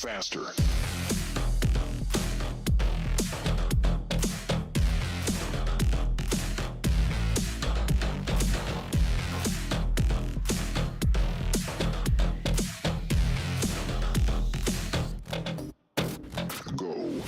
faster. Go.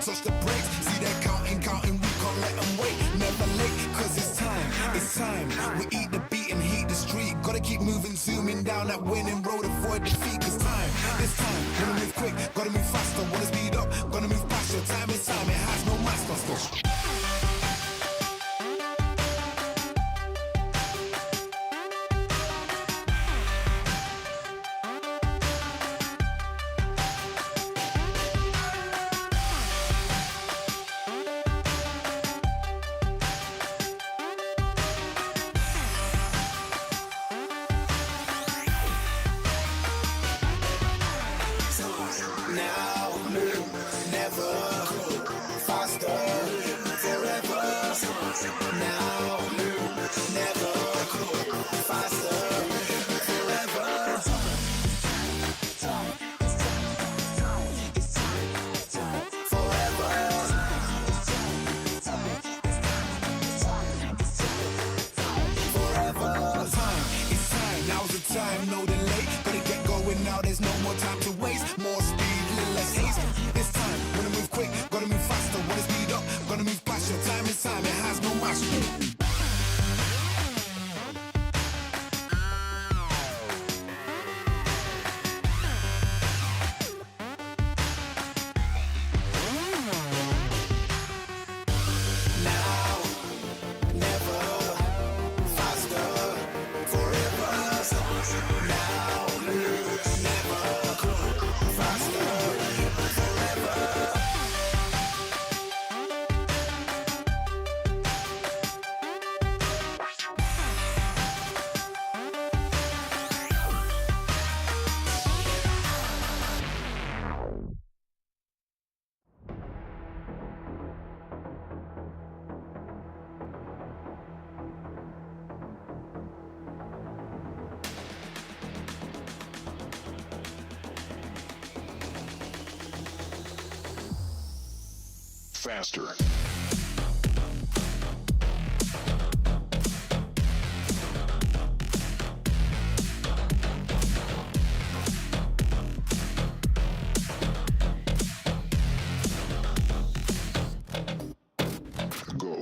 touch the brakes. See that counting, we can't let them wait. Never late, cause it's time. We eat the beat and heat the street. Gotta keep moving, zooming down that winning road, avoid defeat. Cause it's time, wanna move quick, gotta move faster. Wanna speed up, gonna move faster. Time is time, it has no master. Time, no delay. Gotta get going now, there's no more time to waste. More speed, little less haste. It's time, wanna move quick, gotta move faster. Wanna speed up, gotta move faster. Time is time, it has no mastery. Faster. Go.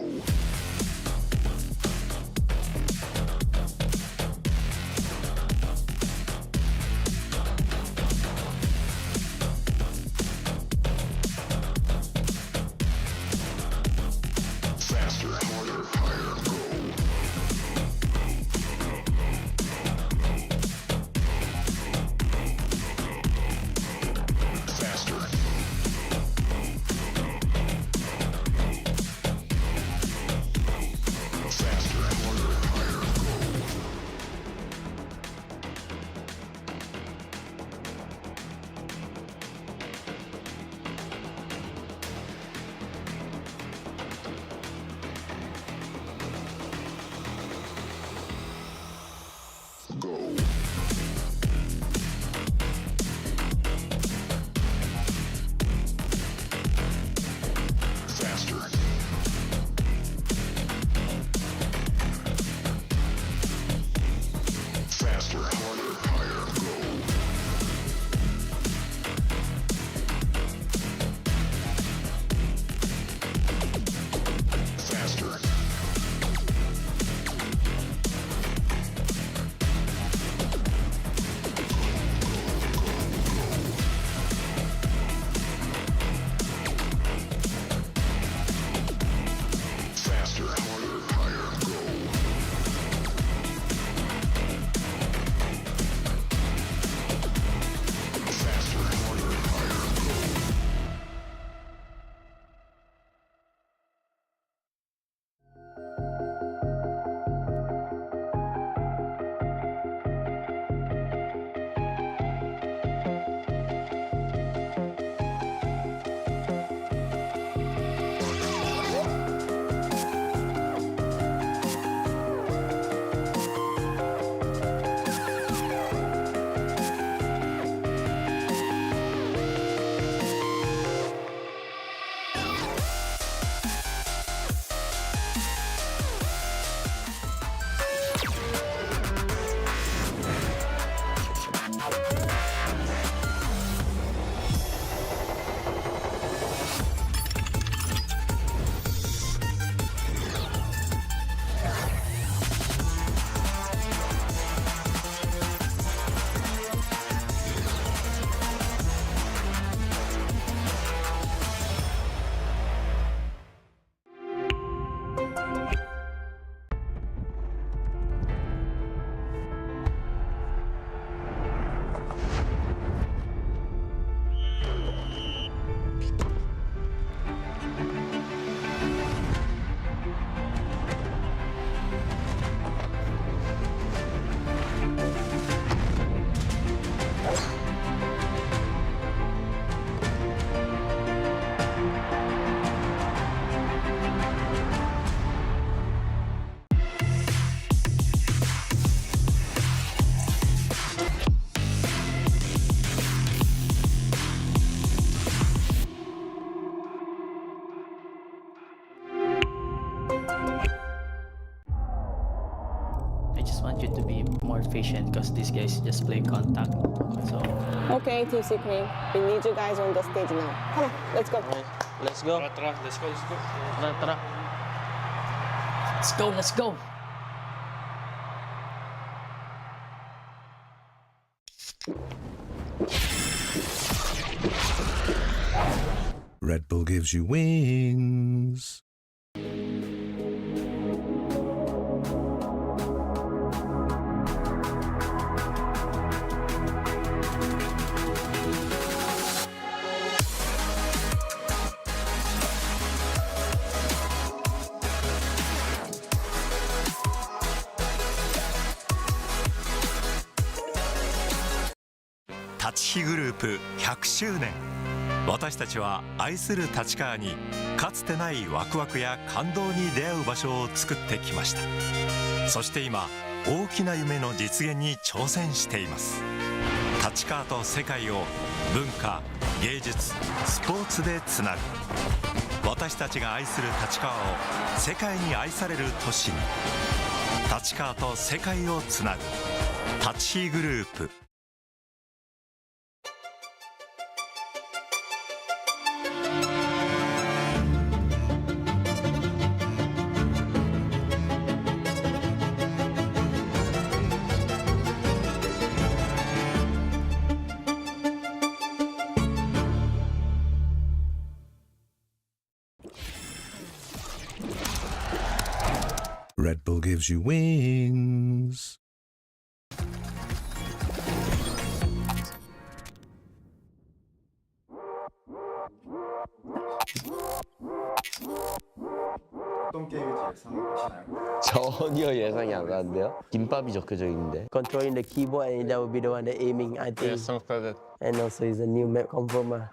efficient because these guys just play contact. So Okay, Team Cream. We need you guys on the stage now. Come on, let's go. Let's go. Tara, let's go. Tara, tara. let's go. Red Bull gives you wings.立ち日グループ100周年、私たちは愛する立川にかつてないワクワクや感動に出会う場所を作ってきました。そして今大きな夢の実現に挑戦しています。立川と世界を文化、芸術、スポーツでつなぐ、私たちが愛する立川を世界に愛される都市に、立川と世界をつなぐ立ち日グループ。Red Bull gives you wings. 어떤 게임인지 예상하시나요? 전혀 예상이 안 가는데요. 김밥이 적혀져 있는데. Controlling the keyboard and that will be the one that aiming, I think. Yeah, sounds like that. And also it's a new map confirm.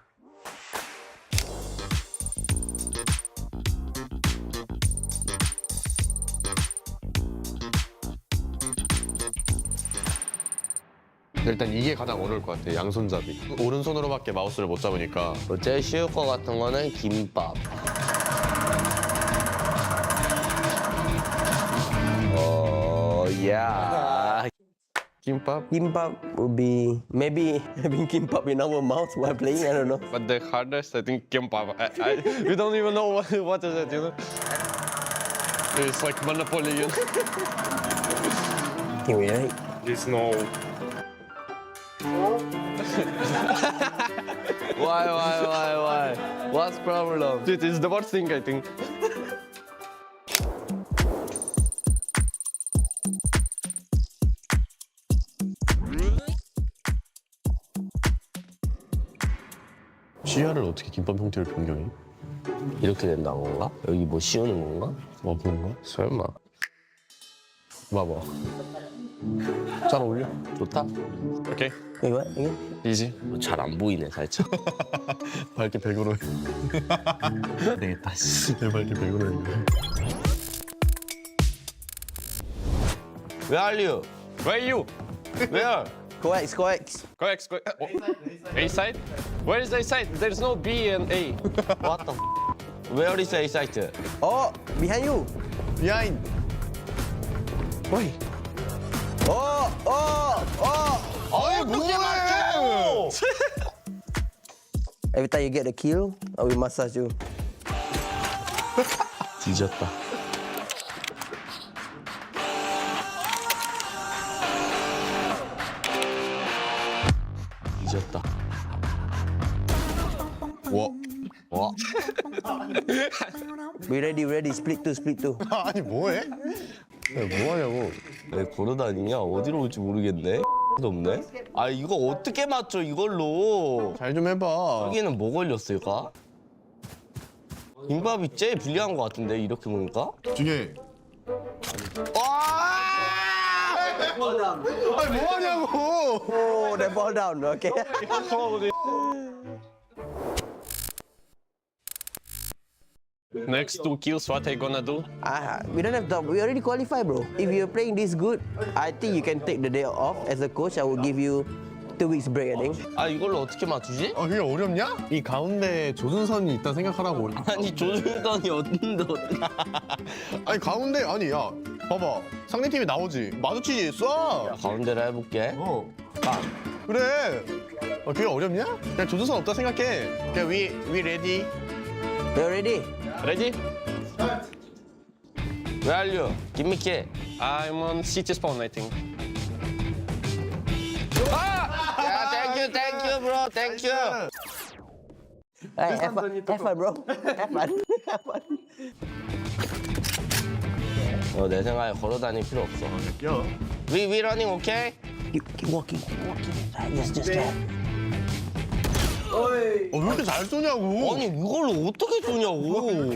일단 이게 가장 어려울 것 같아. 양손잡이. 오른손으로밖에 마우스를 못 잡으니까. 뭐 제일 쉬울 것 같은 거는 김밥. Yeah. 김밥? Kimbap would be maybe having kimbap in our mouth while playing. I don't know. But the hardest, I think, 김밥. We don't even know what is it, you know? It's like Monopoly, you know? Can we right? There's no... Why? What's problem? It is the worst thing, I think. 시야를 어떻게 김밥 형태로 변경해? 이렇게 된다는 건가? 여기 뭐 씌우는 건가? 그런가? 설마. 봐봐. 잘 어울려. 좋다. 오케이. 이거? 이게? 이지. 잘 안 보이네 살짝. 밝게 100으로 해. 되겠다. 밝게 100으로 해. Where are you? Where are you? Where? Coax. Correct. A side? Where is A side? There's no B and A. What the? Where is A site? Oh, behind you. Behind. Why? 어이 뭐해? Every time you get a kill, I will massage you. 뒤졌다. 뒤졌다. 와. We ready. Split two. 아니 뭐해? 야, 뭐 하냐고. 왜 걸어다니냐? 어디로 올지 모르겠네. 없네. 아 이거 어떻게 맞춰 이걸로? 잘 좀 해봐. 여기는 뭐 걸렸을까? 김밥이 제일 불리한 것 같은데 이렇게 보니까. 중에 아니 뭐 하냐고. Oh, they fall down. Okay. Next 2 kills, what I gonna do? We don't have to. We already qualified, bro. If you're playing this good, I think you can take the day off. As a coach, I will give you 2 weeks break, I think. 아 이걸로 어떻게 맞추지? 아, 그게 어렵냐? 이 가운데 조준선이 있다 생각하라고. 아니 조준선이 어딘데 어디? 아니 가운데 아니 야 봐봐 상대팀이 나오지 마주치지 쏴. 가운데로 해볼게. 그래. 그게 어렵냐? 그냥 조준선 없다 생각해. 그냥 we ready. You ready? Ready? Where are you? Give me key. I'm on CT spawn, I think. Yeah, thank you, bro. Thank you. Hey, have fun, bro. Have fun. Have fun. 내 생각에 걸어다닐 필요 없어. 야. We running, okay? Keep walking, keep walking. Just try. 왜 이렇게 잘 쏘냐고. 아니 이걸로 어떻게 쏘냐고.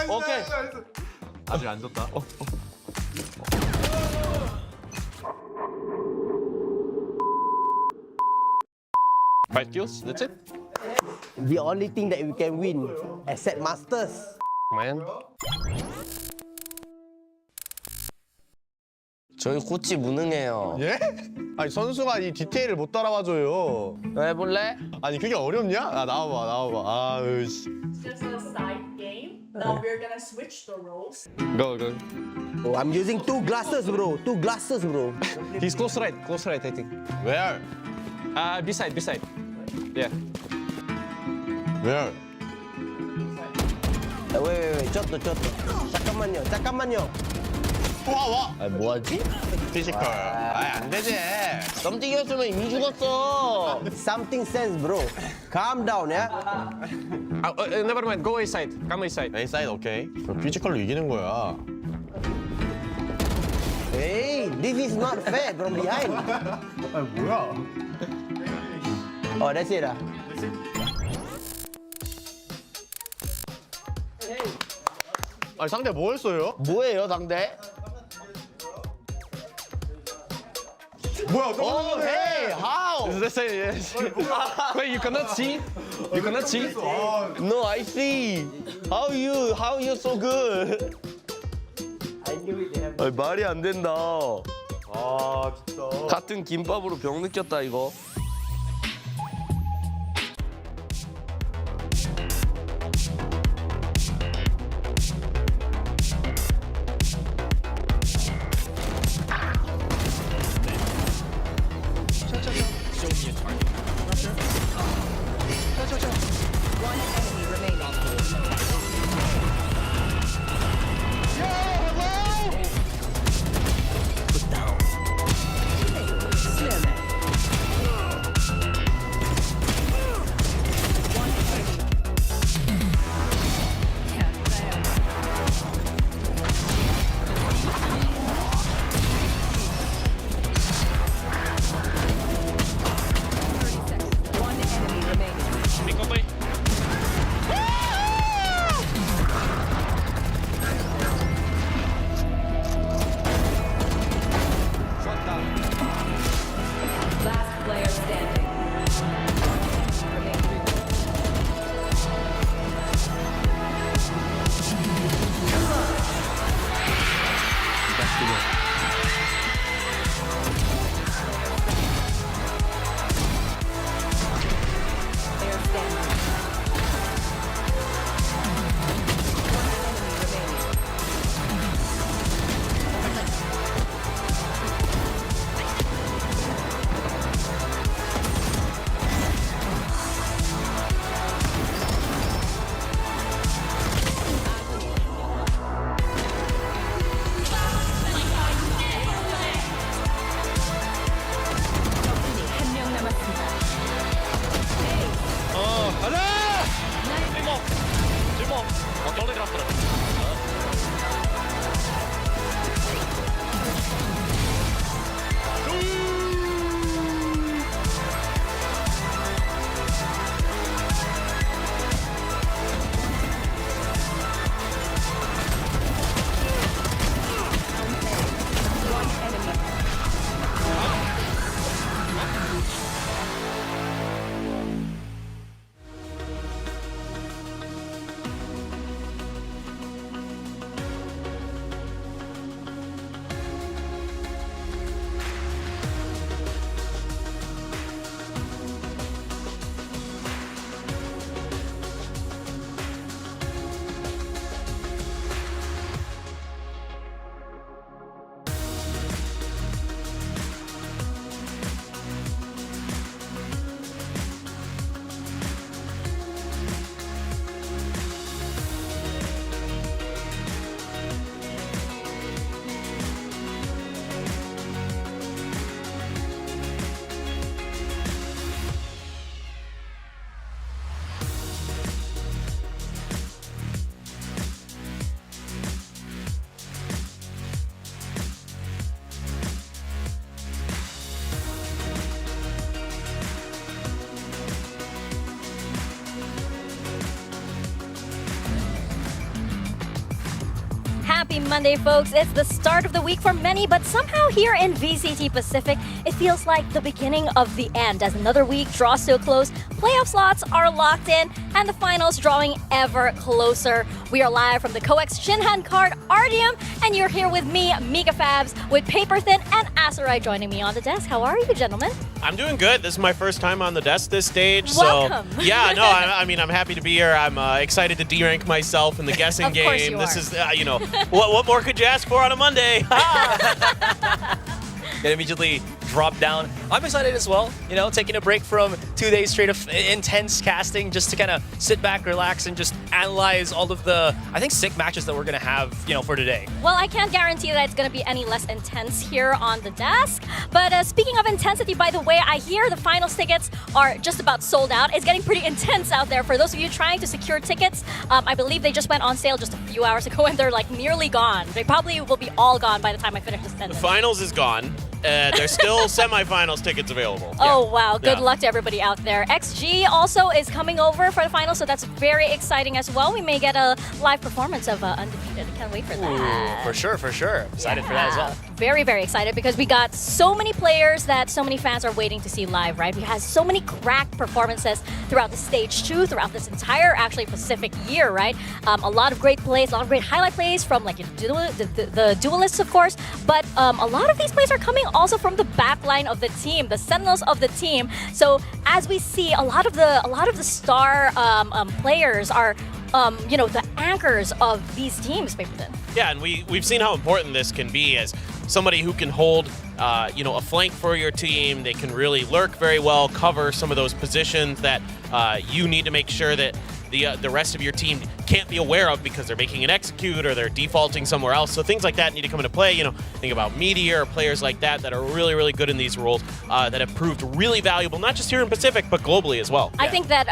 오케이. 아직 안 졌다. Five kills, that's it. The only thing that we can win, asset masters. Man. 저희 코치 무능해요. 예? 아니 선수가 이 디테일을 못 따라와줘요. 해볼래? 아니 그게 어렵냐? 아 나와봐. 아유 씨. Just a side game. Now we're gonna switch the roles. Go, go. Oh, I'm using 2 glasses, bro. 2 glasses, bro. He's close right, I think. Where? Beside. Yeah. Where? Wait. 쳤다. 잠깐만요. 와. 아 뭐하지? 피지컬. 안 되지. 썸띵이었으면 이미 죽었어. Something sense, bro. Calm down, yeah? Never mind. Go A-side. Come A-side. A-side 오케이. 그럼 피지컬로 이기는 거야. Hey, this is not fair from behind. 아 뭐야? Oh, that's it, 아니 상대 뭐 했어요? 뭐예요, 상대? 뭐야? Oh, hey, how? Is this it? Yes. Wait, you cannot see? You cannot see? No, I see. How you so good? 아니, 말이 안 된다. 아 진짜. 같은 김밥으로 병 느꼈다 이거. Last player standing. Player standing. Monday, folks. It's the start of the week for many, but somehow here in VCT Pacific, it feels like the beginning of the end as another week draws to a close, playoff slots are locked in, and the finals drawing ever closer. We are live from the COEX Shinhan Card Ardium, and you're here with me, Mika Fabs, with Paperthin and Asarai joining me on the desk. How are you, gentlemen? I'm doing good. This is my first time on the desk this stage. Welcome. So, yeah, no, I mean, I'm happy to be here. I'm excited to D-rank myself in the guessing Of game. course you This are. is, what more could you ask for on a Monday? Gonna immediately drop down. I'm excited as well, taking a break from 2 days straight of intense casting just to kind of sit back, relax, and just analyze all of the, I think, sick matches that we're gonna have, for today. Well, I can't guarantee that it's going to be any less intense here on the desk. But speaking of intensity, by the way, I hear the finals tickets are just about sold out. It's getting pretty intense out there. For those of you trying to secure tickets, I believe they just went on sale just a few hours ago and they're like nearly gone. They probably will be all gone by the time I finish this The sentence. finals is gone. There's still semifinals tickets available. Oh, wow. Good Yeah. luck to everybody out there. XG also is coming over for the finals, so that's very exciting as well. We may get a live performance of Undefeated. Can't wait for that. For sure. Excited for that as well. Very, very excited because we got so many players that so many fans are waiting to see live, right? We had so many cracked performances throughout the stage 2, throughout this entire, actually, Pacific year, right? A lot of great plays, a lot of great highlight plays from like the duelists, of course, but a lot of these plays are coming also from the back line of the team, the sentinels of the team. So as we see, a lot of the star players are the anchors of these teams, Paperthin. Yeah, and we've seen how important this can be as somebody who can hold a flank for your team. They can really lurk very well, cover some of those positions that you need to make sure that the rest of your team can't be aware of because they're making an execute or they're defaulting somewhere else. So things like that need to come into play. Think about Meteor, players like that that are really, really good in these roles that have proved really valuable, not just here in Pacific, but globally as well. I think that,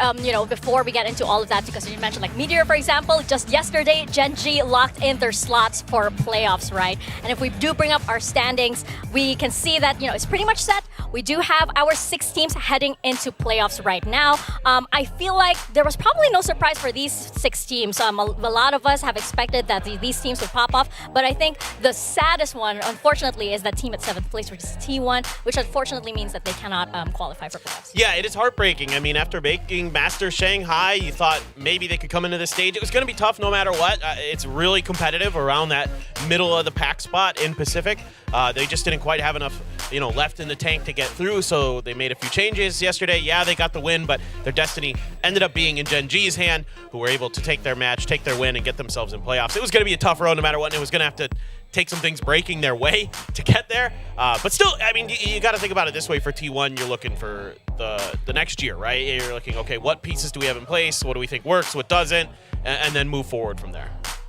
before we get into all of that, because you mentioned like Meteor, for example, just yesterday, Gen G locked in their slots for playoffs, right? And if we do bring up our standings, we can see that, it's pretty much set. We do have our 6 teams heading into playoffs right now. I feel like there was probably no surprise for these 6 teams. A lot of us have expected that these teams would pop off, but I think the saddest one, unfortunately, is that team at 7th place, which is T1, which unfortunately means that they cannot qualify for playoffs. Yeah, it is heartbreaking. I mean, after making Master Shanghai, you thought maybe they could come into this stage. It was going to be tough no matter what. It's really competitive around that middle of the pack spot in Pacific. They just didn't quite have enough, left in the tank to get through, so they made a few changes yesterday. Yeah, they got the win, but their destiny ended up being in Gen G's hand, who were able to take their match, take their win, and get themselves in playoffs. It was going to be a tough road no matter what, and it was going to have to take some things breaking their way to get there. But still, I mean, you got to think about it this way. For T1, you're looking for the next year, right? You're looking, okay, what pieces do we have in place? What do we think works? What doesn't? And then move forward from there.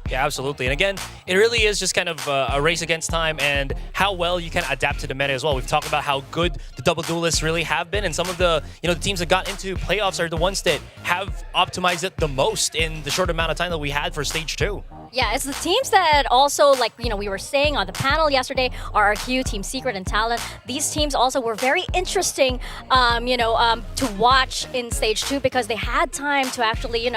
Yeah, absolutely. And again, it really is just kind of a race against time and how well you can adapt to the meta as well. We've talked about how good the double duelists really have been, and some of the the teams that got into playoffs are the ones that have optimized it the most in the short amount of time that we had for stage 2. Yeah, it's the teams that also, like, we were saying on the panel yesterday, RRQ, Team Secret, and Talon. These teams also were very interesting, to watch in Stage 2 because they had time to actually,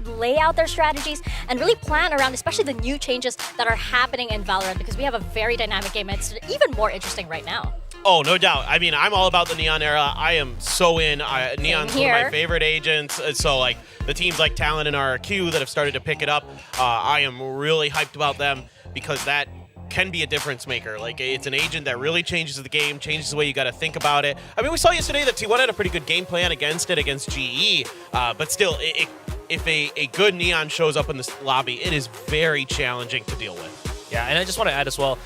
lay out their strategies and really plan around, especially the new changes that are happening in Valorant, because we have a very dynamic game and it's even more interesting right now. Oh, no doubt. I mean, I'm all about the Neon era. I am so in. Neon's one of my favorite agents. So, like, the teams like Talon and RRQ that have started to pick it up, I am really hyped about them because that can be a difference maker. Like, it's an agent that really changes the game, changes the way you got to think about it. I mean, we saw yesterday that T1 had a pretty good game plan against GE, but still, if a good Neon shows up in this lobby, it is very challenging to deal with. Yeah, and I just want to add as well,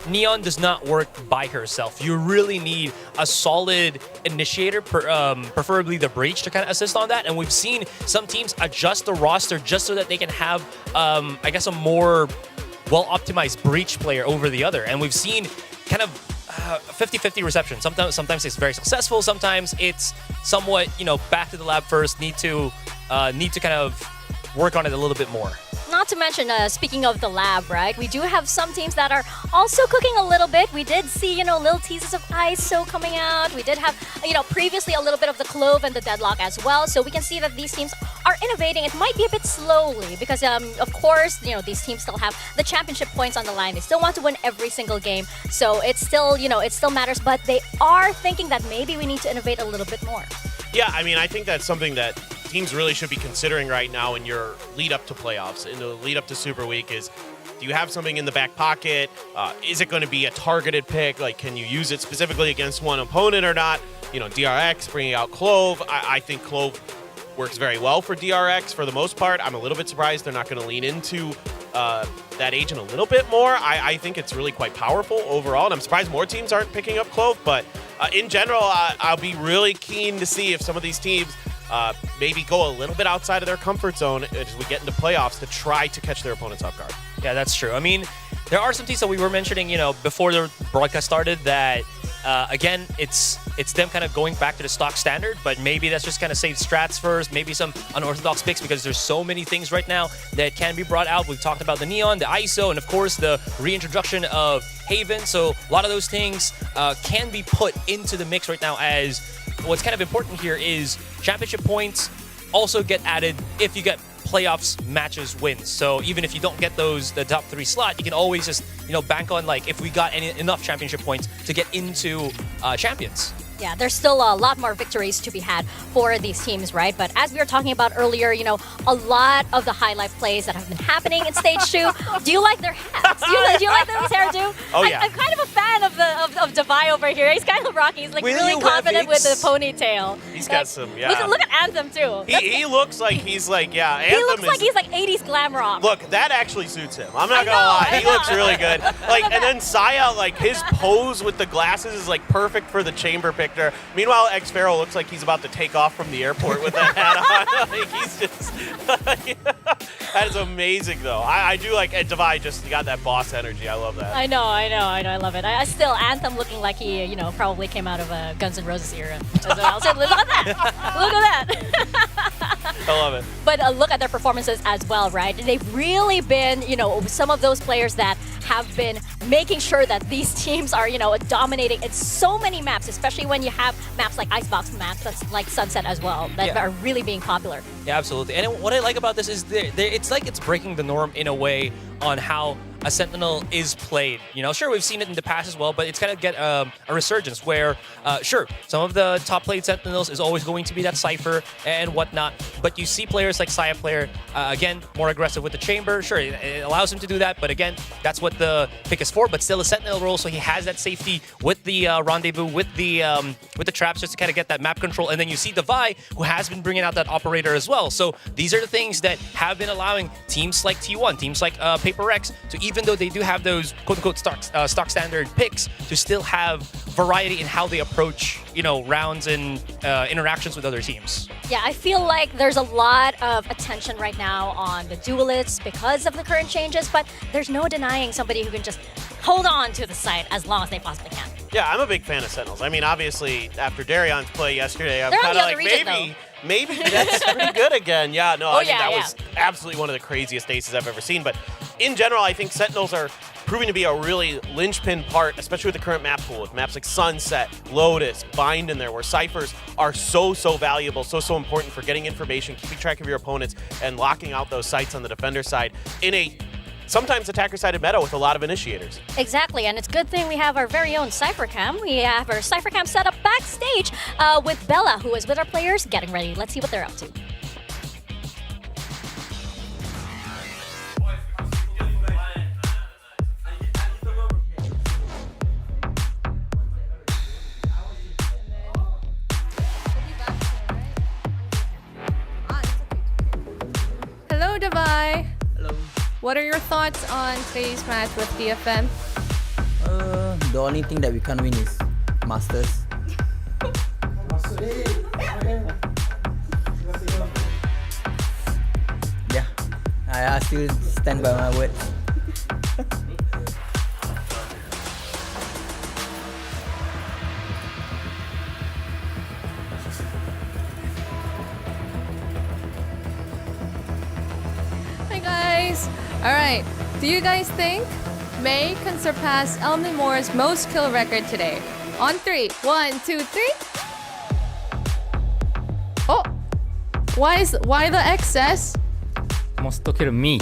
Neon does not work by herself. You really need a solid initiator, preferably the Breach, to kind of assist on that. And we've seen some teams adjust the roster just so that they can have, I guess, a more well-optimized Breach player over the other. And we've seen kind of 50-50 reception. Sometimes it's very successful. Sometimes it's somewhat, back to the lab first. Need to kind of work on it a little bit more. not to mention, speaking of the lab, right? We do have some teams that are also cooking a little bit. We did see, little teases of ISO coming out. We did have, previously a little bit of the Clove and the Deadlock as well. So we can see that these teams are innovating. It might be a bit slowly because, of course, these teams still have the championship points on the line. They still want to win every single game. So it's still, it still matters. But they are thinking that maybe we need to innovate a little bit more. Yeah, I mean, I think that's something that teams really should be considering right now in your lead up to playoffs, in the lead up to Super Week is, do you have something in the back pocket? Is it going to be a targeted pick? Like, can you use it specifically against one opponent or not? DRX bringing out Clove. I think Clove works very well for DRX for the most part. I'm a little bit surprised they're not going to lean into that agent a little bit more. I think it's really quite powerful overall, and I'm surprised more teams aren't picking up Clove, but in general, I'll be really keen to see if some of these teams maybe go a little bit outside of their comfort zone as we get into playoffs to try to catch their opponents off guard. Yeah, that's true. I mean, there are some teams that we were mentioning, before the broadcast started that, again, it's them kind of going back to the stock standard, but maybe that's just kind of save strats first, maybe some unorthodox picks because there's so many things right now that can be brought out. We've talked about the Neon, the ISO, and of course the reintroduction of Haven. So a lot of those things can be put into the mix right now as what's kind of important here is championship points also get added if you get playoffs matches wins. So even if you don't get the top 3 slot, you can always just bank on like if we got enough championship points to get into champions. Yeah, there's still a lot more victories to be had for these teams, right? But as we were talking about earlier, a lot of the highlight plays that have been happening in Stage 2. Do you like their hats? Do you like their hairdo? Oh, yeah. I'm kind of a fan of Devi over here. He's kind of rocky. He's like really confident with the ponytail. He's got some, yeah. Look at Anthem, too. He looks like he's like, yeah. He looks like he's like 80s glam rock. Look, that actually suits him. I'm not going to lie. He looks really good. And then Saya, like his pose with the glasses is like perfect for the chamber picture. Meanwhile, X Pharaoh looks like he's about to take off from the airport with that hat on. Like he's just that is amazing though. I do like Devi just got that boss energy. I love that. I know. I love it. I still Anthem looking like he, probably came out of a Guns N' Roses era as well. So look at that. Look at that. I love it. But look at their performances as well, right? They've really been, some of those players that have been making sure that these teams are, dominating in so many maps, especially when you have maps like Icebox maps, that's like Sunset as well, that are really being popular. Yeah, absolutely. And what I like about this is it's like it's breaking the norm in a way on how a Sentinel is played. Sure, we've seen it in the past as well, but it's kind of get a resurgence where, sure, some of the top played Sentinels is always going to be that Cypher and whatnot, but you see players like Saya player, again, more aggressive with the chamber. Sure, it allows him to do that, but again, that's what the pick is for, but still a Sentinel role, so he has that safety with the rendezvous, with the traps, just to kind of get that map control, and then you see Devi, who has been bringing out that operator as well. So these are the things that have been allowing teams like T1, teams like Paper X, to even though they do have those quote-unquote stock standard picks, to still have variety in how they approach, rounds and interactions with other teams. Yeah, I feel like there's a lot of attention right now on the duelists because of the current changes, but there's no denying somebody who can just hold on to the site as long as they possibly can. Yeah, I'm a big fan of Sentinels. I mean, obviously, after Darion's play yesterday, I'm They're kind on of the like, other region, maybe that's pretty good again. Yeah, no, I think that yeah. was absolutely one of the craziest aces I've ever seen. But in general, I think Sentinels are proving to be a really linchpin part, especially with the current map pool, with maps like Sunset, Lotus, Bind in there, where ciphers are so valuable, so important for getting information, keeping track of your opponents, and locking out those sites on the defender side in a sometimes attacker-sided meta with a lot of initiators. Exactly, and it's a good thing we have our very own Cypher Cam. We have our Cypher Cam set up backstage with Bella, who is with our players getting ready. Let's see what they're up to. Hello, Devi. Hello. What are your thoughts on today's match with DFM? The only thing that we can't win is Masters. Yeah, I still stand by my word. Hi guys. All right. Do you guys think May can surpass Elmi Moore's most kill record today? On 3. 1, 2, 3. Oh! Why the excess? Most kill me.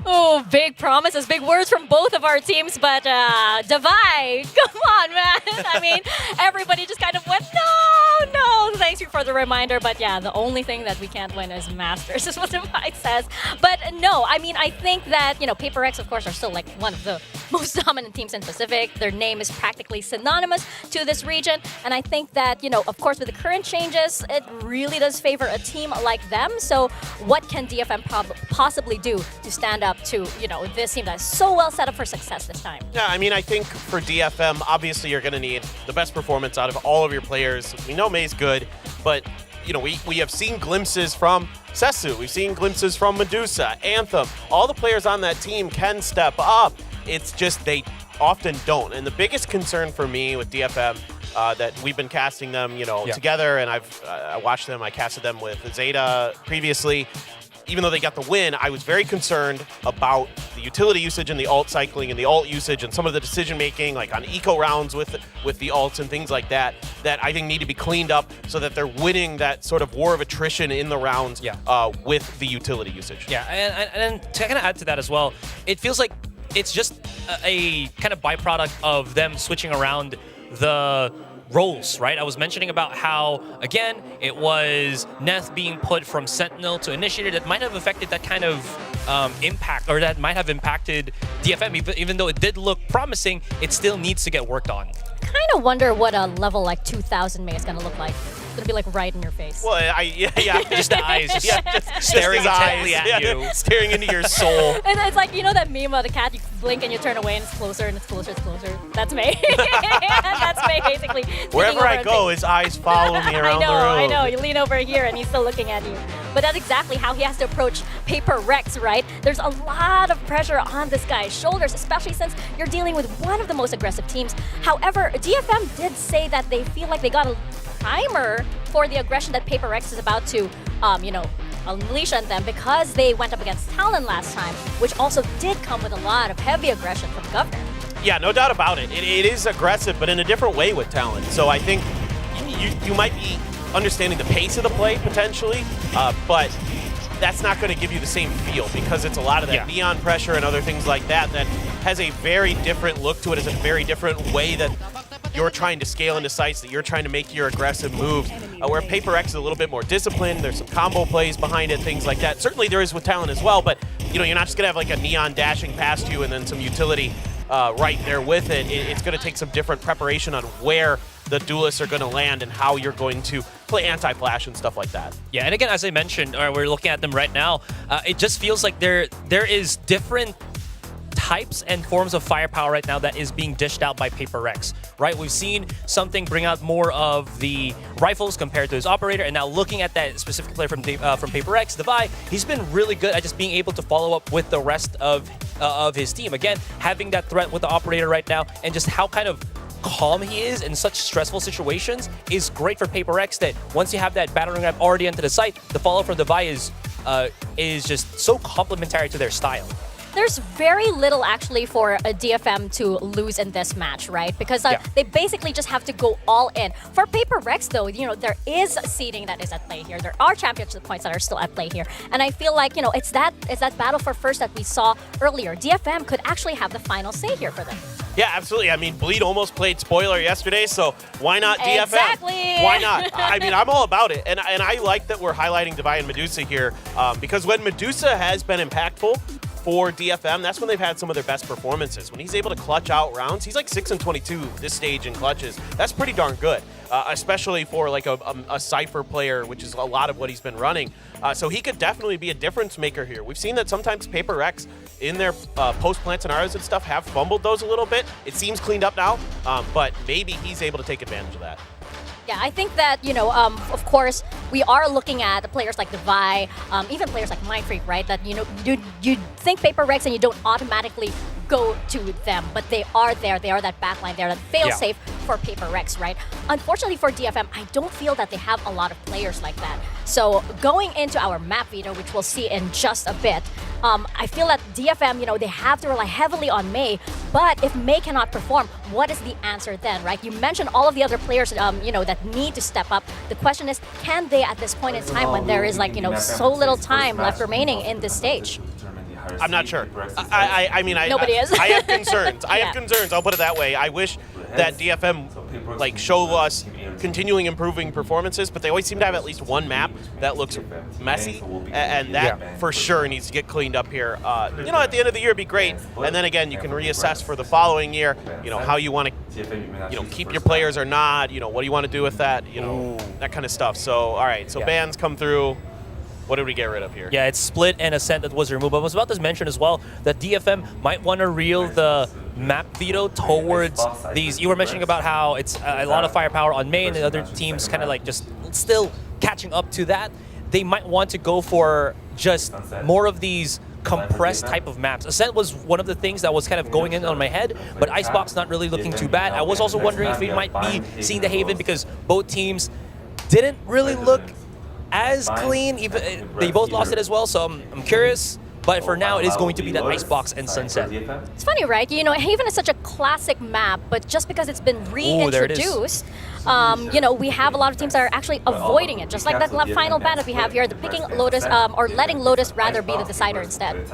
Oh, big promises, big words from both of our teams, but Davai, come on, man. I mean, everybody just kind of went, no, thanks you for the reminder, but yeah, the only thing that we can't win is Masters, is what Davai says. But no, I mean, I think that, you know, Paper X, of course, are still like one of the most dominant teams in Pacific. Their name is practically synonymous to this region, and I think that, you know, of course, with the current changes, it really does favor a team like them. So what can DFM possibly do to stand up to, you know, this team that's so well set up for success this time? Yeah, I mean, I think for DFM, obviously you're going to need the best performance out of all of your players. We know May's good, but, you know, we have seen glimpses from Sesu. We've seen glimpses from Medusa, Anthem. All the players on that team can step up. It's just they often don't. And the biggest concern for me with DFM, that we've been casting them, you know, together, and I watched them, I casted them with Zeta previously. Even though they got the win, I was very concerned about the utility usage and the ult cycling and the ult usage and some of the decision making, like on eco rounds with the ults and things like that, that I think need to be cleaned up so that they're winning that sort of war of attrition in the rounds with the utility usage. Yeah, and to kind of add to that as well, it feels like it's just a kind of byproduct of them switching around the roles, right? I was mentioning about how, again, it was Neth being put from Sentinel to Initiator that might have affected that kind of impact, or that might have impacted DFM. Even though it did look promising, it still needs to get worked on. Kind of wonder what a level like 2000 May is going to look like. It's going to be like right in your face. Well, yeah. Just the eyes, just staring his intently eyes, at you. Staring into your soul. And it's like, you know that meme of the cat, you blink and you turn away and it's closer and it's closer, it's closer. That's May. That's May, basically. Wherever I go, his eyes follow me around the room. I know. You lean over here and he's still looking at you. But that's exactly how he has to approach Paper Rex, right? There's a lot of pressure on this guy's shoulders, especially since you're dealing with one of the most aggressive teams. However, DFM did say that they feel like they got a primer for the aggression that Paper Rex is about to, you know, unleash on them, because they went up against TLN last time, which also did come with a lot of heavy aggression from Governor. Yeah, no doubt about it. It is aggressive, but in a different way with TLN. So I think you might be understanding the pace of the play potentially, but that's not going to give you the same feel, because it's a lot of that neon pressure and other things like that that has a very different look to it, is a very different way that you're trying to scale into sites, that you're trying to make your aggressive moves, where Paper X is a little bit more disciplined. There's some combo plays behind it, things like that. Certainly there is with Talon as well, but you know, you're not just gonna have like a neon dashing past you and then some utility right there with it. It's gonna take some different preparation on where the duelists are gonna land and how you're going to play anti-flash and stuff like that. Yeah, and again, as I mentioned, or we're looking at them right now, it just feels like there is different types and forms of firepower right now that is being dished out by Paper Rex, right? We've seen something bring out more of the rifles compared to his operator, and now looking at that specific player from Paper Rex, Davai, he's been really good at just being able to follow up with the rest of his team. Again, having that threat with the operator right now, and just how kind of calm he is in such stressful situations is great for Paper Rex, that once you have that battering ram already into the site, the follow from Davai is just so complementary to their style. There's very little actually for a DFM to lose in this match, right? Because they basically just have to go all in. For Paper Rex, though, you know, there is seeding that is at play here. There are championship points that are still at play here. And I feel like, you know, it's that battle for first that we saw earlier. DFM could actually have the final say here for them. Yeah, absolutely. I mean, Bleed almost played spoiler yesterday, so why not DFM? Exactly. Why not? I mean, I'm all about it. And I like that we're highlighting Davai and Medusa here, because when Medusa has been impactful for DFM, that's when they've had some of their best performances. When he's able to clutch out rounds, he's like 6-22 this stage in clutches. That's pretty darn good, especially for like a Cypher player, which is a lot of what he's been running. So he could definitely be a difference maker here. We've seen that sometimes Paper Rex in their post-plant scenarios and stuff have fumbled those a little bit. It seems cleaned up now, but maybe he's able to take advantage of that. Yeah, I think that, you know, of course, we are looking at the players like Davai, even players like Mindfreak, right? That, you know, you think Paper Rex and you don't automatically go to them, but they are there. They are that backline. They are that fail-safe for Paper Rex, right? Unfortunately for DFM, I don't feel that they have a lot of players like that. So going into our map veto, which we'll see in just a bit, I feel that DFM, they have to rely heavily on Mei, but if Mei cannot perform, what is the answer then, right? You mentioned all of the other players, that need to step up. The question is, can they at this point in time when there is so little time left remaining in this stage? I'm not sure. I mean, Nobody is. I have concerns. I have concerns. I'll put it that way. I wish that DFM show us continuing improving performances, but they always seem to have at least one map that looks messy, and that for sure needs to get cleaned up here. At the end of the year, it'd be great, and then again, you can reassess for the following year. How you want to, keep your players or not. What do you want to do with that? That kind of stuff. So, all right. So bans come through. What did we get rid of here? Yeah, it's Split and Ascent that was removed. But I was about to mention as well that DFM might want to reel the map veto towards these. You were mentioning about how it's a lot of firepower on Mei and the other teams kind of just still catching up to that. They might want to go for just more of these compressed type of maps. Ascent was one of the things that was kind of going in on my head, but Icebox not really looking too bad. I was also wondering if we might be seeing the Haven because both teams didn't really look as clean. Even they both lost it as well, so I'm curious. But for now, it is going to be that Icebox and Sunset. It's funny, right? Haven is such a classic map, but just because it's been reintroduced, we have a lot of teams that are actually avoiding it. Just like that final ban that we have here, the picking Lotus, or letting Lotus rather be the decider instead.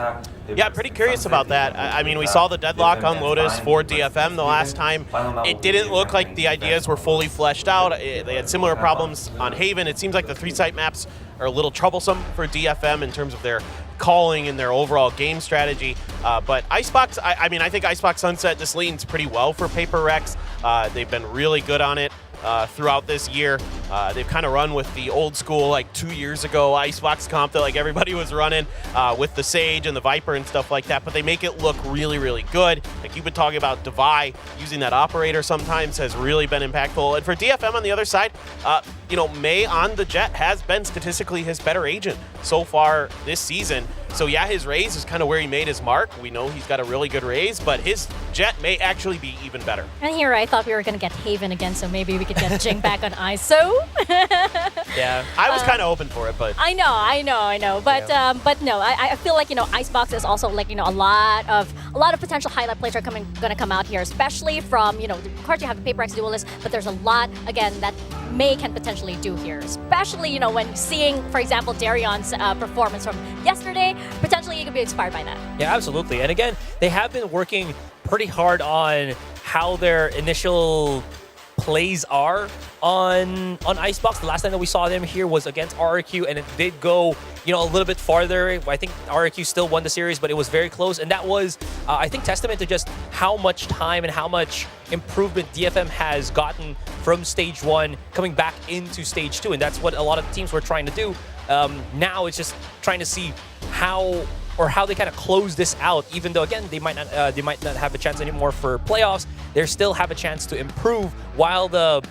Yeah, pretty curious about that. I mean, we saw the deadlock on Lotus for DFM the last time. It didn't look like the ideas were fully fleshed out. They had similar problems on Haven. It seems like the 3-site maps are a little troublesome for DFM in terms of their calling and their overall game strategy. But Icebox, I think Icebox Sunset just leans pretty well for Paper Rex. They've been really good on it throughout this year. They've kind of run with the old school, 2 years ago Icebox comp that everybody was running with the Sage and the Viper and stuff like that, but they make it look really, really good. Like you've been talking about Devi, using that operator sometimes has really been impactful. And for DFM on the other side, Mei on the Jet has been statistically his better agent so far this season. So yeah, his raise is kind of where he made his mark. We know he's got a really good raise, but his Jet may actually be even better. And here I thought we were going to get Haven again, so maybe we could get Jing back on ISO. Yeah, I was kind of open for it, but I know. But no, I feel like Icebox is also a lot of potential highlight plays are going to come out here, especially from of course you have the Paper X Duelist, but there's a lot again that Mei can potentially do here, especially when seeing, for example, Darion's performance from yesterday. Potentially you could be inspired by that. Yeah, absolutely. And again, they have been working pretty hard on how their initial plays are on Icebox. The last time that we saw them here was against RRQ, and it did go a little bit farther. I think RRQ still won the series, but it was very close, and that was I think testament to just how much time and how much improvement DFM has gotten from stage 1 coming back into stage 2, and that's what a lot of teams were trying to do. Now it's just trying to see how they kind of close this out, even though again they might not have a chance anymore for playoffs. They still have a chance to improve while the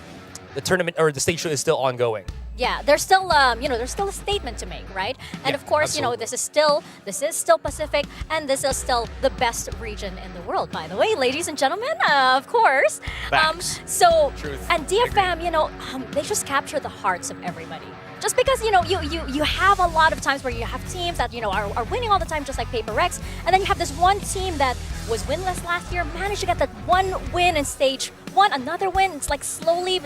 tournament or the stage 2 is still ongoing. Yeah, there's still there's still a statement to make, right? And of course, this is still Pacific, and this is still the best region in the world, by the way, ladies and gentlemen. Of course. And DFM, they just capture the hearts of everybody. Just because you have a lot of times where you have teams that are winning all the time, just like Paper Rex, and then you have this one team that was winless last year, managed to get that one win in stage 1, another win. It's slowly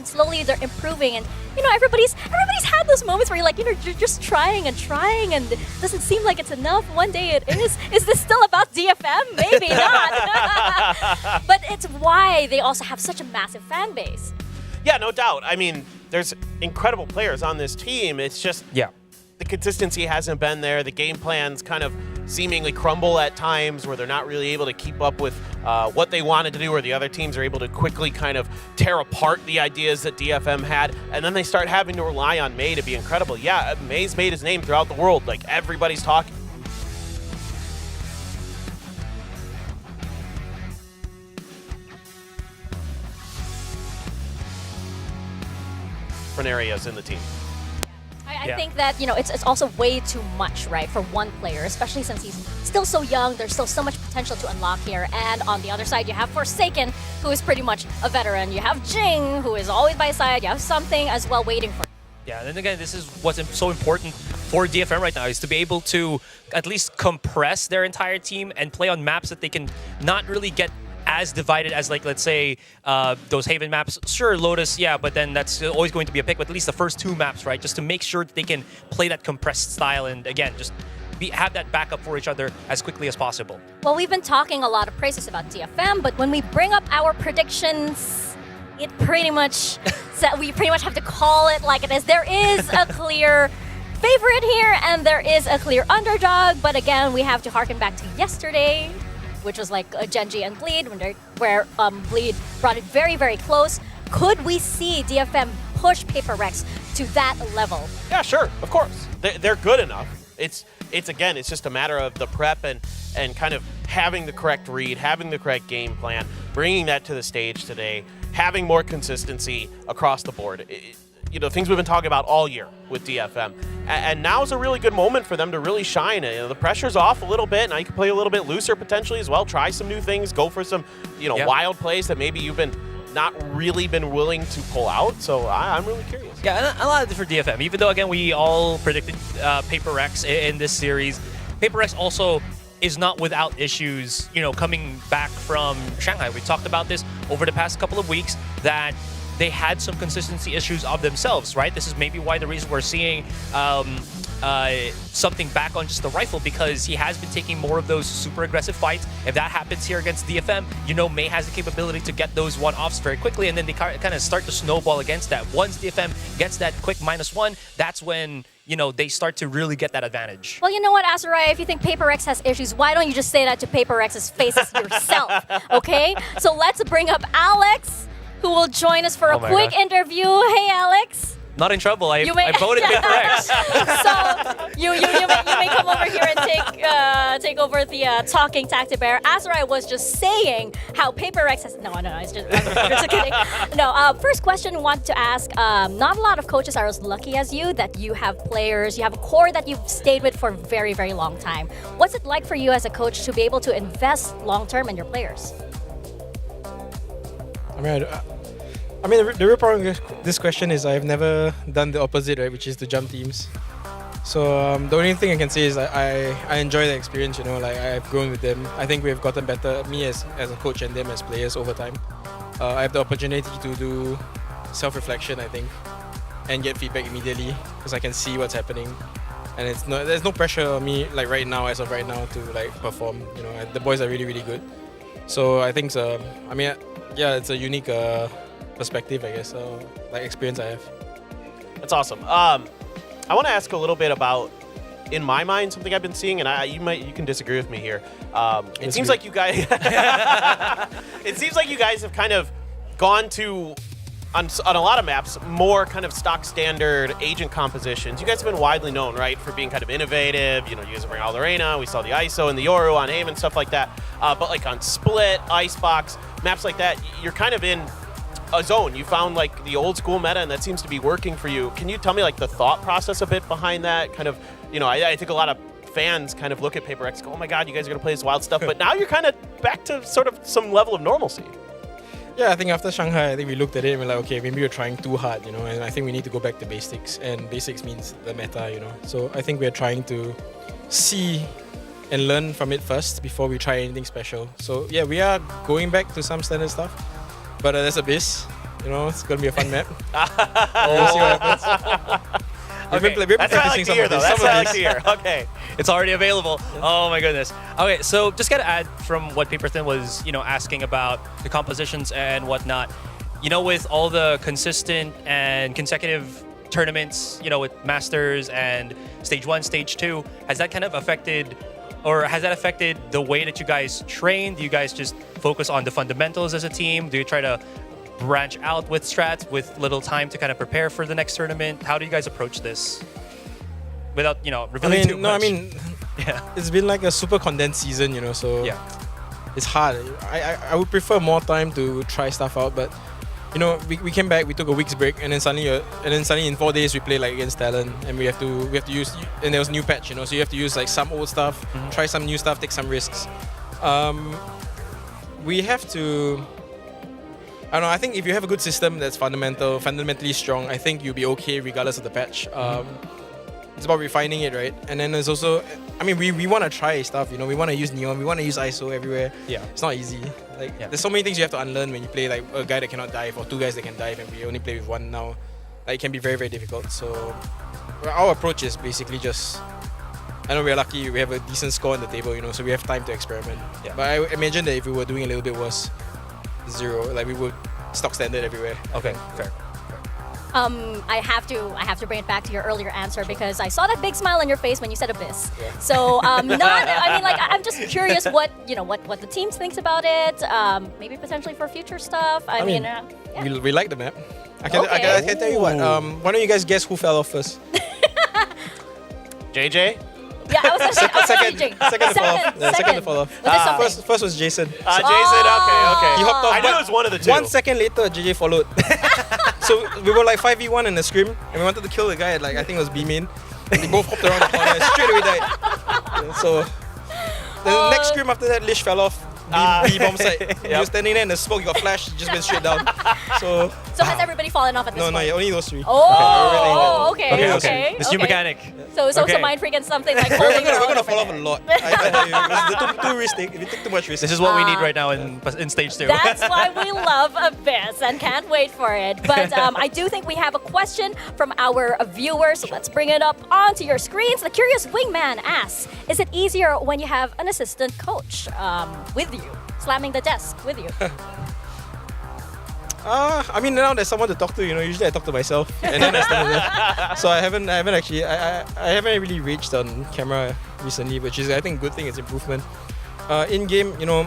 they're improving, and everybody's had those moments where you're just trying, and it doesn't seem like it's enough. One day it is. Is this still about DFM? Maybe not. But it's why they also have such a massive fan base. Yeah, no doubt. I mean, there's incredible players on this team. It's just the consistency hasn't been there. The game plans kind of seemingly crumble at times where they're not really able to keep up with what they wanted to do, or the other teams are able to quickly kind of tear apart the ideas that DFM had, and then they start having to rely on Mei to be incredible. Yeah, Mei's made his name throughout the world. Everybody's talking. Different areas in the team. I think that, you know, it's also way too much, right, for one player, especially since he's still so young. There's still so much potential to unlock here. And on the other side, you have Forsaken, who is pretty much a veteran. You have Jing, who is always by his side. You have Something as well waiting for. Yeah, and then again, this is what's so important for DFM right now, is to be able to at least compress their entire team and play on maps that they can not really get as divided as, like, let's say, those Haven maps. Sure, Lotus, yeah, but then that's always going to be a pick, but at least the first 2 maps, right? Just to make sure that they can play that compressed style and, again, just have that backup for each other as quickly as possible. Well, we've been talking a lot of praises about DFM, but when we bring up our predictions, it pretty much, we pretty much have to call it like it is. There is a clear favorite here, and there is a clear underdog, but again, we have to harken back to yesterday, which was like Genji and Bleed, where Bleed brought it very, very close. Could we see DFM push Paper Rex to that level? Yeah, sure, of course. They're good enough. It's again, it's just a matter of the prep and kind of having the correct read, having the correct game plan, bringing that to the stage today, having more consistency across the board. You know, things we've been talking about all year with DFM. And now is a really good moment for them to really shine. You know, the pressure's off a little bit. Now you can play a little bit looser potentially as well. Try some new things. Go for some, you know, wild plays that maybe you've been not really been willing to pull out. So I'm really curious. Yeah, and a lot of different DFM. Even though, again, we all predicted Paper Rex in this series, Paper Rex also is not without issues, you know, coming back from Shanghai. We talked about this over the past couple of weeks, that they had some consistency issues of themselves, right? This is maybe why the reason we're seeing Something back on just the rifle, because he has been taking more of those super aggressive fights. If that happens here against DFM, you know May has the capability to get those one-offs very quickly, and then they kind of start to snowball against that. Once DFM gets that quick -1, that's when, you know, they start to really get that advantage. Well, you know what, Azariah, if you think Paper Rex has issues, why don't you just say that to Paper Rex's faces yourself, okay? So let's bring up Alex, who will join us for a quick interview. Hey, Alex. Not in trouble. I voted Paper Rex. So you may come over here and take over the talking tactic bear. Azariah was just saying how Paper Rex has it's just kidding. No, first question I want to ask. Not a lot of coaches are as lucky as you that you have players, you have a core that you've stayed with for a very, very long time. What's it like for you as a coach to be able to invest long term in your players? I mean, the real problem with this question is I've never done the opposite, right, which is to jump teams. So the only thing I can say is I enjoy the experience, you know, like I've grown with them. I think we've gotten better, me as a coach and them as players over time. I have the opportunity to do self-reflection, I think, and get feedback immediately because I can see what's happening. And there's no pressure on me, like right now, as of right now, to like perform. You know, the boys are really, really good. So I think, I mean, yeah, it's a unique perspective, I guess, like experience I have. That's awesome. I want to ask a little bit about, in my mind, something I've been seeing, and you can disagree with me here. It seems like you guys, it seems like you guys have kind of gone to, on a lot of maps, more kind of stock standard agent compositions. You guys have been widely known, right, for being kind of innovative. You know, you guys bring All Arena, we saw the ISO and the Yoru on Haven, stuff like that. But like on Split, Icebox, maps like that, you're kind of in a zone. You found like the old school meta, and that seems to be working for you. Can you tell me like the thought process a bit behind that? Kind of, you know, I think a lot of fans kind of look at Paper Rex and go, oh my god, you guys are going to play this wild stuff, but now you're kind of back to sort of some level of normalcy. Yeah, I think after Shanghai, I think we looked at it and we're like, okay, maybe we're trying too hard, you know, and I think we need to go back to basics, and basics means the meta, you know. So I think we're trying to see and learn from it first before we try anything special. So yeah, we are going back to some standard stuff. But there's Abyss, you know, it's going to be a fun map. We'll see what happens. Okay. We've been That's what I like to hear, though. That's what I like to hear. Okay. It's already available. Oh my goodness. Okay, so just gotta add from what Paperthin was, you know, asking about the compositions and whatnot. You know, with all the consistent and consecutive tournaments, you know, with Masters and Stage 1, Stage 2, has that kind of affected, or has that affected the way that you guys train? Do you guys just focus on the fundamentals as a team? Do you try to branch out with strats with little time to kind of prepare for the next tournament? How do you guys approach this without, you know, revealing too much? Yeah, it's been like a super condensed season, you know, so yeah, it's hard. I would prefer more time to try stuff out, but you know, we came back, we took a week's break, and then suddenly in 4 days we played like against TLN, and we have to use, and there was a new patch, you know, so you have to use like some old stuff, try some new stuff, take some risks. We have to. I don't know. I think if you have a good system that's fundamentally strong, I think you'll be okay regardless of the patch. It's about refining it, right? And then there's also, I mean, we want to try stuff, you know, we want to use Neon, we want to use ISO everywhere. Yeah. It's not easy. Like, there's so many things you have to unlearn when you play like a guy that cannot dive or two guys that can dive, and we only play with one now. Like, it can be very, very difficult. So our approach is basically just, I know we're lucky, we have a decent score on the table, you know, so we have time to experiment. Yeah. But I imagine that if we were doing a little bit worse, 0, like we would stock standard everywhere. Okay, fair. I have to bring it back to your earlier answer because I saw that big smile on your face when you said Abyss. Yeah. So I'm just curious what the team thinks about it. Maybe potentially for future stuff. I mean we like the map. I can tell you what. Why don't you guys guess who fell off first? JJ. Yeah, I was gonna say second to fall off. First was Jason. Jason. Okay. He hopped off. I knew it was one of the two. 1 second later, JJ followed. So we were like 5v1 in the scrim, and we wanted to kill the guy at like, I think it was B-main. And they both hopped around the corner and straight away died. Yeah, so the next scrim after that, Lish fell off. B-bomb side. He was standing there and the smoke got flashed, he just went straight down. So has everybody fallen off at this point? No, only those 3. Oh, okay. This new mechanic. So it's also mind freak and something like holding We're gonna fall off a lot. It's too risky. If you take too much risk. This is what we need right now in stage 2. That's why we love Abyss and can't wait for it. But I do think we have a question from our viewers. So let's bring it up onto your screens. The Curious Wingman asks, is it easier when you have an assistant coach with you, slamming the desk with you? I mean, now there's someone to talk to, you know. Usually I talk to myself, and then I stand there. So I haven't really reached on camera recently, which is, I think, a good thing. It's improvement. In game, you know,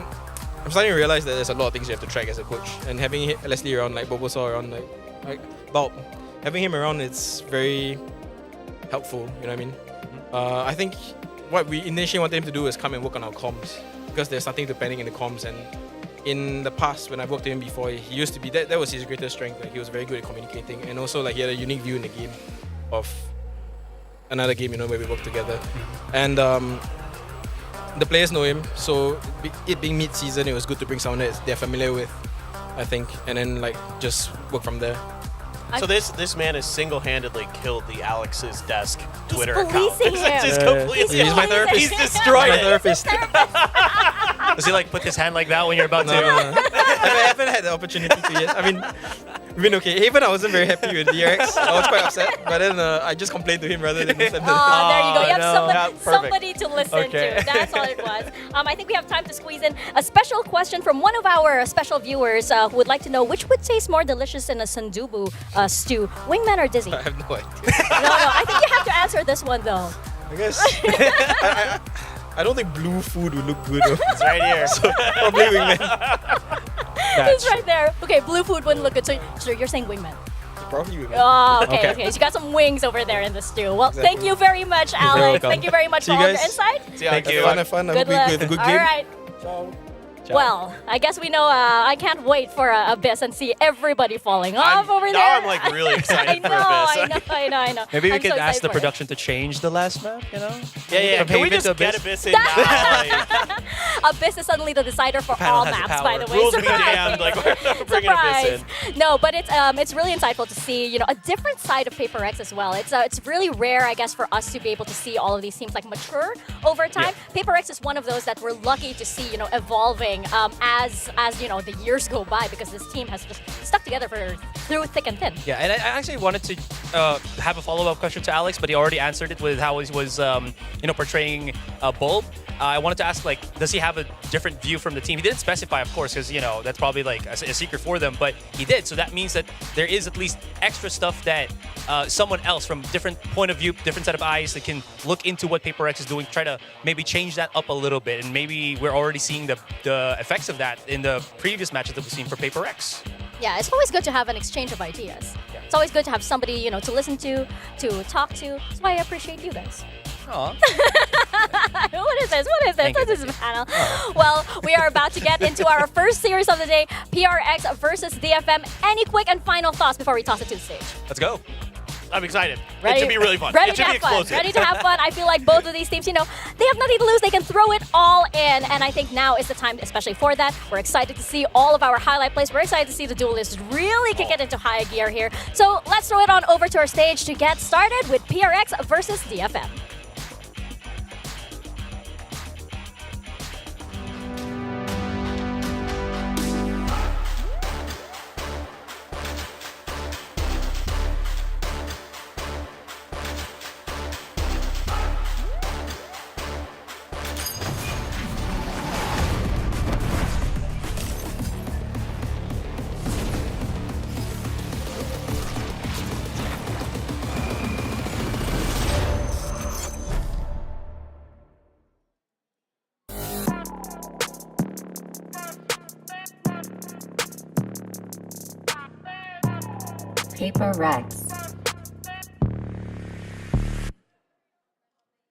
I'm starting to realize that there's a lot of things you have to track as a coach, and having Leslie around, like Bobosaw around, like Bulb, having him around, it's very helpful. You know what I mean? I think what we initially wanted him to do is come and work on our comms, because there's nothing to panic in the comms. And in the past, when I've worked with him before, he used to be that was his greatest strength. Like, he was very good at communicating, and also like he had a unique view in the game of another game, you know, where we work together. And the players know him, so it being mid-season, it was good to bring someone that they're familiar with, I think, and then like just work from there. So this man has single-handedly killed the Alex's Desk Twitter account. Policing him. He's my therapist. He's destroyed it. Therapist. Does he like put his hand like that when you're about to? No. I haven't had the opportunity to yet. I mean, we've been okay. Even I wasn't very happy with DRX. I was quite upset, but then I just complained to him rather than defend him. Oh, there you go. You have somebody to listen to. That's all it was. I think we have time to squeeze in a special question from one of our special viewers who would like to know which would taste more delicious in a sundubu stew, Wingman or Dizzy? I have no idea. No, I think you have to answer this one though. I guess. I don't think blue food would look good. It's right here. So probably Wingman. It's right there. Okay, blue food wouldn't look good. So you're saying Wingman? Probably Wingman. Oh, okay. So you got some wings over there in the stew. Well, thank you very much, Alex. Thank you very much for all your insight. Thank you. Have fun. Good luck. Good game. All right. Ciao. Well, I guess we know. I can't wait for Abyss and see everybody falling off over there. Now I'm like really excited for Abyss. I know. Maybe we could ask the production to change the last map, you know? Yeah. Can we just get Abyss in now? Abyss is suddenly the decider for all maps, by the way. Rules be damned. Like, we're bringing Abyss in. No, but it's really insightful to see, you know, a different side of Paper X as well. It's really rare, I guess, for us to be able to see all of these teams like mature over time. Yeah. Paper X is one of those that we're lucky to see, you know, evolving as you know the years go by, because this team has just stuck together through thick and thin. Yeah, and I actually wanted to have a follow-up question to Alex, but he already answered it with how he was you know, portraying Bulb. I wanted to ask, like, does he have a different view from the team? He didn't specify, of course, because, you know, that's probably like a secret for them, but he did. So that means that there is at least extra stuff that someone else from different point of view, different set of eyes that can look into what Paper X is doing, try to maybe change that up a little bit. And maybe we're already seeing the effects of that in the previous matches that we've seen for Paper X. Yeah, it's always good to have an exchange of ideas. Yeah. It's always good to have somebody, you know, to listen to talk to. That's why I appreciate you guys. Aww. What is it? this? What is this? What is this panel? Well, we are about to get into our first series of the day, PRX versus DFM. Any quick and final thoughts before we toss it to the stage? Let's go. I'm excited. Ready? It should be really fun. Ready It to should be have fun. explosive. Ready to have fun. I feel like both of these teams, you know, they have nothing to lose. They can throw it all in. And I think now is the time, especially for that. We're excited to see all of our highlight plays. We're excited to see the duelists really kick it into high gear here. So let's throw it on over to our stage to get started with PRX versus DFM. Paper Rex.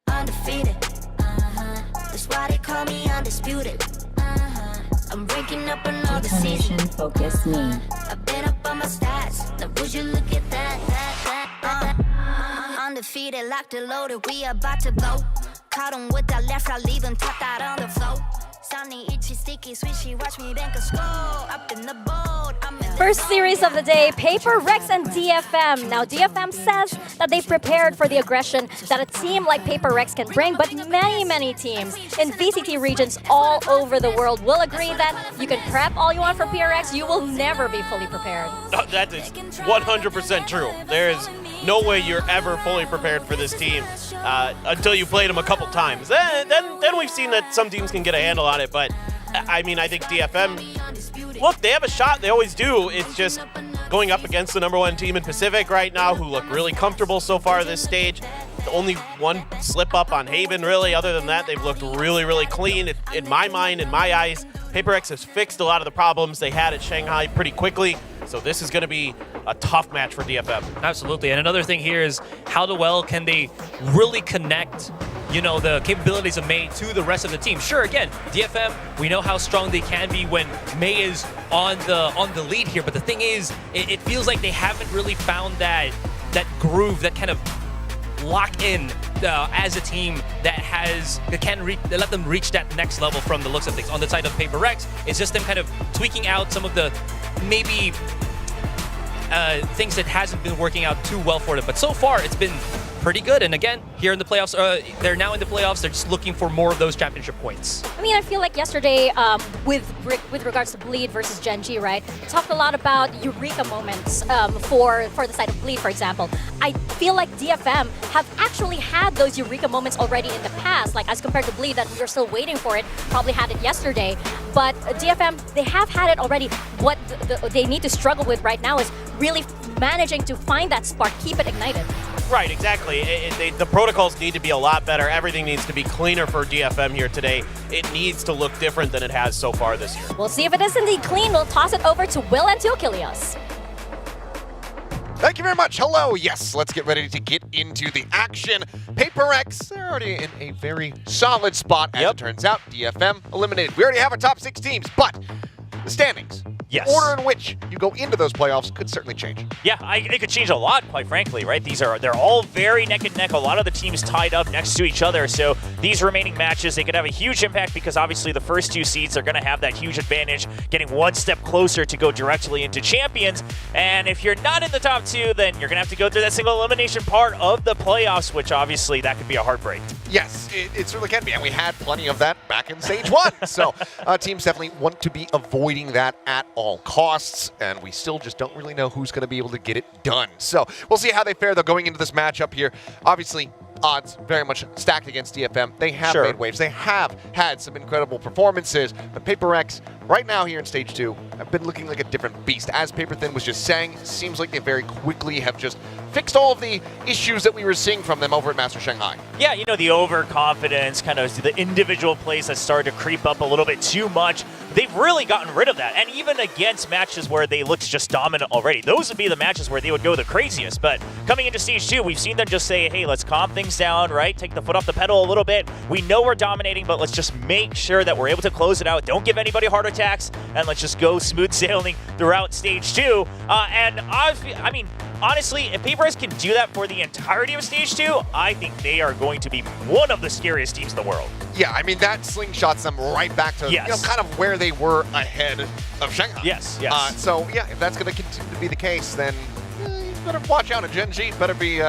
Undefeated. That's why they call me undisputed. I'm breaking up another season. Focus me. I've been up on my stats. Now would you look at that? Undefeated, locked and loaded. We about to go. Caught him with that left, I leave him tapped out on the floor. Sounding itchy, sticky, swishy. Watch me bank a score. Up in the boat. First series of the day, Paper Rex and DFM. Now, DFM says that they've prepared for the aggression that a team like Paper Rex can bring, but many teams in VCT regions all over the world will agree that you can prep all you want for PRX, you will never be fully prepared. That is 100% true. There is no way you're ever fully prepared for this team until you played them a couple times. Then we've seen that some teams can get a handle on it, but I mean, I think DFM, look, they have a shot. They always do. It's just going up against the #1 team in Pacific right now, who look really comfortable so far this stage. Only one slip up on Haven, really. Other than that, they've looked really clean. In my mind, in my eyes, Paper X has fixed a lot of the problems they had at Shanghai pretty quickly. So this is going to be a tough match for DFM. Absolutely. And another thing here is how well can they really connect, you know, the capabilities of May to the rest of the team. Sure, again, DFM, we know how strong they can be when May is on the lead here. But the thing is, it feels like they haven't really found that groove, that kind of lock in as a team that can let them reach that next level from the looks of things. On the side of Paper Rex, it's just them kind of tweaking out some of the maybe things that hasn't been working out too well for them. But so far, it's been pretty good. And again, here in the playoffs, they're now in the playoffs. They're just looking for more of those championship points. I mean, I feel like yesterday, with regards to Bleed versus Gen G, right? We talked a lot about eureka moments for the side of Bleed, for example. I feel like DFM have actually had those eureka moments already in the past, like as compared to Bleed, that we are still waiting for it. Probably had it yesterday, but DFM, they have had it already. What they need to struggle with right now is really managing to find that spark, keep it ignited. Right, exactly. The protocols need to be a lot better. Everything needs to be cleaner for DFM here today. It needs to look different than it has so far this year. We'll see if it is indeed clean. We'll toss it over to Will and to Achilles. Thank you very much. Hello. Yes, let's get ready to get into the action. Paper X, they're already in a very solid spot, as it turns out. DFM eliminated. We already have our top 6 teams, but the standings, yes, the order in which you go into those playoffs could certainly change. Yeah, it could change a lot, quite frankly, right? They're all very neck and neck. A lot of the teams tied up next to each other. So these remaining matches, they could have a huge impact because obviously the first 2 seeds are going to have that huge advantage, getting one step closer to go directly into champions. And if you're not in the top 2, then you're going to have to go through that single elimination part of the playoffs, which obviously that could be a heartbreak. Yes, it certainly can be, and we had plenty of that back in Stage 1. So teams definitely want to be avoiding that at all costs, and we still just don't really know who's going to be able to get it done. So we'll see how they fare, though, going into this matchup here. Obviously, odds very much stacked against DFM. They have made waves. They have had some incredible performances, but Paper X, right now here in Stage 2, have been looking like a different beast. As Paper Thin was just saying, it seems like they very quickly have just fixed all of the issues that we were seeing from them over at Master Shanghai. Yeah, you know, the overconfidence, kind of the individual plays that started to creep up a little bit too much. They've really gotten rid of that. And even against matches where they looked just dominant already, those would be the matches where they would go the craziest. But coming into Stage 2, we've seen them just say, hey, let's calm things down, right? Take the foot off the pedal a little bit. We know we're dominating, but let's just make sure that we're able to close it out. Don't give anybody heart attacks, and let's just go smooth sailing throughout Stage 2. And I mean, honestly, if PaperX can do that for the entirety of Stage 2, I think they are going to be one of the scariest teams in the world. Yeah, I mean, that slingshots them right back to, you know, kind of where they were ahead of Shanghai. Yes, yes. So, yeah, if that's going to continue to be the case, then you better watch out. And Gen G better be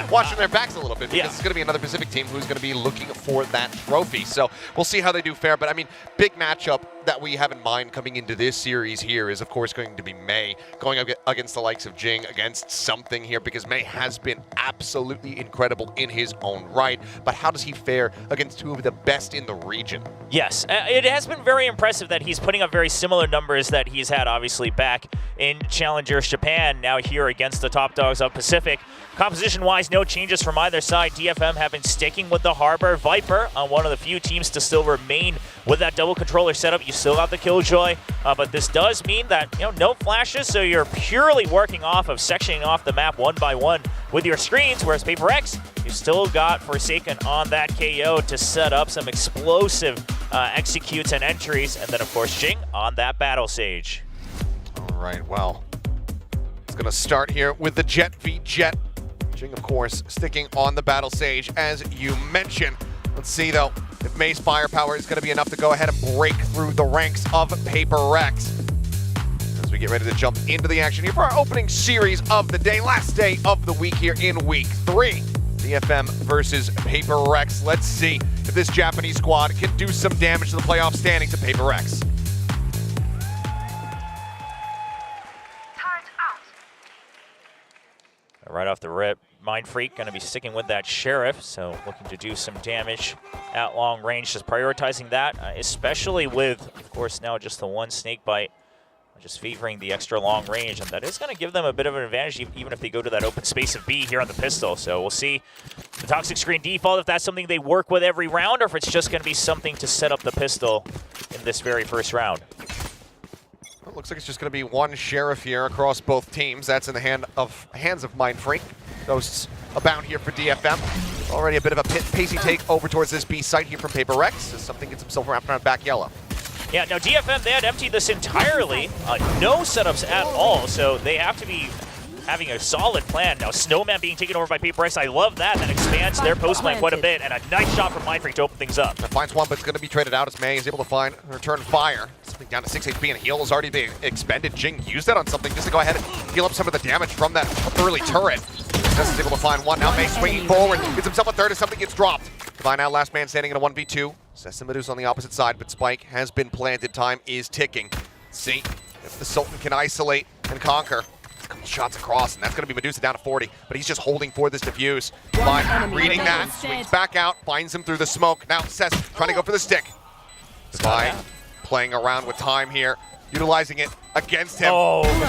watching their backs a little bit, because it's going to be another Pacific team who's going to be looking for that trophy. So we'll see how they do fare. But, I mean, big matchup that we have in mind coming into this series here is, of course, going to be Mei going up against the likes of Jing, against something here, because Mei has been absolutely incredible in his own right. But how does he fare against two of the best in the region? Yes, it has been very impressive that he's putting up very similar numbers that he's had, obviously, back in Challengers Japan, now here against the top dogs of Pacific. Composition-wise, no changes from either side. DFM have been sticking with the Harbor Viper on one of the few teams to still remain with that double controller setup. You still got the Killjoy, but this does mean that, you know, no flashes, so you're purely working off of sectioning off the map one by one with your screens, whereas PaperX, you still got Forsaken on that KO to set up some explosive executes and entries, and then, of course, Jing on that battle stage. All right, well, it's going to start here with the Jet v Jet. Jing, of course, sticking on the battle stage, as you mentioned. Let's see, though, if Mei's firepower is going to be enough to go ahead and break through the ranks of PaperX. As we get ready to jump into the action here for our opening series of the day, last day of the week here in Week 3. DFM versus PaperX. Let's see if this Japanese squad can do some damage to the playoff standings of PaperX. Right off the rip, Mind Freak going to be sticking with that Sheriff, so looking to do some damage at long range, just prioritizing that, especially with, of course, now just the one snake bite, just favoring the extra long range, and that is going to give them a bit of an advantage even if they go to that open space of B here on the pistol. So we'll see the Toxic Screen default, if that's something they work with every round, or if it's just going to be something to set up the pistol in this very first round. Well, looks like it's just going to be one Sheriff here across both teams. That's in the hands of Mind Freak. Ghosts abound here for DFM. Already a bit of a pacey take over towards this B site here from PaperX, as something gets himself wrapped around back yellow. Yeah, now DFM, they had emptied this entirely. No setups at all, so they have to be having a solid plan. Now Snowman being taken over by PaperX, I love that. That expands their post plan quite a bit, and a nice shot from Mind Freak to open things up. That finds one, but it's going to be traded out as Mei is able to find return fire. Something down to 6 HP, and a heal is already being expended. Jing used that on something just to go ahead and heal up some of the damage from that early turret. Just is able to find one. Now Mei swinging forward, gets himself a third as something gets dropped. Divine now last man standing in a 1v2. Sessa Medusa on the opposite side, but Spike has been planted. Time is ticking. See if the Sultan can isolate and conquer. A couple shots across, and that's going to be Medusa down to 40, but he's just holding for this defuse. Divine reading that, swings back out, finds him through the smoke. Now Sess trying to go for the stick. Divine playing around with time here, utilizing it against him.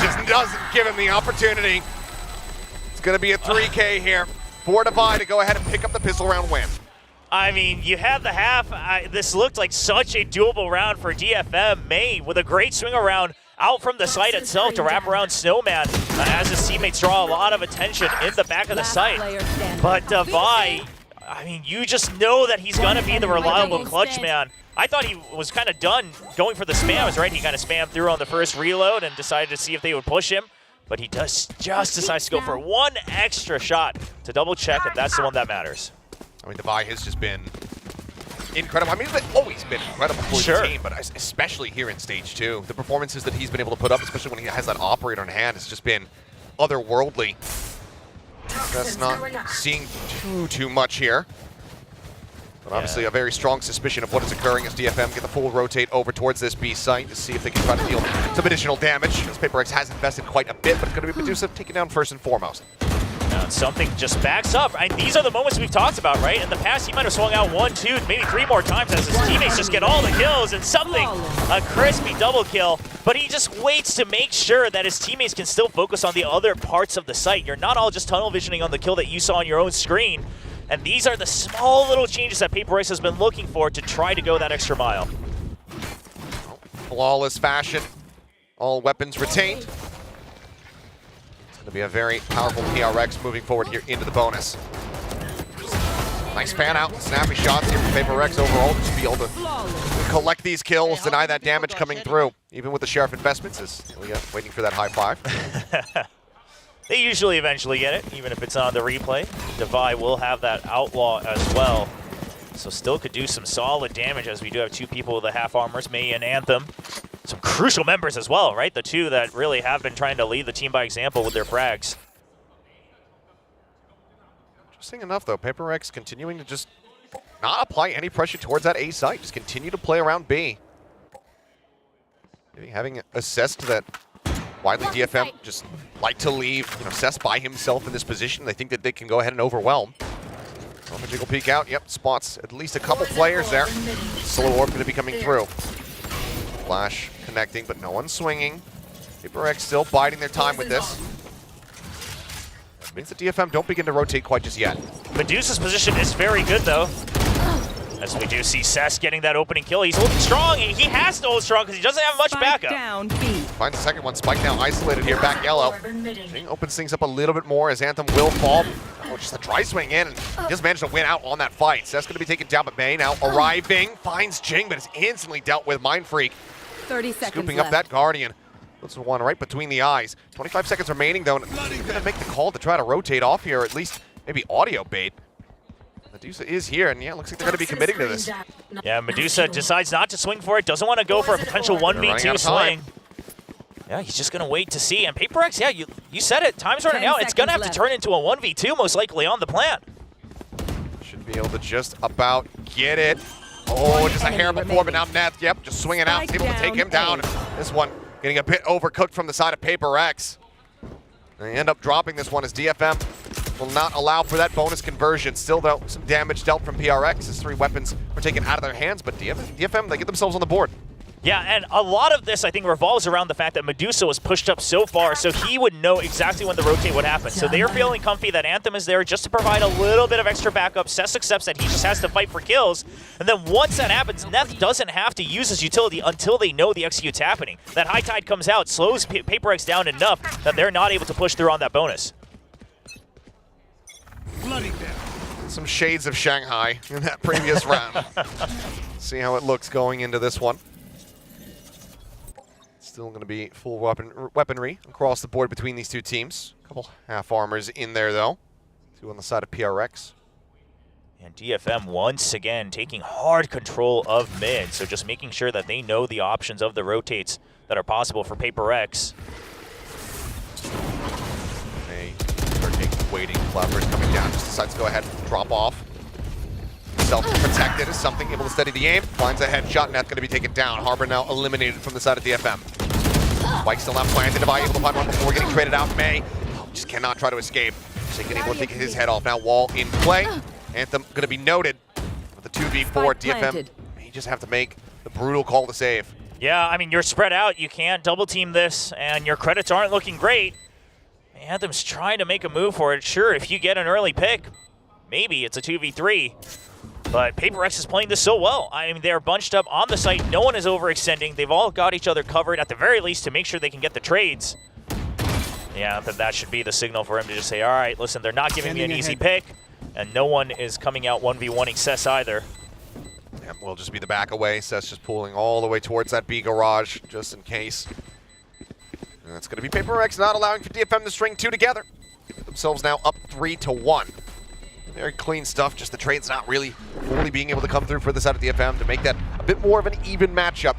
Just doesn't give him the opportunity. It's going to be a 3K here for Divine to go ahead and pick up the pistol round win. I mean, you have the half. This looked like such a doable round for DFM. Mei with a great swing around out from the site itself to wrap around Snowman as his teammates draw a lot of attention in the back of the site. But Divine, I mean, you just know that he's going to be the reliable clutch man. I thought he was kind of done going for the spams, right? He kind of spammed through on the first reload and decided to see if they would push him. But he just decides to go for one extra shot to double check if that's the one that matters. I mean, Divine has just been incredible. I mean, he's always been incredible for the team, but especially here in Stage 2. The performances that he's been able to put up, especially when he has that operator in hand, has just been otherworldly. That's not seeing too much here. But obviously a very strong suspicion of what is occurring as DFM get the full rotate over towards this B site to see if they can try to deal some additional damage. As PaperX has invested quite a bit, but it's going to be Medusa taken down first and foremost. Something just backs up. And these are the moments we've talked about, right? In the past, he might have swung out 1, 2, maybe 3 more times as his teammates just get all the kills, and something, a crispy double kill but he just waits to make sure that his teammates can still focus on the other parts of the site. You're not all just tunnel visioning on the kill that you saw on your own screen. And these are the small little changes that PaperX has been looking for to try to go that extra mile. Flawless fashion. All weapons retained. It's going to be a very powerful PRX moving forward here into the bonus. Nice fan out, snappy shots here from PaperX overall. Just be able to collect these kills, deny that damage coming through. Even with the Sheriff investments, is waiting for that high five. They usually eventually get it, even if it's on the replay. Devi will have that outlaw as well. So still could do some solid damage, as we do have two people with the half armors, Mei and Anthem. Some crucial members as well, right? The two that really have been trying to lead the team by example with their frags. Interesting enough, though, PaperX continuing to just not apply any pressure towards that A site. Just continue to play around B. Maybe having assessed that widely DFM just like to leave Cess by himself in this position. They think that they can go ahead and overwhelm. So the jiggle peek out. Yep, spots at least a couple players there. Slow orb going to be coming through. Flash connecting, but no one swinging. PaperX still biding their time with this. Means the DFM don't begin to rotate quite just yet. Medusa's position is very good, though. As we do see Cess getting that opening kill. He's holding strong. He has to hold strong because he doesn't have much backup. Finds the second one. Spike now isolated here, back yellow. Jing opens things up a little bit more as Anthem will fall. Oh, just a dry swing in, and he just managed to win out on that fight. Cess going to be taken down, but Mei now arriving. Finds Jing, but is instantly dealt with. Mind Freak 30 seconds scooping left. up that Guardian. Puts one right between the eyes. 25 seconds remaining, though. And he's going to make the call to try to rotate off here, or at least maybe audio bait. Medusa is here, and yeah, looks like they're going to be committing to this. Yeah, Medusa decides not to swing for it. Doesn't want to go for a potential 1v2 swing. Yeah, he's just going to wait to see. And PaperX, yeah, you said it. Time's running out. It's going to have to turn into a 1v2 most likely on the plan. Should be able to just about get it. Oh, just a hair before, but now Neth, yep, just swinging out. Able to take him down. This one getting a bit overcooked from the side of PaperX. They end up dropping this one as DFM will not allow for that bonus conversion. Still, though, some damage dealt from PRX as 3 weapons were taken out of their hands, but DFM, they get themselves on the board. Yeah, and a lot of this, I think, revolves around the fact that Medusa was pushed up so far, so he would know exactly when the rotate would happen. So they are feeling comfy that Anthem is there just to provide a little bit of extra backup. Cess accepts that he just has to fight for kills. And then once that happens, Neth doesn't have to use his utility until they know the execute's happening. That high tide comes out, slows PaperX down enough that they're not able to push through on that bonus. Some shades of Shanghai in that previous round. See how it looks going into this one. Still going to be full weaponry across the board between these two teams. A couple half armors in there, though. 2 on the side of PRX. And DFM once again taking hard control of mid, so just making sure that they know the options of the rotates that are possible for PaperX. They start taking waiting. Cloudburst coming down, just decides to go ahead and drop off. Self-protected is something, able to steady the aim. Finds a headshot, Neth going to be taken down. Harbor now eliminated from the side of DFM. Spike still not planted. Devi able to find one before getting traded out. Mei just cannot try to escape. Shaken able to take his head off. Now wall in play. Anthem going to be noted with the 2v4. DFM may just have to make the brutal call to save. Yeah, I mean, you're spread out. You can't double team this, and your credits aren't looking great. Anthem's trying to make a move for it. Sure, if you get an early pick, maybe it's a 2v3. But PaperX is playing this so well. I mean, they're bunched up on the site. No one is overextending. They've all got each other covered, at the very least, to make sure they can get the trades. Yeah, that should be the signal for him to just say, all right, listen, they're not giving me an easy pick, and no one is coming out 1v1ing Cess either. Yeah, will just be the back away. Cess just pulling all the way towards that B garage, just in case. And that's going to be PaperX not allowing for DFM to string 2 together. Get themselves now up 3-1. Very clean stuff, just the trade's not really fully being able to come through for the side of DFM to make that a bit more of an even matchup.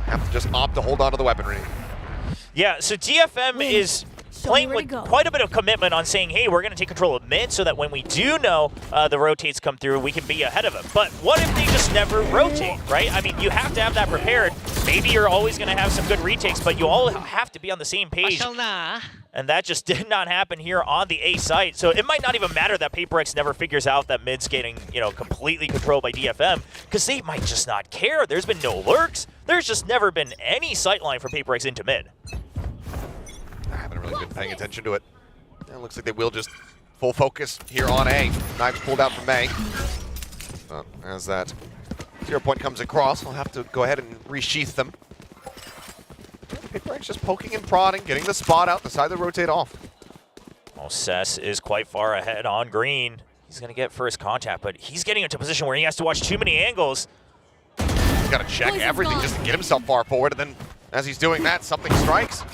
I have to just opt to hold on to the weaponry. Yeah, so DFM is playing with quite a bit of commitment on saying, hey, we're going to take control of mid so that when we do know the rotates come through, we can be ahead of them. But what if they just never rotate, right? I mean, you have to have that prepared. Maybe you're always going to have some good retakes, but you all have to be on the same page And that just did not happen here on the A site. So it might not even matter that PaperX never figures out that mid's getting, completely controlled by DFM, because they might just not care. There's been no lurks. There's just never been any sightline for PaperX into mid. I haven't really been paying attention to it. It looks like they will just full focus here on A. Knives pulled out from May. As that 0 point comes across, we'll have to go ahead and resheath them. PaperX just poking and prodding, getting the spot out, decide to rotate off. Well, Cess is quite far ahead on green. He's going to get first contact, but he's getting into a position where he has to watch too many angles. He's got to check everything just to get himself far forward, and then as he's doing that, something strikes.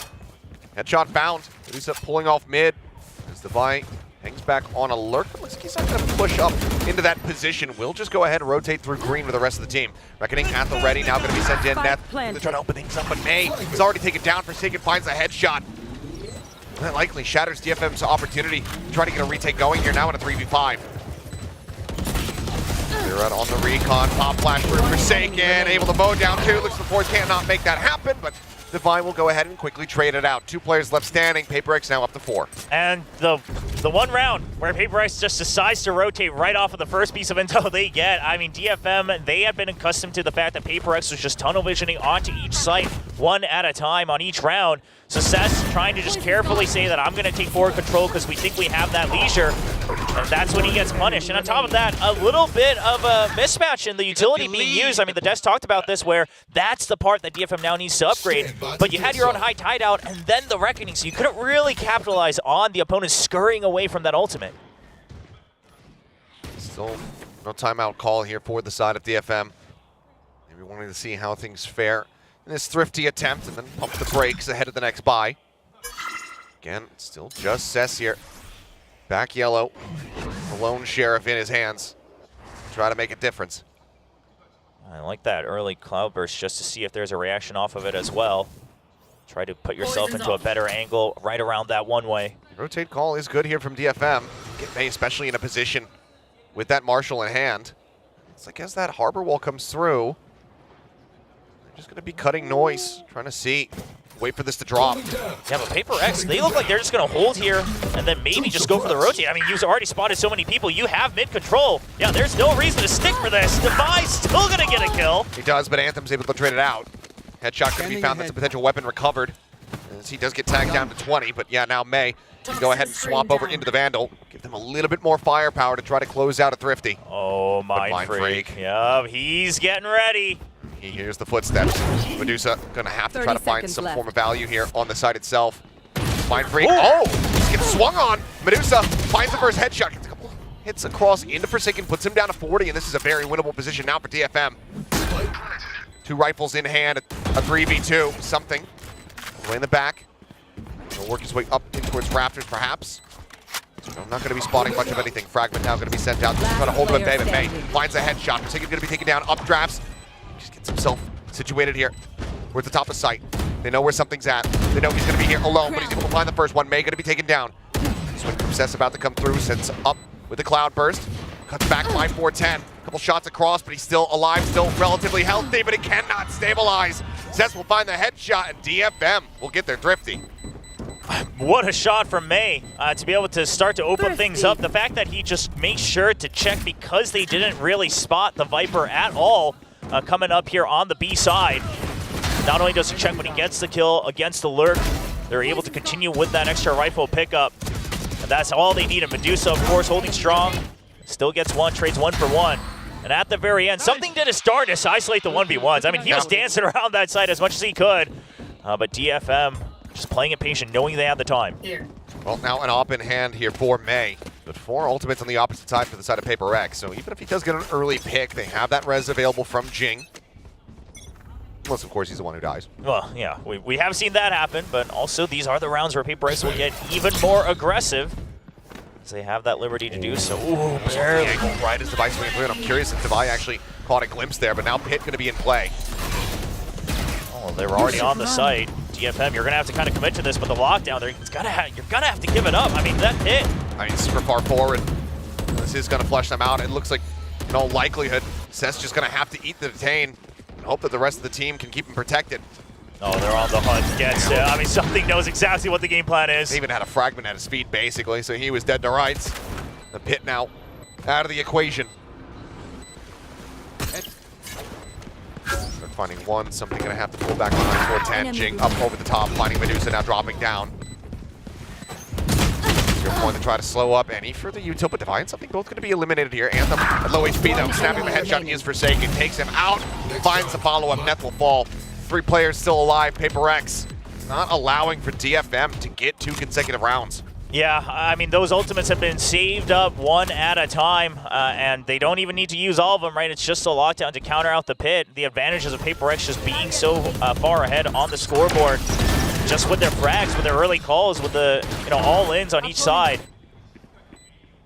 Headshot found. Medusa pulling off mid. As Devi hangs back on a lurk. Looks like he's not going to push up into that position. We'll just go ahead and rotate through green with the rest of the team. Reckoning at the ready, now going to be sent in. Neth, they're trying to open things up, but May is already taken down. Forsaken finds a headshot. That likely shatters DFM's opportunity to try to get a retake going here now in a 3v5. They're out on the recon. Pop flash for Forsaken. Able to mow down two. Looks like the Force cannot make that happen, but Divine will go ahead and quickly trade it out. 2 players left standing. PaperX now up to 4. And the one round where PaperX just decides to rotate right off of the first piece of intel they get. I mean, DFM, they had been accustomed to the fact that PaperX was just tunnel visioning onto each site, one at a time on each round. So Cess trying to just carefully say that I'm going to take forward control because we think we have that leisure. And that's when he gets punished. And on top of that, a little bit of a mismatch in the utility being used. I mean, the Desk talked about this where that's the part that DFM now needs to upgrade. But you had your own high tide out and then the Reckoning, so you couldn't really capitalize on the opponent scurrying away from that ultimate. Still no timeout call here for the side of DFM. Maybe wanting to see how things fare in this thrifty attempt and then pump the brakes ahead of the next buy. Again, still just Cess here. Back yellow. The lone sheriff in his hands. Try to make a difference. I like that early cloudburst just to see if there's a reaction off of it as well. Try to put yourself into a better angle right around that one-way. Rotate call is good here from DFM. Get May especially in a position with that Marshal in hand. It's like as that harbor wall comes through, they're just going to be cutting noise, trying to see. Wait for this to drop. Yeah, but PaperX, they look like they're just going to hold here and then maybe just go for the rotate. I mean, you've already spotted so many people. You have mid-control. Yeah, there's no reason to stick for this. Devi's still going to get a kill. He does, but Anthem's able to trade it out. Headshot going to be found. That's a potential weapon recovered. As he does get tagged down to 20, but yeah, now May can go ahead and swap over into the Vandal. Give them a little bit more firepower to try to close out a Thrifty. Oh, Mind Freak. Yeah, he's getting ready. He hears the footsteps. Medusa going to have to try to find some form of value here on the site itself. Mind Freak. Oh! He's getting swung on. Medusa finds the first headshot. Gets a couple hits across into Forsaken. Puts him down to 40, and this is a very winnable position now for DFM. 2 rifles in hand. A 3v2. Something. Way in the back. He'll work his way up in towards Raptors, perhaps. So I'm not going to be spotting much of anything. Fragment now going to be sent out. Just trying to hold him at bay, but May finds a headshot. Forsaken's going to be taken down. Updrafts. Just gets himself situated here. We're at the top of sight. They know where something's at. They know he's going to be here alone, but he's able to find the first one. May going to be taken down. Swing from Cess about to come through. Sends up with the cloud burst. Cuts back by 410. Couple shots across, but he's still alive, still relatively healthy, but he cannot stabilize. Cess will find the headshot, and DFM will get their Thrifty. What a shot from May to be able to start to open things up. The fact that he just made sure to check because they didn't really spot the Viper at all coming up here on the B side. Not only does he check, but he gets the kill against the lurk. They're able to continue with that extra rifle pickup. And that's all they need. And Medusa, of course, holding strong. Still gets one, trades 1 for 1. And at the very end, something did his darndest to isolate the 1v1s. I mean, he was dancing around that side as much as he could. But DFM just playing it patient, knowing they have the time. Well, now an op in hand here for May. But 4 ultimates on the opposite side for the side of PaperX. So even if he does get an early pick, they have that res available from Jing. Unless, of course, he's the one who dies. Well, yeah, we have seen that happen. But also, these are the rounds where PaperX will get even more aggressive. So they have that liberty to do so. Ooh, barely. Right as Devi swinging through, and I'm curious if Devi actually caught a glimpse there, but now Pit going to be in play. Oh, they were already on the site. DFM, you're going to have to kind of commit to this, but the lockdown there, you're going to have to give it up. I mean, that Pit. I mean, super far forward. This is going to flush them out. It looks like, in all likelihood, Cess just going to have to eat the detain and hope that the rest of the team can keep him protected. Oh, they're on the hunt again. So, I mean, something knows exactly what the game plan is. They even had a fragment at his feet, basically, so he was dead to rights. The pit now out of the equation. They're finding one. Something going to have to pull back on 410. Jing up over the top, finding Medusa now dropping down. You're going to try to slow up any further util, but Divine something both going to be eliminated here. Anthem at low HP though, snapping the headshot is Forsaken, takes him out, finds the follow-up, Neth will fall. 3 players still alive, Paper X not allowing for DFM to get 2 consecutive rounds. Yeah, I mean, those ultimates have been saved up one at a time, and they don't even need to use all of them, right? It's just a lockdown to counter out the pit. The advantages of Paper X just being so far ahead on the scoreboard, just with their frags, with their early calls, with the all-ins on each side.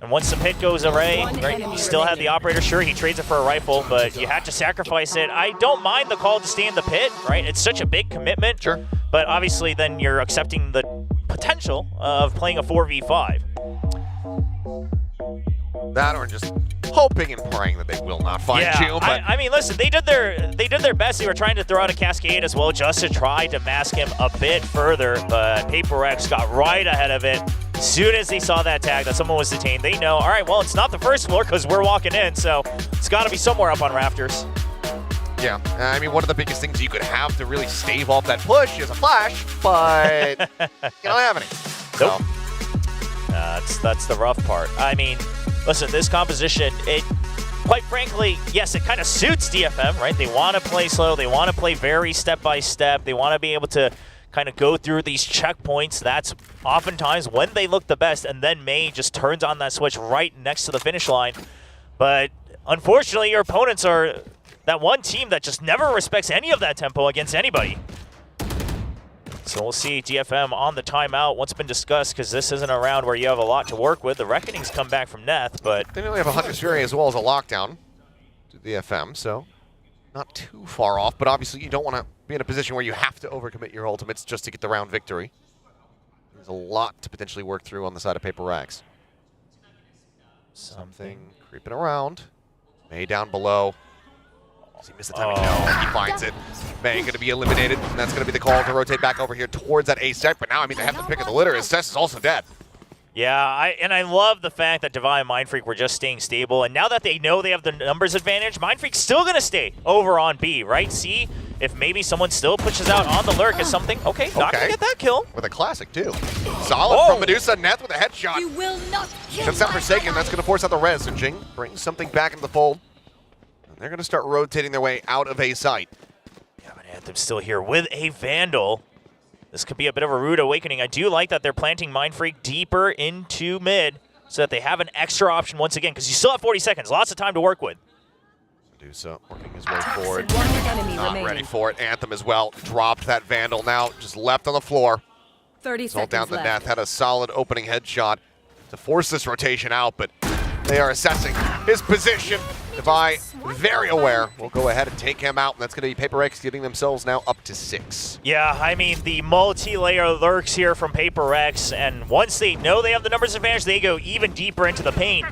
And once the pit goes away, right, you still have the operator. Sure, he trades it for a rifle, but you have to sacrifice it. I don't mind the call to stay in the pit, right? It's such a big commitment. Sure. But obviously, then you're accepting the potential of playing a 4v5. That or just hoping and praying that they will not find you. But I mean, listen, they did their best. They were trying to throw out a cascade as well, just to try to mask him a bit further. But Paper X got right ahead of it. As soon as they saw that tag that someone was detained, they know, all right, well, it's not the first floor because we're walking in, so it's got to be somewhere up on rafters. yeah, I mean, one of the biggest things you could have to really stave off that push is a flash, but you don't have any. Nope. That's the rough part. I mean, listen, this composition, it, quite frankly, yes, it kind of suits DFM, right? They want to play slow. They want to play very step-by-step. They want to be able to kind of go through these checkpoints. That's oftentimes when they look the best, and then May just turns on that switch right next to the finish line. But unfortunately, your opponents are that one team that just never respects any of that tempo against anybody. So we'll see DFM on the timeout. What's been discussed, because this isn't a round where you have a lot to work with. The Reckoning's come back from Neth, but they only have a Hunter's Fury as well as a lockdown to DFM, so not too far off. But obviously, you don't want to be in a position where you have to overcommit your ultimates just to get the round victory. There's a lot to potentially work through on the side of Paper X. Something creeping around. May down below. Does he miss the timing? No, he finds it. May going to be eliminated, and that's going to be the call to rotate back over here towards that ace set. But now, I mean, they have the pick of the litter, as Cess is also dead. yeah, I love the fact that Divine and Mindfreak were just staying stable, and now that they know they have the numbers advantage, Mindfreak's still going to stay over on B, right? See if maybe someone still pushes out on the lurk as something. Okay, not going to get that kill. With a classic, too. Solid from Medusa. Neth with a headshot. You will not kill Shuts out Forsaken. That's going to force out the res. And Jing brings something back into the fold. And they're going to start rotating their way out of A site. Yeah, but Anthem's still here with a Vandal. This could be a bit of a rude awakening. I do like that they're planting Mindfreak deeper into mid so that they have an extra option once again, because you still have 40 seconds. Lots of time to work with. Medusa working his way forward. Not ready for it. Anthem as well. Dropped that Vandal now. Just left on the floor. 30 Sold seconds down the left. Neth. Had a solid opening headshot to force this rotation out, but they are assessing his position. Devi, very aware, will go ahead and take him out, and that's going to be Paper X getting themselves now up to 6. Yeah, I mean, the multi-layer lurks here from Paper X, and once they know they have the numbers advantage, they go even deeper into the paint.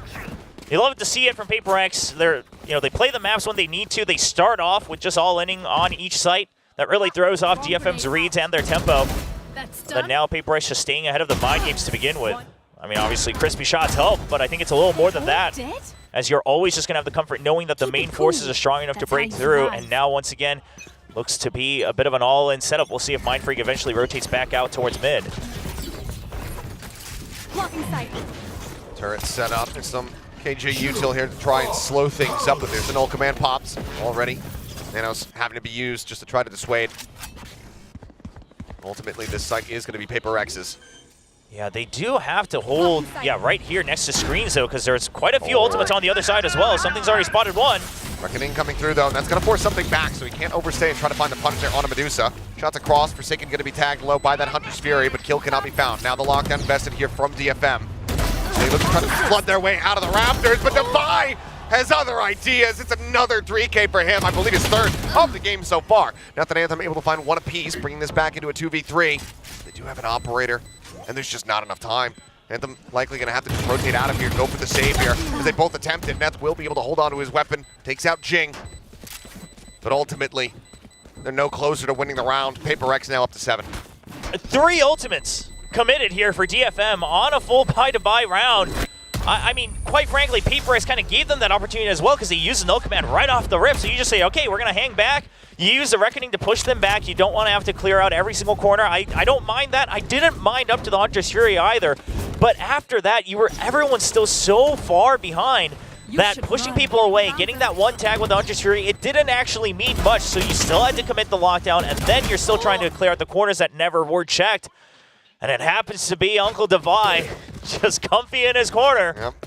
You love to see it from Paper X. They play the maps when they need to. They start off with just all-inning on each site. That really throws off DFM's reads and their tempo. But now Paper X just staying ahead of the mind games to begin with. I mean, obviously, crispy shots help, but I think it's a little more than that, as you're always just going to have the comfort knowing that the main forces are strong enough to break through. And now, once again, looks to be a bit of an all-in setup. We'll see if Mindfreak eventually rotates back out towards mid. Turret set up. There's some KJ util here to try and slow things up, but there's an ult command pops already. Nanos having to be used just to try to dissuade. Ultimately, this site is going to be Paper X's. Yeah, they do have to hold, right here next to screens, though, because there's quite a few ultimates on the other side as well. Something's already spotted one. Reckoning coming through, though, and that's going to force something back, so he can't overstay and try to find the punish there on a Medusa. Shots across, Forsaken going to be tagged low by that Hunter's Fury, but kill cannot be found. Now the lockdown invested here from DFM. They look to try to flood their way out of the rafters, but Devi has other ideas. It's another 3K for him. I believe his third of the game so far. Now that Anthem able to find one apiece, bringing this back into a 2v3. They do have an operator, and there's just not enough time. Anthem likely going to have to just rotate out of here, go for the save here, as they both attempt it. Neth will be able to hold on to his weapon, takes out Jing. But ultimately, They're no closer to winning the round. Paper X now up to 7. 3 ultimates committed here for DFM on a full buy-to-buy round. I mean, quite frankly, Paper X kind of gave them that opportunity as well because they used the null command right off the rip. So you just say, okay, we're going to hang back. You use the Reckoning to push them back. You don't want to have to clear out every single corner. I don't mind that. I didn't mind up to the Hunter's Fury either. But after that, everyone's still so far behind that pushing people away, getting that one tag with the Hunter's Fury, it didn't actually mean much. So you still had to commit the lockdown, and then you're still trying to clear out the corners that never were checked. And it happens to be Uncle Devi, just comfy in his corner. Yep.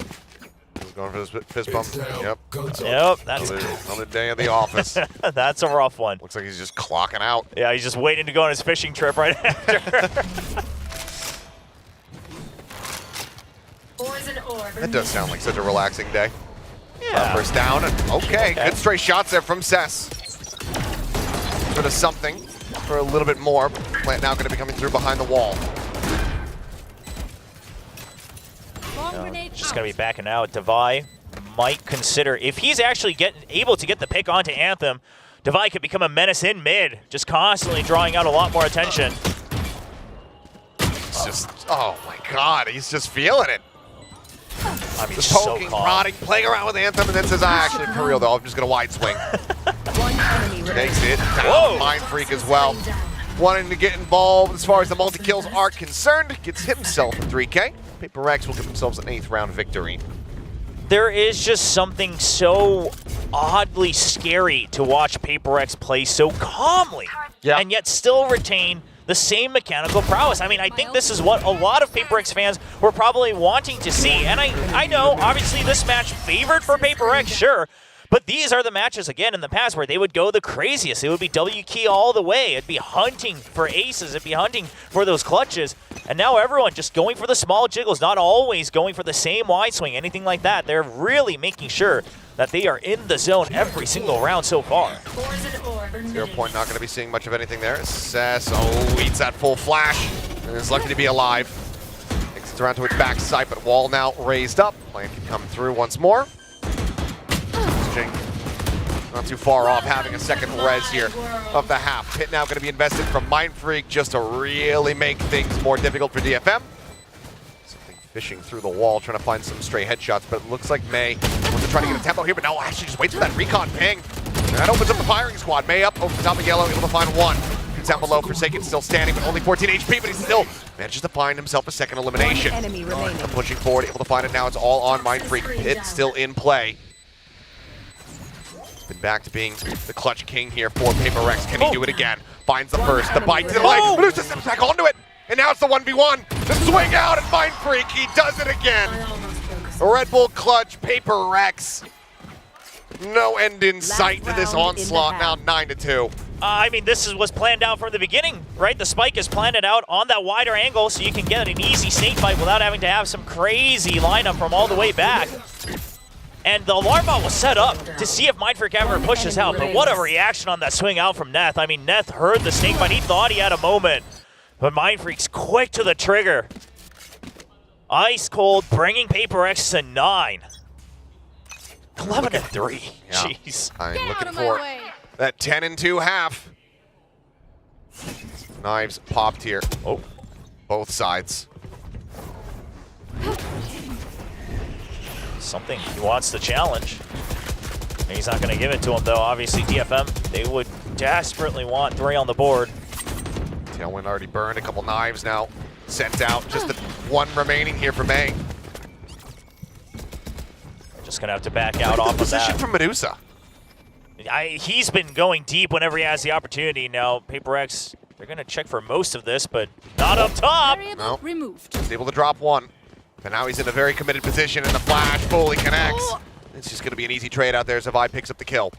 He's going for this fist bump. Yep. Yep. That's another day of the office. That's a rough one. Looks like he's just clocking out. Yeah, he's just waiting to go on his fishing trip right after. That does sound like such a relaxing day. Yeah. First down, and okay, good straight shots there from Cess. Sort of something for a little bit more. Plant now going to be coming through behind the wall. Just going to be backing out. Devi might consider, if he's actually able to get the pick onto Anthem, Devi could become a menace in mid, just constantly drawing out a lot more attention. It's just, oh my God, he's just feeling it. I mean, just so poking, calm. prodding, playing around with Anthem, and then says, actually, for real though, I'm just going to wide swing. Takes it down, Mind Freak as well. Wanting to get involved as far as the multi-kills are concerned, gets himself a 3K. Paper X will give themselves an 8th round victory. There is just something so oddly scary to watch Paper X play so calmly, and yet still retain the same mechanical prowess. I mean, I think this is what a lot of Paper X fans were probably wanting to see. And I know, obviously, this match favored for Paper X, sure, but these are the matches, again, in the past where they would go the craziest. It would be W key all the way. It'd be hunting for aces. It'd be hunting for those clutches. And now everyone just going for the small jiggles, not always going for the same wide swing, anything like that. They're really making sure that they are in the zone every single round so far. 0 Point not going to be seeing much of anything there. Cess, eats that full flash, and is lucky to be alive. Exits around to its backside, but wall now raised up. Plan can come through once more. Not too far off, having a second res here of the half. Pit now going to be invested from Mind Freak just to really make things more difficult for DFM. Something fishing through the wall, trying to find some stray headshots, but it looks like May wants to try to get a tempo here, but no, actually just waits for that recon ping. And that opens up the firing squad. May up over the top of yellow, able to find one. Down below, Forsaken still standing, but only 14 HP, but he still manages to find himself a second elimination. Pushing forward, able to find it now. It's all on Mind Freak. Pit still in play. Been back to being the clutch king here for Paper X. Can he do it again? Finds the first, the bite to the line. Medusa steps back onto it, and now it's the 1v1. The swing out and Mind Freak, he does it again. Red Bull clutch, Paper X. No end in sight to this onslaught, now 9-2. I mean, this was planned out from the beginning, right? The spike is planted out on that wider angle so you can get an easy snake fight without having to have some crazy lineup from all the way back. And the alarm bot was set up to see if Mind Freak ever pushes out, but what a reaction on that swing out from Neth. I mean, Neth heard the snake fight. He thought he had a moment, but Mind Freak's quick to the trigger. Ice cold, bringing Paper X to 9. 11-3. Yeah. Jeez. I'm looking for that 10-2 half. Knives popped here. Oh, both sides. Something he wants to challenge. He's not going to give it to him, though. Obviously, DFM, they would desperately want 3 on the board. Tailwind already burned. A couple knives now sent out. Just the 1 remaining here for May. Just going to have to back out off of that. Position from Medusa. He's been going deep whenever he has the opportunity. Now, Paper X, they're going to check for most of this, but not up top. No. He's able to drop 1. But now he's in a very committed position, and the flash fully connects. It's just going to be an easy trade out there as Avai picks up the kill.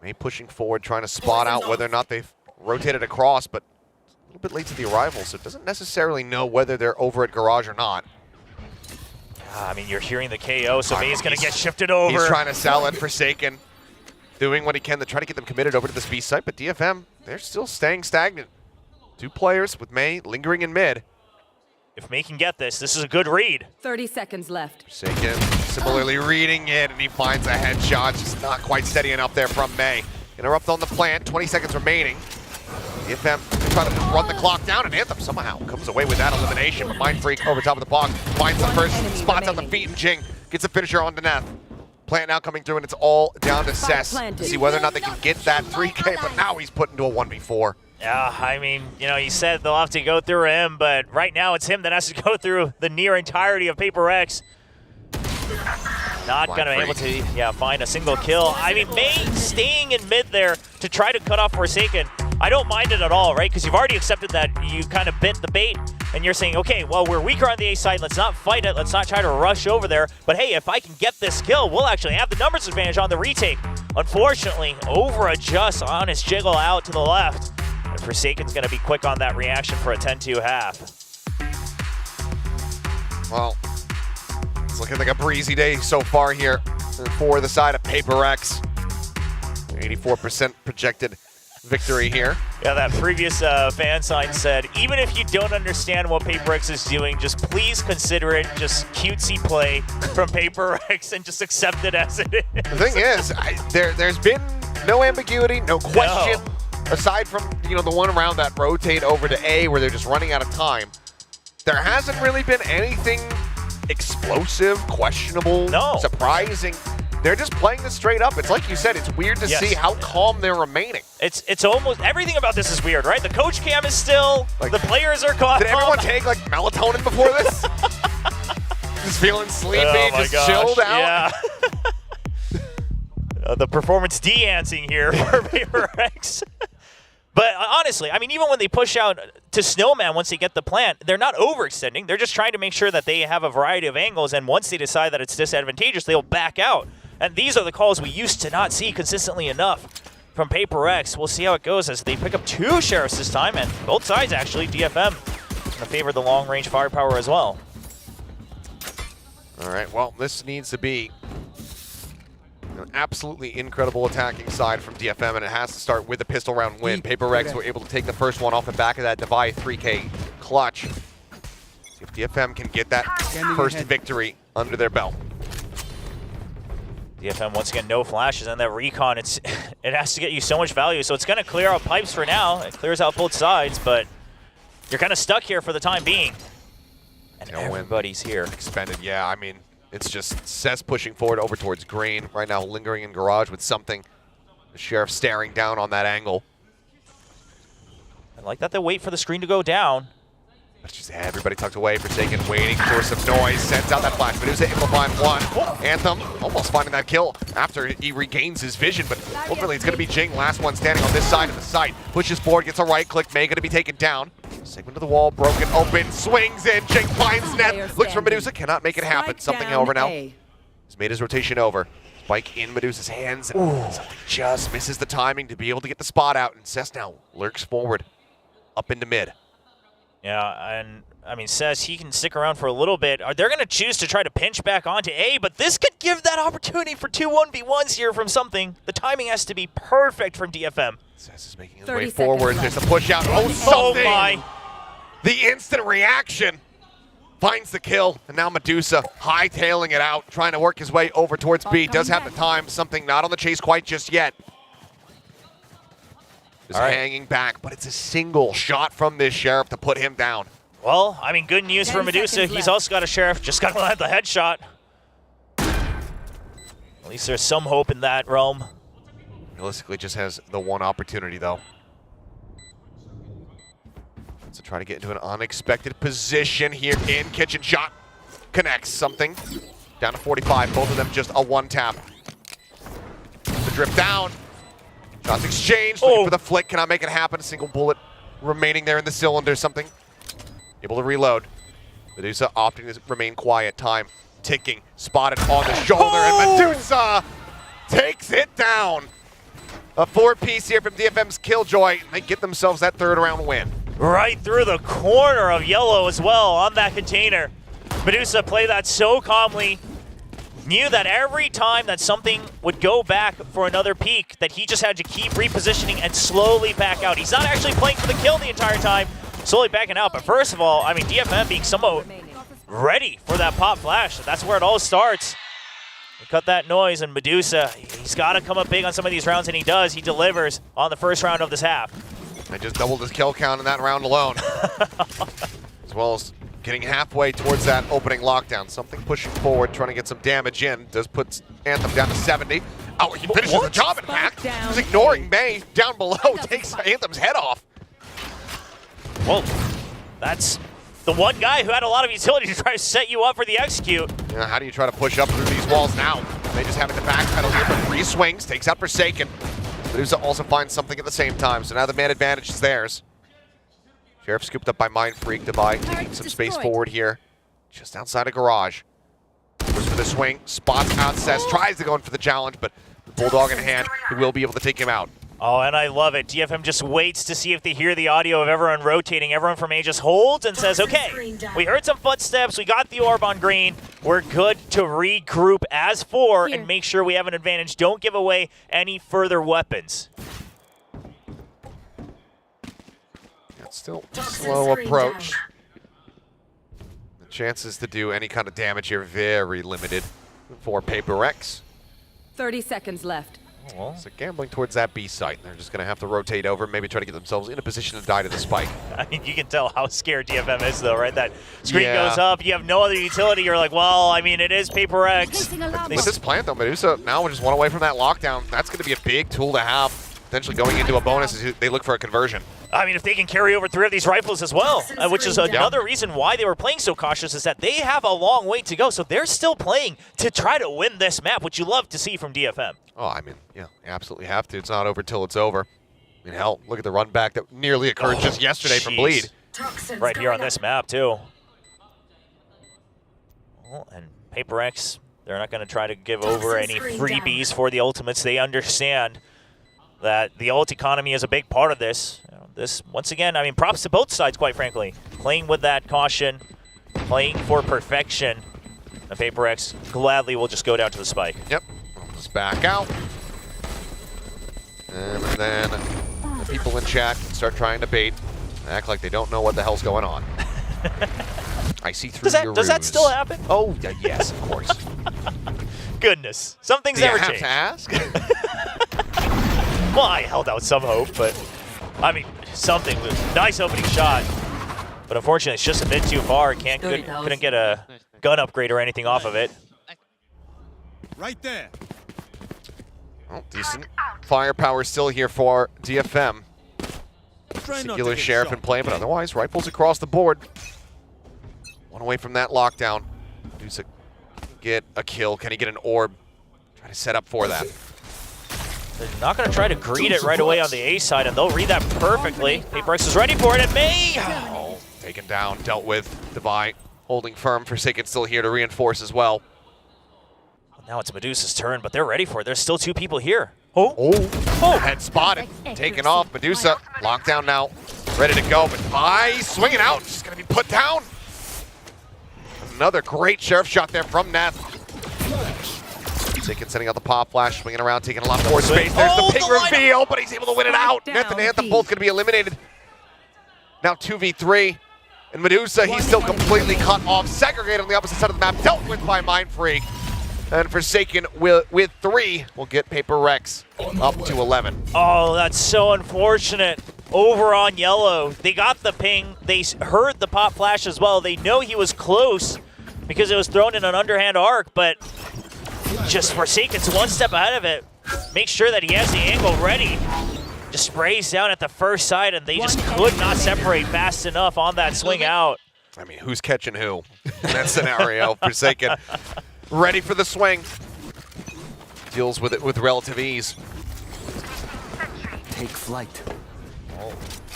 May pushing forward, trying to spot out whether or not they've rotated across, but a little bit late to the arrival, so it doesn't necessarily know whether they're over at Garage or not. I mean, you're hearing the KO, so May's going to get shifted over. He's trying to sell it, Forsaken, doing what he can to try to get them committed over to this B site, but DFM, they're still staying stagnant. 2 players with May lingering in mid. If May can get this, this is a good read. 30 seconds left. Forsaken similarly reading it, and he finds a headshot. Just not quite steady enough there from May. Interrupt on the plant, 20 seconds remaining. DFM trying to just run the clock down, and Anthem somehow comes away with that elimination. But Mind Freak over top of the box finds the first, spots out the feet, and Jing gets a finisher on the Neth. Plant now coming through, and it's all down to Cess to see whether or not they can get that 3K, but now he's put into a 1v4. Yeah, I mean, you know, he said they'll have to go through him, but right now it's him that has to go through the near entirety of Paper Rex. Not going to be able to find a single kill. I mean, May staying in mid there to try to cut off Forsaken, I don't mind it at all, right? Because you've already accepted that you kind of bit the bait, and you're saying, okay, well, we're weaker on the A side. Let's not fight it. Let's not try to rush over there. But hey, if I can get this kill, we'll actually have the numbers advantage on the retake. Unfortunately, over-adjust on his jiggle out to the left. And Forsaken's going to be quick on that reaction for a 10-2 half. Well, it's looking like a breezy day so far here for the side of Paper Rex. 84% projected victory here. Yeah, that previous fan sign said, even if you don't understand what Paper Rex is doing, just please consider it just cutesy play from Paper Rex and just accept it as it is. The thing is, there's been no ambiguity, no question, aside from the one round that rotate over to A where they're just running out of time. There hasn't really been anything explosive, questionable, surprising. They're just playing this straight up. It's like you said, it's weird to see how calm they're remaining. It's almost, everything about this is weird, right? The coach cam is still, the players are calm. Did everyone take like melatonin before this? Just feeling sleepy, just chilled out? Yeah. The performance de-hancing here for Paper Rex. But honestly, I mean, even when they push out to Snowman once they get the plant, they're not overextending. They're just trying to make sure that they have a variety of angles, and once they decide that it's disadvantageous, they'll back out. And these are the calls we used to not see consistently enough from Paper Rex. We'll see how it goes as they pick up 2 sheriffs this time, and both sides actually, DFM, in favor of the long-range firepower as well. All right, well, this needs to be an absolutely incredible attacking side from DFM, and it has to start with a pistol round win. Paper Rex were able to take the first one off the back of that Devi 3K clutch. See if DFM can get that first victory under their belt. DFM, once again, no flashes, and that recon, it has to get you so much value, so it's going to clear out pipes for now. It clears out both sides, but you're kind of stuck here for the time being. And everybody's here. Expended, yeah, I mean, it's just Cess pushing forward over towards Green. Right now, lingering in garage with something. The Sheriff staring down on that angle. I like that they wait for the screen to go down. But just everybody tucked away, Forsaken waiting for some noise. Sends out that flash. Medusa able to find one. Anthem almost finding that kill after he regains his vision, but ultimately it's going to be Jing, last one standing on this side of the site. Pushes forward, gets a right click. May going to be taken down. Segment of the wall, broken open, swings in. Jing finds net, looks for Medusa, cannot make it happen. Something, however, now has made his rotation over. Spike in Medusa's hands. Something just misses the timing to be able to get the spot out, and Cess now lurks forward, up into mid. Yeah, and I mean, says he can stick around for a little bit. They're going to choose to try to pinch back onto A, but this could give that opportunity for 2 1v1s here from something. The timing has to be perfect from DFM. Cess is making his way forward. There's a push out. Oh, something! Oh my! The instant reaction finds the kill, and now Medusa hightailing it out, trying to work his way over towards B. Does have the time. Something not on the chase quite just yet. Just hanging back, but it's a single shot from this Sheriff to put him down. Well, I mean, good news for Medusa. He's also got a Sheriff, just got to land the headshot. At least there's some hope in that realm. Realistically, just has the one opportunity, though. So try to get into an unexpected position here in kitchen. Shot connects something. Down to 45, both of them just a one-tap. The drip down. Shots exchanged, looking for the flick, cannot make it happen. A single bullet remaining there in the cylinder, something. Able to reload. Medusa opting to remain quiet, time ticking, spotted on the shoulder, and Medusa takes it down. A 4-piece here from DFM's Killjoy, and they get themselves that 3rd round win. Right through the corner of yellow as well on that container. Medusa played that so calmly. Knew that every time that something would go back for another peak, that he just had to keep repositioning and slowly back out. He's not actually playing for the kill the entire time, slowly backing out. But first of all, I mean, DFM being somewhat ready for that pop flash. That's where it all starts. Cut that noise, and Medusa, he's got to come up big on some of these rounds, and he does. He delivers on the first round of this half. I just doubled his kill count in that round alone. As well as getting halfway towards that opening lockdown. Something pushing forward, trying to get some damage in. Does put Anthem down to 70. Oh, he finishes the job, in fact. He's ignoring May down below, takes Anthem's head off. Well, that's the one guy who had a lot of utility to try to set you up for the execute. Yeah, how do you try to push up through these walls now? They just have it to backpedal here, but 3 swings, takes out Forsaken. Medusa also finds something at the same time, so now the man advantage is theirs. Sheriff scooped up by Mind Freak, Devi taking some space forward here. Just outside of Garage. Goes for the swing, spots out Cess, tries to go in for the challenge, but the Bulldog in hand, he will be able to take him out. Oh, and I love it. DFM just waits to see if they hear the audio of everyone rotating. Everyone from A just holds and says, okay, we heard some footsteps. We got the orb on green. We're good to regroup as 4 and make sure we have an advantage. Don't give away any further weapons. It's still a slow approach. The chances to do any kind of damage here very limited for Paper X. 30 seconds left. So gambling towards that B site. They're just going to have to rotate over, maybe try to get themselves in a position to die to the spike. I mean, you can tell how scared DFM is, though, right? That screen goes up, you have no other utility. You're like, well, I mean, it is Paper X. With this plant, though, Medusa now just one away from that lockdown. That's going to be a big tool to have, potentially going into a bonus as they look for a conversion. I mean, if they can carry over 3 of these rifles as well, which is another reason why they were playing so cautious, is that they have a long way to go. So they're still playing to try to win this map, which you love to see from DFM. Oh, I mean, yeah, you absolutely have to. It's not over till it's over. I mean, hell, look at the run back that nearly occurred just yesterday from Bleed. Right here on this map, too. Well, and Paper X, they're not going to try to give over any freebies for the ultimates. They understand that the ult economy is a big part of this. This, once again, I mean, props to both sides, quite frankly. Playing with that caution, playing for perfection. And Paper X gladly will just go down to the spike. Yep. Just back out. And then the people in chat can start trying to bait. Act like they don't know what the hell's going on. I see through your Does that still happen? Oh, yes, of course. Goodness. Some things never change. Do you have to ask? Well, I held out some hope, but I mean, something. Nice opening shot. But unfortunately, it's just a bit too far. Couldn't get a gun upgrade or anything off of it. Right there. Well, decent firepower still here for DFM. Singular Sheriff in play, but otherwise, rifles across the board. One away from that lockdown. Medusa get a kill. Can he get an orb? Try to set up for that. They're not going to try to greet it right away on the A side, and they'll read that perfectly. Paper X is ready for it, and May! Oh, taken down, dealt with. Devi holding firm. Forsaken still here to reinforce as well. Now it's Medusa's turn, but they're ready for it. There's still 2 people here. Oh. Head spotted. Taken off. Medusa lockdown now. Ready to go, but Devi swinging out. Just going to be put down. Another great Sheriff shot there from Neth. Forsaken sending out the pop flash, swinging around, taking a lot more space. There's the ping reveal, but he's able to win it out. Neth and Anthem both going to be eliminated. Now 2v3. And Medusa, he's still completely cut off, segregated on the opposite side of the map, dealt with by Mind Freak. And Forsaken with 3 will get Paper X up to 11. Oh, that's so unfortunate. Over on yellow. They got the ping. They heard the pop flash as well. They know he was close because it was thrown in an underhand arc, but just Forsaken's one step ahead of it. Make sure that he has the angle ready. Just sprays down at the first side, and they just could not separate fast enough on that swing out. I mean, who's catching who in that scenario? Forsaken ready for the swing. Deals with it with relative ease. Take flight.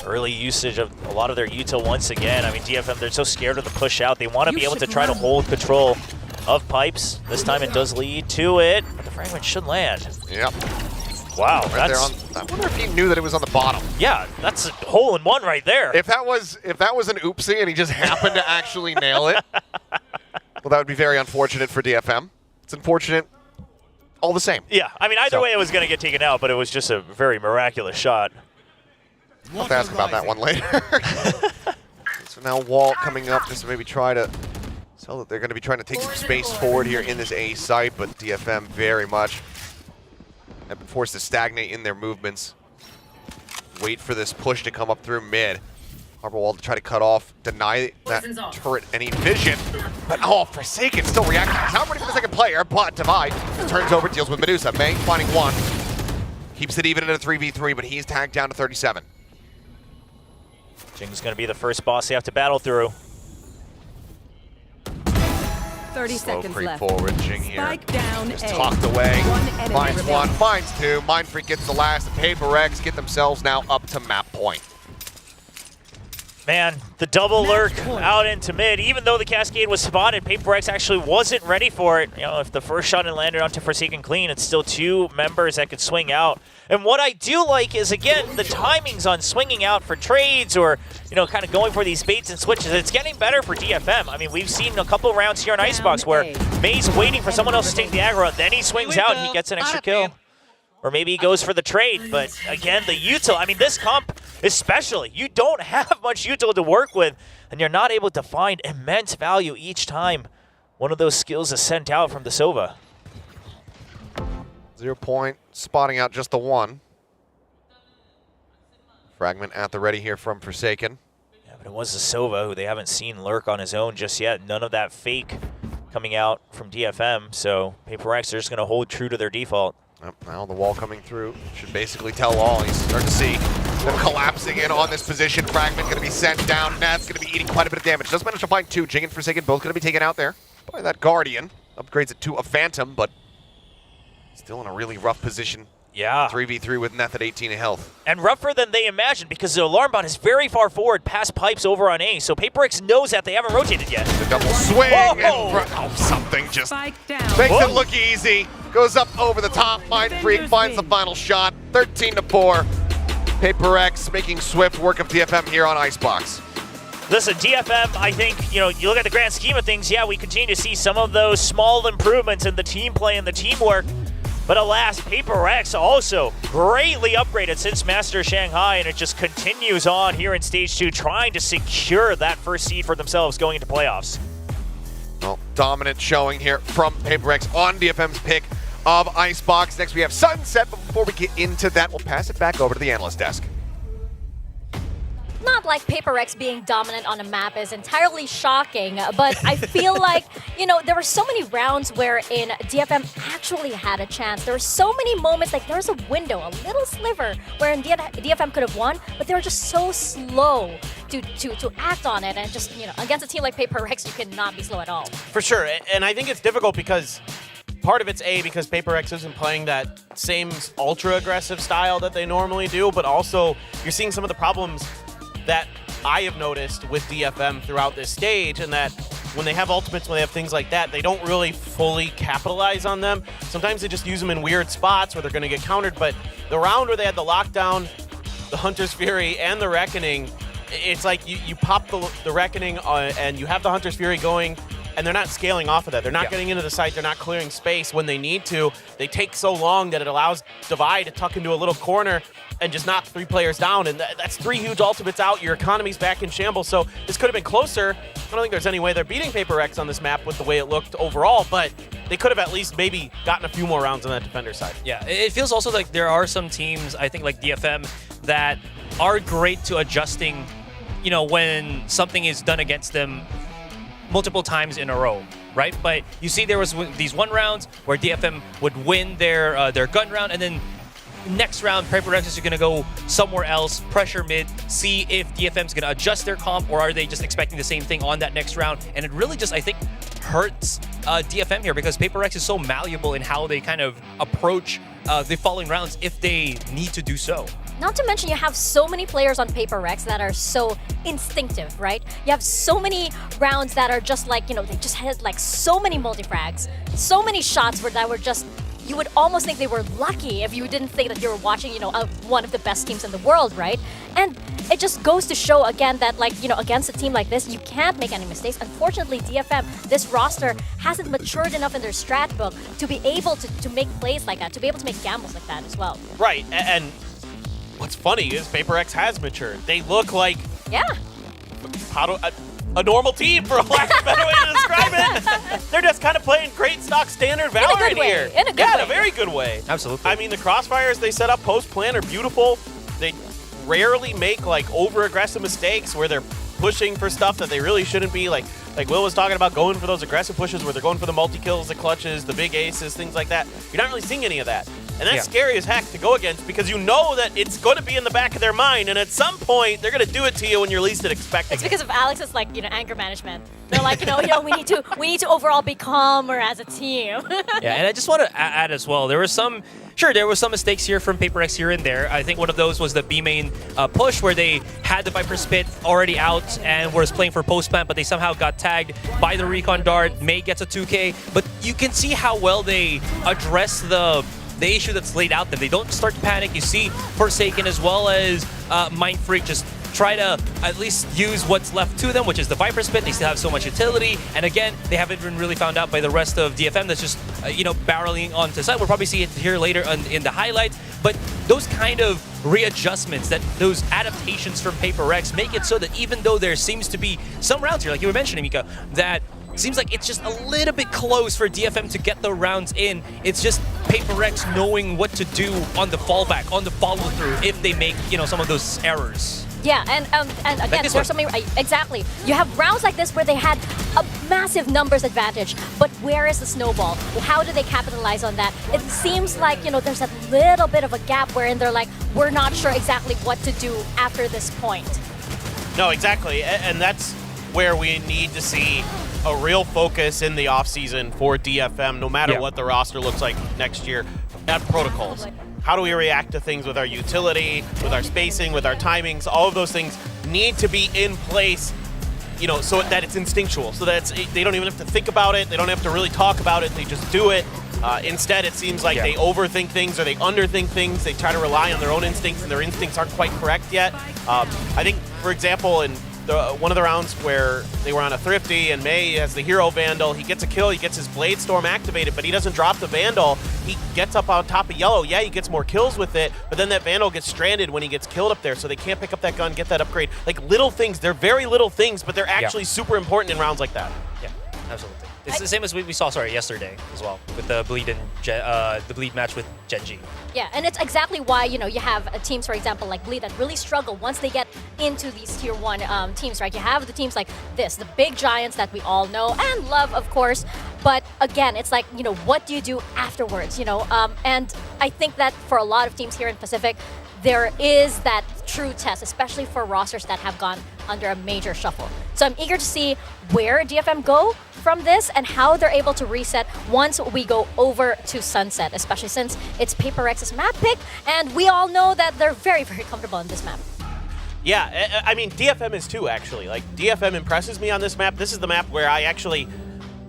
Early usage of a lot of their util once again. I mean, DFM, they're so scared of the push out. They want to be able to try to hold control of pipes. This time it does lead to it, but the fragment should land. Yep. Wow, right there on, I wonder if he knew that it was on the bottom. Yeah, that's a hole in one right there. If that was an oopsie and he just happened to actually nail it, well, that would be very unfortunate for DFM. It's unfortunate all the same. Yeah, I mean, either way it was going to get taken out, but it was just a very miraculous shot. I'll have to ask about that one later. So now Walt coming up just to maybe try to So they're going to be trying to take some space forward here in this A site, but DFM very much have been forced to stagnate in their movements. Wait for this push to come up through mid. Harbor Wall to try to cut off, deny that turret any vision. But oh, Forsaken still reacting. He's not ready for the second player, but Divide turns over, deals with Medusa. May finding one. Keeps it even in a 3v3, but he's tagged down to 37. Jing's going to be the first boss they have to battle through. 30 Slow seconds creep left. forward, Jing here. Spike down Just A. talked away. One enemy Finds remaining. one, finds two. Mindfreak gets the last. And Paper X get themselves now up to map point. Man, the double lurk out into mid. Even though the Cascade was spotted, Paper X actually wasn't ready for it. You know, if the first shot had landed onto Forsaken clean, it's still 2 members that could swing out. And what I do like is, again, the timings on swinging out for trades or, you know, kind of going for these baits and switches. It's getting better for DFM. I mean, we've seen a couple rounds here on Icebox where May's waiting for someone else to take the aggro, then he swings out and he gets an extra kill. Or maybe he goes for the trade, but again, the util, I mean, this comp especially, you don't have much util to work with, and you're not able to find immense value each time one of those skills is sent out from the Sova. 0 point, spotting out just the one. Fragment at the ready here from Forsaken. Yeah, but it was the Sova who they haven't seen lurk on his own just yet. None of that fake coming out from DFM, so Paper X are just going to hold true to their default. Yep, now the wall coming through should basically tell all. You start to see them collapsing in on this position. Fragment going to be sent down. Nat's going to be eating quite a bit of damage. Does manage to find 2. Jing and Forsaken both going to be taken out there by that Guardian. Upgrades it to a Phantom, but still in a really rough position. Yeah. 3v3 with Neth at 18 of health. And rougher than they imagined because the alarm bot is very far forward past pipes over on A, so Paper X knows that they haven't rotated yet. The double swing and something just makes it look easy. Goes up over the top. Mindfreak finds the final shot. 13-4. Paper X making swift work of DFM here on Icebox. Listen, DFM, I think, you know, you look at the grand scheme of things, yeah, we continue to see some of those small improvements in the team play and the teamwork. But alas, Paper X also greatly upgraded since Master Shanghai, and it just continues on here in Stage 2, trying to secure that first seed for themselves going into playoffs. Well, dominant showing here from Paper X on DFM's pick of Icebox. Next we have Sunset, but before we get into that, we'll pass it back over to the analyst desk. Not like Paper X being dominant on a map is entirely shocking, but I feel like, you know, there were so many rounds wherein DFM actually had a chance. There were so many moments, like there was a window, a little sliver, wherein DFM could have won, but they were just so slow to act on it, and just, you know, against a team like Paper X, you cannot be slow at all. For sure, and I think it's difficult because part of it's because Paper X isn't playing that same ultra-aggressive style that they normally do, but also you're seeing some of the problems that I have noticed with DFM throughout this stage, and that when they have ultimates, when they have things like that, they don't really fully capitalize on them. Sometimes they just use them in weird spots where they're going to get countered, but the round where they had the lockdown, the Hunter's Fury, and the Reckoning, it's like you pop the Reckoning and you have the Hunter's Fury going, and they're not scaling off of that. They're not getting into the site. They're not clearing space when they need to. They take so long that it allows Divide to tuck into a little corner and just knock 3 players down. And that's 3 huge ultimates out. Your economy's back in shambles. So this could have been closer. I don't think there's any way they're beating Paper X on this map with the way it looked overall, but they could have at least maybe gotten a few more rounds on that defender side. Yeah, it feels also like there are some teams, I think like DFM, that are great to adjusting, you know, when something is done against them multiple times in a row, right? But you see there was these 1 rounds where DFM would win their gun round, and then next round, Paper X is going to go somewhere else, pressure mid, see if DFM's going to adjust their comp, or are they just expecting the same thing on that next round? And it really just, I think, hurts DFM here because Paper X is so malleable in how they kind of approach the following rounds if they need to do so. Not to mention you have so many players on Paper X that are so instinctive, right? You have so many rounds that are just like, you know, they just had like so many multi-frags, so many shots that were just, you would almost think they were lucky if you didn't think that you were watching, you know, one of the best teams in the world, right? And it just goes to show again that, like, you know, against a team like this, you can't make any mistakes. Unfortunately, DFM, this roster hasn't matured enough in their strat book to be able to make plays like that, to be able to make gambles like that as well. Right, and what's funny is Paper X has matured. They look like a normal team, for a lack of a better way to describe it. They're just kind of playing great stock standard Valorant here. In a good way. In a very good way. Absolutely. I mean, the crossfires they set up post-plan are beautiful. They rarely make like over-aggressive mistakes where they're pushing for stuff that they really shouldn't be. Like Will was talking about, going for those aggressive pushes where they're going for the multi-kills, the clutches, the big aces, things like that. You're not really seeing any of that. And that's scary as heck to go against, because you know that it's going to be in the back of their mind, and at some point they're going to do it to you when you're least expecting It's because of Alex's anger management. They're like, we need to overall be calmer as a team. Yeah, and I just want to add as well, there were some mistakes here from PaperX here and there. I think one of those was the B main push where they had the Viper Spit already out and was playing for post-plant, but they somehow got tagged by the Recon Dart. May gets a 2K, but you can see how well they address the issue that's laid out there. They don't start to panic. You see Forsaken as well as Mind Freak just try to at least use what's left to them, which is the Viper Spit. They still have so much utility, and again, they haven't been really found out by the rest of DFM that's just barreling onto the side. We'll probably see it here later in the highlights, but those kind of readjustments, those adaptations from PaperX make it so that even though there seems to be some rounds here, like you were mentioning, Mika, that seems like it's just a little bit close for DFM to get the rounds in. It's just PaperX knowing what to do on the fallback, on the follow-through, if they make some of those errors. Yeah, and again, there's something exactly. You have rounds like this where they had a massive numbers advantage, but where is the snowball? How do they capitalize on that? It seems like there's a little bit of a gap wherein they're like, we're not sure exactly what to do after this point. No, exactly, and that's where we need to see a real focus in the offseason for DFM, no matter what the roster looks like next year, at protocols. How do we react to things with our utility, with our spacing, with our timings? All of those things need to be in place, so that it's instinctual, so that they don't even have to think about it, they don't have to really talk about it, they just do it. Instead, it seems like they overthink things or they underthink things. They try to rely on their own instincts, and their instincts aren't quite correct yet. I think, for example, in one of the rounds where they were on a Thrifty and May has the hero Vandal, he gets a kill, he gets his Blade Storm activated, but he doesn't drop the Vandal. He gets up on top of Yellow. Yeah, he gets more kills with it, but then that Vandal gets stranded when he gets killed up there, so they can't pick up that gun, get that upgrade. Like little things, they're very little things, but they're actually super important in rounds like that. Yeah, absolutely. It's the same as we saw, yesterday as well, with the Bleed and the Bleed match with Genji. Yeah, and it's exactly why, you have teams, for example, like Bleed that really struggle once they get into these tier 1 teams, right? You have the teams like this, the big giants that we all know and love, of course. But again, it's like, what do you do afterwards, And I think that for a lot of teams here in Pacific, there is that true test, especially for rosters that have gone under a major shuffle. So I'm eager to see where DFM go from this and how they're able to reset once we go over to Sunset, especially since it's PaperX's map pick, and we all know that they're very, very comfortable on this map. Yeah, I mean, DFM is too, actually. Like, DFM impresses me on this map. This is the map where I actually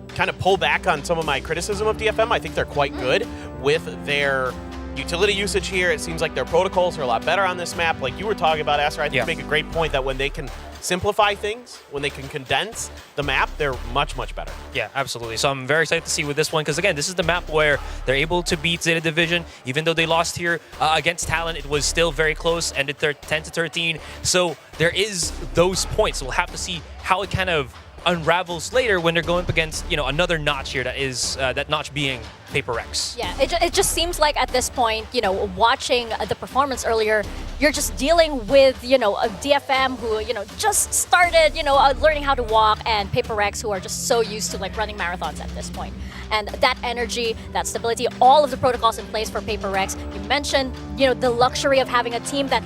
kind of pull back on some of my criticism of DFM. I think they're quite good with their utility usage here. It seems like their protocols are a lot better on this map. Like you were talking about, Asher, I think you make a great point that when they can simplify things, when they can condense the map, they're much, much better. Yeah, absolutely. So I'm very excited to see with this one, because again, this is the map where they're able to beat Zeta Division. Even though they lost here against Talon, it was still very close, ended 10-13. So there is those points. So we'll have to see how it kind of unravels later when they're going up against another notch here, that is that notch being PaperX. Yeah, it just seems like at this point, watching the performance earlier, you're just dealing with a DFM who just started learning how to walk, and PaperX who are just so used to running marathons at this point. And that energy, that stability, all of the protocols in place for PaperX. You mentioned the luxury of having a team that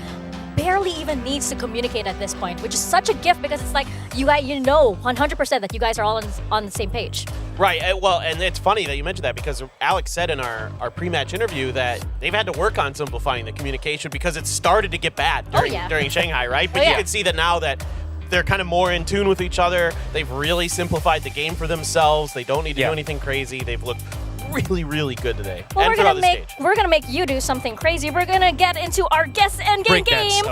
barely even needs to communicate at this point, which is such a gift, because it's like you guys, 100% that you guys are all on the same page. Right. Well, and it's funny that you mentioned that, because Alex said in our pre-match interview that they've had to work on simplifying the communication because it started to get bad during Shanghai, right? But you can see that now that they're kind of more in tune with each other. They've really simplified the game for themselves. They don't need to do anything crazy. They've looked really, really good today. Well, and we're gonna make you do something crazy. We're gonna get into our guess endgame game. No,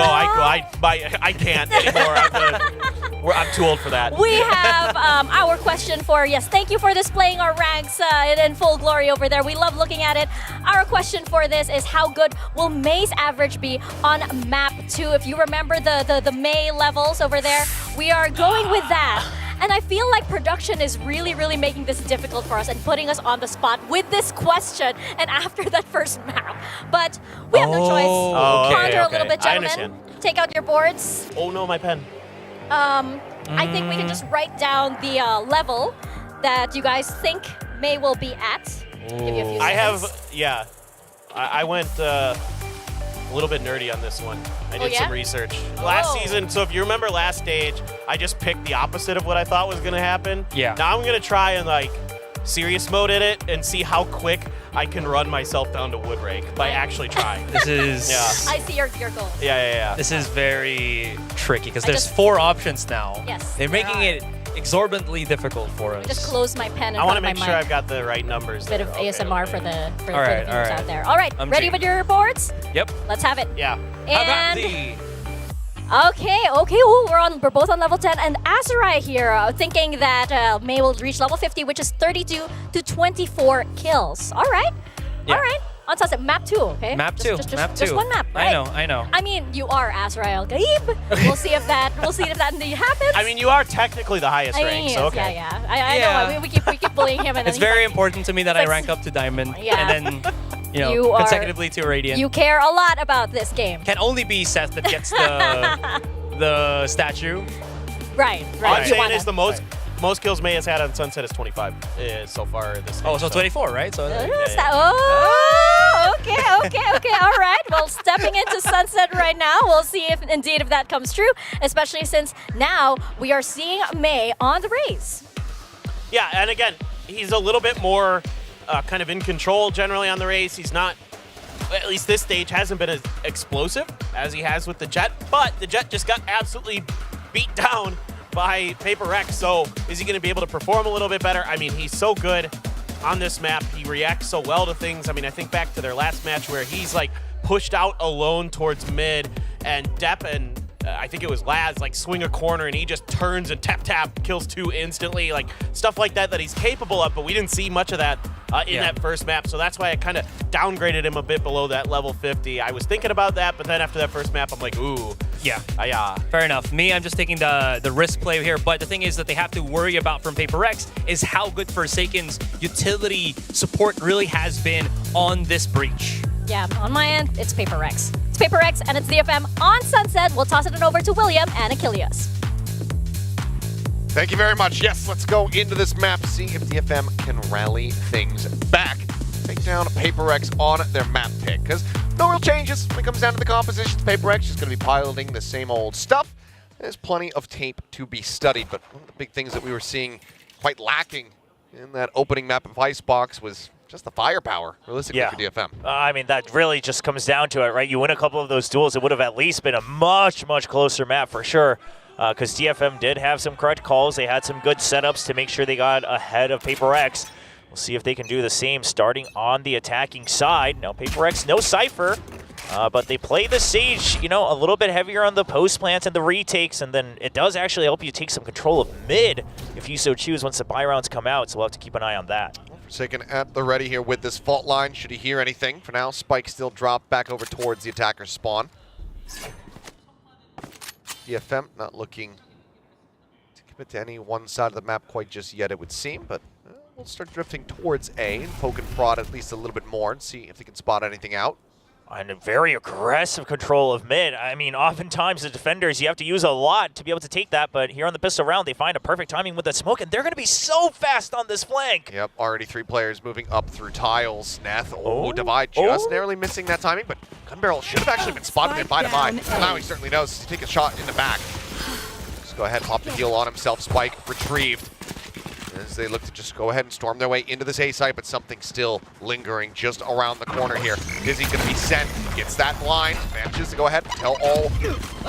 I can't anymore. I'm too old for that. We have our question for, yes, thank you for displaying our ranks in full glory over there. We love looking at it. Our question for this is, how good will May's average be on map 2? If you remember the May levels over there, we are going with that. And I feel like production is really, really making this difficult for us and putting us on the spot with this question and after that first map. But we have no choice. Ponder a little bit, gentlemen. Take out your boards. Oh no, my pen. I think we can just write down the level that you guys think May will be at. Give you a few seconds. I went a little bit nerdy on this one. I did some research. Last season, so if you remember last stage, I just picked the opposite of what I thought was going to happen. Yeah. Now I'm going to try and like serious mode in it and see how quick I can run myself down to wood rake by actually trying. This is... I see your goal. Yeah. This is very tricky because there's 4 options now. Yes. They're making it exorbitantly difficult for us. I just close my pen and I want to make sure I've got the right numbers. Bit of ASMR for the All right, viewers out there. All right, ready with your boards? Yep. Let's have it. Yeah. And okay. Ooh, we're both on level 10, and Azurai here thinking that May will reach level 50, which is 32 to 24 kills. All right. Yeah. All right. On Sunset, map 2, okay? Map 2. Just one map, right? I know. I mean, you are Azurai Al-Gaib. We'll see if that indeed happens. I mean, you are technically the highest rank, so okay. Yeah. I know. We keep bullying him, and it's very important to me that I rank up to Diamond, and then consecutively to Radiant. You care a lot about this game. Can only be Seth that gets the statue. Right. All I'm saying is the most kills May has had on Sunset is 25 so far this stage. So 24, right? So okay. All right. Well, stepping into Sunset right now, we'll see if that comes true, especially since now we are seeing May on the race. Yeah, and again, he's a little bit more kind of in control generally on the race. He's not, at least this stage, hasn't been as explosive as he has with the Jet, but the Jet just got absolutely beat down by Paper X. So is he going to be able to perform a little bit better? I mean, he's so good on this map. He reacts so well to things. I mean, I think back to their last match where he's like pushed out alone towards mid, and Depp and I think it was Laz like swing a corner and he just turns and tap kills 2 instantly, like stuff like that he's capable of, but we didn't see much of that in that first map. So that's why I kind of downgraded him a bit below that level 50. I was thinking about that, but then after that first map, I'm like, ooh. Yeah. Fair enough. Me, I'm just taking the risk play here, but the thing is that they have to worry about from Paper X is how good Forsaken's utility support really has been on this breach. Yeah, on my end, it's Paper X. It's Paper X, and it's DFM on Sunset. We'll toss it over to William and Achilles. Thank you very much. Yes, let's go into this map, see if DFM can rally things back. Take down Paper X on their map pick, because no real changes when it comes down to the compositions. Paper X is going to be piloting the same old stuff. There's plenty of tape to be studied, but one of the big things that we were seeing quite lacking in that opening map of Icebox was just the firepower, realistically, for DFM. I mean, that really just comes down to it, right? You win a couple of those duels, it would have at least been a much, much closer map for sure, because DFM did have some correct calls. They had some good setups to make sure they got ahead of Paper X. We'll see if they can do the same starting on the attacking side. Now, Paper X, no Cypher, but they play the Sage, a little bit heavier on the post plants and the retakes, and then it does actually help you take some control of mid if you so choose once the buy rounds come out, so we'll have to keep an eye on that. Forsaken at the ready here with this fault line. Should he hear anything? For now, Spike still dropped back over towards the attacker's spawn. DFM not looking to commit to any one side of the map quite just yet, it would seem, but we'll start drifting towards A and poke and prod at least a little bit more and see if they can spot anything out. And a very aggressive control of mid. I mean, oftentimes the defenders, you have to use a lot to be able to take that, but here on the pistol round, they find a perfect timing with the smoke, and they're going to be so fast on this flank. Yep, already 3 players moving up through tiles. Neth, Divide just narrowly missing that timing, but Gun Barrel should have actually been spotted in by Divide. Now he certainly knows to take a shot in the back. Just go ahead, pop the heal on himself. Spike retrieved as they look to just go ahead and storm their way into this A site, but something still lingering just around the corner here. Dizzy going to be sent, gets that blind, manages to go ahead and tell all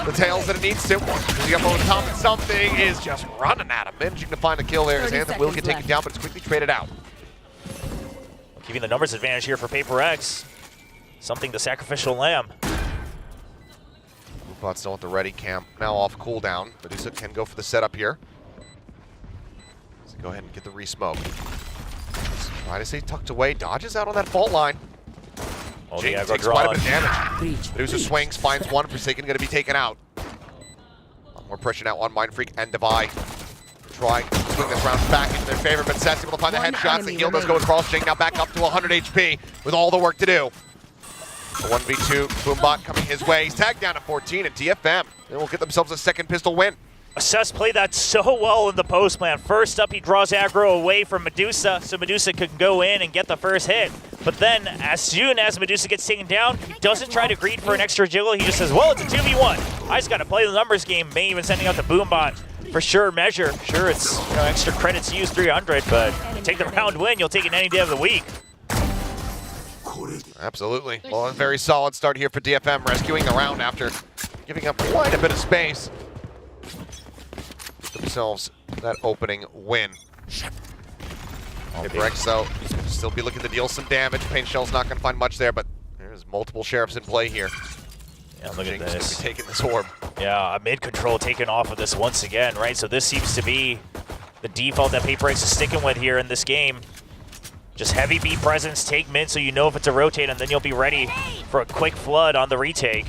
the tales that it needs to. Dizzy up over the top, and something is just running at him, managing to find a kill there. His Anthem will get taken down, but it's quickly traded out. Keeping the numbers advantage here for Paper X. Something the sacrificial lamb. But still at the ready camp. Now off cooldown. Medusa can go for the setup here. So go ahead and get the re-smoke. Try to stay tucked away. Dodges out on that fault line. Oh, Jing the takes aggro quite a drawn. bit of damage. Medusa swings, finds one. Forsaken going to be taken out. A lot more pressure now on Mindfreak and Devi. Trying to swing this round back into their favor, but Seth's able to find the headshots. The heal does go across. Jing now back up to 100 HP with all the work to do. A 1v2, Boombot coming his way. He's tagged down to 14, and DFM, they will get themselves a second pistol win. Assess played that so well in the post plan. First up, he draws aggro away from Medusa, so Medusa could go in and get the first hit. But then, as soon as Medusa gets taken down, he doesn't try to greed for an extra jiggle. He just says, well, it's a 2v1. I just got to play the numbers game. May even sending out the Boombot for sure measure. Sure, it's extra credits used 300, but you take the round win, you'll take it any day of the week. Absolutely. Well, a very solid start here for DFM, rescuing the round after giving up quite a bit of space. Get themselves that opening win. DRX, though, still be looking to deal some damage. Pain Shell's not going to find much there, but there's multiple sheriffs in play here. Yeah, look at Jing's this. gonna be taking this orb. Yeah, a mid control taken off of this once again, right? So this seems to be the default that PaperX is sticking with here in this game. Just heavy B presence, take mid so you know if it's a rotate, and then you'll be ready for a quick flood on the retake.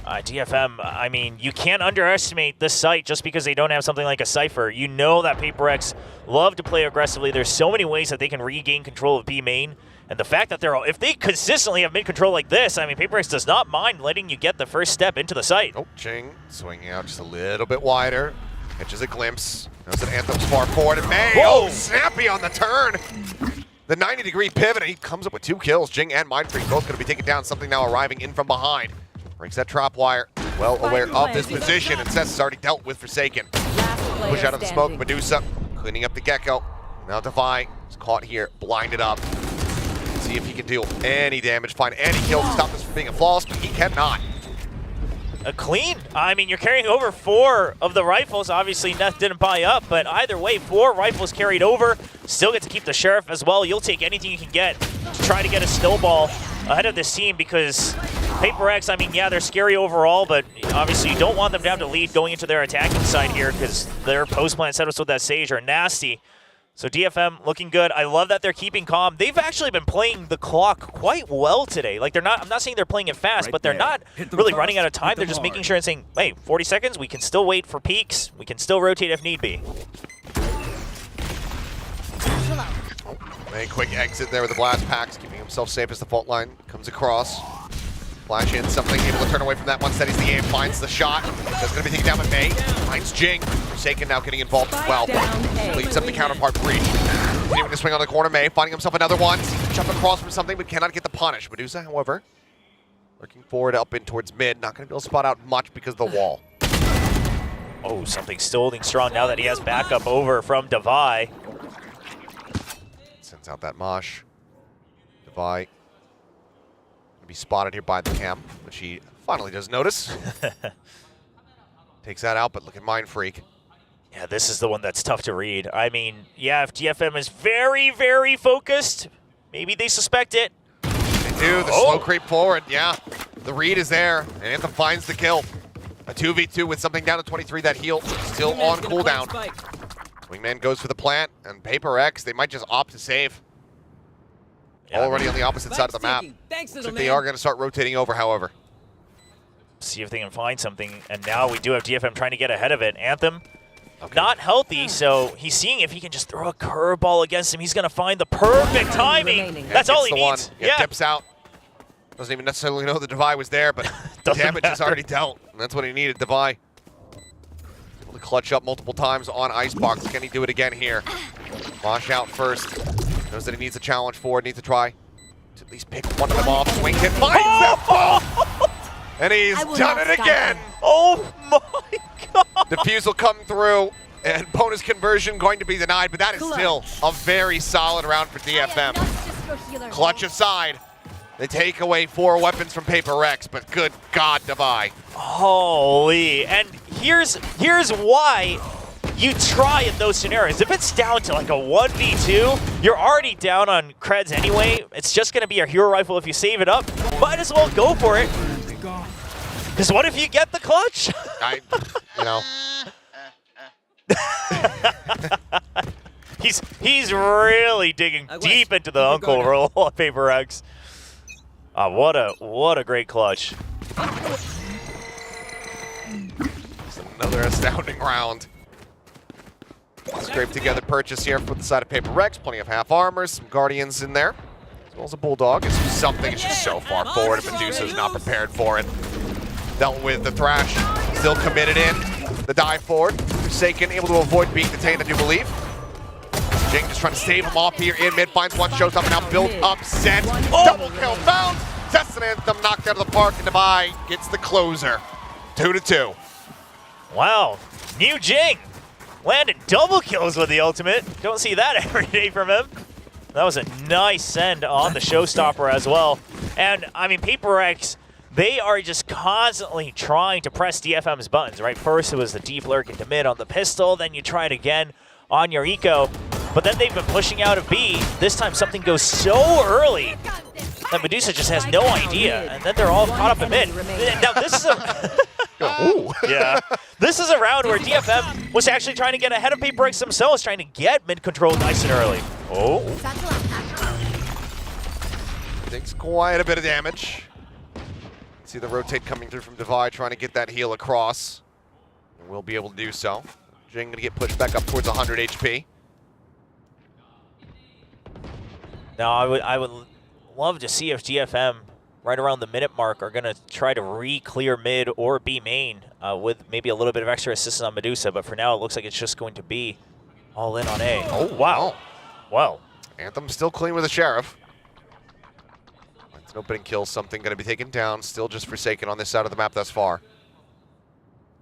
DFM, I mean, you can't underestimate this site just because they don't have something like a Cypher. You know that PaperX love to play aggressively. There's so many ways that they can regain control of B main. And the fact that if they consistently have mid control like this, I mean, PaperX does not mind letting you get the first step into the site. Oh, Jing swinging out just a little bit wider. Catches a glimpse. Knows that Anthem's far forward, and May, oh, snappy on the turn. The 90-degree pivot, and he comes up with 2 kills. Jing and Mindfreak both going to be taken down. Something now arriving in from behind. Breaks that trap wire. Well aware of this position, and Seth has already dealt with Forsaken. Push out of the smoke. Medusa cleaning up the Gecko. Now Devi is caught here, blinded up. See if he can deal any damage, find any kills to stop this from being a flawless, but he cannot. A clean. I mean, you're carrying over 4 of the rifles. Obviously, Neth didn't buy up, but either way, 4 rifles carried over. Still get to keep the Sheriff as well. You'll take anything you can get to try to get a snowball ahead of this team because PaperX, I mean, yeah, they're scary overall, but obviously you don't want them to have to lead going into their attacking side here because their post plan setups with that Sage are nasty. So DFM looking good. I love that they're keeping calm. They've actually been playing the clock quite well today. Like, they're not, I'm not saying they're playing it fast, but they're not really running out of time. They're just making sure and saying, hey, 40 seconds, we can still wait for peaks. We can still rotate if need be. A quick exit there with the blast packs, keeping himself safe as the fault line comes across. Flash in something, able to turn away from that one, steadies the aim, finds the shot. That's going to be taken down by May. Finds Jing. Forsaken now getting involved as well. Leads up the counterpart breach. Continuing to swing on the corner, May finding himself another one. Seems to jump across from something, but cannot get the punish. Medusa, however, looking forward up in towards mid. Not going to be able to spot out much because of the wall. Oh, something still holding strong now that he has backup over from Devi. Sends out that mosh. Devi be spotted here by the camp, which he finally does notice. Takes that out, but look at Mindfreak. Yeah, this is the one that's tough to read. I mean, yeah, if DFM is very, very focused, maybe they suspect it. They do, the slow creep forward, yeah. The read is there, and Anthem finds the kill. A 2v2 with something down to 23, that heal still on cooldown. Wingman goes for the plant, and PaperX, they might just opt to save. Yeah, already on the opposite side of the map. Looks like they are going to start rotating over, however. See if they can find something. And now we do have DFM trying to get ahead of it. Anthem, not healthy, so he's seeing if he can just throw a curveball against him. He's going to find the perfect timing. That's all he needs. Yeah, dips out. Doesn't even necessarily know the Devi was there, but the damage is already dealt. And that's what he needed, Devi. Able to clutch up multiple times on Icebox. Can he do it again here? Mosh out first. Knows that he needs a challenge forward, needs to try to at least pick one of them off. Swing hit, finds that ball! And he's done it again! Oh my god! Defusal coming through, and bonus conversion going to be denied, but that is still a very solid round for DFM. Clutch aside, they take away 4 weapons from PaperX, but good God, Devi. Holy, and here's why you try in those scenarios. If it's down to like a 1v2, you're already down on creds anyway. It's just going to be a hero rifle if you save it up. Might as well go for it. Because what if you get the clutch? You know. He's really digging deep into the Uncle roll on Paper X. What a great clutch. Another astounding round. Scrape together purchase here for the side of Paper Rex. Plenty of half armors, some Guardians in there, as well as a Bulldog. It's something, it's just so far forward. Medusa's not prepared for it. Dealt with the Thrash, still committed in. The dive forward. Forsaken able to avoid being detained, I do believe. Jing just trying to save him off here in mid. Finds one, shows up, and now built up, sent. Double kill found. Tests an Anthem knocked out of the park, and Devi gets the closer. 2-2. Wow, new Jing. Landed double kills with the ultimate. Don't see that every day from him. That was a nice send on the showstopper as well. And, I mean, Paper X, they are just constantly trying to press DFM's buttons, right? First, it was the deep lurk into mid on the pistol. Then you try it again on your eco. But then they've been pushing out of B. This time, something goes so early that Medusa just has no idea. And then they're all caught up in mid. Now, this is a... Yeah. This is a round where DFM was actually trying to get ahead of Paper X themselves, trying to get mid control nice and early. Oh. Takes quite a bit of damage. See the rotate coming through from Devi, trying to get that heal across. And we'll be able to do so. Jing gonna get pushed back up towards 100 HP. Now, I would love to see if DFM right around the minute mark are going to try to re-clear mid or B main with maybe a little bit of extra assistance on Medusa, but for now it looks like it's just going to be all in on A. Oh, wow. Wow. Anthem still clean with the Sheriff. It's an opening kill, something going to be taken down. Still just Forsaken on this side of the map thus far.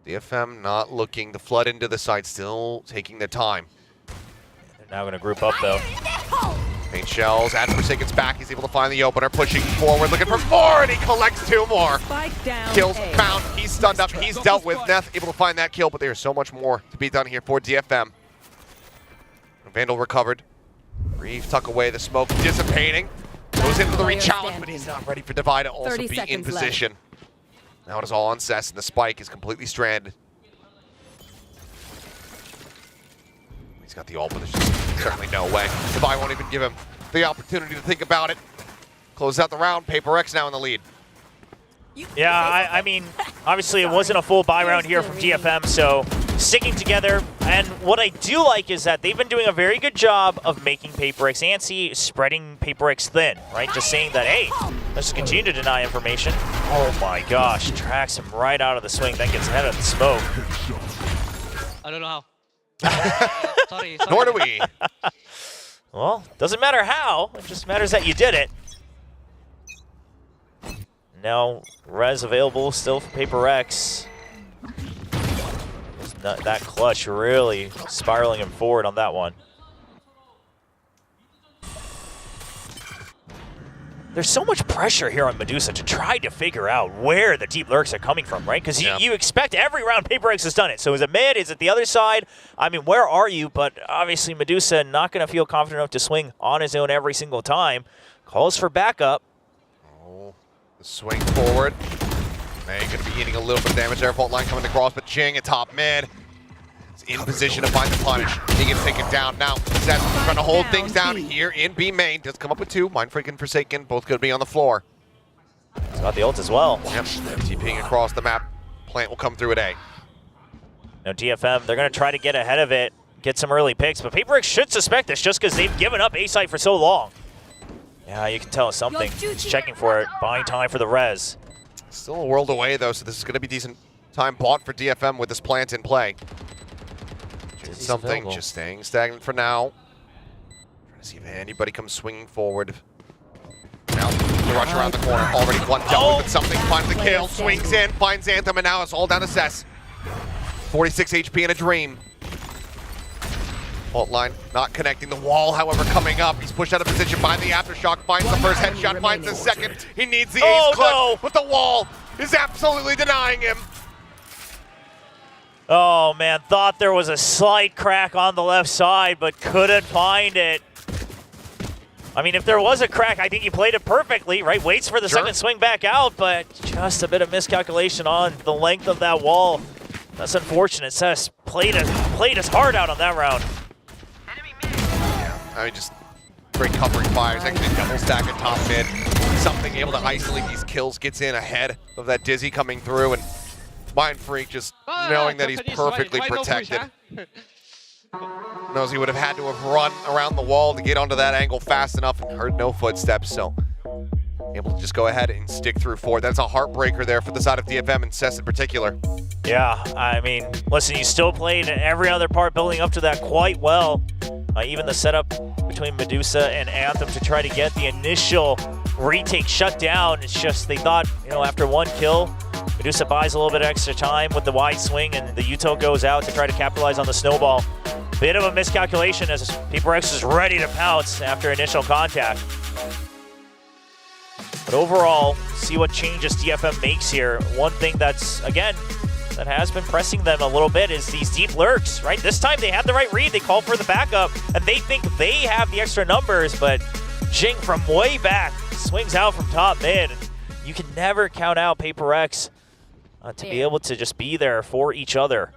DFM not looking to flood into the side, still taking their time. They're now going to group up though. Paint shells, as Forsaken's back, he's able to find the opener, pushing forward, looking for more, and he collects 2 more. Kills found, he's stunned up, he's dealt with. Neth able to find that kill, but there's so much more to be done here for DFM. Vandal recovered. Reeve tuck away, the smoke dissipating. Goes in for the re-challenge, but he's not ready for Devi to also be in position. Now it is all on Cess, and the spike is completely stranded. He's got the ult, but there's just certainly no way. Devi won't even give him the opportunity to think about it. Close out the round. Paper X now in the lead. Yeah, I mean, obviously it wasn't a full buy round here from DFM, so sticking together. And what I do like is that they've been doing a very good job of making Paper X antsy, spreading Paper X thin, right? Just saying that, hey, let's just continue to deny information. Oh my gosh, tracks him right out of the swing, then gets ahead of the smoke. I don't know how. Sorry. Nor do we. Well, doesn't matter how, it just matters that you did it. Now, res available still for Paper X. That clutch really spiraling him forward on that one. There's so much pressure here on Medusa to try to figure out where the deep lurks are coming from, right? Because you expect every round Paper X has done it. So is it mid? Is it the other side? I mean, where are you? But obviously Medusa not going to feel confident enough to swing on his own every single time. Calls for backup. Oh, the swing forward. May going to be eating a little bit of damage there. Fault line coming across, but Jing at top mid. Is in position to find the punish. He gets taken down now. Seth trying to hold things down here in B main. Does come up with 2. Mind freaking Forsaken. Both going to be on the floor. He's got the ult as well. Yep. TPing across the map. Plant will come through at A. Now DFM, they're going to try to get ahead of it, get some early picks, but Paper X should suspect this just because they've given up A site for so long. Yeah, you can tell something. He's checking for it, buying time for the res. Still a world away though, so this is going to be decent time bought for DFM with this plant in play. Something, just staying stagnant for now. Trying to see if anybody comes swinging forward. Now, the rush around the corner, already one dealt with something, finds the kill, swings in, finds Anthem, and now it's all down to Cess. 46 HP in a dream. Fault line not connecting the wall, however, coming up. He's pushed out of position by the aftershock, finds the first headshot, finds the second. He needs the ace clutch, but the wall is absolutely denying him. Oh man, thought there was a slight crack on the left side, but couldn't find it. I mean, if there was a crack, I think he played it perfectly, right? Waits for the second swing back out, but just a bit of miscalculation on the length of that wall. That's unfortunate. Cess played his heart out on that round. I mean, just great covering fires. Actually, double stack at top mid. Something able to isolate these kills, gets in ahead of that Dizzy coming through, and Mindfreak just knowing that he's perfectly protected. Knows he would have had to have run around the wall to get onto that angle fast enough and heard no footsteps, so able to just go ahead and stick through forward. That's a heartbreaker there for the side of DFM and Cess in particular. Yeah, I mean, listen, you still played every other part building up to that quite well. Even the setup between Medusa and Anthem to try to get the initial retake shut down. It's just they thought, you know, after one kill, Medusa buys a little bit of extra time with the wide swing and the Yuto goes out to try to capitalize on the snowball. Bit of a miscalculation as PaperX is ready to pounce after initial contact. But overall, see what changes DFM makes here. One thing that's, again, that has been pressing them a little bit is these deep lurks, right? This time they had the right read, they called for the backup, and they think they have the extra numbers, but Jing from way back swings out from top mid. You can never count out PaperX to be able to just be there for each other.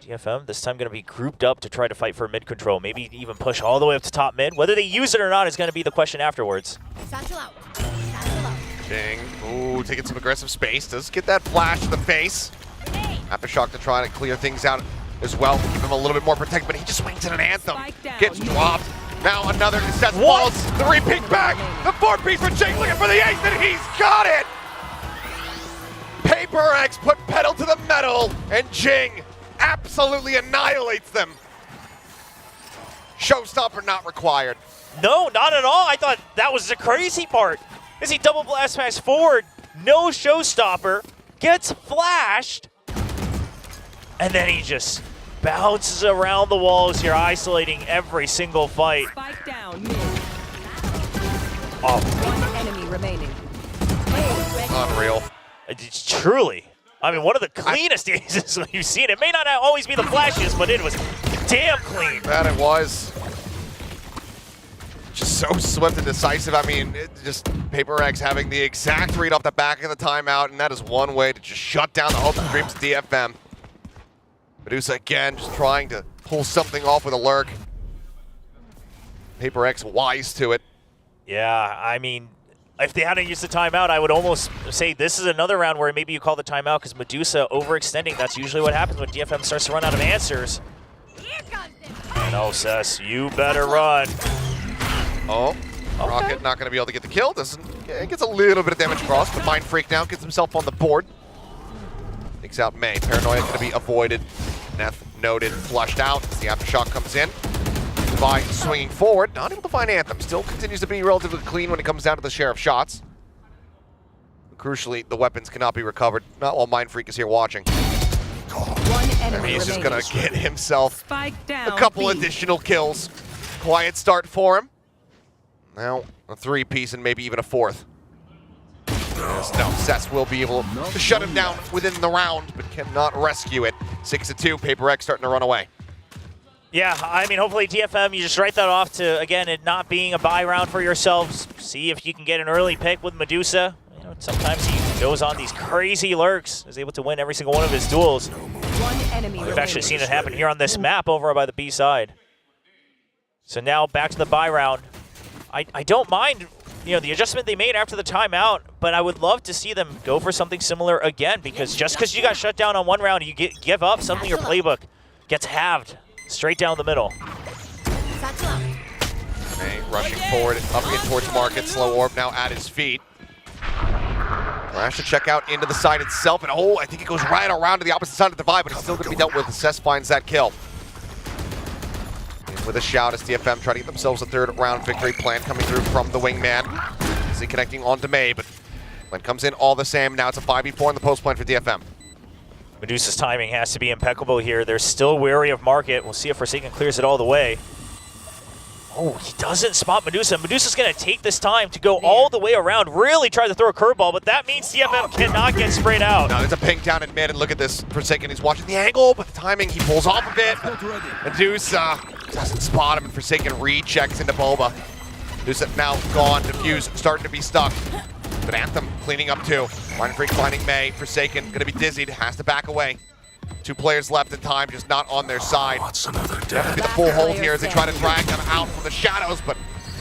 DFM this time going to be grouped up to try to fight for mid control, maybe even push all the way up to top mid. Whether they use it or not is going to be the question afterwards. Jing, ooh, taking some aggressive space. Does get that flash to the face. Aftershock to try to clear things out as well, keep him a little bit more protected, but he just swings at an Anthem. Gets dropped. Now another Cess falls. The repeat back. The 4-piece for Jing looking for the ace, and he's got it! PaperX put pedal to the metal, and Jing absolutely annihilates them. Showstopper not required. No, not at all. I thought that was the crazy part. As he double blast pass forward, no showstopper, gets flashed, and then he just bounces around the walls here, isolating every single fight. Spike down. Oh. One enemy remaining. Unreal. It's truly, I mean, one of the cleanest aces you've seen. It may not always be the flashes, but it was damn clean. That it was. Just so swift and decisive. I mean, just PaperX having the exact read off the back of the timeout, and that is one way to just shut down the hopes and dreams of DFM. Medusa again, just trying to pull something off with a lurk. PaperX wise to it. Yeah, I mean, if they hadn't used the timeout, I would almost say this is another round where maybe you call the timeout because Medusa overextending. That's usually what happens when DFM starts to run out of answers. No, Cess, you better run. Oh, okay. Rocket not going to be able to get the kill. It gets a little bit of damage across, but Mindfreak now gets himself on the board. Takes out May. Paranoia going to be avoided. Neth noted, flushed out as the Aftershock comes in. Divide swinging forward, not able to find Anthem. Still continues to be relatively clean when it comes down to the share of shots. Crucially, the weapons cannot be recovered, not while Mindfreak is here watching. One enemy He's just remaining. going to get himself Spike down. a couple B. additional kills. Quiet start for him. Now a 3-piece and maybe even a 4th. Yes, no, Cess will be able to shut him down within the round, but cannot rescue it. 6-2, PaperX starting to run away. Yeah, I mean, hopefully DFM, you just write that off to, again, it not being a buy round for yourselves. See if you can get an early pick with Medusa. You know, sometimes he goes on these crazy lurks, is able to win every single one of his duels. One enemy We've actually seen it happen here on this map over by the B side. So now back to the buy round. I don't mind, you know, the adjustment they made after the timeout, but I would love to see them go for something similar again, because just because you got shut down on one round, you give up, suddenly your playbook gets halved straight down the middle. May rushing forward, up in towards Market. Slow orb now at his feet. Flash to check out into the side itself, and oh, I think it goes right around to the opposite side of the divide, but it's still going to be dealt with. Cess finds that kill. With a shout as DFM trying to get themselves a 3rd round victory plan coming through from the wingman. Is he connecting onto May, but when it comes in all the same, now it's a 5v4 in the post plan for DFM. Medusa's timing has to be impeccable here. They're still wary of Market. We'll see if Forsaken clears it all the way. Oh, he doesn't spot Medusa. Medusa's going to take this time to go all the way around, really try to throw a curveball, but that means DFM cannot get sprayed out. Now there's a ping down in mid, and look at this. Forsaken, he's watching the angle, but the timing, he pulls off a bit. Medusa doesn't spot him, and Forsaken rechecks into Boba. Medusa now gone. Diffuse starting to be stuck. But Anthem cleaning up too. Mind Freak finding May. Forsaken gonna be dizzied. Has to back away. 2 players left in time, just not on their side. They have to be the full hold here as they try to drag them out from the shadows, but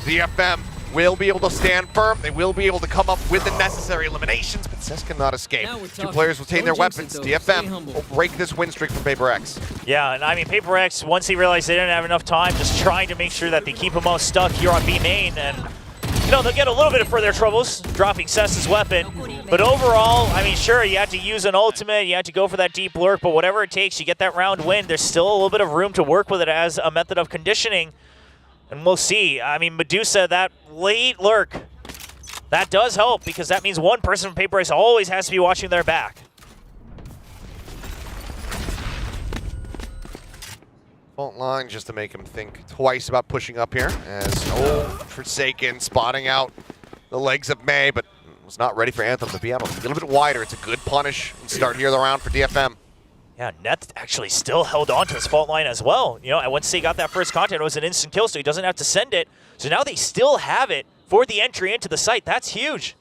DFM will be able to stand firm. They will be able to come up with the necessary eliminations, but Cess cannot escape. 2 players will take their weapons. DFM will break this win streak from Paper X. Yeah, and I mean, Paper X, once they realized they didn't have enough time, just trying to make sure that they keep them all stuck here on B main, and you know, they'll get a little bit of further troubles, dropping Cess's weapon. But overall, I mean, sure, you had to use an ultimate, you had to go for that deep lurk, but whatever it takes, you get that round win. There's still a little bit of room to work with it as a method of conditioning. And we'll see. I mean, Medusa, that late lurk, that does help because that means one person from Paper X always has to be watching their back. Fault line just to make him think twice about pushing up here as Forsaken spotting out the legs of May, but was not ready for Anthem to be out a little bit wider. It's a good punish and start here the round for DFM. Yeah, Net actually still held on to his fault line as well. You know, and once they got that first contact, it was an instant kill, so he doesn't have to send it. So now they still have it for the entry into the site. That's huge.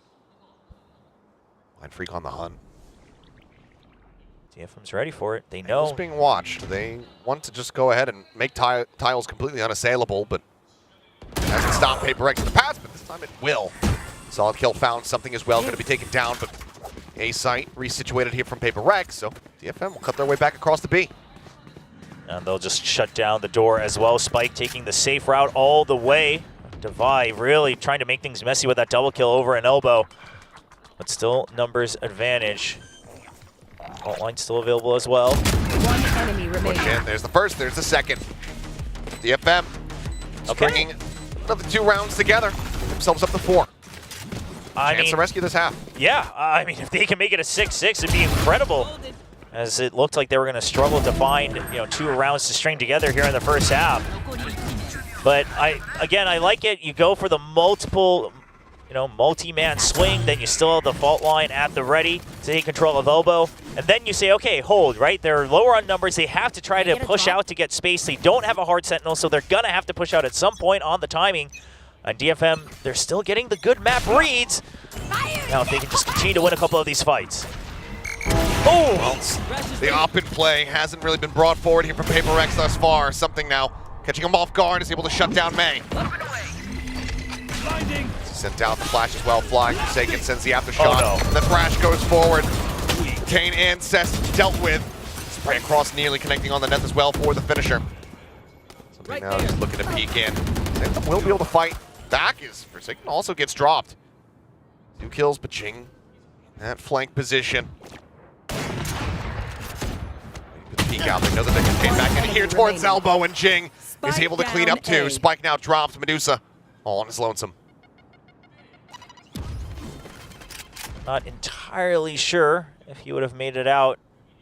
Mind Freak on the hunt. DFM's ready for it. They know. It's being watched. They want to just go ahead and make tiles completely unassailable, but it hasn't stopped Paper X in the past, but this time it will. Solid kill found something as well, going to be taken down, but A site resituated here from Paper X, so DFM will cut their way back across the B. And they'll just shut down the door as well. Spike taking the safe route all the way. Devi really trying to make things messy with that double kill over an elbow, but still numbers advantage. Fault line still available as well. One enemy remaining. There's the first, there's the second. DFM stringing another 2 rounds together. Themselves up to 4. Chance to rescue this half. Yeah, I mean, if they can make it a 6-6, it'd be incredible. As it looked like they were going to struggle to find, 2 rounds to string together here in the first half. But again, I like it. You go for the multi-man swing, then you still have the fault line at the ready to take control of elbow. And then you say, okay, hold, right? They're lower on numbers. They have to try to push out to get space. They don't have a hard sentinel, so they're going to have to push out at some point on the timing. And DFM, they're still getting the good map reads. Now if they can just continue to win a couple of these fights. Oh! Well, the op-in play hasn't really been brought forward here from Paper X thus far. Something now catching him off guard, is able to shut down May. Sent down the flash as well, flying. Forsaken sends the aftershot. Oh, no. The thrash goes forward. Kane and Cess dealt with. Spray across, nearly connecting on the net as well for the finisher. Something now just looking to peek in. Anthem will be able to fight back as Forsaken also gets dropped. 2 kills, but Jing in that flank position. Peek out. They know that they can came back in here towards elbow, and Jing is able to clean up too. Spike now drops. Medusa all on his lonesome. Not entirely sure if he would have made it out,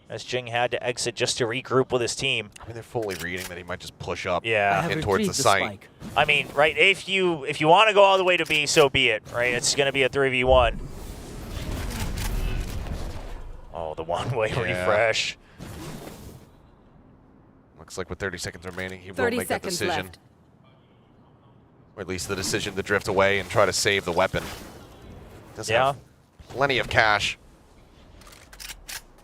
as Jing had to exit just to regroup with his team. I mean, they're fully reading that he might just push up in towards the site. I mean, right, if you want to go all the way to B, so be it, right? It's going to be a 3v1. Oh, the one-way refresh. Looks like with 30 seconds remaining, he will make that decision. Left. Or at least the decision to drift away and try to save the weapon. Does have plenty of cash.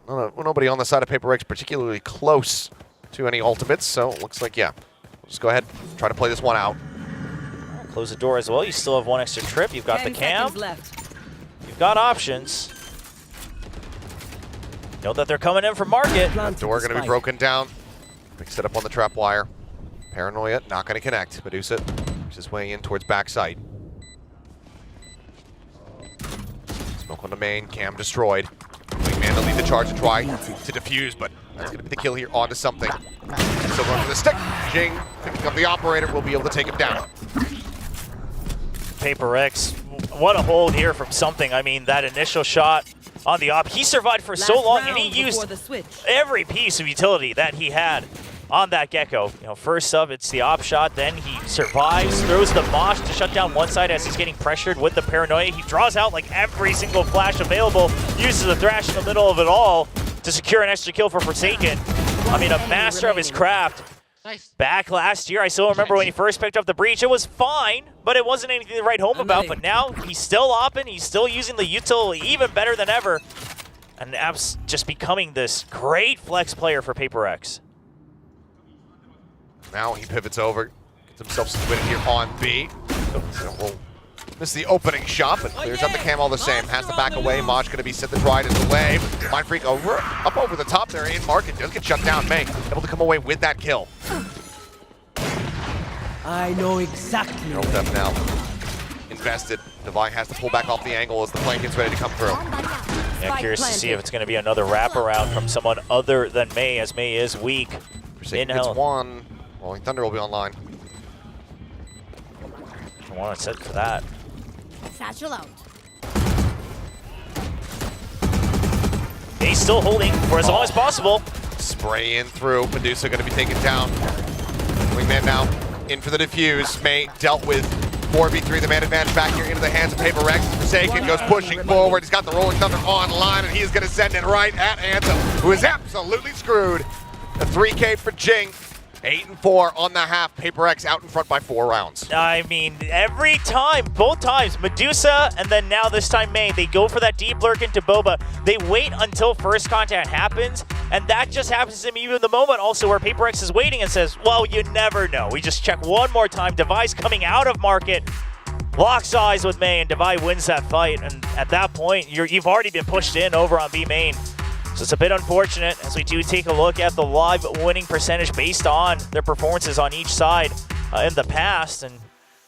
Nobody on the side of Paper X particularly close to any ultimates, so it looks like, we'll just go ahead, try to play this one out. Close the door as well. You still have 1 extra trip. You've got the cam. You've got options. Know that they're coming in for market. That door going to be broken down. Big setup on the trap wire. Paranoia not going to connect. Medusa works his way in towards backside. Smoke on the main. Cam destroyed. Wingman to lead the charge to try to defuse, but that's going to be the kill here onto something. Still going for the stick. Jing picking up the operator, will be able to take him down. Paper X, what a hold here from something. I mean, that initial shot on the op, he survived for so long, and he used every piece of utility that he had on that Gecko. First up, it's the op shot, then he survives, throws the mosh to shut down one side as he's getting pressured with the paranoia. He draws out like every single flash available, uses the thrash in the middle of it all to secure an extra kill for Forsaken. I mean, a master of his craft. Nice. Back last year, I still remember when he first picked up the breach. It was fine, but it wasn't anything to write home about. But now he's still open. He's still using the util even better than ever. And App's just becoming this great flex player for Paper X. Now he pivots over, gets himself situated here on B. So we'll miss the opening shot, but clears up the cam all the same. Has to back away. Mosh going to be sent to try to delay. Mind Freak up over the top there in market. Does get shut down. May able to come away with that kill. I know exactly. Neural Depth now invested. Devi has to pull back off the angle as the plane gets ready to come through. Yeah, curious to see if it's going to be another wraparound from someone other than May, as May is weak. In health. One. Rolling Thunder will be online. I want to set for that. Satchel out. He's still holding for as long as possible. Spray in through. Medusa going to be taken down. Wingman now in for the defuse. May dealt with 4v3, the man advantage back here into the hands of Paper Rex. Forsaken goes pushing forward. He's got the Rolling Thunder online, and he's going to send it right at Anthem, who is absolutely screwed. A 3K for Jing. 8-4 on the half. Paper X out in front by 4 rounds. I mean, every time, both times, Medusa and then now this time May, they go for that deep lurk into Boba. They wait until first contact happens, and that just happens to me even the moment also where Paper X is waiting and says, well, you never know. We just check one more time. Devi's coming out of market, locks eyes with May, and Devi wins that fight. And at that point, you've already been pushed in over on B main. So it's a bit unfortunate as we do take a look at the live winning percentage based on their performances on each side in the past. And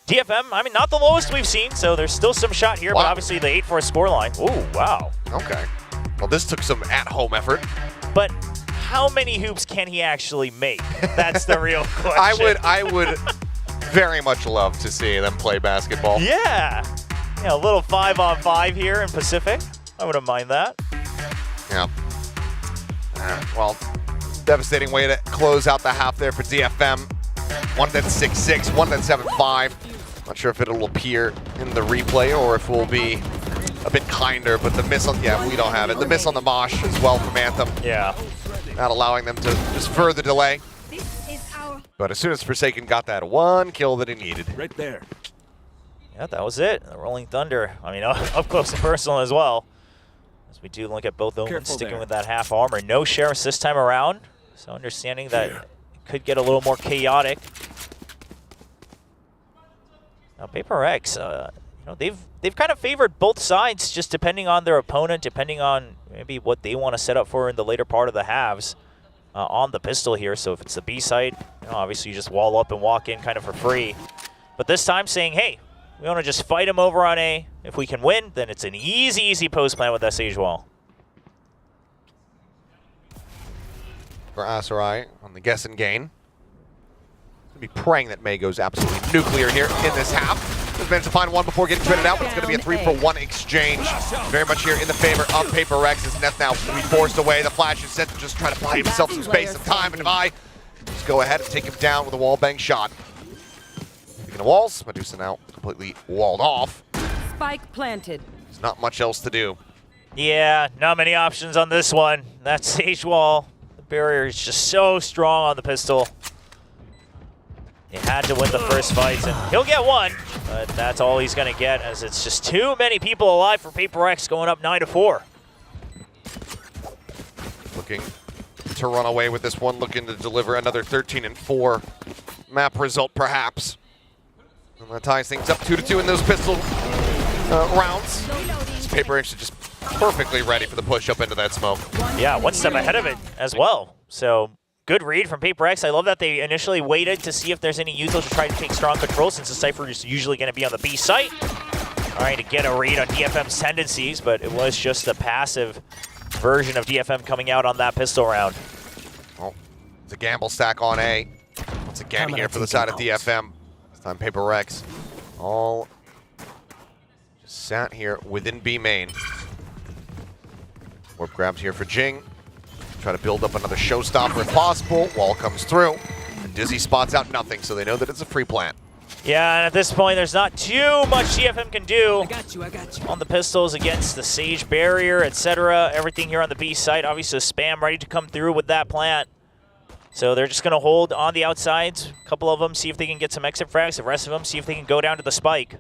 DFM, I mean, not the lowest we've seen, so there's still some shot here, but obviously the 8-4 scoreline. Ooh, wow. Okay. Well, this took some at-home effort. But how many hoops can he actually make? That's the real question. I would very much love to see them play basketball. Yeah. Yeah, a little 5-on-5 here in Pacific. I wouldn't mind that. Yeah. Well, devastating way to close out the half there for DFM. One that's 6-6, one that's 7-5. Not sure if it'll appear in the replay or if we'll be a bit kinder, but the miss on, yeah, we don't have it. The miss on the Mosh as well from Anthem. Yeah. Not allowing them to just further delay. But as soon as Forsaken got that one kill that he needed. Right there. Yeah, that was it. The Rolling Thunder. I mean, up close and personal as well. As we do look at both Omens sticking with that half armor. No sheriffs this time around. So understanding that it could get a little more chaotic. Now Paper X, you know, they've kind of favored both sides just depending on their opponent, depending on maybe what they want to set up for in the later part of the halves on the pistol here. So if it's the B side, you know, obviously you just wall up and walk in kind of for free. But this time saying, hey, we want to just fight him over on A. If we can win, then it's an easy post plan with that Sage Wall. For Asarai on the guess and gain. Gonna be praying that May goes absolutely nuclear here in this half. Just managed to find one before getting traded out, but it's going to be a 3-for-1 exchange. Very much here in the favor of Paper Rex as Neth now will be forced away. The flash is set to just try to buy himself some space and time, and Devi just go ahead and take him down with a wall bang shot. Speaking of walls, Medusa now completely walled off. Spike planted. There's not much else to do. Yeah, not many options on this one. That Sage Wall, the barrier is just so strong on the pistol. He had to win the first fight, and he'll get one, but that's all he's going to get, as it's just too many people alive for Paper X going up 9-4. Looking to run away with this one, looking to deliver another 13-4 map result, perhaps. And that ties things up 2-2 in those pistol rounds. This Paper X is just perfectly ready for the push up into that smoke. Yeah, one step ahead of it as well. So good read from Paper X. I love that they initially waited to see if there's any util to try to take strong control, since the Cypher is usually going to be on the B site. Trying to get a read on DFM's tendencies, but it was just a passive version of DFM coming out on that pistol round. Well, it's a gamble stack on A. Once again here for the side of DFM. This time Paper X all just sat here within B main. Warp grabs here for Jing. Try to build up another showstopper if possible. Wall comes through. And Dizzy spots out nothing, so they know that it's a free plant. Yeah, and at this point, there's not too much DFM can do I got you. on the pistols against the Sage barrier, etc. Everything here on the B site. Obviously, spam ready to come through with that plant. So they're just going to hold on the outsides. A couple of them, see if they can get some exit frags. The rest of them, see if they can go down to the spike.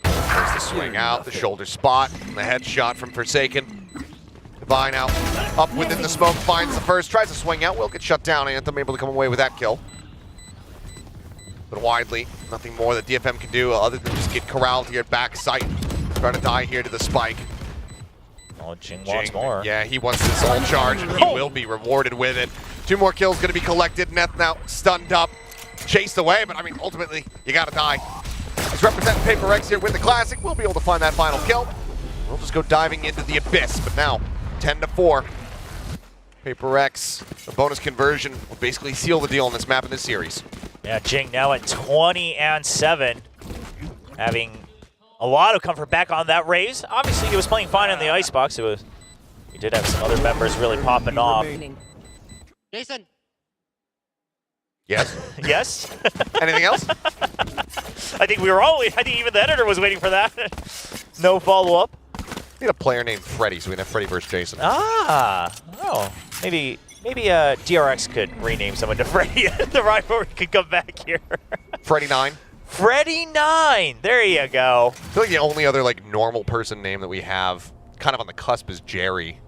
There's the swing out, the shoulder spot, and the headshot from Forsaken. Divine out, up within the smoke, finds the first, tries to swing out, will get shut down. Anthem able to come away with that kill. But widely, nothing more that DFM can do other than just get corralled here at backside. Try to die here to the spike. Oh, Jing wants more. Yeah, he wants this whole charge, and he will be rewarded with it. 2 more kills going to be collected. Neth now stunned up, chased away, but I mean, ultimately, you got to die. He's representing Paper X here with the Classic. We'll be able to find that final kill. We'll just go diving into the abyss, but now 10-4. Paper X, the bonus conversion will basically seal the deal on this map in this series. Yeah, Jing now at 20-7, having a lot of comfort back on that raise. Obviously, he was playing fine in the icebox. He did have some other members really popping off. Jason. Yes. Yes. Anything else? I think I think even the editor was waiting for that. No follow-up. Need a player named Freddy, so we can have Freddy versus Jason. Maybe DRX could rename someone to Freddy. The rivalry could come back here. Freddy 9. Freddy 9. There you go. I feel like the only other like normal person name that we have kind of on the cusp is Jerry.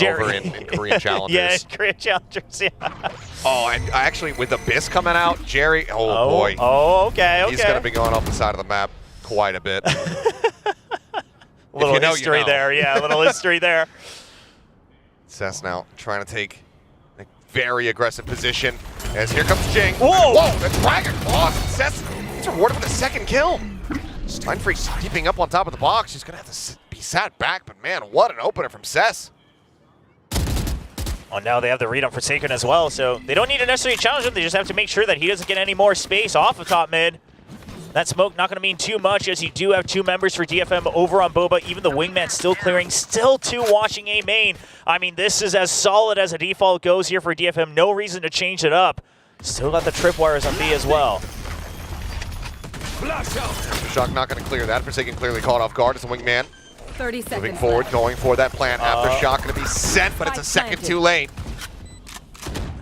Over in Korean Challengers. Yeah, in Korean Challengers, yeah. Oh, and actually with Abyss coming out, Jerry, oh boy. Oh, okay. He's going to be going off the side of the map quite a bit. A little history there, yeah, a little history there. Cess now trying to take a very aggressive position as here comes Jing. Whoa! Whoa, the Dragon Claws. Cess is rewarded with a second kill. Steinfreak's keeping up on top of the box. She's going to have to be sat back, but man, what an opener from Cess. Oh, now they have the read on Forsaken as well, so they don't need to necessarily challenge him. They just have to make sure that he doesn't get any more space off of top mid. That smoke not going to mean too much, as you do have 2 members for DFM over on Boba. Even the wingman still clearing, still 2 watching A main. I mean, this is as solid as a default goes here for DFM. No reason to change it up. Still got the tripwires on B as well. Shock not going to clear that. Forsaken clearly caught off guard as a wingman. 30 seconds Moving forward, left. going for that plant. Aftershock going to be sent, but it's a second too late.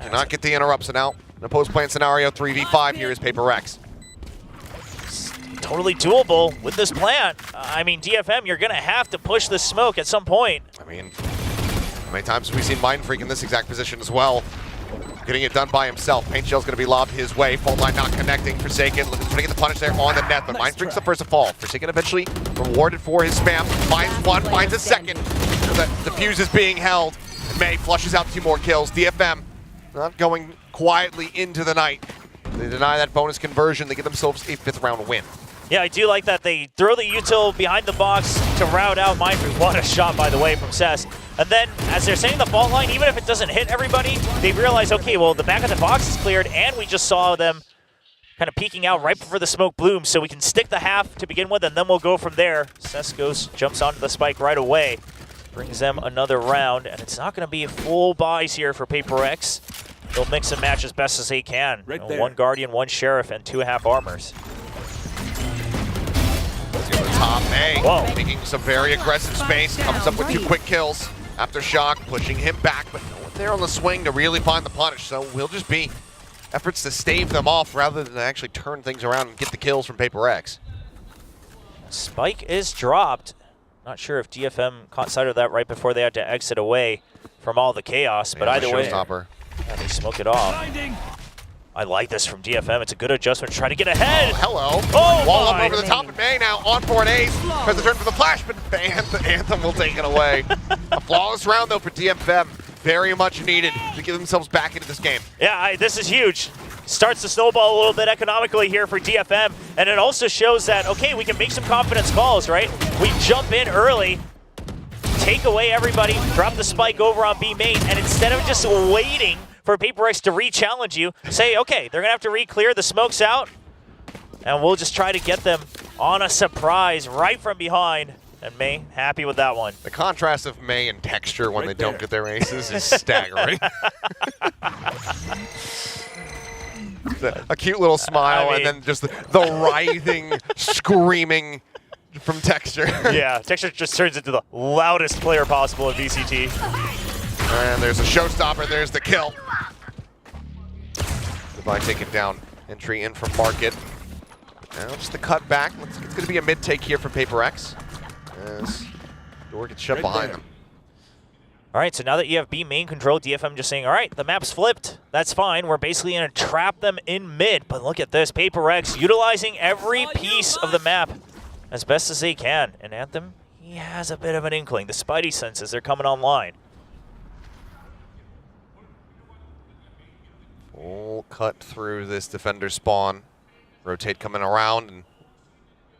Cannot get the interrupt, so now in a post-plant scenario, 3v5, here is Paper X. Totally doable with this plant. I mean, DFM, you're going to have to push the smoke at some point. I mean, how many times have we seen Mind Freak in this exact position as well? Getting it done by himself. Paint Shell's going to be lobbed his way. Fault line not connecting. Forsaken looking to get the punish there on the net, but Mind Freak's the first to fall. Forsaken eventually rewarded for his spam. Finds one, finds a second. The defuse is being held. May flushes out 2 more kills. DFM not going quietly into the night. They deny that bonus conversion. They get themselves a 5th round win. Yeah, I do like that they throw the util behind the box to route out Mind Freak. What a shot, by the way, from Cess. And then, as they're saying the fault line, even if it doesn't hit everybody, they realize, okay, well, the back of the box is cleared, and we just saw them kind of peeking out right before the smoke blooms, so we can stick the half to begin with, and then we'll go from there. Cess jumps onto the spike right away, brings them another round, and it's not going to be full buys here for Paper X. They'll mix and match as best as they can. Right there. 1 Guardian, 1 Sheriff, and 2 half armors. Top A, Whoa. making some very aggressive space, comes up with 2 quick kills. Aftershock pushing him back, but no one there on the swing to really find the punish, so will just be efforts to stave them off rather than actually turn things around and get the kills from Paper X. Spike is dropped. Not sure if DFM caught sight of that right before they had to exit away from all the chaos, but either way, yeah, they smoke it off. I like this from DFM. It's a good adjustment to try to get ahead. Oh, hello. Oh, Wall up my. over the top of May now, on for an ace. Tries to turn for the flash, but Anthem will take it away. A flawless round, though, for DFM. Very much needed to get themselves back into this game. Yeah, this is huge. Starts to snowball a little bit economically here for DFM, and it also shows that, okay, we can make some confidence calls, right? We jump in early, take away everybody, drop the spike over on B main, and instead of just waiting for Paper X to re-challenge you, say, okay, they're going to have to re-clear, the smoke's out, and we'll just try to get them on a surprise right from behind. And May, happy with that one. The contrast of May and Texture when they don't get their aces is staggering. A cute little smile, and then just the writhing, screaming from Texture. Yeah, Texture just turns into the loudest player possible in VCT. And there's a showstopper, there's the kill. Spy taken down. Entry in from Market. Now just the cut back. It's going to be a mid take here from Paper X. As door gets shut behind them. All right, so now that you have B main control, DFM just saying, all right, the map's flipped. That's fine. We're basically going to trap them in mid. But look at this. Paper X utilizing every piece of the map as best as they can. And Anthem, he has a bit of an inkling. The Spidey senses, they're coming online. Full cut through this defender spawn. Rotate coming around. And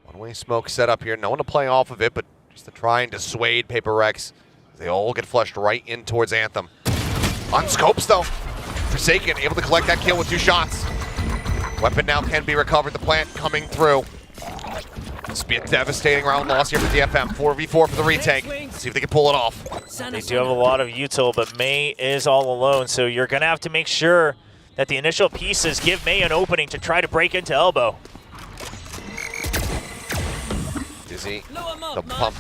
one-way smoke set up here. No one to play off of it, but just to try and dissuade Paper X. They all get flushed right in towards Anthem. On scopes, though. Forsaken able to collect that kill with 2 shots. Weapon now can be recovered. The plant coming through. This will be a devastating round loss here for DFM. 4v4 for the retake. Let's see if they can pull it off. They do have a lot of util, but May is all alone, so you're going to have to make sure that the initial pieces give May an opening to try to break into elbow. Dizzy, the pump.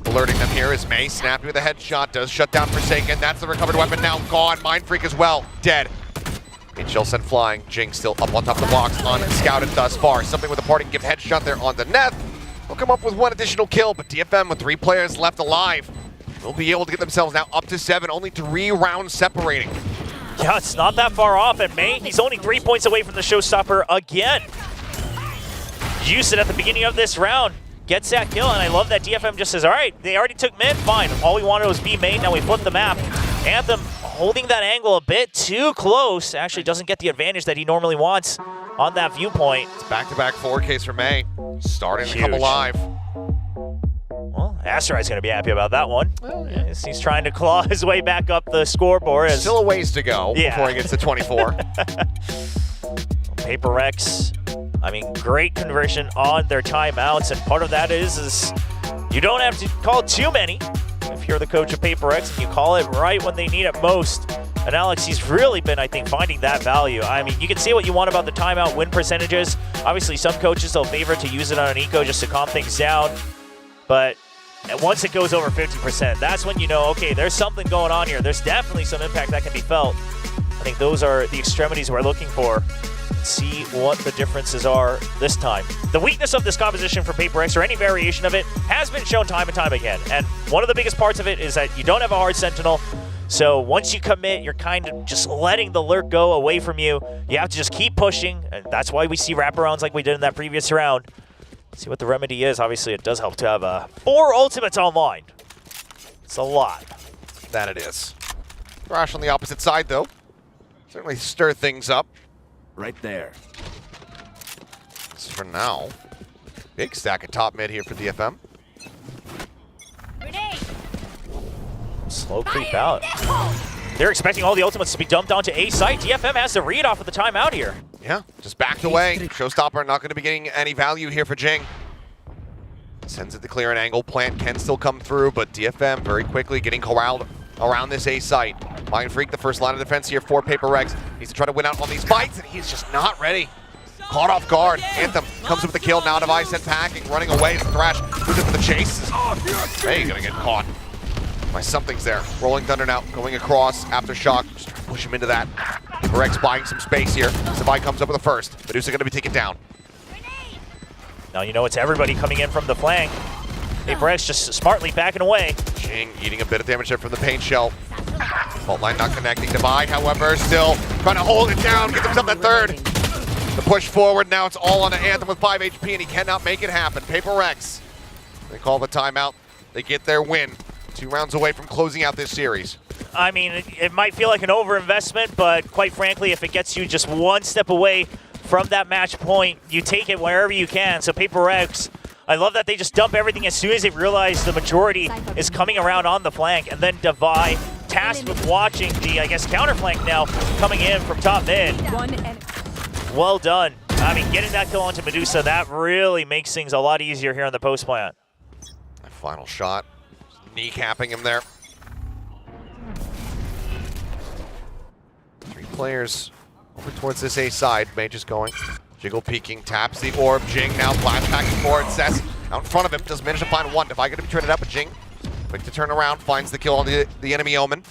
Alerting them here is May, snappy with a headshot, does shut down Forsaken. That's the recovered weapon now gone. Mind Freak as well, dead. HL sent flying. Jing still up on top of the box, unscouted thus far. Something with a parting gift headshot there on the net. They'll come up with 1 additional kill, but DFM with 3 players left alive will be able to get themselves now up to 7, only 3 rounds separating. Yeah, it's not that far off, and May, he's only 3 points away from the showstopper again. Used it at the beginning of this round. Gets that kill, and I love that DFM just says, all right, they already took mid, fine. All we wanted was B main, now we flipped the map. Anthem holding that angle a bit too close. Actually doesn't get the advantage that he normally wants on that viewpoint. It's back-to-back 4Ks for May. Starting to come Huge. alive. Well, Asterite's going to be happy about that one. He's trying to claw his way back up the scoreboard. Still a ways to go before he gets to 24. Paper X, I mean, great conversion on their timeouts, and part of that is you don't have to call too many if you're the coach of Paper X, and you call it right when they need it most. And Alex, he's really been, I think, finding that value. I mean, you can say what you want about the timeout win percentages. Obviously, some coaches, they'll favor to use it on an eco just to calm things down. But once it goes over 50%, that's when you know, okay, there's something going on here. There's definitely some impact that can be felt. I think those are the extremities we're looking for. See what the differences are this time. The weakness of this composition for Paper X, or any variation of it, has been shown time and time again. And one of the biggest parts of it is that you don't have a hard sentinel. So once you commit, you're kind of just letting the lurk go away from you. You have to just keep pushing, and that's why we see wraparounds like we did in that previous round. See what the remedy is. Obviously, it does help to have 4 ultimates online. It's a lot. That it is. Thrash on the opposite side, though. Certainly stir things up. Right there. This is for now. Big stack of top mid here for DFM. Slow creep out. They're expecting all the ultimates to be dumped onto A site. DFM has the read off of the timeout here. Yeah, just backed away. Showstopper not going to be getting any value here for Jing. Sends it to clear an angle. Plant can still come through, but DFM very quickly getting corralled around this A site. Mind Freak, the first line of defense here for Paper X. Needs to try to win out on these fights, and he's just not ready. Caught off guard. Anthem comes with the kill. Now Device sent packing, running away. Thrash moves it for the chase. Hey, gonna get caught by something's there. Rolling Thunder now, going across. Aftershock, just trying to push him into that. Paper X buying some space here. Savai comes up with a first. Medusa gonna be taken down. Now you know it's everybody coming in from the flank. Paper X just smartly backing away. Jing eating a bit of damage there from the paint shell. Fault line not connecting. Divide, however, still trying to hold it down, get himself that third. The push forward, now it's all on to Anthem with 5 HP, and he cannot make it happen. Paper X, they call the timeout. They get their win. 2 rounds away from closing out this series. I mean, it might feel like an overinvestment, but quite frankly, if it gets you just 1 step away from that match point, you take it wherever you can. So Paper X, I love that they just dump everything as soon as they realize the majority is coming around on the flank. And then Devi, tasked with watching the, I guess, counter flank now coming in from top mid. Well done. I mean, getting that kill onto Medusa, that really makes things a lot easier here on the post plant. That final shot, kneecapping him there. 3 players over towards this A side. Mage is going. Jiggle peeking, taps the orb. Jing now flashbacking forward. Cess out in front of him, does manage to find one. Devi going to be traded up, but Jing quick to turn around, finds the kill on the enemy Omen.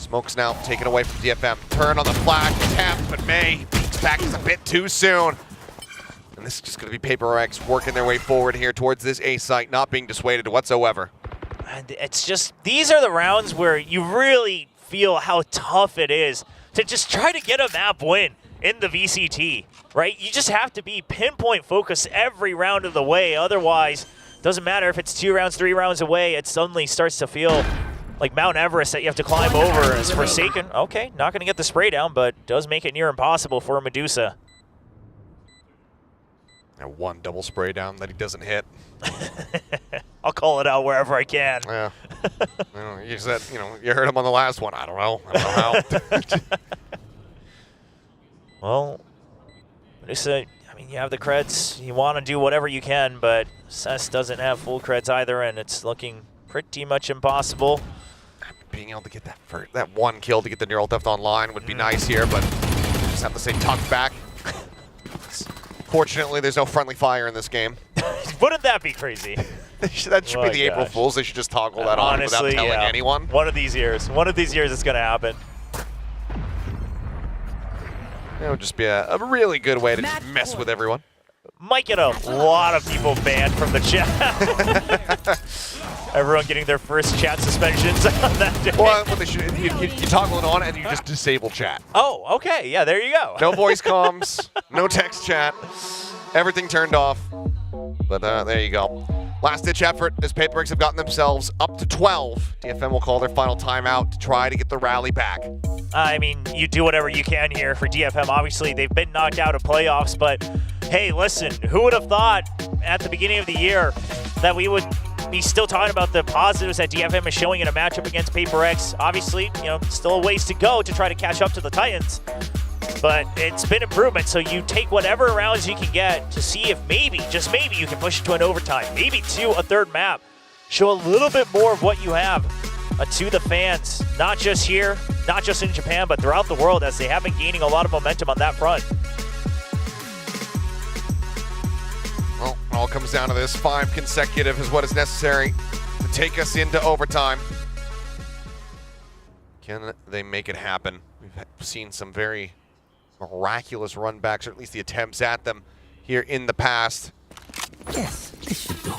Smoke's now taken away from DFM. Turn on the flag, tap, but May peeks back just a bit too soon. And this is just going to be PaperX working their way forward here towards this A site, not being dissuaded whatsoever. And it's just, these are the rounds where you really feel how tough it is to just try to get a map win in the VCT, right? You just have to be pinpoint focused every round of the way. Otherwise, doesn't matter if it's 2 rounds, 3 rounds away, it suddenly starts to feel like Mount Everest that you have to climb over as Forsaken. Okay, not going to get the spray down, but does make it near impossible for Medusa. And one double spray down that he doesn't hit. I'll call it out wherever I can. Yeah. You said, you heard him on the last one. I don't know how. Well, Medusa, I mean, you have the creds. You want to do whatever you can, but Cess doesn't have full creds either, and it's looking pretty much impossible. Being able to get that one kill to get the Neural Theft online would be nice here, but just have to say tucked back. Fortunately, there's no friendly fire in this game. Wouldn't that be crazy? That should be the April Fools. They should just toggle that on without telling anyone. One of these years it's going to happen. It would just be a really good way to just mess with everyone. Might get a lot of people banned from the chat. Everyone getting their first chat suspensions on that day. Well, what they should, you toggle it on and you just disable chat. Oh, okay. Yeah, there you go. No voice comms, no text chat, everything turned off. But there you go. Last-ditch effort as PaperX have gotten themselves up to 12. DFM will call their final timeout to try to get the rally back. I mean, you do whatever you can here for DFM. Obviously, they've been knocked out of playoffs, but hey, listen, who would have thought at the beginning of the year that we would be still talking about the positives that DFM is showing in a matchup against PaperX? Obviously, still a ways to go to try to catch up to the Titans, but it's been improvement, so you take whatever rounds you can get to see if maybe, just maybe, you can push it to an overtime, maybe to a third map. Show a little bit more of what you have to the fans, not just here, not just in Japan, but throughout the world, as they have been gaining a lot of momentum on that front. Well, it all comes down to this. 5 consecutive is what is necessary to take us into overtime. Can they make it happen? We've seen some very miraculous run backs, or at least the attempts at them here in the past. Yes, this should do.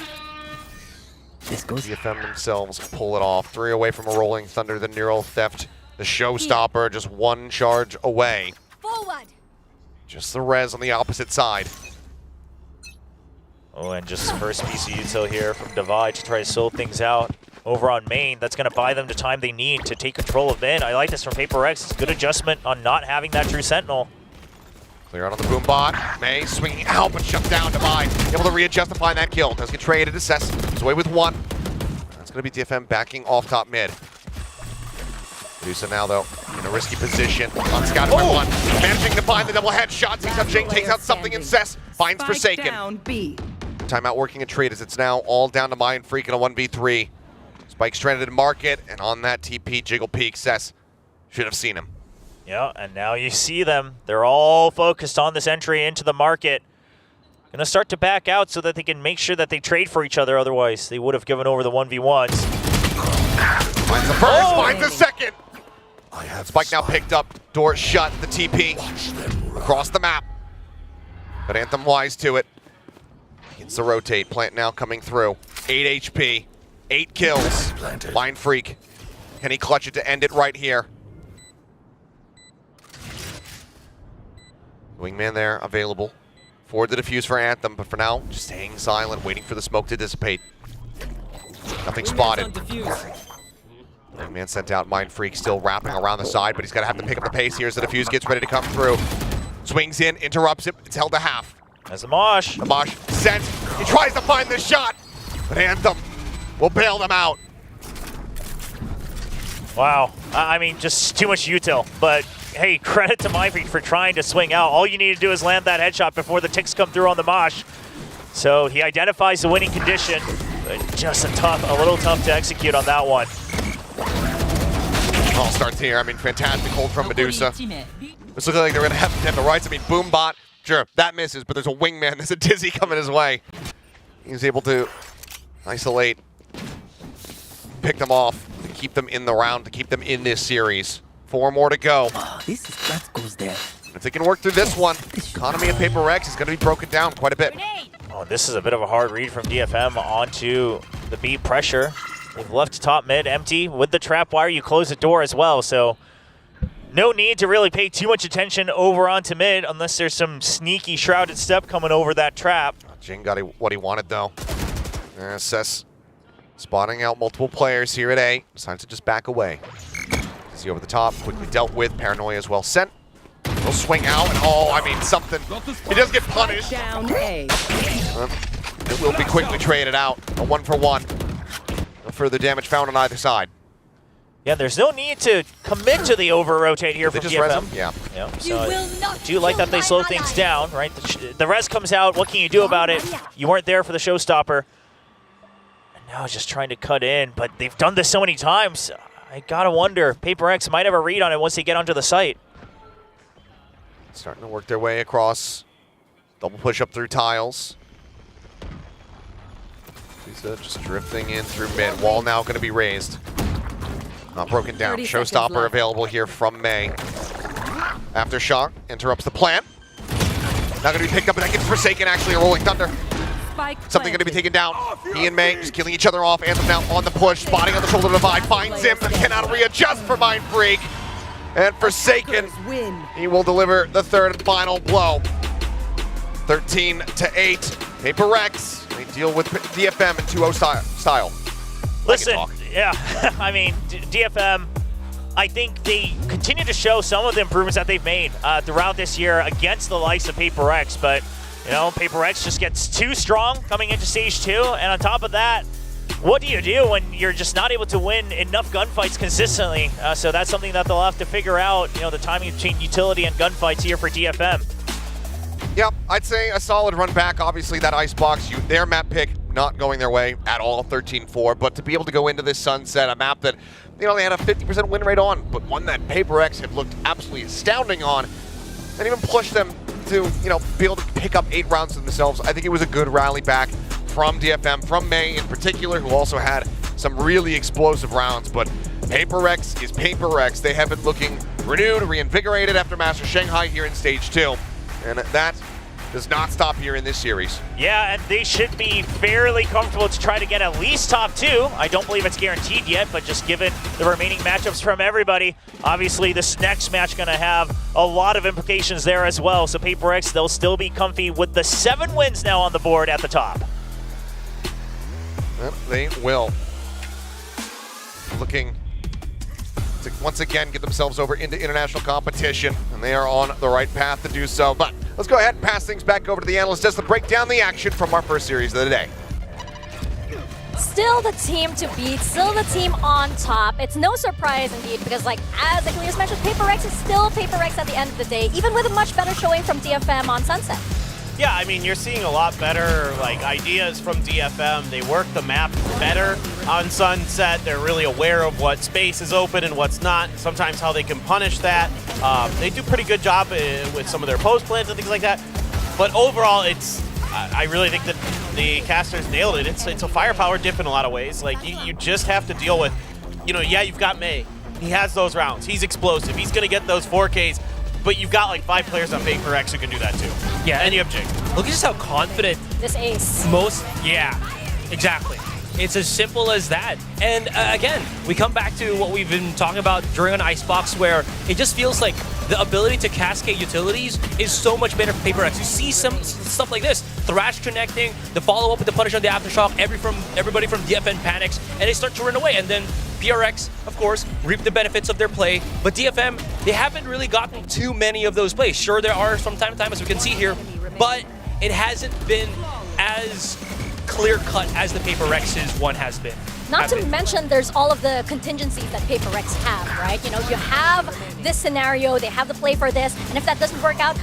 This goes. DFM themselves pull it off. 3 away from a Rolling Thunder, the Neural Theft, the showstopper, just 1 charge away. Forward. Just the res on the opposite side. Oh, and just first piece of util here from Divide to try to sort things out over on main. That's going to buy them the time they need to take control of it. I like this from PaperX. It's a good adjustment on not having that true Sentinel. Clear out on the boom bot. May swinging out, but shut down Divide. Able to readjust and find that kill. Does get traded to Cess. He's away with 1. That's going to be DFM backing off top mid. Medusa now, though, in a risky position. Unscouted by 1. Managing to find the double headshot. Takes out Jing, takes out something in Cess. Finds Forsaken. Down B. Timeout working a trade as it's now all down to Mind Freak in a 1v3. Spike stranded in market, and on that TP, Jiggle Peak, Cess should have seen him. Yeah, and now you see them. They're all focused on this entry into the market. Going to start to back out so that they can make sure that they trade for each other. Otherwise, they would have given over the 1v1s. Finds the first, finds the second. Spike now picked up, door shut, the TP across the map. But Anthem wise to it. Gets the rotate, Plant now coming through. 8 HP, 8 kills. Mind Freak, can he clutch it to end it right here? Wingman there, available. Forward the defuse for Anthem, but for now, just staying silent, waiting for the smoke to dissipate. Nothing spotted. Wingman sent out, Mind Freak still wrapping around the side, but he's gonna have to pick up the pace here as the defuse gets ready to come through. Swings in, interrupts it, it's held to half. As a Mosh. Mosh sent, he tries to find the shot, but Anthem will bail them out. Wow, I mean, just too much util, but hey, credit to Mind Freak for trying to swing out. All you need to do is land that headshot before the ticks come through on the Mosh. So he identifies the winning condition, but just a little tough to execute on that one. All starts here. I mean, fantastic hold from Medusa. This looks like they're going to have the rights. I mean, Boombot, sure, that misses, but there's a Wingman. There's a Dizzy coming his way. He's able to isolate, pick them off. keep them in the round, to keep them in this series. 4 more to go. That goes there. If they can work through this one, economy of Paper Rex is going to be broken down quite a bit. Oh, this is a bit of a hard read from DFM onto the B pressure. They've left top mid empty. With the trap wire, you close the door as well, so no need to really pay too much attention over onto mid unless there's some sneaky shrouded step coming over that trap. Jing got what he wanted though. Cess spotting out multiple players here at A. Decides to just back away. Is he over the top? Quickly dealt with. Paranoia is well sent. He'll swing out and I mean something. He does get punished. Down A. It will be quickly traded out. A 1-for-1. No further damage found on either side. Yeah, there's no need to commit to the over-rotate here from just DFM. res him? Yeah. So I do like that they slow things down, right? The res comes out, what can you do about it? You weren't there for the showstopper. And now just trying to cut in, but they've done this so many times. I gotta wonder, Paper X might have a read on it once they get onto the site. Starting to work their way across. Double push up through tiles. Just drifting in through mid. Wall now going to be raised. Not broken down. Showstopper available here from May. Aftershock interrupts the plant. Not going to be picked up, and that gets Forsaken, actually a Rolling Thunder. Something going to be taken down. He and May just killing each other off. Anthem now on the push, spotting on the shoulder divide. Finds him, but cannot readjust for Mind Freak. And Forsaken, he will deliver the third and final blow. 13-8. Paper Rex, they deal with DFM in 2-0 style. Listen, yeah, I mean, DFM, I think they continue to show some of the improvements that they've made throughout this year against the likes of Paper X, but, you know, Paper X just gets too strong coming into Stage 2, and on top of that, what do you do when you're just not able to win enough gunfights consistently? So that's something that they'll have to figure out, you know, the timing between utility and gunfights here for DFM. Yeah, I'd say a solid run back. Obviously, that Icebox, their map pick, not going their way at all, 13-4. But to be able to go into this Sunset, a map that, you know, they had a 50% win rate on, but one that Paper X had looked absolutely astounding on, and even pushed them to, you know, be able to pick up 8 rounds to themselves. I think it was a good rally back from DFM, from May in particular, who also had some really explosive rounds. But Paper X is Paper X. They have been looking renewed, reinvigorated after Master Shanghai here in Stage 2. And that does not stop here in this series. Yeah, and they should be fairly comfortable to try to get at least top 2. I don't believe it's guaranteed yet, but just given the remaining matchups from everybody, obviously this next match going to have a lot of implications there as well. So Paper X, they'll still be comfy with the 7 wins now on the board at the top. Well, they will. Looking to once again get themselves over into international competition, and they are on the right path to do so. But let's go ahead and pass things back over to the analyst just to break down the action from our first series of the day. Still the team to beat, still the team on top. It's no surprise indeed, because like as Achilles mentioned, Paper X is still Paper X at the end of the day, even with a much better showing from DFM on Sunset. Yeah, I mean, you're seeing a lot better like ideas from DFM. They work the map better on Sunset. They're really aware of what space is open and what's not, and sometimes how they can punish that. They do a pretty good job with some of their post plans and things like that. But overall, I really think that the casters nailed it. It's a firepower dip in a lot of ways. Like, you just have to deal with, you know, yeah, you've got May. He has those rounds. He's explosive. He's going to get those 4Ks. But you've got like 5 players on Paper X who can do that too. Yeah. And you have Jing. Look at just how confident this ace. Yeah, exactly. It's as simple as that. And again, we come back to what we've been talking about during an Icebox, where it just feels like the ability to cascade utilities is so much better for Paper X. You see some stuff like this, Thrash connecting, the follow-up with the punish on the Aftershock, everybody from DFN panics, and they start to run away. And then PRX, of course, reap the benefits of their play. But DFM, they haven't really gotten too many of those plays. Sure, there are from time to time, as we can see here, but it hasn't been as clear-cut as the Paper X's one has been. Not to mention, there's all of the contingencies that Paper X have, right? You know, you have this scenario, they have the play for this, and if that doesn't work out,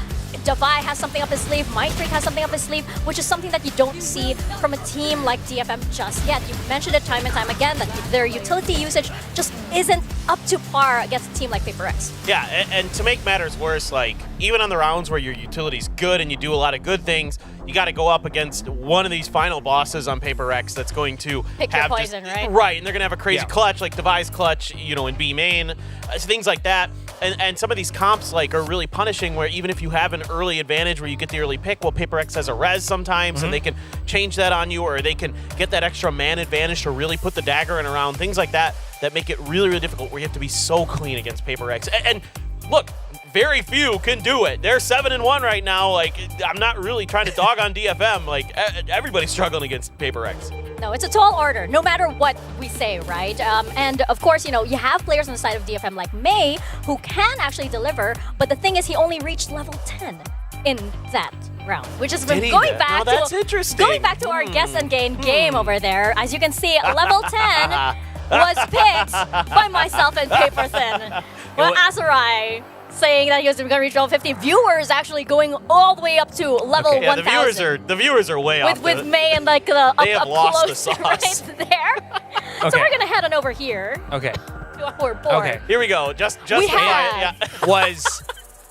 Defy has something up his sleeve, Mind Freak has something up his sleeve, which is something that you don't see from a team like DFM just yet. You've mentioned it time and time again that their utility usage just isn't up to par against a team like Paper X. Yeah, and to make matters worse, like, even on the rounds where your utility's good and you do a lot of good things, you got to go up against one of these final bosses on Paper X that's going to Pick have your poison, right? Right, and they're going to have a crazy clutch, like Device clutch, you know, in B main, things like that. And some of these comps, like, are really punishing where even if you have an early advantage where you get the early pick, well, Paper X has a res sometimes, and they can change that on you, or they can get that extra man advantage to really put the dagger in around, things like that, that make it really, really difficult where you have to be so clean against Paper X. And look, very few can do it. They're 7-1 right now. Like, I'm not really trying to dog on DFM. Like, everybody's struggling against Paper X. No, it's a tall order, no matter what we say, right? And of course, you know, you have players on the side of DFM like May who can actually deliver, but the thing is he only reached level 10 in that round, which is going back to our guess and gain game over there. As you can see, level 10 was picked by myself and Paper Thin. Well, Azurai saying that he was going to reach level 50. Viewers actually going all the way up to level 1,000. The viewers are way off. With May and like up lost close the sauce. right there. So we're gonna head on over here. Okay. To our board. Okay. Here we go. Just we have was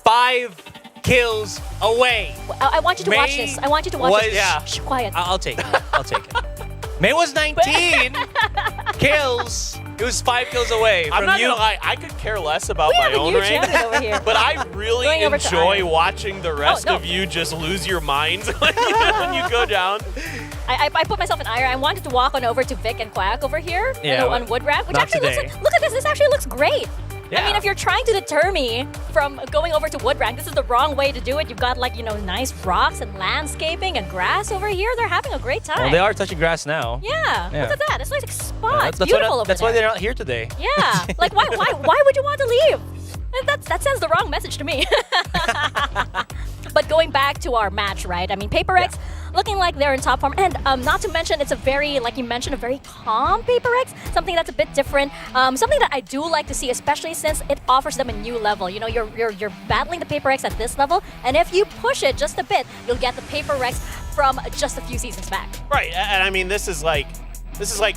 5 kills away. I want you to watch this. I want you to watch this. Yeah. Shh, quiet. I'll take it. I'll take it. May was 19 kills. It was 5 kills away from I'm not you. gonna lie, I could care less about We my have a own huge rank, champion over here. but I really Going over to enjoy Iron. watching the rest no. of you just lose your minds when you go down. I put myself in iron. I wanted to walk on over to Vic and Quack over here Yeah, on Woodrat, which not actually today. look at this. This actually looks great. I Yeah. mean, if you're trying to deter me from going over to Woodrank, this is the wrong way to do it. You've got like, you know, nice rocks and landscaping and grass over here. They're having a great time. Well, they are touching grass now. Yeah, Yeah. look at that. It's like a spot. Yeah, It's beautiful over that's there. why they're not here today. Yeah, like why would you want to leave? That sends the wrong message to me. But going back to our match, right? I mean, Paper X looking like they're in top form, and not to mention it's a very, like you mentioned, a very calm Paper X, something that's a bit different, something that I do like to see, especially since it offers them a new level. You know, you're battling the Paper X at this level, and if you push it just a bit, you'll get the Paper X from just a few seasons back. Right, and I mean, this is like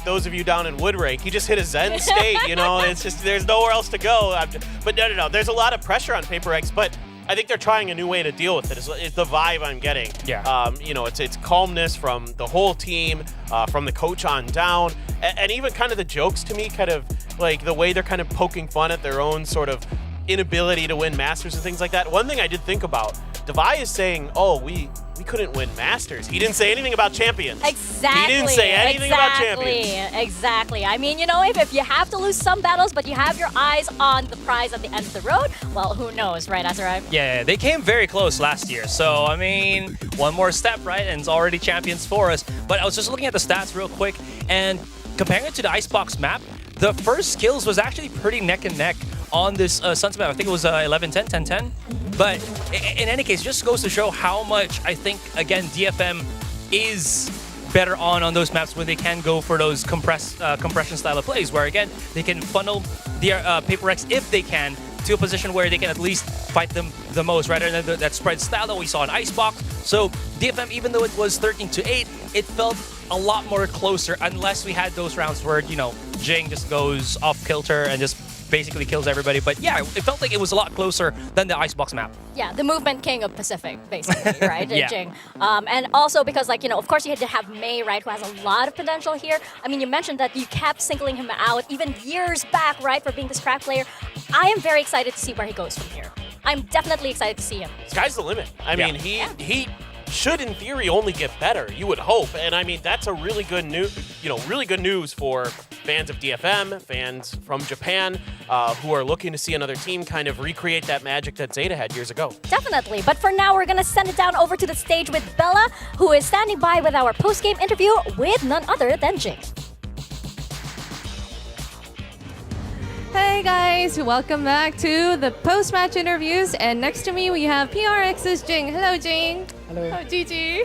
those of you down in Woodrake. You just hit a zen state, you know. It's just there's nowhere else to go. But no. There's a lot of pressure on Paper X, but I think they're trying a new way to deal with it. It's the vibe I'm getting. Yeah. You know, it's calmness from the whole team, from the coach on down, and even kind of the jokes to me, kind of like the way they're kind of poking fun at their own sort of inability to win Masters and things like that. One thing I did think about, Devi is saying, "Oh, we couldn't win Masters." He didn't say anything about champions. Exactly. He didn't say anything about champions. Exactly. I mean, you know, if you have to lose some battles, but you have your eyes on the prize at the end of the road, well, who knows, right, Azurai? Yeah, they came very close last year. So, I mean, one more step, right? And it's already champions for us. But I was just looking at the stats real quick, and comparing it to the Icebox map, the first kills was actually pretty neck and neck on this Suns map. I think it was 11-10, 10-10. But in any case, just goes to show how much I think, again, DFM is better on those maps where they can go for those compression style of plays, where again, they can funnel the Paper X if they can to a position where they can at least fight them the most, rather than that spread style that we saw in Icebox. So DFM, even though it was 13-8, it felt a lot more closer, unless we had those rounds where, you know, Jing just goes off kilter and just basically kills everybody. But yeah, it felt like it was a lot closer than the Icebox map. Yeah, the movement king of Pacific, basically, right? Yeah. Jing. And also because, like, you know, of course you had to have May, right, who has a lot of potential here. I mean, you mentioned that you kept singling him out even years back, right, for being this crack player. I am very excited to see where he goes from here. I'm definitely excited to see him. Sky's the limit. I mean, he should, in theory, only get better. You would hope, and I mean that's a really good news for fans of DFM, fans from Japan, who are looking to see another team kind of recreate that magic that Zeta had years ago. Definitely, but for now, we're gonna send it down over to the stage with Bella, who is standing by with our post-game interview with none other than Jing. Hey guys, welcome back to the post-match interviews, and next to me we have PRX's Jing. Hello, Jing. Hello. Oh, Gigi.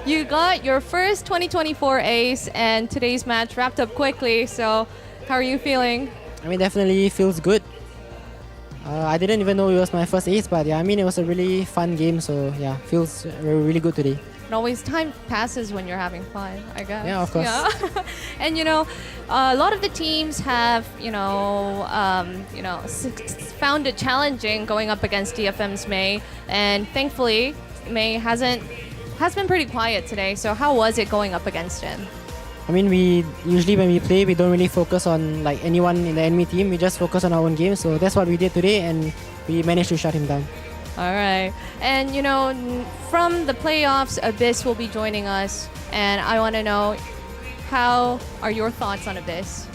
You got your first 2024 ace, and today's match wrapped up quickly, so how are you feeling? I mean, definitely feels good. I didn't even know it was my first ace, but yeah, I mean, it was a really fun game, so yeah, feels really good today. And always time passes when you're having fun, I guess. Yeah, of course. Yeah. And a lot of the teams have found it challenging going up against DFM's May, and thankfully May has been pretty quiet today. So how was it going up against him? I mean, we usually when we play, we don't really focus on like anyone in the enemy team. We just focus on our own game. So that's what we did today, and we managed to shut him down. All right. And from the playoffs, Abyss will be joining us, and I want to know, how are your thoughts on Abyss?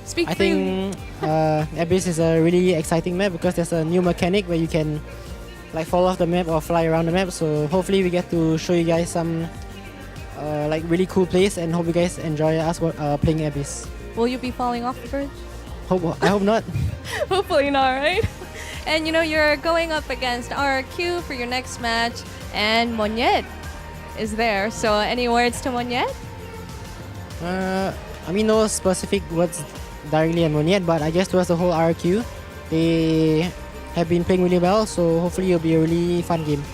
Speak I freely. think Abyss is a really exciting map because there's a new mechanic where you can like fall off the map or fly around the map. So hopefully we get to show you guys some like really cool plays, and hope you guys enjoy us playing Abyss. Will you be falling off the bridge? I hope not. Hopefully not, right? And you're going up against RRQ for your next match, and Monyet is there. So any words to Monyet? I mean, no specific words directly on Monyet, but I guess towards the whole RRQ, they have been playing really well, so hopefully it'll be a really fun game.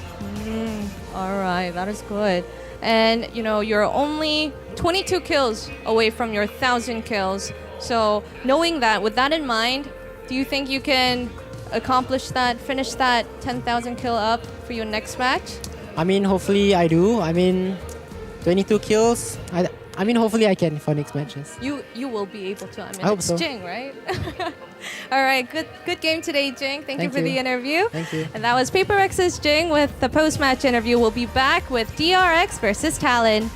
All right, that is good. And you're only 22 kills away from your 1,000 kills. So knowing that, with that in mind, do you think you can accomplish that, finish that 10,000 kill up for your next match? I mean, hopefully I do. I mean, 22 kills. I mean, hopefully I can for next matches. You will be able to. I mean, I hope it's so. Jing, right? All right, good game today, Jing. Thank you for the interview. Thank you. And that was PaperX's Jing with the post-match interview. We'll be back with DRX versus TLN.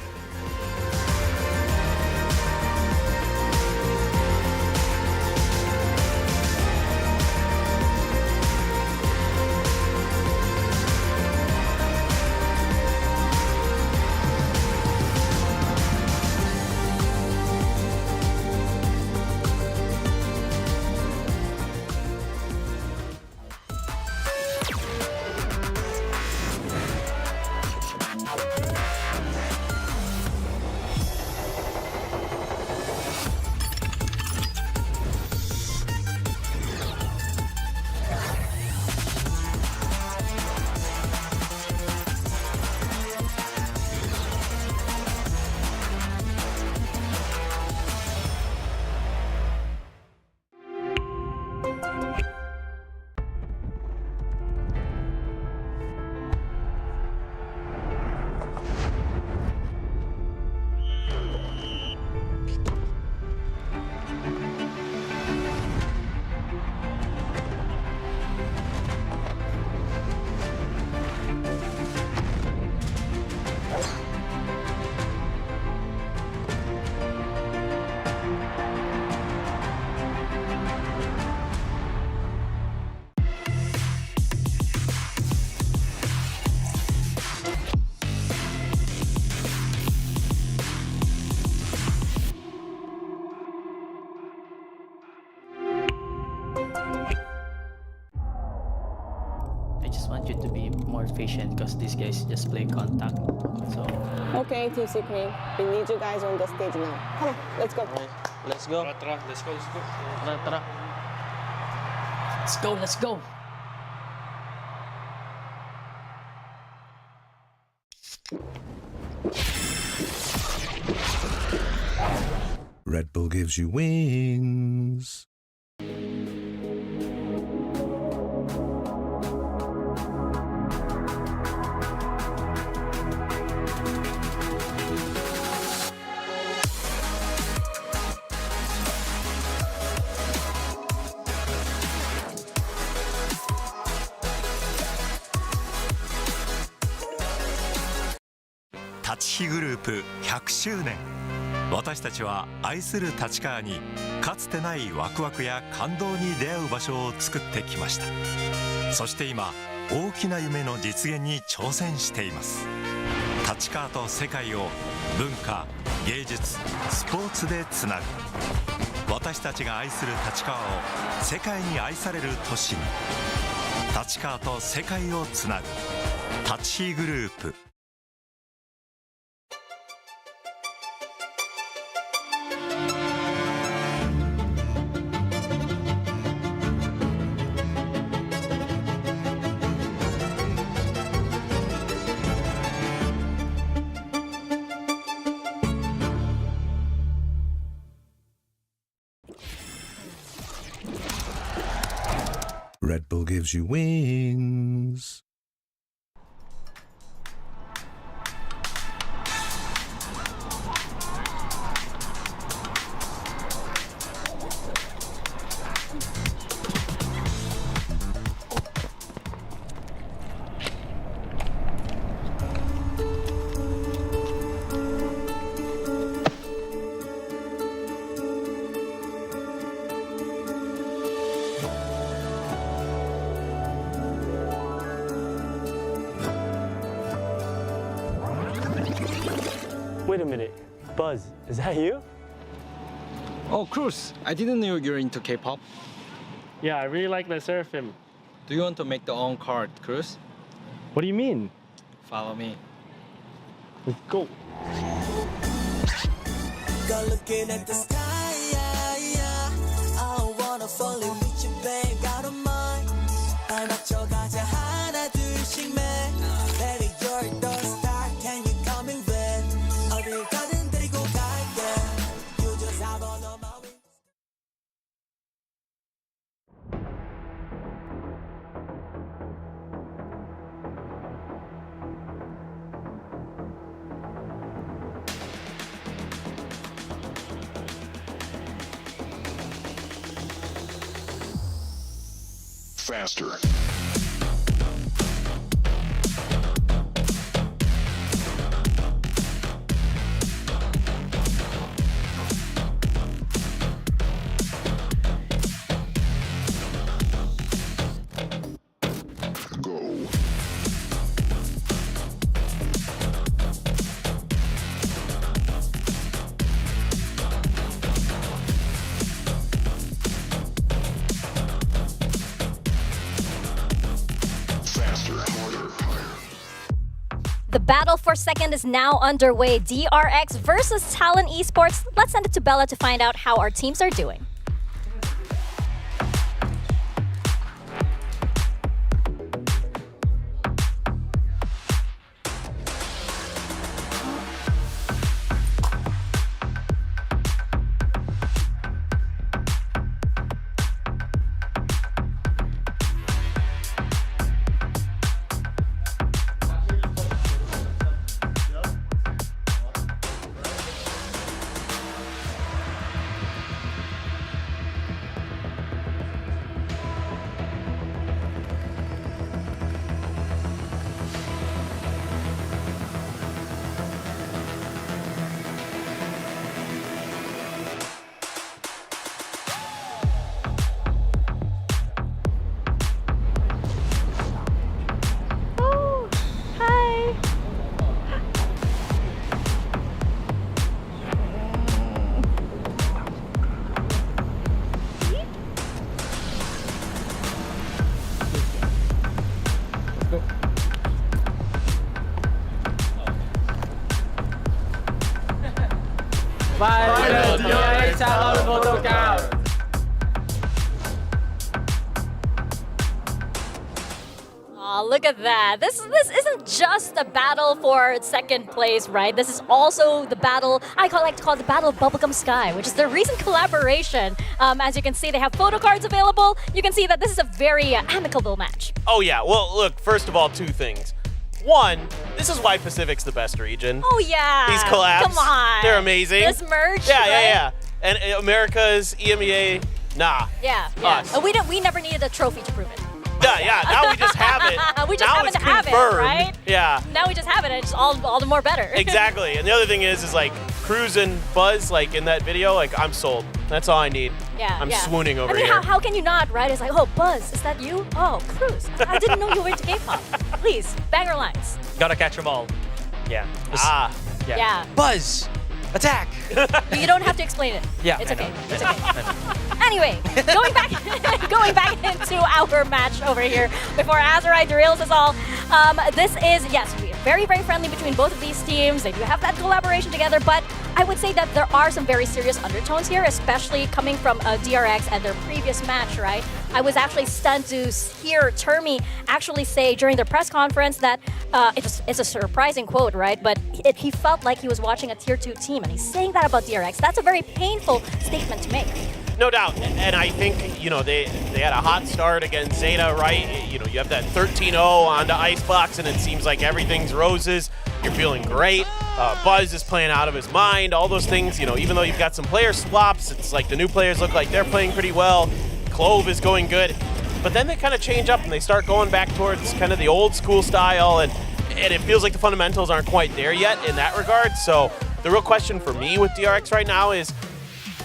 Patient because these guys just play contact. So Okay, Team Secret, we need you guys on the stage now. Come on, let's go. Let's go. Let's go. let's go. Red Bull gives you wings.立ちグループ100周年。私たちは愛する立川にかつてないワクワクや感動に出会う場所を作ってきました。そして今大きな夢の実現に挑戦しています。立川と世界を文化、芸術、スポーツでつなぐ。私たちが愛する立川を世界に愛される都市に。立川と世界をつなぐ立ちグループ。Red Bull gives you wings. Wait a minute. Buzz, is that you? Oh, Cruz, I didn't know you're into K-pop. Yeah, I really like the Seraphim. Do you want to make the own card, Cruz? What do you mean? Follow me. Let's go. Go looking at the sky, yeah, yeah. I wanna fall in with you, babe. Out of mind. 날 맞춰가자 하나 둘씩 매. Baby, you're the star. Can you come in with? 어딜 가든 데리고 갈게. You just have on my wings. Faster. Go. Faster, harder, higher. The battle for second is now underway. DRX versus TLN Esports. Let's send it to Bella to find out how our teams are doing. Final DRX Challenge photo count. Aw, look at that. This isn't just a battle for second place, right? This is also the battle, like to call it the Battle of Bubblegum Sky, which is their recent collaboration. As you can see, they have photo cards available. You can see that this is a very amicable match. Oh yeah, well look, first of all, two things. One, this is why Pacific's the best region. Oh yeah. These collabs, Come on. they're amazing. This merch, Yeah, right? yeah. And America's EMEA, nah. Yeah. Us. We never needed a trophy to prove it. Yeah, now we just have it. We just now happen it's to have it, confirmed. right? Yeah. Now we just have it, and it's all the more better. Exactly. And the other thing is like Cruz and Buzz, like in that video, like I'm sold. That's all I need. Yeah, I'm yeah. swooning over I mean, here. how can you not, right? It's like, oh, Buzz, is that you? Oh, Cruz, I didn't know you were into K-pop. Please, banger lines. Gotta catch them all. Yeah. Yeah. Buzz, attack. You don't have to explain it. Yeah, It's I okay. know. It's okay. Anyway, going back into our match over here before Azurite derails us all. This is, yes, very, very friendly between both of these teams. They do have that collaboration together, but I would say that there are some very serious undertones here, especially coming from DRX and their previous match, right? I was actually stunned to hear Termi actually say during their press conference that it's a surprising quote, right? But he felt like he was watching a tier 2 team, and he's saying that about DRX. That's a very painful statement to make. No doubt, and I think, you know, they had a hot start against Zeta, right? You know, you have that 13-0 onto Icebox, and it seems like everything's roses. You're feeling great. Buzz is playing out of his mind. All those things, you know, even though you've got some player swaps, it's like the new players look like they're playing pretty well. Clove is going good. But then they kind of change up and they start going back towards kind of the old school style, and it feels like the fundamentals aren't quite there yet in that regard. So the real question for me with DRX right now is,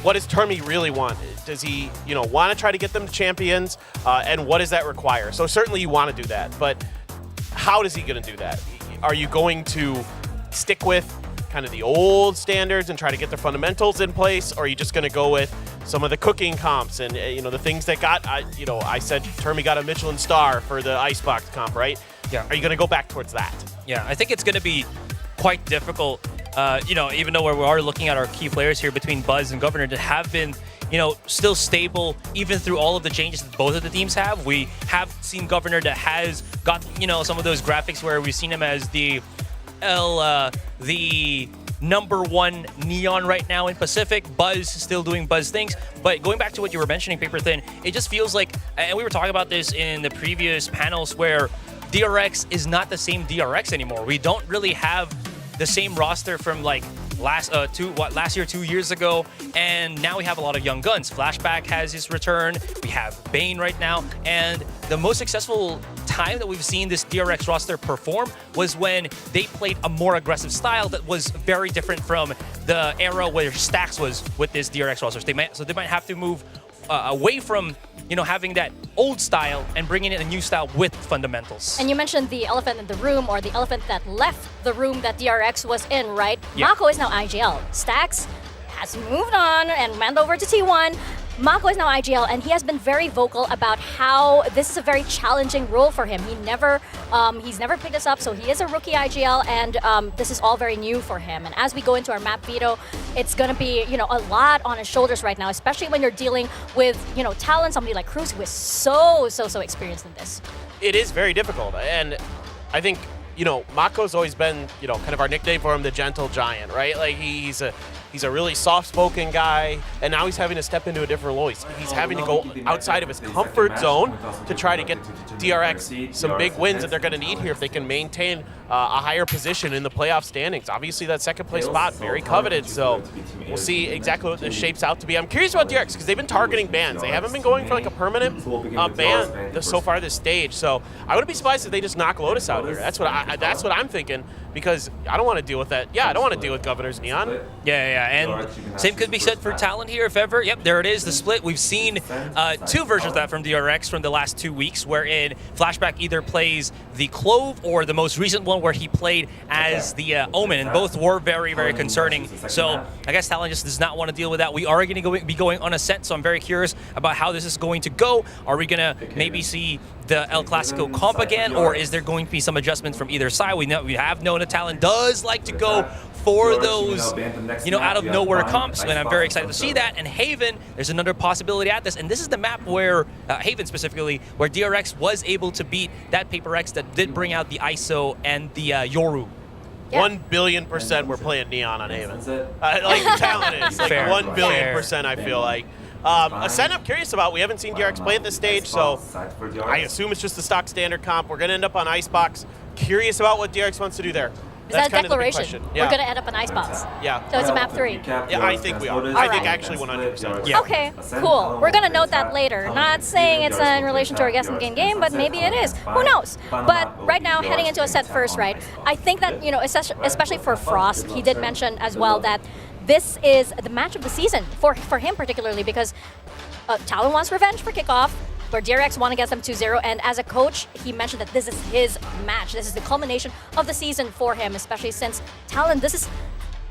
what does Termi really want? Does he, you know, want to try to get them to champions? And what does that require? So certainly you want to do that, but how is he going to do that? Are you going to stick with kind of the old standards and try to get their fundamentals in place, or are you just going to go with some of the cooking comps and you know, the things that got, you know, I said Termi got a Michelin star for the Icebox comp, right? Yeah. Are you going to go back towards that? Yeah, I think it's going to be quite difficult. You know, even though we are looking at our key players here between Buzz and Governor that have been, you know, still stable even through all of the changes that both of the teams have. We have seen Governor that has got, you know, some of those graphics where we've seen him as the #1 Neon right now in Pacific. Buzz still doing Buzz things. But going back to what you were mentioning, Paper Thin, it just feels like, and we were talking about this in the previous panels, where DRX is not the same DRX anymore. We don't really have the same roster from like last year, 2 years ago, and now we have a lot of young guns. Flashback has his return. We have Bane right now, and the most successful time that we've seen this DRX roster perform was when they played a more aggressive style that was very different from the era where Stax was with this DRX roster. So they might have to move away from, you know, having that old style and bringing in a new style with fundamentals. And you mentioned the elephant in the room, or the elephant that left the room that DRX was in, right? Yeah. Mako is now IGL. Stax has moved on and went over to T1. Mako is now IGL, and he has been very vocal about how this is a very challenging role for him. He's never picked this up, so he is a rookie IGL, and this is all very new for him. And as we go into our map veto, it's going to be, you know, a lot on his shoulders right now, especially when you're dealing with, you know, Talon, somebody like Cruz, who is so experienced in this. It is very difficult, and I think, you know, Mako's always been, you know, kind of our nickname for him, the gentle giant, right? Like he's a really soft-spoken guy, and now he's having to step into a different role. He's having to go outside of his comfort zone to try to get DRX some big wins that they're going to need here if they can maintain a higher position in the playoff standings. Obviously, that second place spot, very coveted, so we'll see exactly what this shapes out to be. I'm curious about DRX because they've been targeting bans. They haven't been going for like a permanent ban so far this stage, so I wouldn't be surprised if they just knock Lotus out here. That's what I'm thinking, because I don't want to deal with that. Yeah, I don't want to deal with Governor's Neon. Yeah, and same could be said for Talon here, if ever. Yep, there it is, the split. We've seen two versions of that from DRX from the last 2 weeks, wherein Flashback either plays the Clove or the most recent one where he played as the Omen, and both were very, very concerning. So I guess Talon just does not want to deal with that. We are going to be going on a set, so I'm very curious about how this is going to go. Are we going to maybe see the El Clasico comp again, or is there going to be some adjustments from either side? We have known that Talon does like to go for those, you know, out of nowhere comps, and I'm very excited to see that. And Haven, there's another possibility at this, and this is the map where, Haven specifically, where DRX was able to beat that Paper X that did bring out the ISO and the Yoru. Yeah. 1 billion% we're playing Neon on Haven. Like Talon is, like Fair, 1 billion%, I feel like. A set I'm curious about, we haven't seen DRX play at this stage, so I assume it's just the stock standard comp. We're going to end up on Icebox. Curious about what DRX wants to do there. Is That's that a kind of the big declaration? question. Yeah. We're going to end up in Icebox. Yeah. So it's a map 3. Yeah, I think we are. I think actually 100%. Yeah. Okay, cool. We're going to note that later. Not saying it's in relation to our guest in game game, but maybe it is. Who knows? But right now, heading into a set first, right? I think that, you know, especially for Frost, he did mention as well that this is the match of the season for him particularly, because Talon wants revenge for kickoff, where DRX want to get them 2-0, and as a coach, he mentioned that this is his match. This is the culmination of the season for him, especially since Talon, this is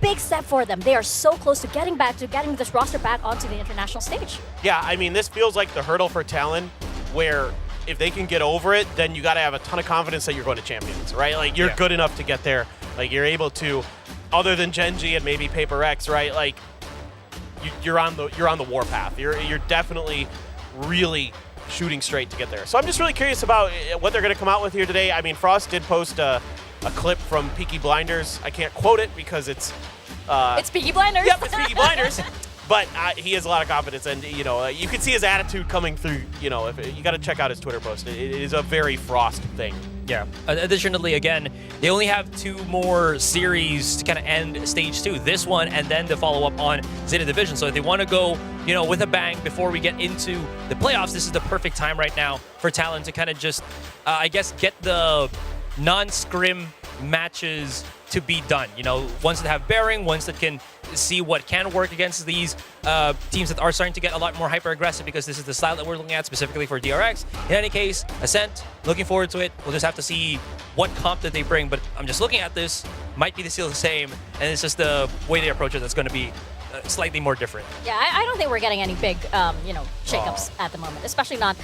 big step for them. They are so close to getting this roster back onto the international stage. Yeah, I mean, this feels like the hurdle for Talon, where if they can get over it, then you got to have a ton of confidence that you're going to Champions, right? Like, you're good enough to get there. Like, you're able to, other than Genji and maybe Paper X, right? Like, you're on the warpath. You're definitely really shooting straight to get there. So I'm just really curious about what they're going to come out with here today. I mean, Frost did post a clip from Peaky Blinders. I can't quote it because it's Peaky Blinders. Yep, it's Peaky Blinders. But he has a lot of confidence, and you know, you can see his attitude coming through. You know, if you got to check out his Twitter post. It is a very Frost thing. Yeah. Additionally, again, they only have 2 more series to kind of end stage 2. This one, and then the follow-up on Zeta Division. So if they want to go, you know, with a bang before we get into the playoffs, this is the perfect time right now for Talon to kind of just, I guess, get the non-scrim matches to be done. You know, ones that have bearing, ones that can see what can work against these teams that are starting to get a lot more hyper-aggressive, because this is the style that we're looking at specifically for DRX. In any case, Ascent, looking forward to it. We'll just have to see what comp that they bring, but I'm just looking at this, might be still the same, and it's just the way they approach it that's going to be slightly more different. Yeah, I don't think we're getting any big, you know, shakeups at the moment, especially not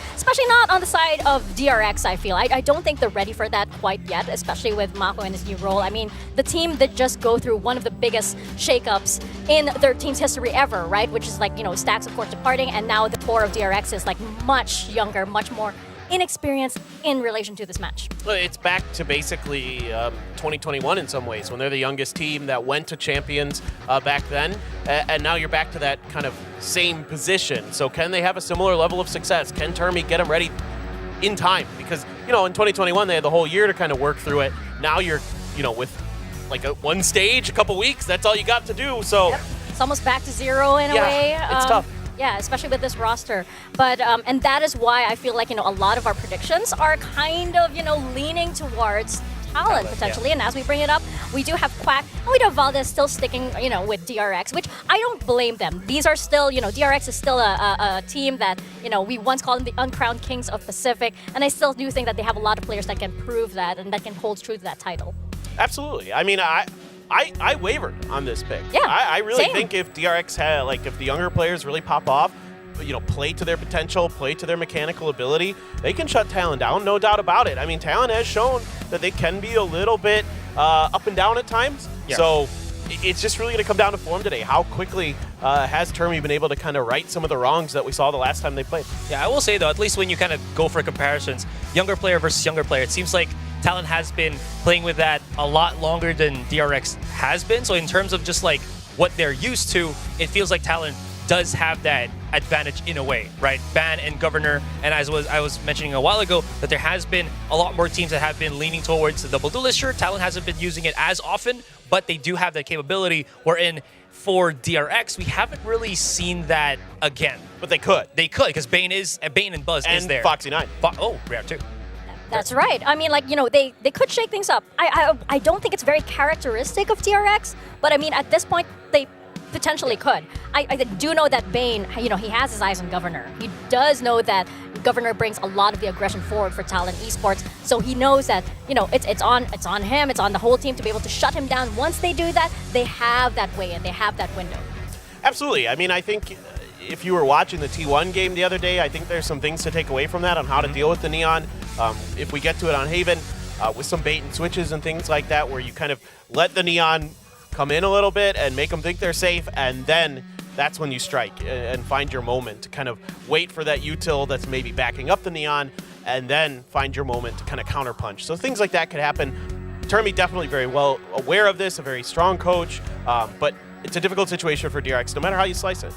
on the side of DRX. I feel I don't think they're ready for that quite yet, especially with Mako in his new role. I mean, the team that just go through one of the biggest shakeups in their team's history ever, right? Which is like, you know, Stacks of course departing, and now the core of DRX is like much younger, much more inexperienced in relation to this match. Well, it's back to basically 2021 in some ways, when they're the youngest team that went to Champions back then, and now you're back to that kind of same position. So can they have a similar level of success? Can Termi get them ready in time? Because, you know, in 2021 they had the whole year to kind of work through it. Now you're, you know, with like one stage, a couple weeks, that's all you got to do. So yep. It's almost back to zero in a way. It's tough. Yeah, especially with this roster. But, and that is why I feel like, you know, a lot of our predictions are kind of, you know, leaning towards Talon potentially. Yeah. And as we bring it up, we do have Quack and we do have Valdez still sticking, you know, with DRX, which I don't blame them. These are still, you know, DRX is still a team that, you know, we once called them the uncrowned kings of Pacific. And I still do think that they have a lot of players that can prove that and that can hold true to that title. Absolutely. I mean, I wavered on this pick. Yeah, I really same. think if DRX had, like, if the younger players really pop off, you know, play to their potential, play to their mechanical ability, they can shut Talon down, no doubt about it. I mean, Talon has shown that they can be a little bit up and down at times. Yeah. So it's just really going to come down to form today. How quickly has Termi been able to kind of right some of the wrongs that we saw the last time they played? Yeah, I will say, though, at least when you kind of go for comparisons, younger player versus younger player, it seems like Talon has been playing with that a lot longer than DRX has been. So in terms of just like what they're used to, it feels like Talon does have that advantage in a way, right? Ban and Governor, and as I was mentioning a while ago, that there has been a lot more teams that have been leaning towards the double duelist. Sure, Talon hasn't been using it as often, but they do have that capability, wherein for DRX, we haven't really seen that again. But they could. They could, because Bane and Buzz is there. And Foxy 9. Rare too. That's right. I mean, like, you know, they could shake things up. I don't think it's very characteristic of DRX, but I mean, at this point, they potentially could. I do know that Bane, you know, he has his eyes on Governor. He does know that Governor brings a lot of the aggression forward for Talon Esports, so he knows that, you know, it's on him, it's on the whole team to be able to shut him down. Once they do that, they have that way in, they have that window. Absolutely. I mean, I think if you were watching the T1 game the other day, I think there's some things to take away from that on how to deal with the Neon. If we get to it on Haven, with some bait and switches and things like that, where you kind of let the Neon come in a little bit and make them think they're safe, and then that's when you strike and find your moment to kind of wait for that util that's maybe backing up the Neon, and then find your moment to kind of counterpunch. So things like that could happen. Termi definitely very well aware of this, a very strong coach, but it's a difficult situation for DRX, no matter how you slice it.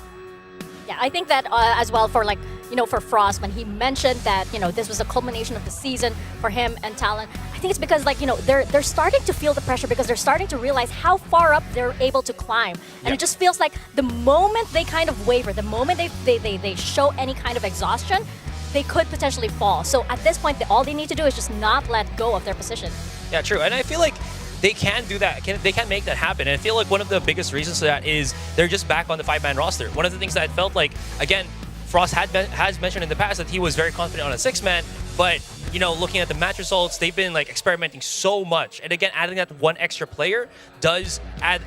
Yeah, I think that as well for, like, you know, for Frost, when he mentioned that, you know, this was a culmination of the season for him and Talon, I think it's because, like, you know, they're starting to feel the pressure because they're starting to realize how far up they're able to climb. And it just feels like the moment they kind of waver, the moment they show any kind of exhaustion, they could potentially fall. So at this point, all they need to do is just not let go of their position. Yeah, true. And I feel like they can do that. They can make that happen. And I feel like one of the biggest reasons for that is they're just back on the 5-man roster. One of the things that I felt like, again, Frost has mentioned in the past that he was very confident on a 6-man, but, you know, looking at the match results, they've been like experimenting so much. And again, adding that one extra player does add,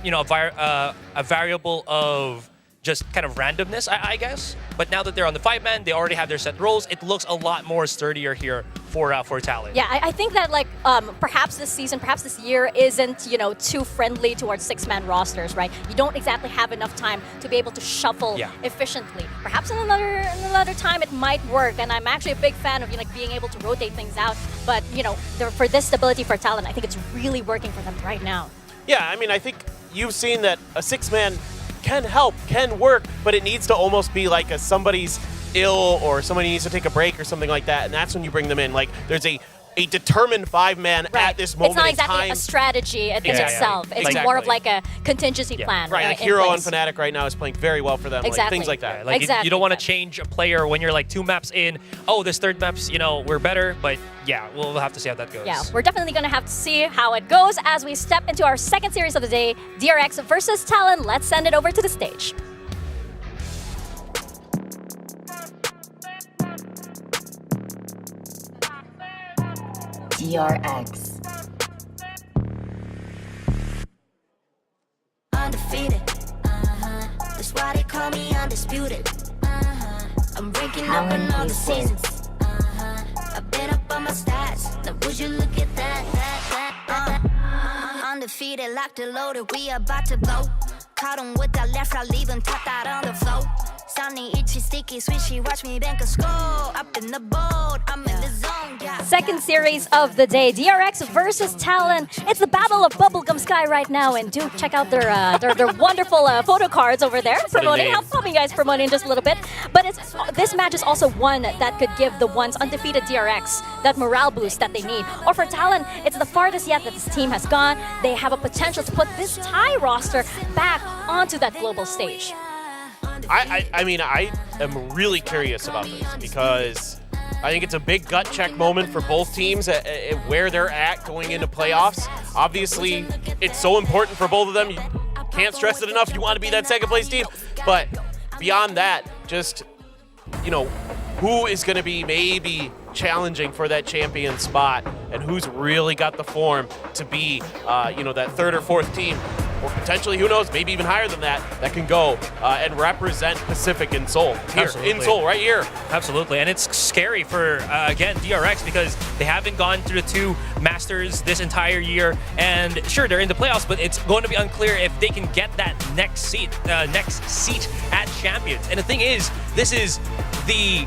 you know, a variable of just kind of randomness, I guess. But now that they're on the 5-man, they already have their set roles. It looks a lot more sturdier here for Talon. Yeah, I think that, like, perhaps this season, perhaps this year isn't, you know, too friendly towards 6-man rosters, right? You don't exactly have enough time to be able to shuffle efficiently. Perhaps in another time it might work, and I'm actually a big fan of, you know, like, being able to rotate things out. But, you know, for this stability for Talon, I think it's really working for them right now. Yeah, I mean, I think you've seen that a 6-man can help, can work, but it needs to almost be like somebody's ill or somebody needs to take a break or something like that, and that's when you bring them in. Like, there's a determined 5-man at this moment It's not in exactly time. a strategy in itself. It's more of like a contingency plan. Right, like Hero on Fnatic right now is playing very well for them. Like, things like that. Like you don't want to change a player when you're like 2 maps in. Oh, this 3rd map's, we're better. But yeah, we'll have to see how that goes. Yeah, we're definitely going to have to see how it goes as we step into our second series of the day, DRX versus TLN. Let's send it over to the stage. DRX. Undefeated. That's why they call me undisputed. I'm breaking up in all the seasons. I've been up on my stats. Now would you look at that? Undefeated, locked and loaded. We about to blow. Caught him with that left, I leave him tapped out on the floor. Sounding itchy, sticky, swishy, watch me bank a score. Up in the boat, I'm in the zone, yeah. Second series of the day, DRX versus TLN. It's the battle of Bubblegum Sky right now, and do check out their wonderful photo cards over there. Promoting, I'll help you guys promote in just a little bit. But this match is also one that could give the once undefeated DRX that morale boost that they need. Or for TLN, it's the farthest yet that this team has gone. They have a potential to put this Thai roster back onto that global stage. I mean, I am really curious about this because I think it's a big gut check moment for both teams at where they're at going into playoffs. Obviously, it's so important for both of them. You can't stress it enough. You want to be that second place team. But beyond that, just, who is going to be maybe challenging for that champion spot and who's really got the form to be, that 3rd or 4th team. Or potentially, who knows, maybe even higher than that can go and represent Pacific in Seoul. Here, in Seoul, right here. Absolutely, and it's scary for, again, DRX because they haven't gone through the 2 Masters this entire year. And sure, they're in the playoffs, but it's going to be unclear if they can get that next seat at Champions. And the thing is, this is the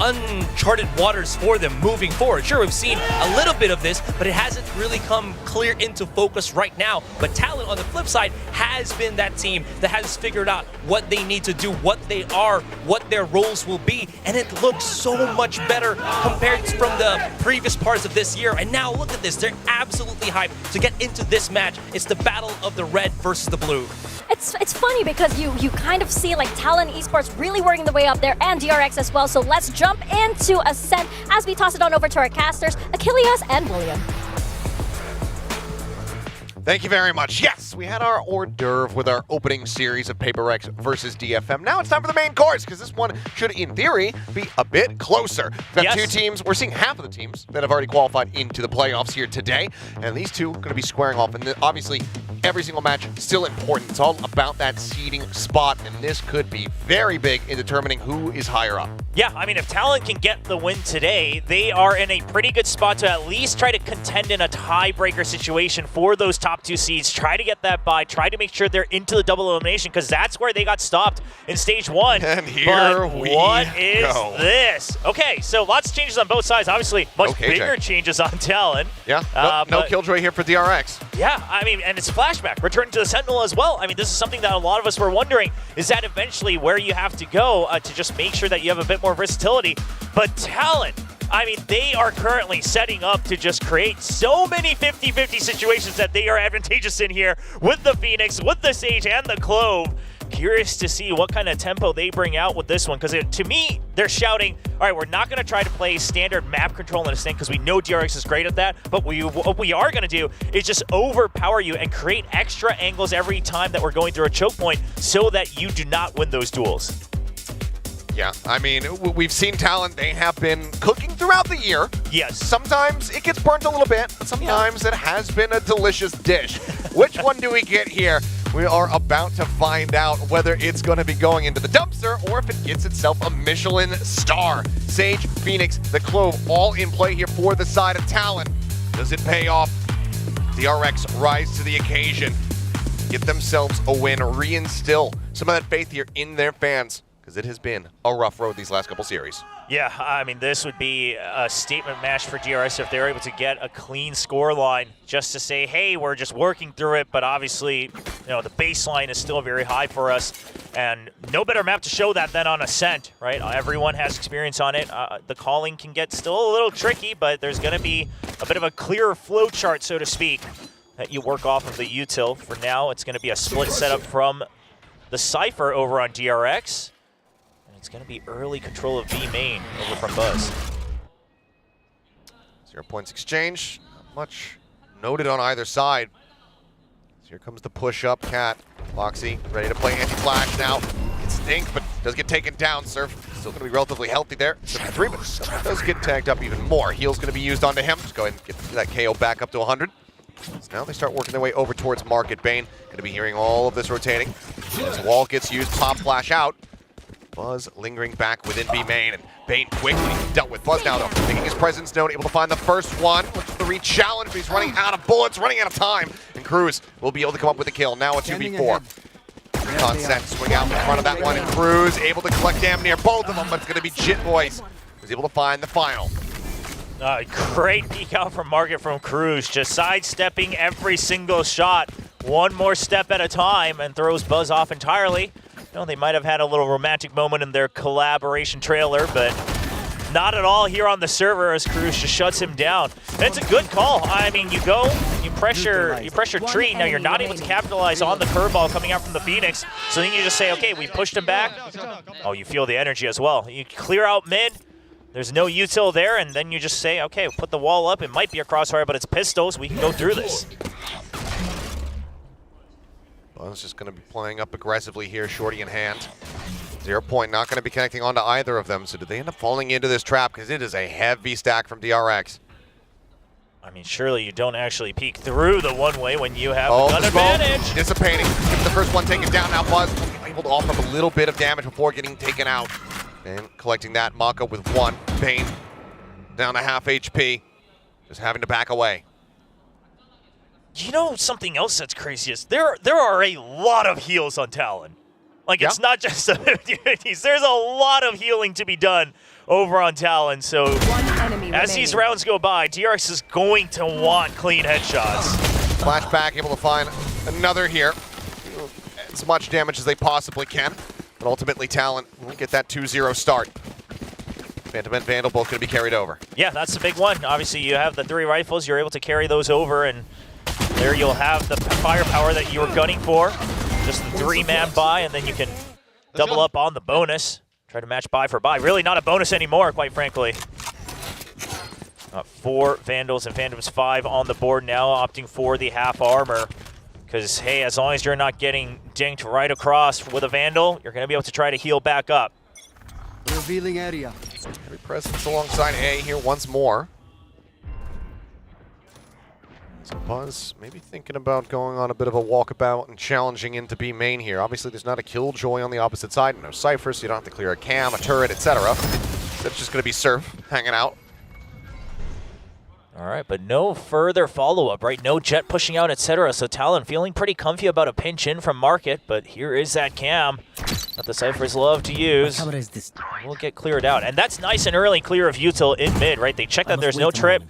uncharted waters for them moving forward. Sure, we've seen a little bit of this, but it hasn't really come clear into focus right now. But TLN, on the flip side, has been that team that has figured out what they need to do, what they are, what their roles will be, and it looks so much better compared from the previous parts of this year. And now look at this, they're absolutely hyped to get into this match. It's the battle of the red versus the blue. It's funny because you kind of see like TLN Esports really working the way up there and DRX as well. So let's jump into Ascent as we toss it on over to our casters, Achilles and William. Thank you very much. Yes, we had our hors d'oeuvre with our opening series of PaperX versus DFM. Now it's time for the main course, because this one should, in theory, be a bit closer. We've got 2 teams. We're seeing half of the teams that have already qualified into the playoffs here today, and these 2 are going to be squaring off. And obviously, every single match still important. It's all about that seeding spot, and this could be very big in determining who is higher up. Yeah, I mean, if TLN can get the win today, they are in a pretty good spot to at least try to contend in a tiebreaker situation for those top 2 seeds, try to get that bye, try to make sure they're into the double elimination, because that's where they got stopped in stage 1. And here what is this? Okay, so lots of changes on both sides. Obviously, much bigger changes on TLN. Yeah, no Killjoy here for DRX. Yeah, I mean, and it's Flashback, returning to the Sentinel as well. I mean, this is something that a lot of us were wondering, is that eventually where you have to go to just make sure that you have a bit more versatility. But TLN, I mean, they are currently setting up to just create so many 50-50 situations that they are advantageous in here with the Phoenix, with the Sage, and the Clove. Curious to see what kind of tempo they bring out with this one, because to me, they're shouting, all right, we're not going to try to play standard map control in a thing, because we know DRX is great at that, but what we are going to do is just overpower you and create extra angles every time that we're going through a choke point so that you do not win those duels. Yeah, I mean, we've seen talent. They have been cooking throughout the year. Yes. Sometimes it gets burnt a little bit. Sometimes it has been a delicious dish. Which one do we get here? We are about to find out whether it's going to be going into the dumpster or if it gets itself a Michelin star. Sage, Phoenix, the Clove, all in play here for the side of talent. Does it pay off? DRX rise to the occasion. Get themselves a win, reinstill some of that faith here in their fans, because it has been a rough road these last couple series. Yeah, I mean, this would be a statement match for DRX if they're able to get a clean score line just to say, hey, we're just working through it, but obviously, the baseline is still very high for us, and no better map to show that than on Ascent, right? Everyone has experience on it. The calling can get still a little tricky, but there's going to be a bit of a clearer flow chart, so to speak, that you work off of the util. For now, it's going to be a split setup from the Cypher over on DRX. It's going to be early control of B main over from Buzz. 0 points exchange. Not much noted on either side. So here comes the push-up. Cat. Foxy ready to play anti-flash now. It's Stink, but does get taken down. Surf still going to be relatively healthy there. 7-3, but does get tagged up even more. Heal's going to be used onto him. Just go ahead and get that KO back up to 100. So now they start working their way over towards Market. Bane going to be hearing all of this rotating. As wall gets used, pop flash out. Buzz lingering back within B main, and Bane quickly dealt with Buzz now, though, making his presence known, able to find the first one. Looks for the re-challenge, but he's running out of bullets, running out of time, and Cruz will be able to come up with a kill. Now a 2v4. Recon set, swing out in front of that one, and Cruz able to collect damn near both of them, but it's going to be Jit Boys who's able to find the final. Great peek out from Market from Cruz, just sidestepping every single shot, one more step at a time, and throws Buzz off entirely. They might have had a little romantic moment in their collaboration trailer, but not at all here on the server as Cruz just shuts him down. And it's a good call. I mean, you pressure Tree. Now you're not able to capitalize on the curveball coming out from the Phoenix. So then you just say, okay, we pushed him back. Oh, you feel the energy as well. You clear out mid. There's no util there, and then you just say, okay, put the wall up. It might be a crossfire, but it's pistols. We can go through this. Buzz just going to be playing up aggressively here, shorty in hand. 0 point, not going to be connecting onto either of them. So do they end up falling into this trap? Because it is a heavy stack from DRX. I mean, surely you don't actually peek through the one-way when you have the gun advantage. Dissipating. The first one taken down. Now Buzz able to offer up a little bit of damage before getting taken out. And collecting that, Mako with one. Bane down to half HP. Just having to back away. You know something else that's crazy is there are a lot of heals on Talon. Like, it's not just the 50-50s. There's a lot of healing to be done over on Talon. So as these rounds go by, DRX is going to want clean headshots. Flashback able to find another here. As much damage as they possibly can. But ultimately, Talon will get that 2-0 start. Phantom and Vandal both going to be carried over. Yeah, that's the big one. Obviously, you have the 3 rifles. You're able to carry those over, and there you'll have the firepower that you were gunning for. Just the 3-man buy, and then you can double up on the bonus. Try to match buy for buy. Really not a bonus anymore, quite frankly. 4 Vandals and Phantoms 5 on the board now, opting for the half armor. Because, hey, as long as you're not getting dinked right across with a Vandal, you're going to be able to try to heal back up. Revealing area. Every presence alongside A here once more. So Buzz maybe thinking about going on a bit of a walkabout and challenging into B main here. Obviously, there's not a Killjoy on the opposite side. No Cypher, so you don't have to clear a cam, a turret, etc. That's just going to be Surf hanging out. All right, but no further follow-up, right? No Jet pushing out, etc. So Talon feeling pretty comfy about a pinch in from Market, but here is that cam that the Cyphers love to use. We'll get cleared out. And that's nice and early clear of util in mid, right? They check that there's no trip.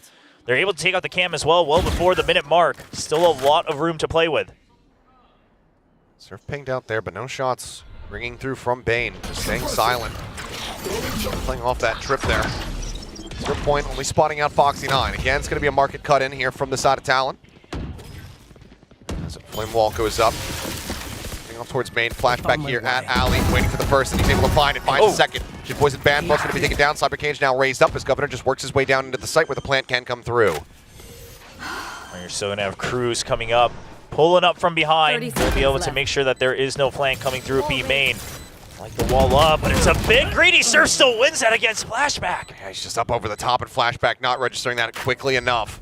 They're able to take out the cam as well before the minute mark. Still a lot of room to play with. Surf pinged out there, but no shots ringing through from Bane. Just staying silent. Playing off that trip there. 0 point, only spotting out Foxy 9. Again, it's going to be a Market cut in here from the side of Talon. As a flame wall goes up. Getting off towards main. Flashback here at Alley. Waiting for the first, and he's able to find it. Finds the second. Jit Boys and Band both going to be taken down. Cyber Cage now raised up as Governor just works his way down into the site where the plant can come through. You're still going to have Cruz coming up, pulling up from behind. We'll be able to make sure that there is no flank coming through B main. Like the wall up, but it's a big greedy. Surf still wins that against Flashback. Yeah, he's just up over the top, and Flashback not registering that quickly enough.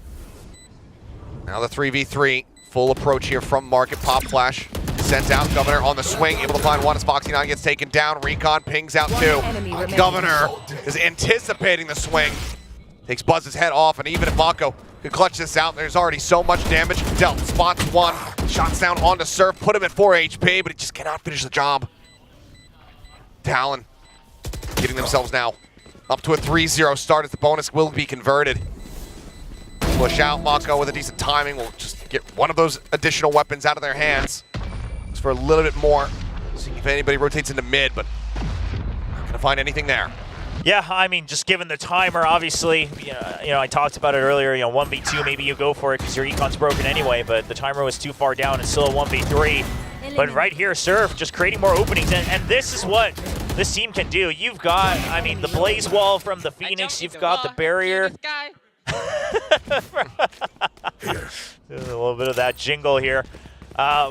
Now the 3v3. Full approach here from Market. Pop Flash sent out. Governor on the swing, able to find one as Foxy 9 gets taken down. Recon pings out 2. Governor is anticipating the swing. Takes Buzz's head off, and even if Mako could clutch this out, there's already so much damage dealt. Spots 1. Shots down onto Surf. Put him at 4 HP, but he just cannot finish the job. Talon getting themselves now Up to a 3-0 start as the bonus will be converted. Push out, Mako with a decent timing. We'll just get one of those additional weapons out of their hands. Looks for a little bit more. See if anybody rotates into mid, but not gonna find anything there. Yeah, I mean, just given the timer, obviously, you know, I talked about it earlier, 1v2, maybe you go for it because your econ's broken anyway, but the timer was too far down. It's still a 1v3. But right here, Surf just creating more openings, and this is what this team can do. You've got, I mean, the Blaze Wall from the Phoenix, you've got the barrier. A little bit of that jingle here.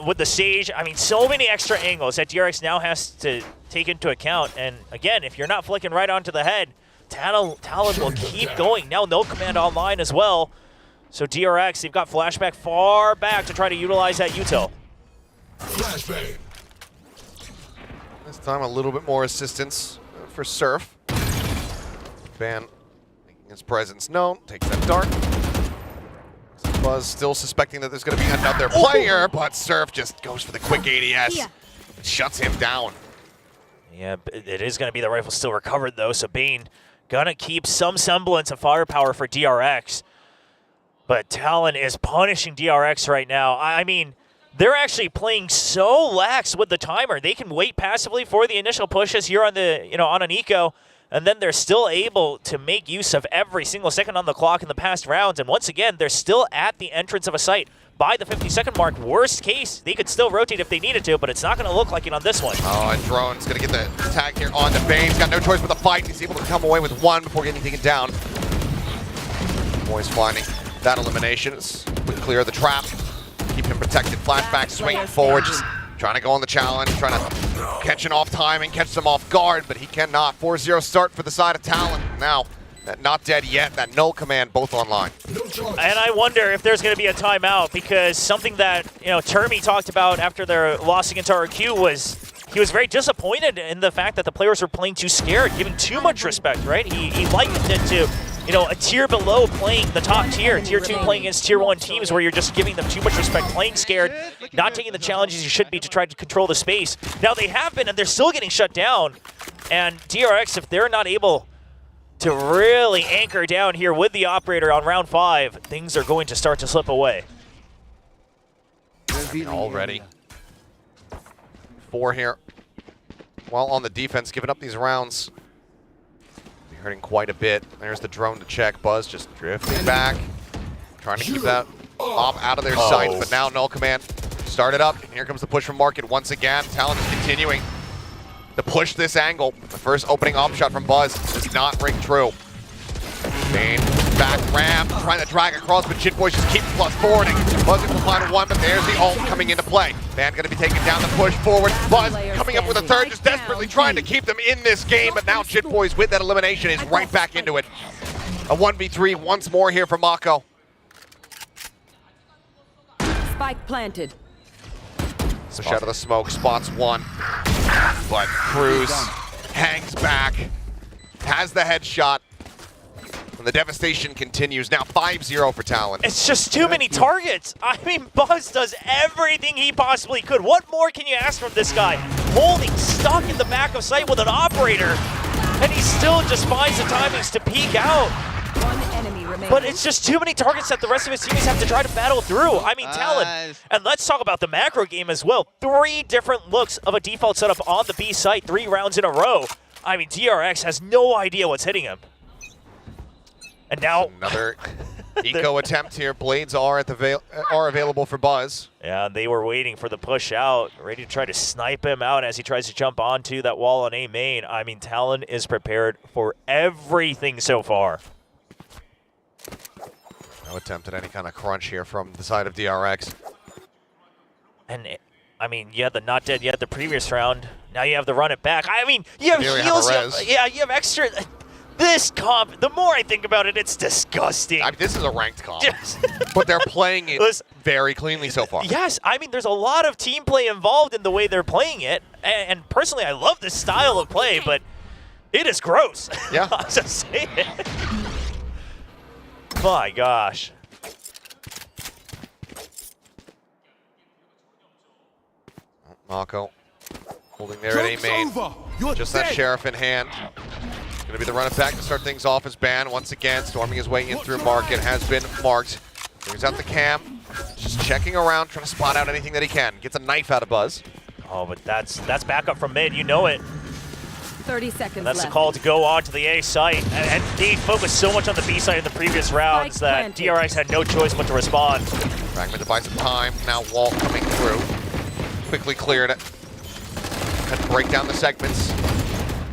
With the Sage, I mean, so many extra angles that DRX now has to take into account. And again, if you're not flicking right onto the head, Talon will keep going. Now no command online as well. So DRX, they've got flashback far back to try to utilize that util. Flashbang. This time a little bit more assistance for Surf. Van making his presence known, takes that dart. Buzz still suspecting that there's going to be another player, but Surf just goes for the quick ADS. It shuts him down. Yeah, it is going to be the rifle still recovered, though, so Bane going to keep some semblance of firepower for DRX. But Talon is punishing DRX right now. I mean, they're actually playing so lax with the timer. They can wait passively for the initial pushes here on the, on an eco, and then they're still able to make use of every single second on the clock in the past rounds. And once again, they're still at the entrance of a site by the 50-second mark. Worst case, they could still rotate if they needed to, but it's not going to look like it on this one. Oh, and Drone's going to get the tag here on the Bane. He's got no choice but the fight. He's able to come away with one before getting taken down. Boys finding that elimination. It's clear of the trap. Keep him protected. Flashback, swinging forward. Just trying to go on the challenge, trying to catch an off timing, catch them off guard, but he cannot. 4-0 start for the side of Talon. Now, that not dead yet, that null command both online. And I wonder if there's going to be a timeout, because something that, Termi talked about after their loss against RQ was he was very disappointed in the fact that the players were playing too scared, giving too much respect, right? He likened it to, a tier below playing the top tier, tier 2 playing against tier 1 teams where you're just giving them too much respect, playing scared, not taking the challenges you should be to try to control the space. Now they have been, and they're still getting shut down. And DRX, if they're not able to really anchor down here with the operator on round 5, things are going to start to slip away. Already 4 here. While on the defense, giving up these rounds. Hurting quite a bit. There's the drone to check. Buzz just drifting back. Trying to keep that op out of their sight, but now null command started up. And here comes the push from Market once again. Talon is continuing to push this angle. The first opening op shot from Buzz does not ring true. Bane back ramp, trying to drag across, but Jit Boys just keep plus forwarding. Buzz into the final one, but there's the ult coming into play. Van going to be taking down the push forward. Buzz coming up with a third, just desperately trying to keep them in this game, but now Jit Boys with that elimination is right back into it. A 1v3 once more here for Mako. Spike planted. Push out of the smoke, spots one, but Cruz hangs back, has the headshot. And the devastation continues. Now 5-0 for Talon. It's just too many targets. I mean, Buzz does everything he possibly could. What more can you ask from this guy? Holding, stuck in the back of sight with an operator, and he still just finds the timings to peek out. One enemy remaining. But it's just too many targets that the rest of his teammates have to try to battle through. I mean, Talon, and let's talk about the macro game as well. 3 different looks of a default setup on the B site, 3 rounds in a row. I mean, DRX has no idea what's hitting him. And now another eco attempt here. Blades are available for Buzz. Yeah, they were waiting for the push out, ready to try to snipe him out as he tries to jump onto that wall on A main. I mean, Talon is prepared for everything so far. No attempt at any kind of crunch here from the side of DRX. And I mean, you had the not dead yet the previous round. Now you have the run it back. I mean, you have heals. You have extra. This comp, the more I think about it, it's disgusting. I mean, this is a ranked comp, but they're playing it very cleanly so far. Yes, I mean, there's a lot of team play involved in the way they're playing it, and personally, I love this style of play, but it is gross. Yeah. I'll just say it. My gosh. Mako holding there at A main. Just that Sheriff in hand. Going to be the run back to start things off as Ban once again, storming his way in through market, has been marked. Brings out the cam, just checking around, trying to spot out anything that he can. Gets a knife out of Buzz. Oh, but that's backup from mid, you know it. 30 seconds That's left. the call to go on to the A site. And they focused so much on the B site in the previous rounds that DRX had no choice but to respond. Fragment to buy some time. Now Walt coming through. Quickly cleared it. And break down the segments.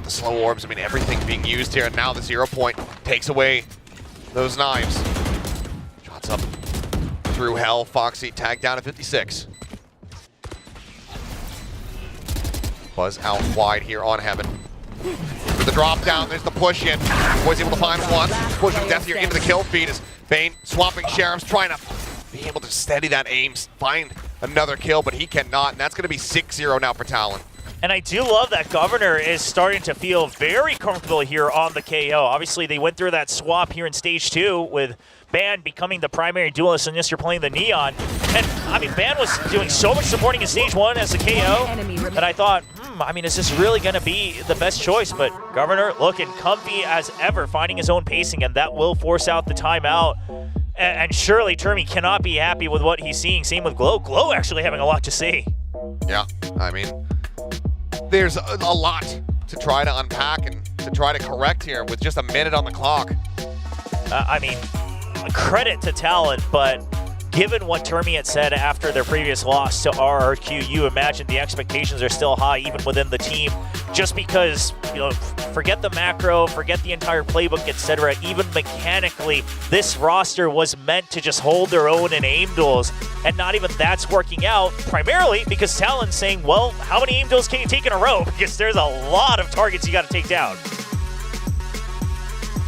The slow orbs, I mean, everything being used here. And now the 0 point takes away those knives. Shots up through hell. Foxy tagged down at 56. Buzz out wide here on Heaven. The drop down, there's the push in. Boy's able to find one. Pushing Death here into the kill feed as Bane swapping Sheriffs, trying to be able to steady that aim, find another kill, but he cannot. And that's going to be 6-0 now for Talon. And I do love that Governor is starting to feel very comfortable here on the KO. Obviously, they went through that swap here in Stage 2 with Ban becoming the primary duelist, and yes, you're playing the Neon. And, I mean, Ban was doing so much supporting in Stage 1 as a KO that I thought, I mean, is this really going to be the best choice? But Governor looking comfy as ever, finding his own pacing, and that will force out the timeout. And surely Termi cannot be happy with what he's seeing. Same with Glow. Glow actually having a lot to say. Yeah, I mean, there's a lot to try to unpack and to try to correct here with just a minute on the clock. I mean, credit to Talon, but given what Termi had said after their previous loss to RRQ, you imagine the expectations are still high even within the team, just because, you know, forget the macro, forget the entire playbook, etc. Even mechanically, this roster was meant to just hold their own in aim duels, and not even that's working out, primarily because Talon's saying, well, how many aim duels can you take in a row? Because there's a lot of targets you got to take down.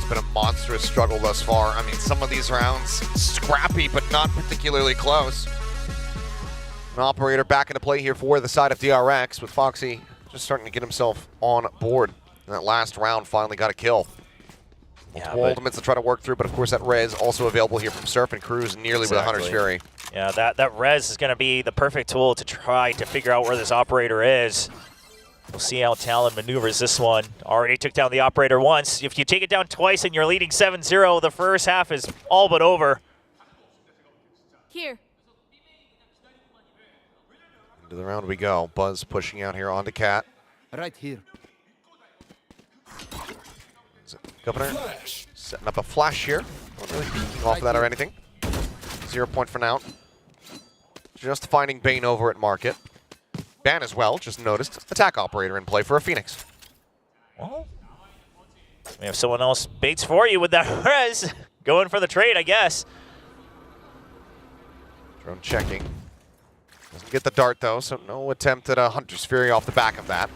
Been a monstrous struggle thus far. I mean, some of these rounds scrappy, but not particularly close. An operator back into play here for the side of DRX, with Foxy just starting to get himself on board. And that last round finally got a kill. Multiple ultimates to try to work through, but of course that res also available here from Surf and Cruz nearly with a Hunter's Fury. Yeah, that res is going to be the perfect tool to try to figure out where this operator is. We'll see how Talon maneuvers this one. Already took down the operator once. If you take it down twice and you're leading 7-0, the first half is all but over. Here. Into the round we go. Buzz pushing out here onto Cat. Right here. Governor setting up a flash here. Not really peeking off of that or anything. 0 point for now. Just finding Bane over at market. Ban as well, just noticed. Attack operator in play for a Phoenix. Well, we have someone else baits for you with that res. Going for the trade, I guess. Drone checking. Doesn't get the dart though, so no attempt at a Hunter's Fury off the back of that.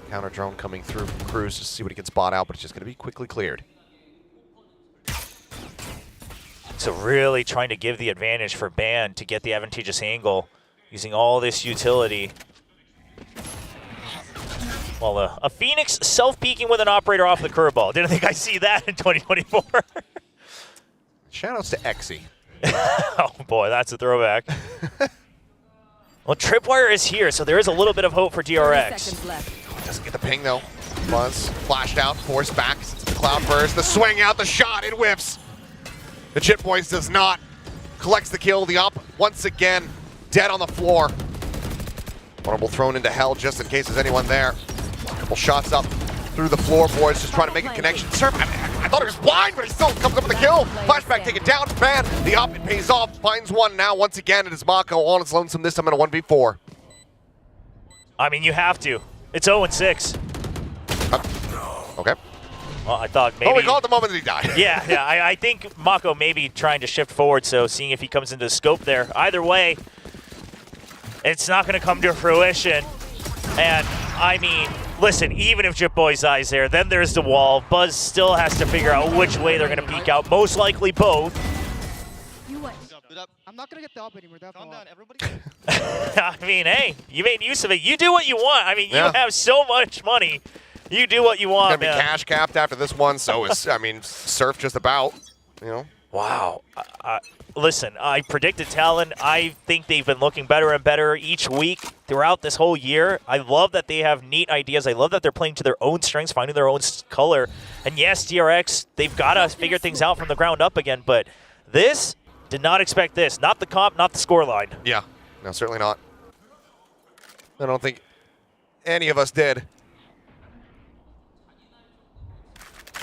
Counter drone coming through from Cruz just to see what he can spot out, but it's just going to be quickly cleared. So really trying to give the advantage for Ban to get the advantageous angle, using all this utility. Well, a Phoenix self-peeking with an operator off the curveball. Didn't think I'd see that in 2024. Shoutouts to Exy. Oh boy, that's a throwback. Well, Tripwire is here, so there is a little bit of hope for DRX. Doesn't get the ping though. Buzz flashed out, forced back. It's the cloud burst, the swing out, the shot, it whiffs. The Chip Boys does not. Collects the kill, the op once again dead on the floor. Vulnerable thrown into hell just in case there's anyone there. Couple shots up through the floorboards, just trying to make a connection. Surf, I thought he was blind, but he still comes up with the kill. Flashback, take it down, man. The op, it pays off, finds one now. Once again, it is Mako on its lonesome, this time in a 1v4. I mean, you have to. It's 0-6. Okay. Well, I thought maybe... Oh, we called the moment that he died. Yeah, I think Mako may be trying to shift forward, so seeing if he comes into the scope there. Either way, it's not going to come to fruition. And, I mean, listen, even if Chip Boy's eyes there, then there's the wall. Buzz still has to figure out which way they're going to peek out. Most likely both. I'm not going to get the op anymore. Calm down, everybody. I mean, hey, you made use of it. You do what you want. I mean, you have so much money. You do what you want, Gonna be cash capped after this one, so is I mean, Surf just about, you know. Wow. Listen, I predicted Talon. I think they've been looking better and better each week throughout this whole year. I love that they have neat ideas. I love that they're playing to their own strengths, finding their own color. And yes, DRX, they've got to figure things out from the ground up again. But this, did not expect this. Not the comp, not the scoreline. Yeah, no, certainly not. I don't think any of us did.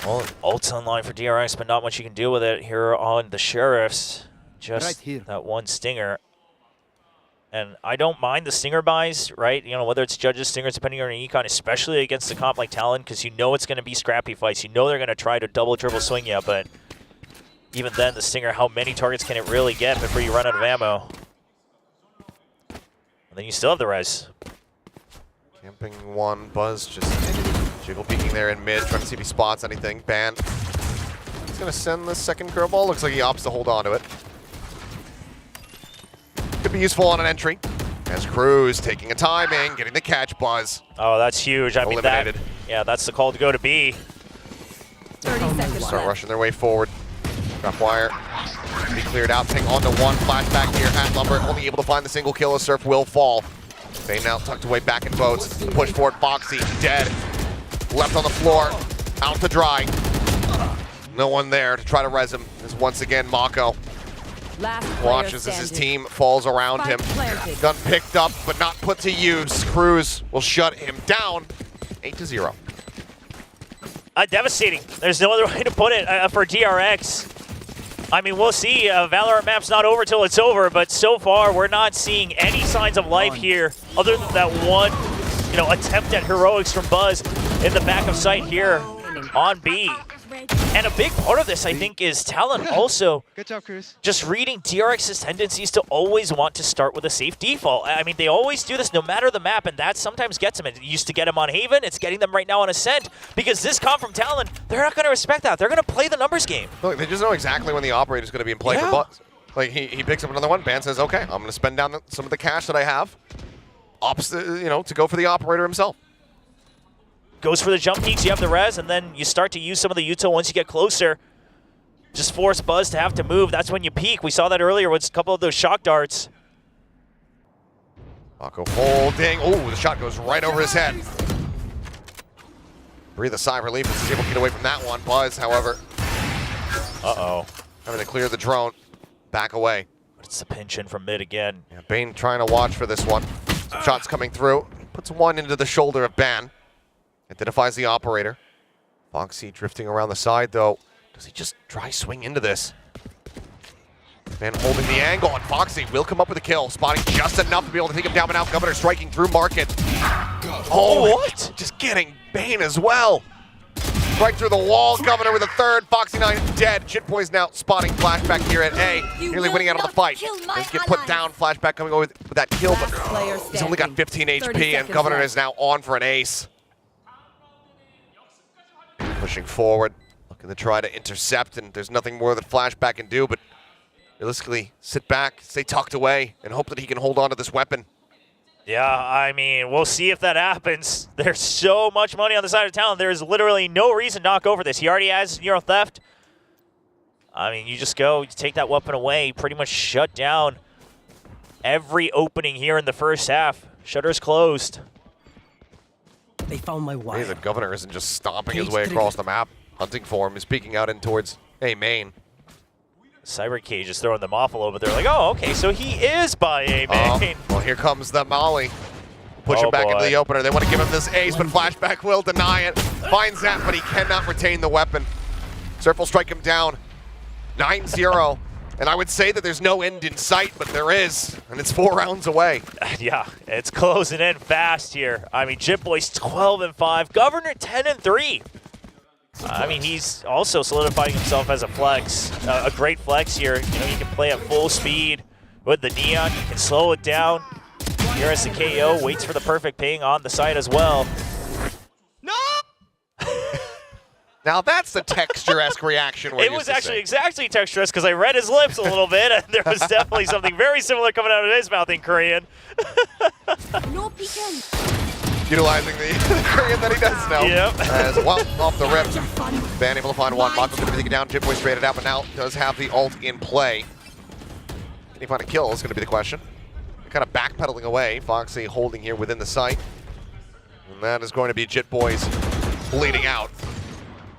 Well, ult's online for DRX, but not much you can do with it here on the Sheriffs. Just that one stinger. And I don't mind the stinger buys, right? You know, whether it's judges, stingers, depending on your econ, especially against the comp like Talon, because you know it's going to be scrappy fights. You know they're going to try to double, triple swing you, but even then, the stinger, how many targets can it really get before you run out of ammo? And then you still have the res. Camping one, Buzz just jiggle peeking there in mid, trying to see if he spots anything. Ban. He's going to send the second curveball. Looks like he opts to hold on to it. Could be useful on an entry. As Cruz taking a timing, getting the catch, Buzz. Oh, that's huge. I mean, eliminated. Yeah, that's the call to go to B. 30 seconds. Start rushing their way forward. Drop wire. Be cleared out. Ping onto one. Flashback here at Lumber. Only able to find the single kill as Surf will fall. Bane now tucked away back in boats. Push forward. Foxy dead. Left on the floor. Out to dry. No one there to try to res him. As once again, Mako watches as his team falls around him. Gun picked up, but not put to use. Cruz will shut him down. 8-0. Devastating. There's no other way to put it for DRX. I mean, we'll see. Valorant map's not over till it's over, but so far we're not seeing any signs of life here, other than that one, attempt at heroics from Buzz in the back of sight here on B. And a big part of this, I think, is Talon also Good job, Cruz. just reading DRX's tendencies to always want to start with a safe default. I mean, they always do this no matter the map, and that sometimes gets them. It used to get them on Haven. It's getting them right now on Ascent, because this comp from Talon, they're not going to respect that. They're going to play the numbers game. Look, they just know exactly when the operator's going to be in play for Buzz. Like, he picks up another one. Ban says, okay, I'm going to spend down some of the cash that I have. Opts, to go for the operator himself. Goes for the jump peaks, you have the res, and then you start to use some of the util once you get closer. Just force Buzz to have to move. That's when you peak. We saw that earlier with a couple of those shock darts. Mako holding. Oh, the shot goes right over his head. Breathe a sigh of relief as he's able to get away from that one. Buzz, however. Having to clear the drone. Back away. But it's the pinch in from mid again. Yeah, Bane trying to watch for this one. Some shots coming through. Puts one into the shoulder of Ban. Identifies the operator. Foxy drifting around the side, though. Does he just try swing into this? Ban holding the angle, and Foxy will come up with a kill. Spotting just enough to be able to take him down, but now Governor striking through Market. Oh, what? Just getting Bane as well. Right through the wall, Governor with a third. Foxy 9 dead. Shitboy's now spotting Flashback here at A. Nearly winning out of the fight. Does get put down. Flashback coming over with that kill, but he's only got 15 HP, and Governor is now on for an ace. Pushing forward, looking to try to intercept, and there's nothing more that Flashback can do but realistically sit back, stay tucked away, and hope that he can hold on to this weapon. Yeah, I mean, we'll see if that happens. There's so much money on the side of Talon. There's literally no reason not go for this. He already has Euro Theft. I mean, you just go, you take that weapon away, pretty much shut down every opening here in the first half. Shutters closed. They found my wire. The Governor isn't just stomping his way across the map, hunting for him. He's peeking out in towards A main. Cyber Cage is throwing them off a little bit. They're like, oh, okay, so he is by A main. Well, here comes the Molly. Push him back into the opener. They want to give him this ace, but Flashback will deny it. Finds that, but he cannot retain the weapon. Surf will strike him down. 9-0. And I would say that there's no end in sight, but there is, and it's 4 rounds away. Yeah, it's closing in fast here. I mean, Jitboy's 12-5, Governor 10-3. I mean, he's also solidifying himself as a flex, a great flex here. You know, you can play at full speed with the Neon. You can slow it down. Here as the KO waits for the perfect ping on the side as well. Now that's the texture-esque reaction. It was actually exactly texture-esque because I read his lips a little bit, and there was definitely something very similar coming out of his mouth in Korean. No peeking. Utilizing the Korean that he does know. Yep. As well, off the rip. Ban able to find one. Mako going to be taken down. Jitboy straight it out, but now does have the ult in play. Can he find a kill is going to be the question. Kind of backpedaling away. Foxy holding here within the site. And that is going to be Jitboy's bleeding out.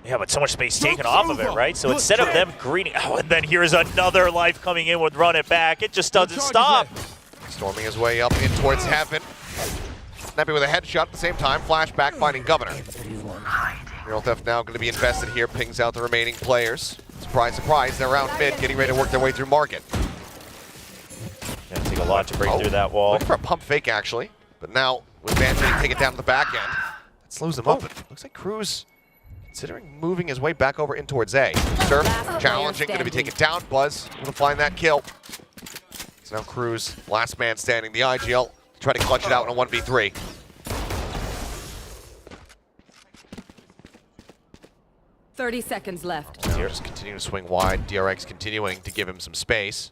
Yeah, but so much space taken off of it, right? So instead of them greeting, oh, and then here's another life coming in with run it back. It just doesn't stop. Storming his way up in towards heaven. Snappy with a headshot at the same time. Flashback finding Governor. Real Theft now going to be invested here. Pings out the remaining players. Surprise, surprise. They're around mid, getting ready to work their way through market. Gonna take a lot to break through that wall. Looking for a pump fake, actually. But now, with Van trying to take it down to the back end, it slows them up. It looks like Cruz considering moving his way back over in towards A. Surf, challenging, going to be taken down. Buzz able to find that kill. So now Cruz, last man standing. The IGL try to clutch it out in a 1v3. "30 seconds left." Now just continuing to swing wide. DRX continuing to give him some space.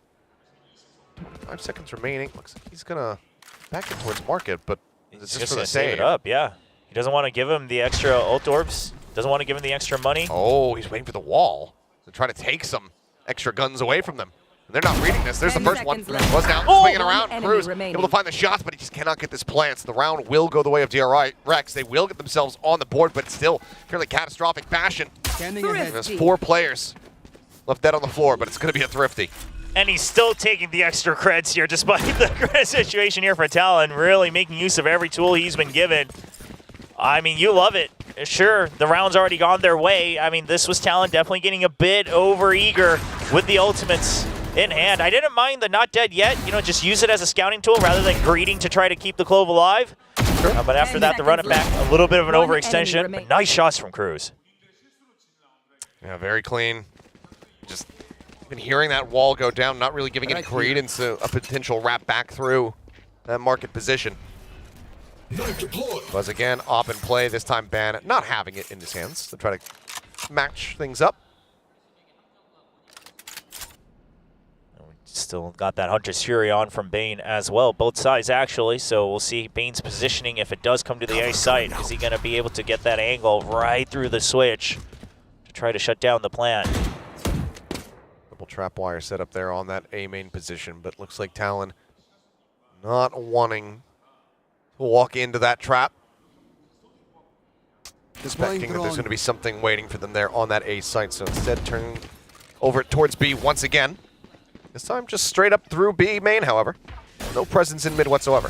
5 seconds remaining. Looks like he's gonna back it towards market, but He's just just for the gonna save save. it up, yeah. He doesn't want to give him the extra ult orbs. Doesn't want to give him the extra money. Oh, he's waiting for the wall to try to take some extra guns away from them. And they're not reading this. There's the first one. Was now swinging around. Cruz able to find the shots, but he just cannot get this plants. The round will go the way of DRX. They will get themselves on the board, but still fairly catastrophic fashion. There's 4 players left dead on the floor, but it's going to be a thrifty. And he's still taking the extra creds here, despite the cred situation here for Talon, really making use of every tool he's been given. I mean, you love it. Sure, the round's already gone their way. I mean, this was Talon definitely getting a bit over-eager with the ultimates in hand. I didn't mind the not dead yet. You know, just use it as a scouting tool rather than greeting to try to keep the Clove alive. But after that, the run it back, a little bit of an overextension. But nice shots from Cruz. Yeah, very clean. Just been hearing that wall go down, not really giving any credence to a potential wrap back through that market position. Buzz again, op and play, this time Ban not having it in his hands to try to match things up. Still got that Hunter's Fury on from Bane as well, both sides actually, so we'll see Bane's positioning if it does come to the A site. Is he going to be able to get that angle right through the switch to try to shut down the plant? Double trap wire set up there on that A main position, but looks like Talon not wanting to walk into that trap. Suspecting that there's going to be something waiting for them there on that A site, so instead turning over towards B once again. This time just straight up through B main, however. No presence in mid whatsoever.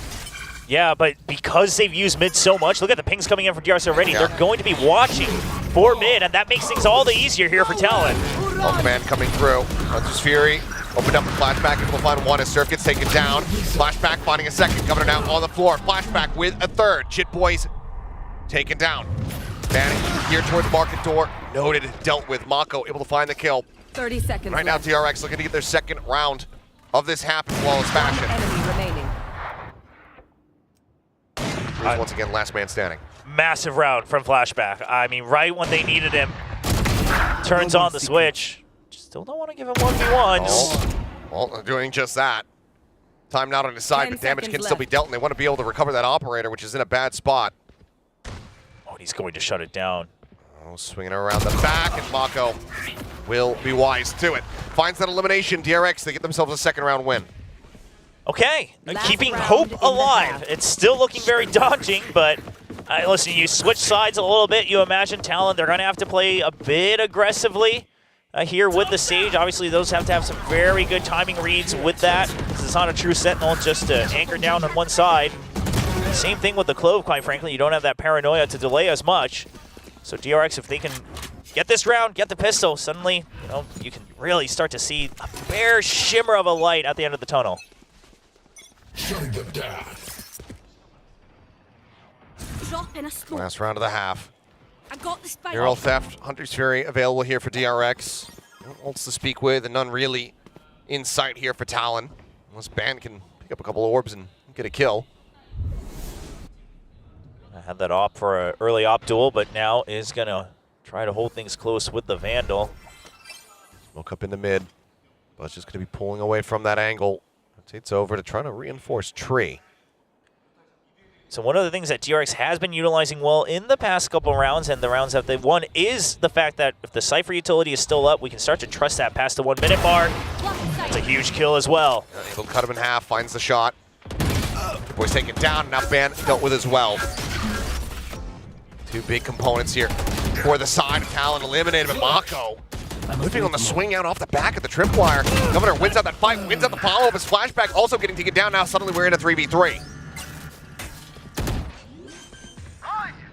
Yeah, but because they've used mid so much, look at the pings coming in from DRX already. Yeah. They're going to be watching for mid, and that makes things all the easier here for Talon. All command coming through. Hunter's Fury opened up the flashback. Able to find one as Surf gets taken down. Flashback finding a second. Governor now on the floor. Flashback with a third. Jitboy's taken down. Banning here towards market door. Noted, dealt with. Mako able to find the kill. 30 seconds right left. now, DRX looking to get their second round of this half in flawless fashion. Enemy remaining. Here's once again, last man standing. Massive round from Flashback. I mean, right when they needed him, turns on the switch. Still don't want to give him 1v1s. Oh, well, they're doing just that. Time not on his side, but damage can still be dealt, and they want to be able to recover that operator, which is in a bad spot. Oh, he's going to shut it down. Oh, swinging around the back, and Mako will be wise to it. Finds that elimination. DRX, they get themselves a second round win. Okay, keeping hope alive. It's still looking very daunting, but listen, you switch sides a little bit. You imagine Talon, they're going to have to play a bit aggressively here with the Sage. Obviously, those have to have some very good timing reads with that. This is not a true Sentinel, just to anchor down on one side. Same thing with the Clove, quite frankly. You don't have that paranoia to delay as much. So DRX, if they can get this round, get the pistol, suddenly, you know, you can really start to see a bare shimmer of a light at the end of the tunnel. Shutting them down. Last round of the half. I got the spike. Neural Theft, Hunter's Fury available here for DRX. No ults to speak with, and none really in sight here for Talon. Unless Ban can pick up a couple of orbs and get a kill. I had that op for an early op duel, but now is going to try to hold things close with the Vandal. Smoke up into mid. But it's just going to be pulling away from that angle. Rotates over to try to reinforce Tree. So one of the things that DRX has been utilizing well in the past couple rounds and the rounds that they've won is the fact that if the Cypher utility is still up, we can start to trust that past the 1 minute mark. It's a huge kill as well. Able to cut him in half, finds the shot. Boy's taken down, now Ban dealt with as well. Two big components here for the side of Talon eliminated, but Mako moving on the swing out off the back of the tripwire. Governor wins out that fight, wins out the follow-up. His flashback also getting taken down now. Suddenly we're in a 3v3.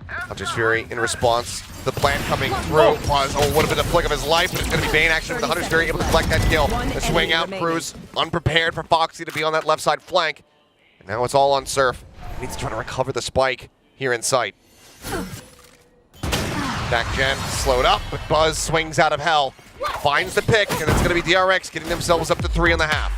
Hunter's Fury in response. The plan coming through was, would have been the flick of his life, but it's going to be Bane action with the Hunter's Fury able to collect that kill. The swing out, Cruz unprepared for Foxy to be on that left side flank. And now it's all on Surf. He needs to try to recover the spike here in sight. Back Gen slowed up, but Buzz swings out of hell. Finds the pick, and it's going to be DRX getting themselves up to 3.5.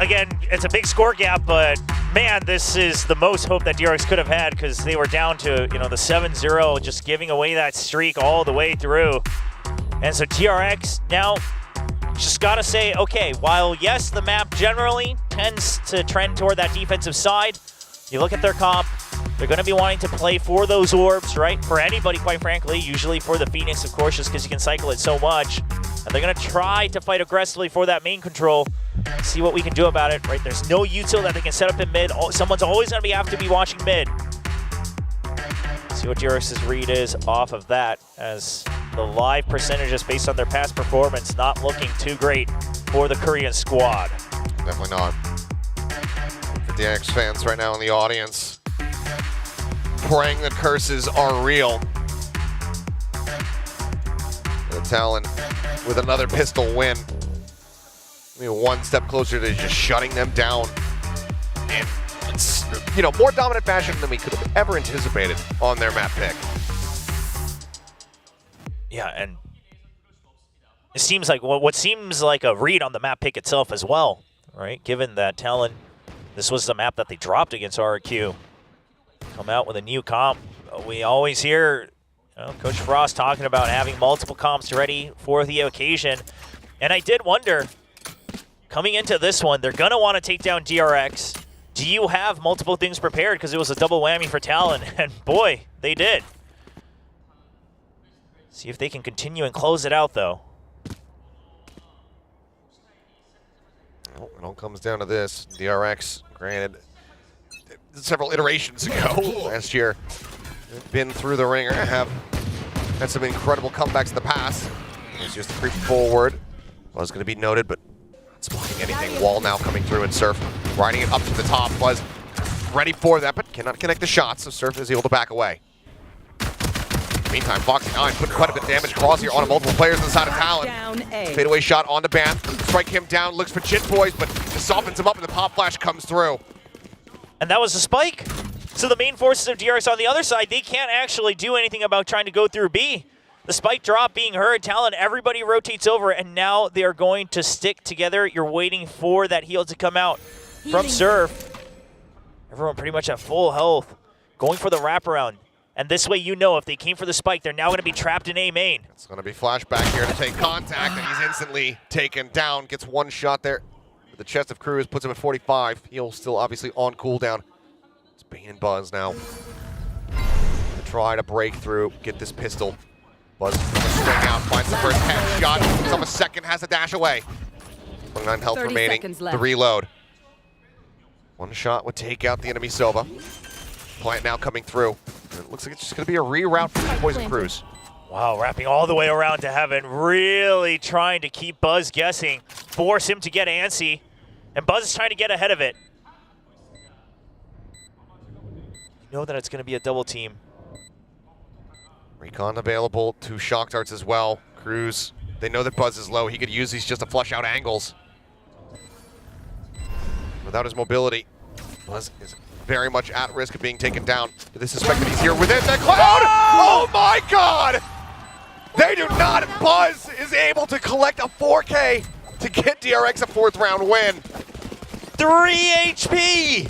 Again, it's a big score gap, but man, this is the most hope that DRX could have had because they were down to, the 7-0, just giving away that streak all the way through. And so DRX now just got to say, okay, while yes, the map generally tends to trend toward that defensive side, you look at their comp, they're going to be wanting to play for those orbs, right? For anybody, quite frankly, usually for the Phoenix, of course, just because you can cycle it so much. And they're going to try to fight aggressively for that main control. See what we can do about it, right? There's no util that they can set up in mid. Someone's always going to have to be watching mid. See what DRX's read is off of that, as the live percentages based on their past performance not looking too great for the Korean squad. Definitely not. For DRX fans right now in the audience, praying that curses are real. The Talon with another pistol win. One step closer to just shutting them down in, more dominant fashion than we could have ever anticipated on their map pick. Yeah, and it seems like what seems like a read on the map pick itself as well, right? Given that Talon, this was the map that they dropped against RRQ. Come out with a new comp. We always hear Coach Frost talking about having multiple comps ready for the occasion. And I did wonder, coming into this one, they're going to want to take down DRX. Do you have multiple things prepared? Because it was a double whammy for Talon, and boy, they did. See if they can continue and close it out, though. Well, it all comes down to this. DRX, granted, several iterations ago last year, been through the ringer, have had some incredible comebacks in the past. It's just a creep forward. Was going to be noted, but not spotting anything. Wall now coming through, and Surf riding it up to the top. Was ready for that, but cannot connect the shots, so Surf is able to back away. Meantime, Foxy9 putting quite a bit of damage across here on multiple players on the side of Talon. Fadeaway shot on the Ban. Strike him down, looks for Jit Boys, but just softens him up, and the pop flash comes through. And that was a spike. So the main forces of DRX on the other side, they can't actually do anything about trying to go through B. The spike drop being heard, Talon, everybody rotates over, and now they are going to stick together. You're waiting for that heal to come out from Surf. Everyone pretty much at full health, going for the wraparound. And this way, if they came for the spike, they're now going to be trapped in A main. It's going to be flashback here to take contact, and he's instantly taken down. Gets one shot there. The chest of Cruz puts him at 45. He'll still obviously on cooldown. It's Bane and Buzz now. To try to break through, get this pistol. Buzz swing out, finds the first headshot. Puts up a second, has a dash away. 29 health remaining. The reload. One shot would take out the enemy Sova. Plant now coming through. It looks like it's just going to be a reroute for Poison Cruz. Wow, wrapping all the way around to heaven, really trying to keep Buzz guessing, force him to get antsy, and Buzz is trying to get ahead of it. You know that it's going to be a double team. Recon available, 2 shock darts as well. Cruz, they know that Buzz is low. He could use these just to flush out angles. Without his mobility, Buzz is very much at risk of being taken down. They suspect that he's here within the cloud. Oh my God! They do not. Buzz is able to collect a 4K to get DRX a 4th round win. 3 HP!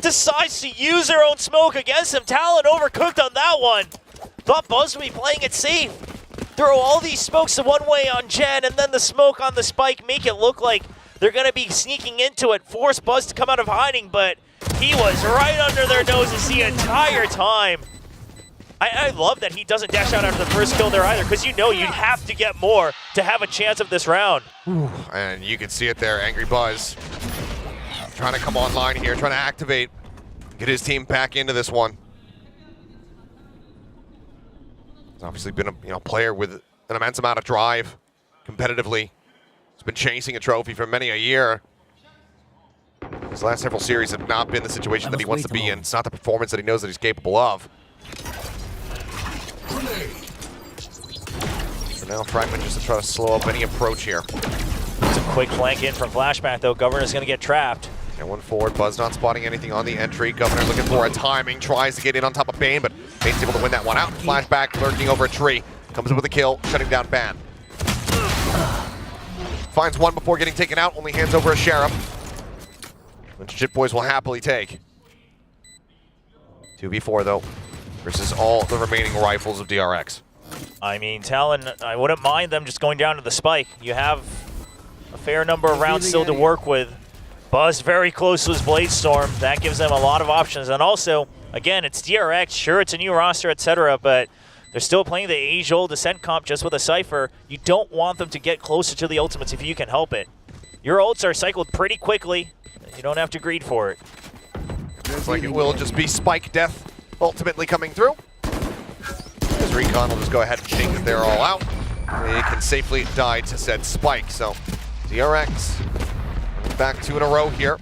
Decides to use their own smoke against him. Talon overcooked on that one. Thought Buzz would be playing it safe. Throw all these smokes the one way on Jen, and then the smoke on the spike, make it look like they're going to be sneaking into it, force Buzz to come out of hiding, but He was right under their noses the entire time. I love that he doesn't dash out after the first kill there either, because you know you'd have to get more to have a chance of this round. And you can see it there, Angry Buzz. Trying to come online here, trying to activate, get his team back into this one. He's obviously been a player with an immense amount of drive, competitively. He's been chasing a trophy for many a year. His last several series have not been the situation that he wants to be in. It's not the performance that he knows that he's capable of. So now Fragment just to try to slow up any approach here. It's a quick flank in from Flashback though. Governor's going to get trapped. And one forward, Buzz not spotting anything on the entry. Governor looking for a timing, tries to get in on top of Bane, but Bane's able to win that one out. Flashback lurking over a tree, comes in with a kill, shutting down Ban. Finds one before getting taken out, only hands over a Sheriff, which Jit Boys will happily take. 2v4 though, versus all the remaining rifles of DRX. I mean, Talon, I wouldn't mind them just going down to the spike. You have a fair number of rounds still to work with. Buzz very close to his Blade Storm. That gives them a lot of options. And also, again, it's DRX. Sure, it's a new roster, etc., but they're still playing the age-old Ascent comp just with a Cypher. You don't want them to get closer to the ultimates if you can help it. Your ults are cycled pretty quickly. You don't have to greed for it. Looks like it will just be Spike Death ultimately coming through. As Recon will just go ahead and think that they're all out. They can safely die to said Spike. So DRX back 2 in a row here.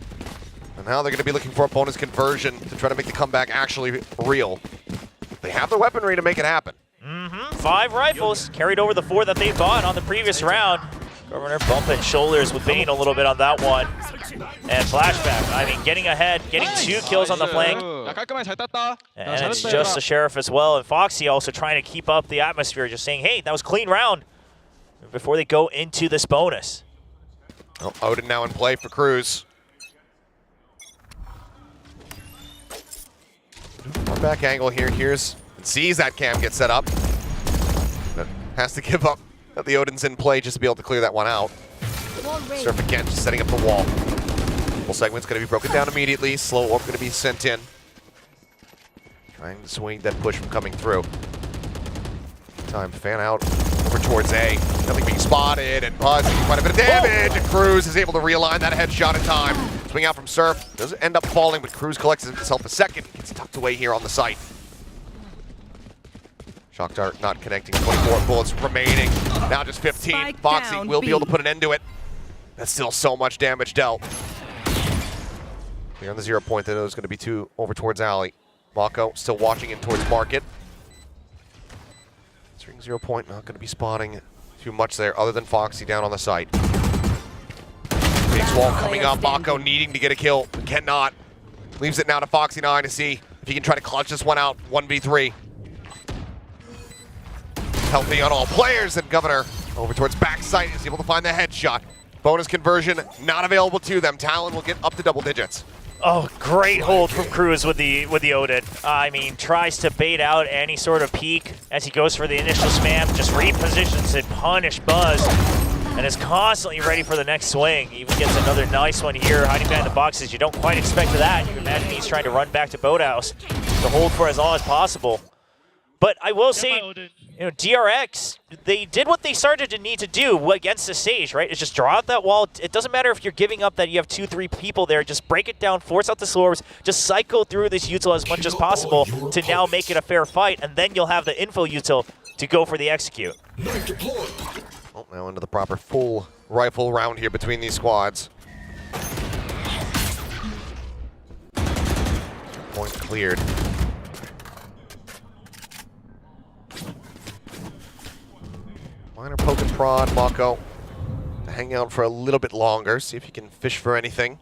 And now they're going to be looking for a bonus conversion to try to make the comeback actually real. They have the weaponry to make it happen. 5 rifles carried over the 4 that they bought on the previous round. Governor bumping shoulders with Bane a little bit on that one. And Flashback, I mean, getting ahead, getting 2 kills on the flank. And it's just the Sheriff as well. And Foxy also trying to keep up the atmosphere, just saying, hey, that was a clean round before they go into this bonus. Oh, Odin now in play for Cruz. Back angle here, sees that cam get set up. But has to give up that the Odin's in play just to be able to clear that one out. Surf again, just setting up the wall. Full segment's going to be broken down immediately. Slow orb going to be sent in. Trying to swing that push from coming through. Time fan out over towards A. Nothing being spotted, and Buzz taking quite a bit of damage, and Cruz is able to realign that headshot in time. Swing out from Surf, doesn't end up falling, but Cruz collects himself a second. Gets tucked away here on the site. Shock Dart not connecting, 24 bullets remaining. Now just 15. Spike Foxy down, will be able to B. put an end to it. That's still so much damage dealt. Here on the 0 point, then there's going to be 2 over towards Alley. Mako still watching in towards Market. String 0 point, not going to be spotting too much there other than Foxy down on the site. Big wall coming up, Mako needing to get a kill, but cannot. Leaves it now to Foxy9 to see if he can try to clutch this one out, 1v3. Healthy on all players, and Governor over towards backside is able to find the headshot. Bonus conversion not available to them. Talon will get up to double digits. Oh, great hold from Cruz with the Odin. I mean, tries to bait out any sort of peek as he goes for the initial spam, just repositions and punish Buzz, and is constantly ready for the next swing. Even gets another nice one here, hiding behind the boxes. You don't quite expect that. You imagine he's trying to run back to Boathouse to hold for as long as possible. But I will say, DRX, they did what they started to need to do against the Sage, right? It's just draw out that wall. It doesn't matter if you're giving up that you have 2-3 people there. Just break it down, force out the slowers, just cycle through this util as much as possible to now make it a fair fight, and then you'll have the info util to go for the execute. Well, now into the proper full rifle round here between these squads. Point cleared. Minor poke and prod, Mako to hang out for a little bit longer, see if he can fish for anything.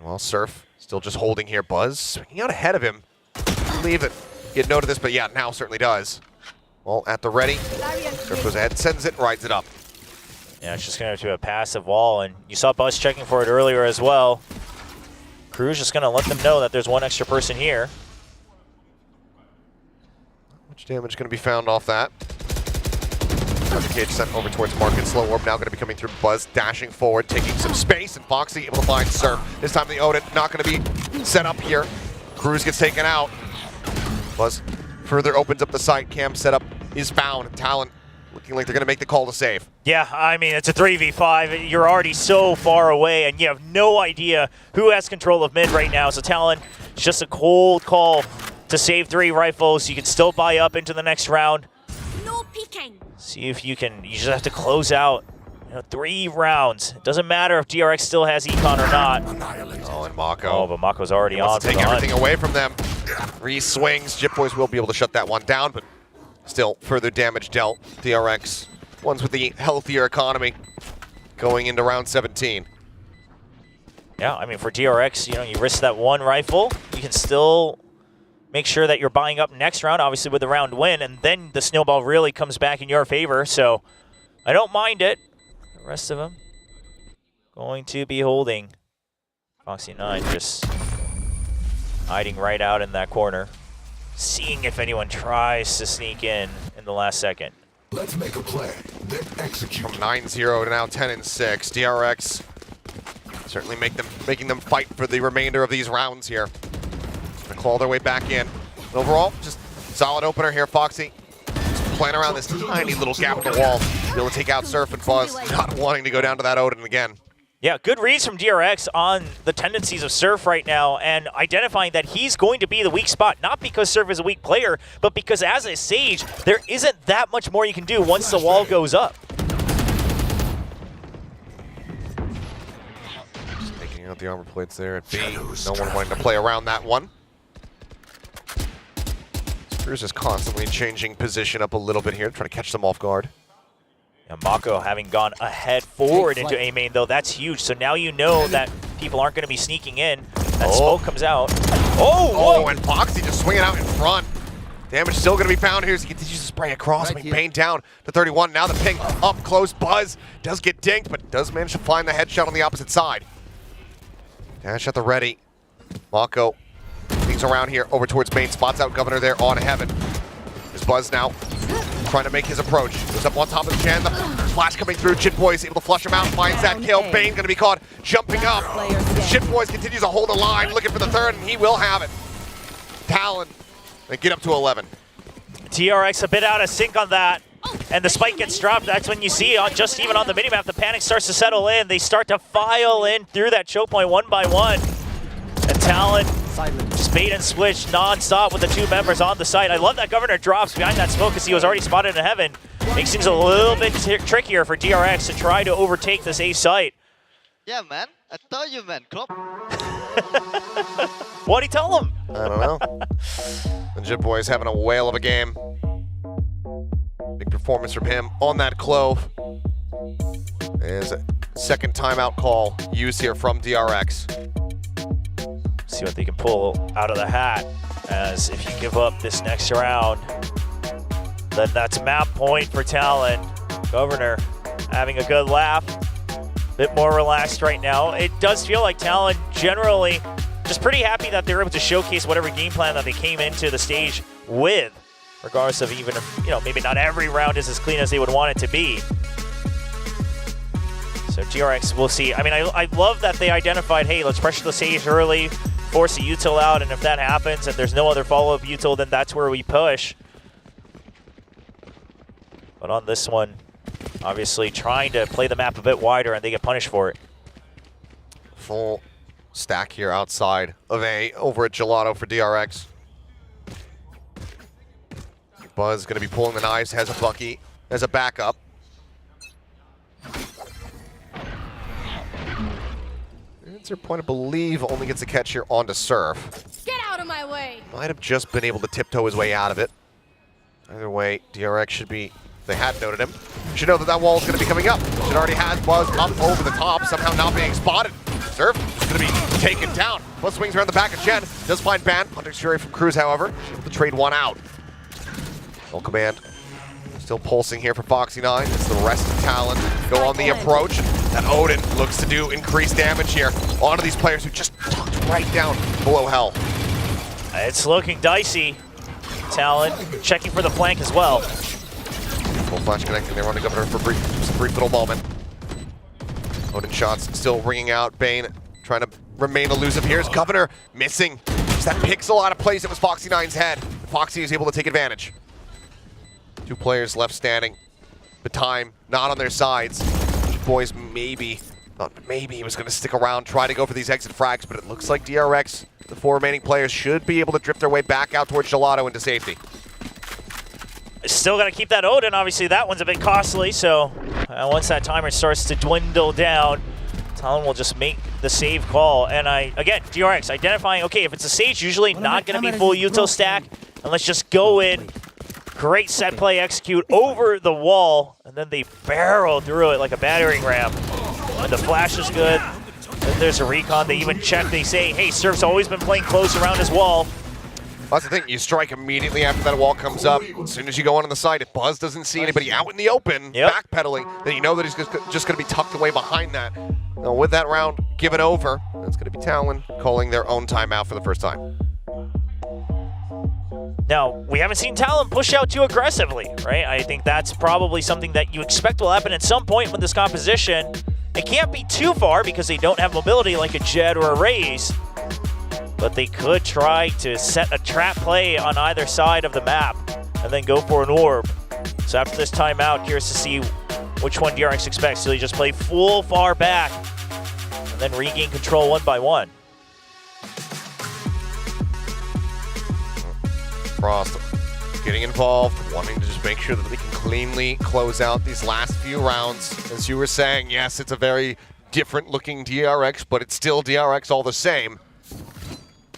Well, Surf still just holding here. Buzz swinging out ahead of him. I believe that he had noted this, but yeah, now certainly does. Well, at the ready. Surf goes ahead, sends it, rides it up. Yeah, it's just going to a passive wall, and you saw Buzz checking for it earlier as well. Crew's just going to let them know that there's one extra person here. Much damage going to be found off that. Cage sent over towards Market. Slow Orb now going to be coming through. Buzz dashing forward, taking some space, and Foxy able to find Surf. This time the Odin not going to be set up here. Cruz gets taken out. Buzz further opens up the site. Cam setup is found. Talon looking like they're going to make the call to save. Yeah, I mean, it's a 3v5. You're already so far away, and you have no idea who has control of mid right now. So Talon, it's just a cold call to save 3 rifles. You can still buy up into the next round. No peeking. See if you can, you just have to close out 3 rounds. It doesn't matter if DRX still has econ or not. Oh, and Mako. Oh, but Mako's already on. Take everything away from them. 3 swings. Jip Boys will be able to shut that one down, but still further damage dealt. DRX, ones with the healthier economy going into round 17. Yeah, I mean, for DRX, you risk that 1 rifle. You can still make sure that you're buying up next round, obviously with the round win, and then the snowball really comes back in your favor. So I don't mind it. The rest of them going to be holding. Foxy 9 just hiding right out in that corner, seeing if anyone tries to sneak in the last second. Let's make a play, then execute. From 9-0 to now 10-6. DRX certainly making them fight for the remainder of these rounds here. Gonna claw their way back in. Overall, just solid opener here. Foxy just playing around this tiny little gap in the wall. Be able to take out Surf and Buzz, not wanting to go down to that Odin again. Yeah, good reads from DRX on the tendencies of Surf right now and identifying that he's going to be the weak spot, not because Surf is a weak player, but because as a Sage, there isn't that much more you can do once the wall goes up. Just taking out the armor plates there at B. No one wanting to play around that one. Cruz is constantly changing position up a little bit here, trying to catch them off guard. And Mako having gone ahead forward into A main, though, that's huge. So now you know that people aren't going to be sneaking in. That smoke comes out. Oh, and Foxy just swinging out in front. Damage still going to be found here as he continues to spray across. I mean, Bane down to 31. Now the ping up close. Buzz does get dinked, but does manage to find the headshot on the opposite side. Dash at the ready. Mako things around here over towards main. Spots out Governor there on Heaven. Is Buzz now trying to make his approach. Goes up on top of Chen. The flash coming through. Jit Boys able to flush him out. Finds that kill. Bane going to be caught jumping up. Jit Boys continues to hold the line, looking for the third, and he will have it. Talon, they get up to 11. TRX a bit out of sync on that. And the spike gets dropped. That's when you see, just even on the minimap, the panic starts to settle in. They start to file in through that choke point one by one. And Talon just bait and switch non-stop with the 2 members on the site. I love that Governor drops behind that smoke because he was already spotted in Heaven. Makes things a little bit trickier for DRX to try to overtake this A site. Yeah, man. I told you, man. Klopp. What'd he tell him? I don't know. The Jit Boys having a whale of a game. Big performance from him on that Clove. There's a second timeout call used here from DRX. See what they can pull out of the hat, as if you give up this next round, then that's map point for Talon. Governor having a good laugh, bit more relaxed right now. It does feel like Talon generally just pretty happy that they're able to showcase whatever game plan that they came into the stage with, regardless of even if, maybe not every round is as clean as they would want it to be. So DRX, we'll see. I mean, I love that they identified, hey, let's pressure the Sage early, force the util out, and if that happens and there's no other follow-up util, then that's where we push. But on this one, obviously trying to play the map a bit wider, and they get punished for it. Full stack here outside of A over at Gelato for DRX. Buzz going to be pulling the knives, has a Bucky as a backup. Answer point, I believe, only gets a catch here onto Surf. Get out of my way! Might have just been able to tiptoe his way out of it. Either way, DRX should be, they had noted him, should know that that wall is going to be coming up. Should already has Buzz up over the top, somehow not being spotted. Surf is going to be taken down. Buzz swings around the back of Chen, does find Ban. Hunter's Fury from Cruz, however, able to trade one out. Full command. Still pulsing here for Foxy 9. It's the rest of Talon. Go on the approach. That Odin looks to do increased damage here onto these players who just tucked right down below hell. It's looking dicey. Talon checking for the flank as well. Full flash connecting there on the Governor for a brief little moment. Odin shots still ringing out. Bane trying to remain elusive. Here's Governor missing. Just that pixel out of place. It was Foxy9's head. Foxy is able to take advantage. 2 players left standing. The time not on their sides. Boys maybe he was going to stick around, try to go for these exit frags, but it looks like DRX, the 4 remaining players, should be able to drift their way back out towards Gelato into safety. Still got to keep that Odin. Obviously, that one's a bit costly, so once that timer starts to dwindle down, Talon will just make the save call. And again, DRX identifying, okay, if it's a Sage, usually not going to be full util stack, and let's just go in. Great set play execute over the wall, and then they barrel through it like a battering ram. And the flash is good. Then there's a recon. They even check. They say, hey, Surf's always been playing close around his wall. That's the thing. You strike immediately after that wall comes up. As soon as you go on the side, if Buzz doesn't see anybody out in the open, backpedaling, then you know that he's just going to be tucked away behind that. Now, with that round given over, it's going to be Talon calling their own timeout for the first time. Now, we haven't seen Talon push out too aggressively, right? I think that's probably something that you expect will happen at some point with this composition. It can't be too far because they don't have mobility like a Jett or a Raze, but they could try to set a trap play on either side of the map and then go for an orb. So after this timeout, curious to see which one DRX expects. Do they just play full far back and then regain control one by one? Frost getting involved, wanting to just make sure that they can cleanly close out these last few rounds. As you were saying, yes, it's a very different looking DRX, but it's still DRX all the same.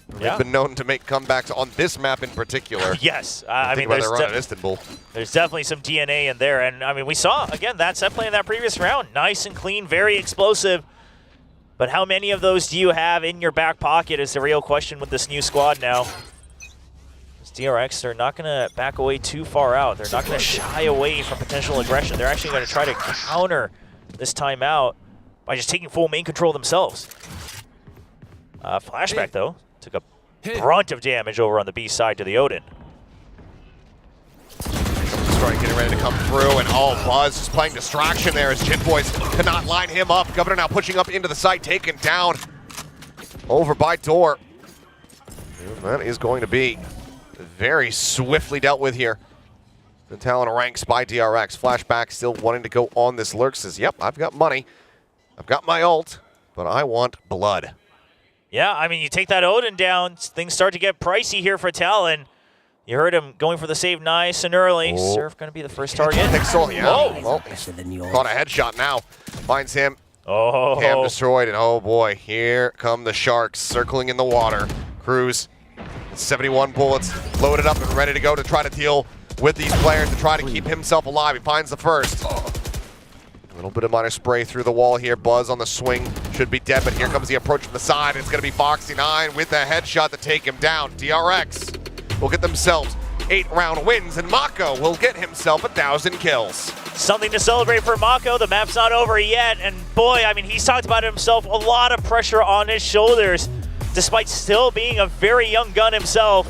They've been known to make comebacks on this map in particular. Yes, I mean, there's definitely some DNA in there. And I mean, we saw, again, that set play in that previous round. Nice and clean, very explosive. But how many of those do you have in your back pocket is the real question with this new squad now. DRX, they're not going to back away too far out. They're not going to shy away from potential aggression. They're actually going to try to counter this timeout by just taking full main control themselves. Flashback, though, took a brunt of damage over on the B side to the Odin. Strike getting ready to come through, and Buzz is playing distraction there as Jit Boys cannot line him up. Governor now pushing up into the site, taken down over by Door. And that is going to be very swiftly dealt with here. The Talon ranks by DRX. Flashback still wanting to go on this lurk. Says, yep, I've got money. I've got my ult, but I want blood. Yeah, I mean, you take that Odin down, things start to get pricey here for Talon. You heard him going for the save nice and early. Surf going to be the first target. Pixel, yeah. Oh. Well, caught a headshot now. Finds him. Oh. Cam destroyed, and oh boy, here come the Sharks circling in the water. Cruz. 71 bullets loaded up and ready to go to try to deal with these players to try to keep himself alive. He finds the first. A little bit of minor spray through the wall here. Buzz on the swing should be dead, but here comes the approach from the side. It's going to be Foxy9 with the headshot to take him down. DRX will get themselves 8-round wins, and Mako will get himself 1,000 kills. Something to celebrate for Mako. The map's not over yet, and boy, I mean, he's talked about it himself. A lot of pressure on his shoulders, despite still being a very young gun himself.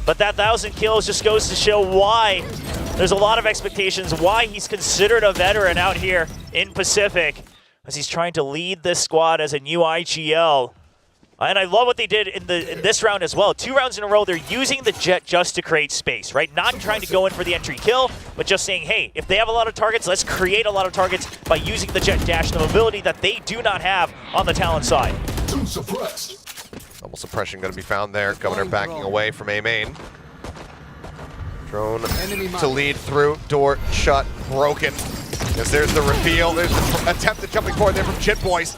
But that 1,000 kills just goes to show why there's a lot of expectations, why he's considered a veteran out here in Pacific, as he's trying to lead this squad as a new IGL. And I love what they did in this round as well. 2 rounds in a row, they're using the Jett just to create space, right? Not trying to go in for the entry kill, but just saying, hey, if they have a lot of targets, let's create a lot of targets by using the Jett dash, the mobility that they do not have on the Talon side. Double suppression going to be found there. Governor backing away from A main. Drone to lead through. Door shut, broken. As there's the reveal. There's the attempt at jumping forward there from Jit Boys.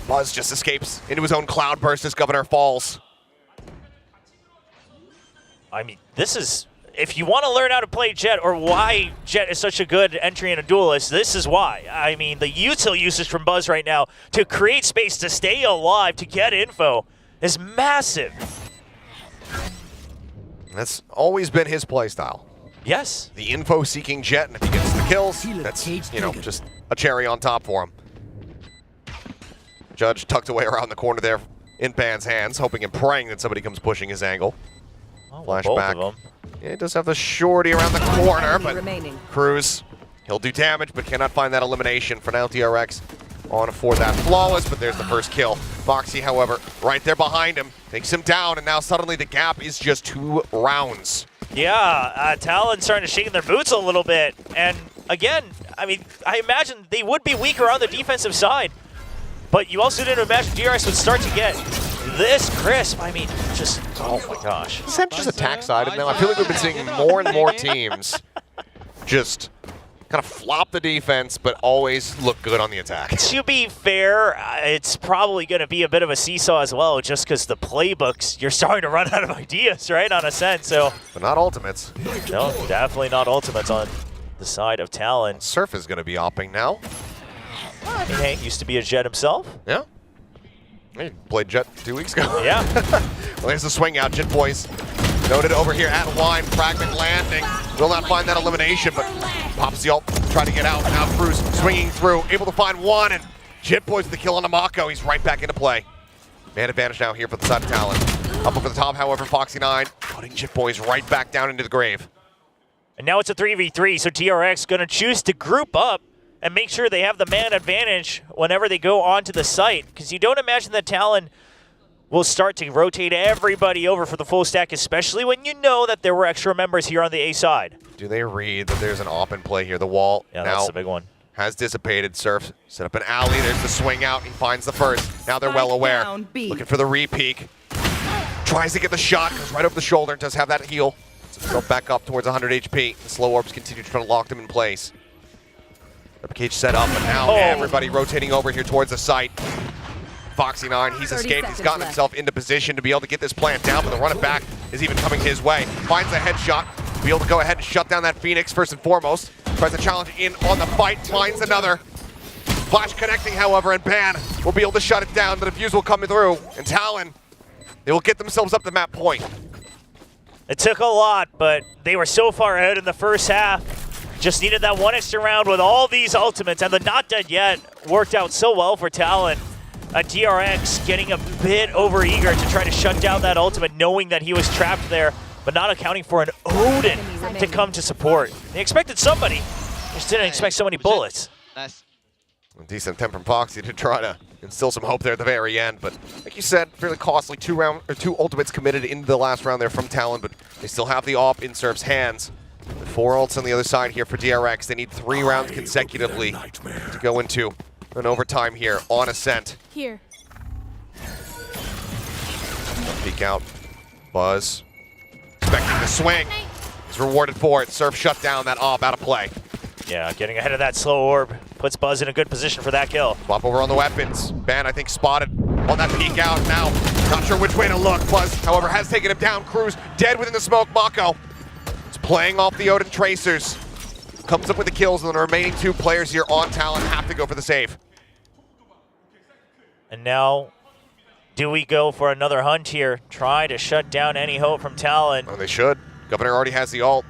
Buzz just escapes into his own cloud burst as Governor falls. I mean, this is, if you want to learn how to play Jett or why Jett is such a good entry in a duelist, this is why. I mean, the util usage from Buzz right now to create space, to stay alive, to get info is massive. That's always been his playstyle. Yes. The info-seeking Jett, and if he gets the kills, that's, you know, just a cherry on top for him. Judge tucked away around the corner there in Ban's hands, hoping and praying that somebody comes pushing his angle. Oh, well, both Flashback. of them. Yeah, it does have the shorty around the corner, but remaining. Cruz, he'll do damage, but cannot find that elimination. For now, DRX on for that flawless, but there's the first kill. Foxy, however, right there behind him, takes him down, and now suddenly the gap is just 2 rounds. Yeah, Talon starting to shake in their boots a little bit. And again, I mean, I imagine they would be weaker on the defensive side, but you also didn't imagine DRX would start to get this crisp. I mean, just, oh my gosh. Is that just attack side? And now I feel like we've been seeing more and more teams just kind of flop the defense, but always look good on the attack. To be fair, it's probably going to be a bit of a seesaw as well, just because the playbooks, you're starting to run out of ideas, right, on a sense. So, but not ultimates. No, definitely not ultimates on the side of Talon. Surf is going to be opping now. I mean, hey, used to be a Jet himself. Yeah. He played Jet 2 weeks ago. Yeah. Well, there's the swing out. Jit Boys noted over here at line. Fragment landing. Will not find that elimination, but pops the ult, trying to get out. Now Cruz swinging through, able to find one, and Jit Boys with the kill on Amako. He's right back into play. Man advantage now here for the side of Talon. Up over the top, however, Foxy9 putting Jit Boys right back down into the grave. And now it's a 3v3, so DRX going to choose to group up and make sure they have the man advantage whenever they go onto the site. Because you don't imagine that Talon will start to rotate everybody over for the full stack, especially when you know that there were extra members here on the A side. Do they read that there's an op in play here? The wall Yeah, now that's the big one. has dissipated. Surf set up an alley. There's the swing out. He finds the first. Now they're well aware. Looking for the re-peek. Tries to get the shot. Goes right over the shoulder. Does have that heal. Himself back up towards 100 HP. The slow orbs continue to try to lock them in place. Cage set up, and now everybody rotating over here towards the site. Foxy9, he's escaped. He's gotten himself into position to be able to get this plant down, but the run it back is even coming his way. Finds a headshot. Be able to go ahead and shut down that Phoenix first and foremost. Tries to challenge in on the fight. Finds another. Flash connecting, however, and Ban will be able to shut it down. The defuse will come through, and Talon, they will get themselves up to map point. It took a lot, but they were so far ahead in the first half. Just needed that one extra round with all these ultimates, and the not dead yet worked out so well for Talon. DRX getting a bit overeager to try to shut down that ultimate, knowing that he was trapped there, but not accounting for an Odin to come to support. They expected somebody, just didn't expect so many bullets. Nice. A decent attempt from Foxy to try to instill some hope there at the very end, but like you said, fairly costly. Two ultimates committed into the last round there from Talon, but they still have the op in Surf's hands. 4 ults on the other side here for DRX. They need 3 rounds consecutively to go into an overtime here on Ascent. Here. Peek out. Buzz. Expecting the swing. He's rewarded for it. Surf shut down that op out of play. Yeah, getting ahead of that slow orb puts Buzz in a good position for that kill. Swap over on the weapons. Ban, I think, spotted on that peek out now. Not sure which way to look. Buzz, however, has taken him down. Cruz dead within the smoke. Mako is playing off the Odin Tracers. Comes up with the kills, and the remaining 2 players here on Talon have to go for the save. And now, do we go for another hunt here? Try to shut down any hope from Talon. Oh, they should. Governor already has the ult.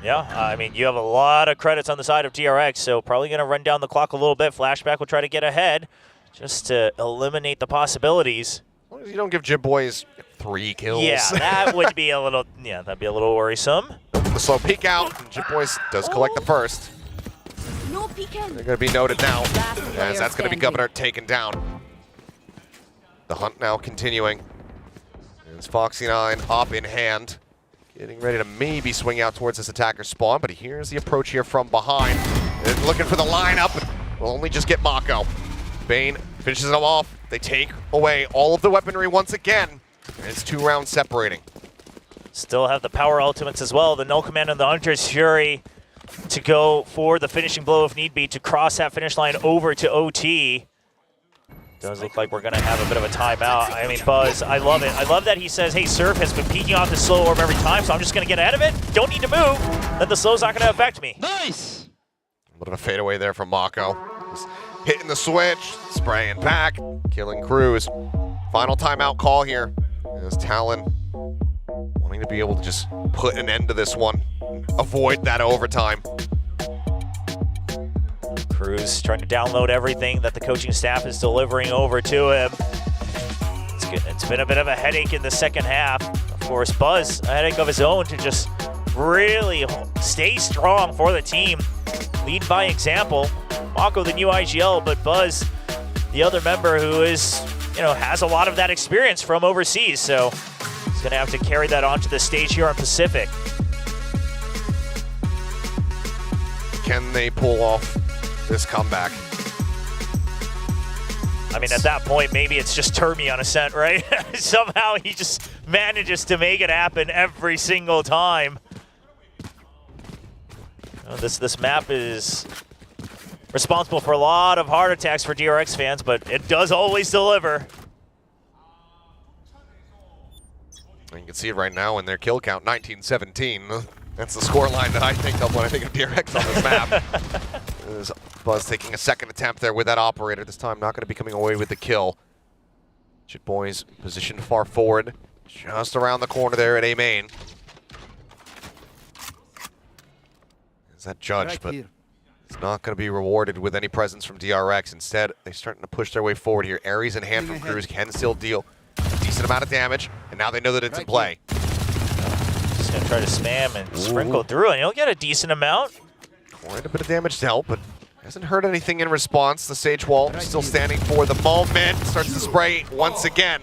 Yeah, I mean, you have a lot of credits on the side of DRX, so probably going to run down the clock a little bit. Flashback will try to get ahead just to eliminate the possibilities. As long as you don't give Jib Boys 3 kills. Yeah, that would be a little, that'd be a little worrisome. The slow peek out, and Jib Boys does collect the first. No peeking. They're going to be noted now, as that's going to be Governor taken down. The hunt now continuing. It's Foxy9 up in hand. Getting ready to maybe swing out towards this attacker spawn, but here's the approach here from behind. And looking for the lineup, but will only just get Mako. Bane finishes them off. They take away all of the weaponry once again. And it's 2 rounds separating. Still have the power ultimates as well. The Null Command and the Hunter's Fury to go for the finishing blow if need be to cross that finish line over to OT. Does look like we're going to have a bit of a timeout. I mean, Buzz, I love it. I love that he says, hey, Surf has been peeking off the slow orb every time, so I'm just going to get ahead of it. Don't need to move. Then the slow's not going to affect me. Nice! A little bit of a fadeaway there from Mako. Just hitting the switch, spraying back, killing Cruz. Final timeout call here. As Talon wanting to be able to just put an end to this one. Avoid that overtime. Cruz trying to download everything that the coaching staff is delivering over to him. It's been a bit of a headache in the second half. force Buzz a headache of his own to just really stay strong for the team. Lead by example. Mako, the new IGL, but Buzz, the other member who is, has a lot of that experience from overseas. So he's going to have to carry that onto the stage here on Pacific. Can they pull off this comeback? I mean, at that point, maybe it's just Termi on Ascent, right? Somehow he just manages to make it happen every single time. This map is responsible for a lot of heart attacks for DRX fans, but it does always deliver. You can see it right now in their kill count, 19-17. That's the score line that I think of when I think of DRX on this map. There's Buzz taking a second attempt there with that operator. This time not going to be coming away with the kill. Jit Boys positioned far forward, just around the corner there at A main. Is that Judge, but it's not going to be rewarded with any presence from DRX. Instead, they're starting to push their way forward here. Ares in hand from Cruz can still deal a decent amount of damage, and now they know that it's in play. Just going to try to spam and sprinkle through, and he'll get a decent amount. Quite a bit of damage to help, but hasn't heard anything in response. The Sage Wall still standing for the moment. Starts to spray once again.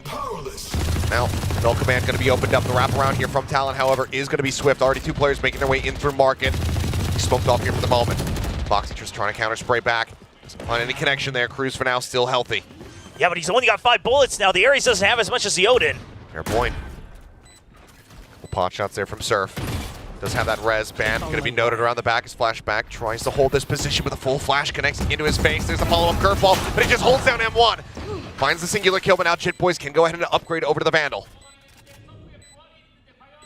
Now, Null Command going to be opened up. The wraparound here from Talon, however, is going to be swift. Already 2 players making their way in through Market. He's smoked off here for the moment. Boxy just trying to counter spray back. Doesn't find any connection there. Cruz for now still healthy. Yeah, but he's only got 5 bullets now. The Ares doesn't have as much as the Odin. Fair point. Couple pot shots there from Surf. Does have that res ban. Going to be noted around the back. His flashback tries to hold this position with a full flash, connects into his face. There's a follow-up curveball, but he just holds down M1. Finds the singular kill, but now Jit Boys can go ahead and upgrade over to the Vandal.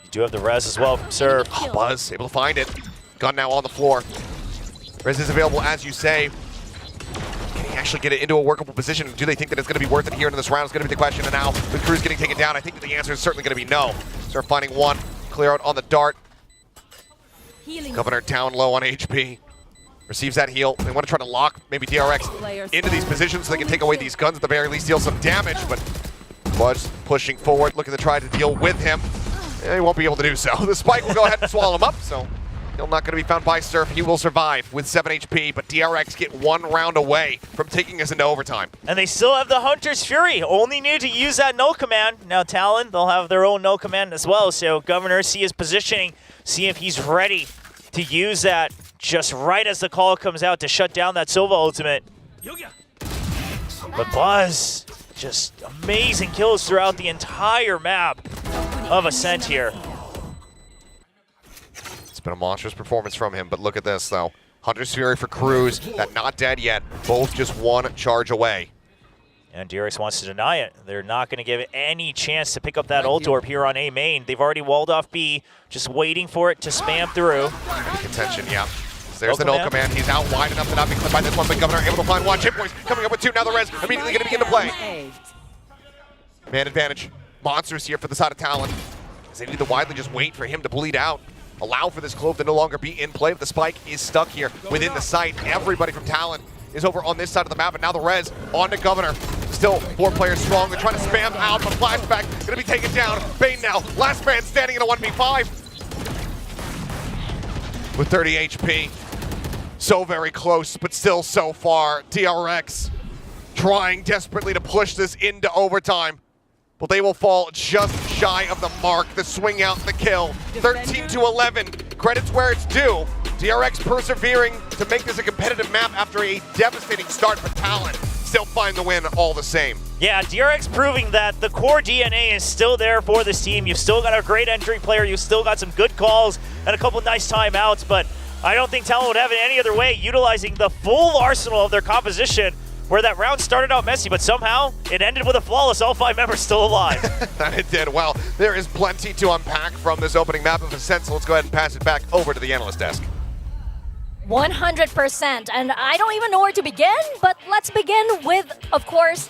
You do have the res as well from Surf. Oh, Buzz able to find it. Gun now on the floor. Res is available, as you say. Can he actually get it into a workable position? Do they think that it's going to be worth it here in this round? Is going to be the question. And now, with Cruz getting taken down, I think that the answer is certainly going to be no. Start finding one. Clear out on the dart. Governor down low on HP. Receives that heal. They want to try to lock maybe DRX into these positions so they can take away these guns, at the very least deal some damage, but Buzz pushing forward, looking to try to deal with him. He won't be able to do so. The spike will go ahead and swallow him up, so he'll not going to be found by Surf. He will survive with 7 HP, but DRX get 1 round away from taking us into overtime. And they still have the Hunter's Fury. Only need to use that no command. Now Talon, they'll have their own no command as well, so Governor, see his positioning, see if he's ready to use that just right as the call comes out to shut down that Silva ultimate. But Buzz, just amazing kills throughout the entire map of Ascent here. It's been a monstrous performance from him, but look at this though. Hunter's Fury for Cruz, that not dead yet, both just 1 charge away. And DRX wants to deny it. They're not going to give it any chance to pick up that ult orb here on A main. They've already walled off B, just waiting for it to spam through. Contention, yeah. There's the null command. He's out wide enough to not be clipped by this one, but Governor able to find 1. Jit Boys coming up with 2. Now the res immediately going to begin to play. Man advantage. Monsters here for the side of Talon. They need to widely just wait for him to bleed out. Allow for this clove to no longer be in play, but the spike is stuck here within the site. Everybody from Talon is over on this side of the map, and now the res on to Governor. Still 4 players strong. They're trying to spam out, but flashback going to be taken down. Bane now, last man standing in a 1v5. With 30 HP. So very close, but still so far. DRX trying desperately to push this into overtime. But they will fall just shy of the mark. The swing out, the kill. 13-11. Credits where it's due. DRX persevering to make this a competitive map after a devastating start for Talon. Still find the win all the same. Yeah, DRX proving that the core DNA is still there for this team. You've still got a great entry player. You've still got some good calls and a couple nice timeouts, but I don't think Talon would have it any other way, utilizing the full arsenal of their composition, where that round started out messy, but somehow it ended with a flawless, all 5 members still alive. And it did. Well, there is plenty to unpack from this opening map of Ascent, so let's go ahead and pass it back over to the analyst desk. 100%, and I don't even know where to begin, but let's begin with, of course,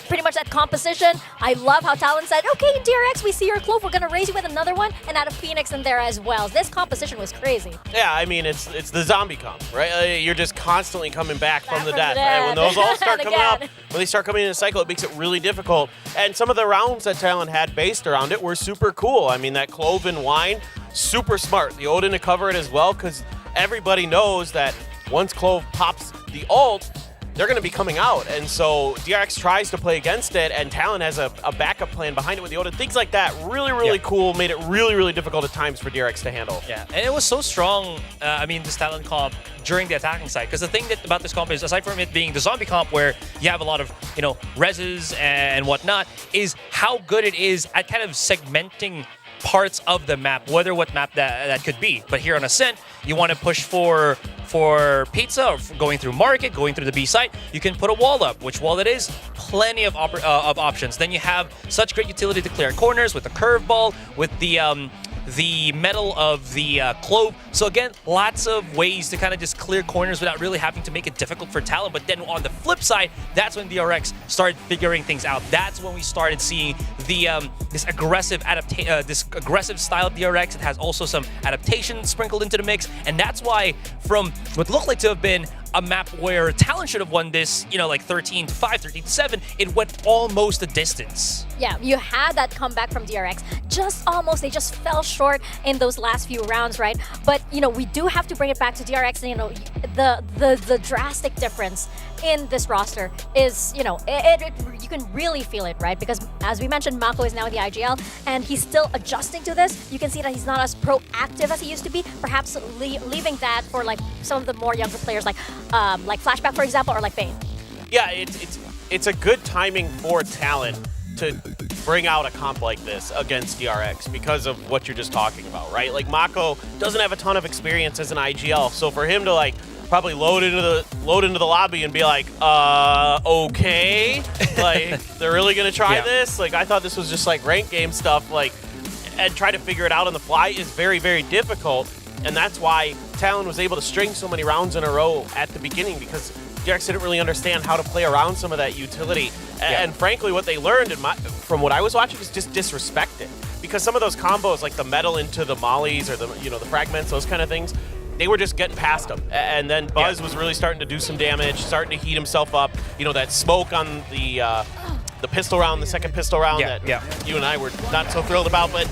pretty much that composition. I love how Talon said, okay, DRX, we see your clove, we're going to raise you with another one, and add a Phoenix in there as well. This composition was crazy. Yeah, I mean, it's the zombie comp, right? You're just constantly coming back from the death. And when those all start coming up, when they start coming in a cycle, it makes it really difficult. And some of the rounds that Talon had based around it were super cool. I mean, that clove and wine, super smart. The Odin to cover it as well, because everybody knows that once clove pops the ult, they're going to be coming out. And so DRX tries to play against it, and Talon has a backup plan behind it with the Odin. Things like that, really cool, made it really difficult at times for DRX to handle. Yeah, and it was so strong, I mean, this Talon comp during the attacking side. Because the thing about this comp is, aside from it being the zombie comp where you have a lot of, reses and whatnot, is how good it is at kind of segmenting parts of the map, whether what map that could be. But here on Ascent, you want to push for pizza, or going through market, going through the B site, you can put a wall up. Which wall it is? Plenty of options. Then you have such great utility to clear corners with the curveball, with the metal of the clove. So again, lots of ways to kind of just clear corners without really having to make it difficult for Talon. But then on the flip side, that's when DRX started figuring things out. That's when we started seeing the this aggressive style of DRX. It has also some adaptation sprinkled into the mix, and that's why from what looked like to have been a map where Talon should have won this, like 13-5, 13-7, it went almost a distance. Yeah, you had that comeback from DRX. Just almost, they just fell short in those last few rounds, right? But, we do have to bring it back to DRX. The drastic difference in this roster is, you can really feel it, right? Because as we mentioned, Mako is now in the IGL, and he's still adjusting to this. You can see that he's not as proactive as he used to be, perhaps leaving that for like some of the more younger players, like Flashback, for example, or like Bane. Yeah, it's a good timing for Talon to bring out a comp like this against DRX because of what you're just talking about, right? Like, Mako doesn't have a ton of experience as an IGL, so for him to probably load into the lobby and be like, okay, like, they're really gonna try this? Like, I thought this was just like rank game stuff, and try to figure it out on the fly is very difficult. And that's why Talon was able to string so many rounds in a row at the beginning, because DRX didn't really understand how to play around some of that utility. And frankly, what they learned from what I was watching is just disrespect it. Because some of those combos, like the metal into the mollies or the the fragments, those kind of things, they were just getting past them. And then Buzz was really starting to do some damage, starting to heat himself up. That smoke on the pistol round, the second pistol round that you and I were not so thrilled about, but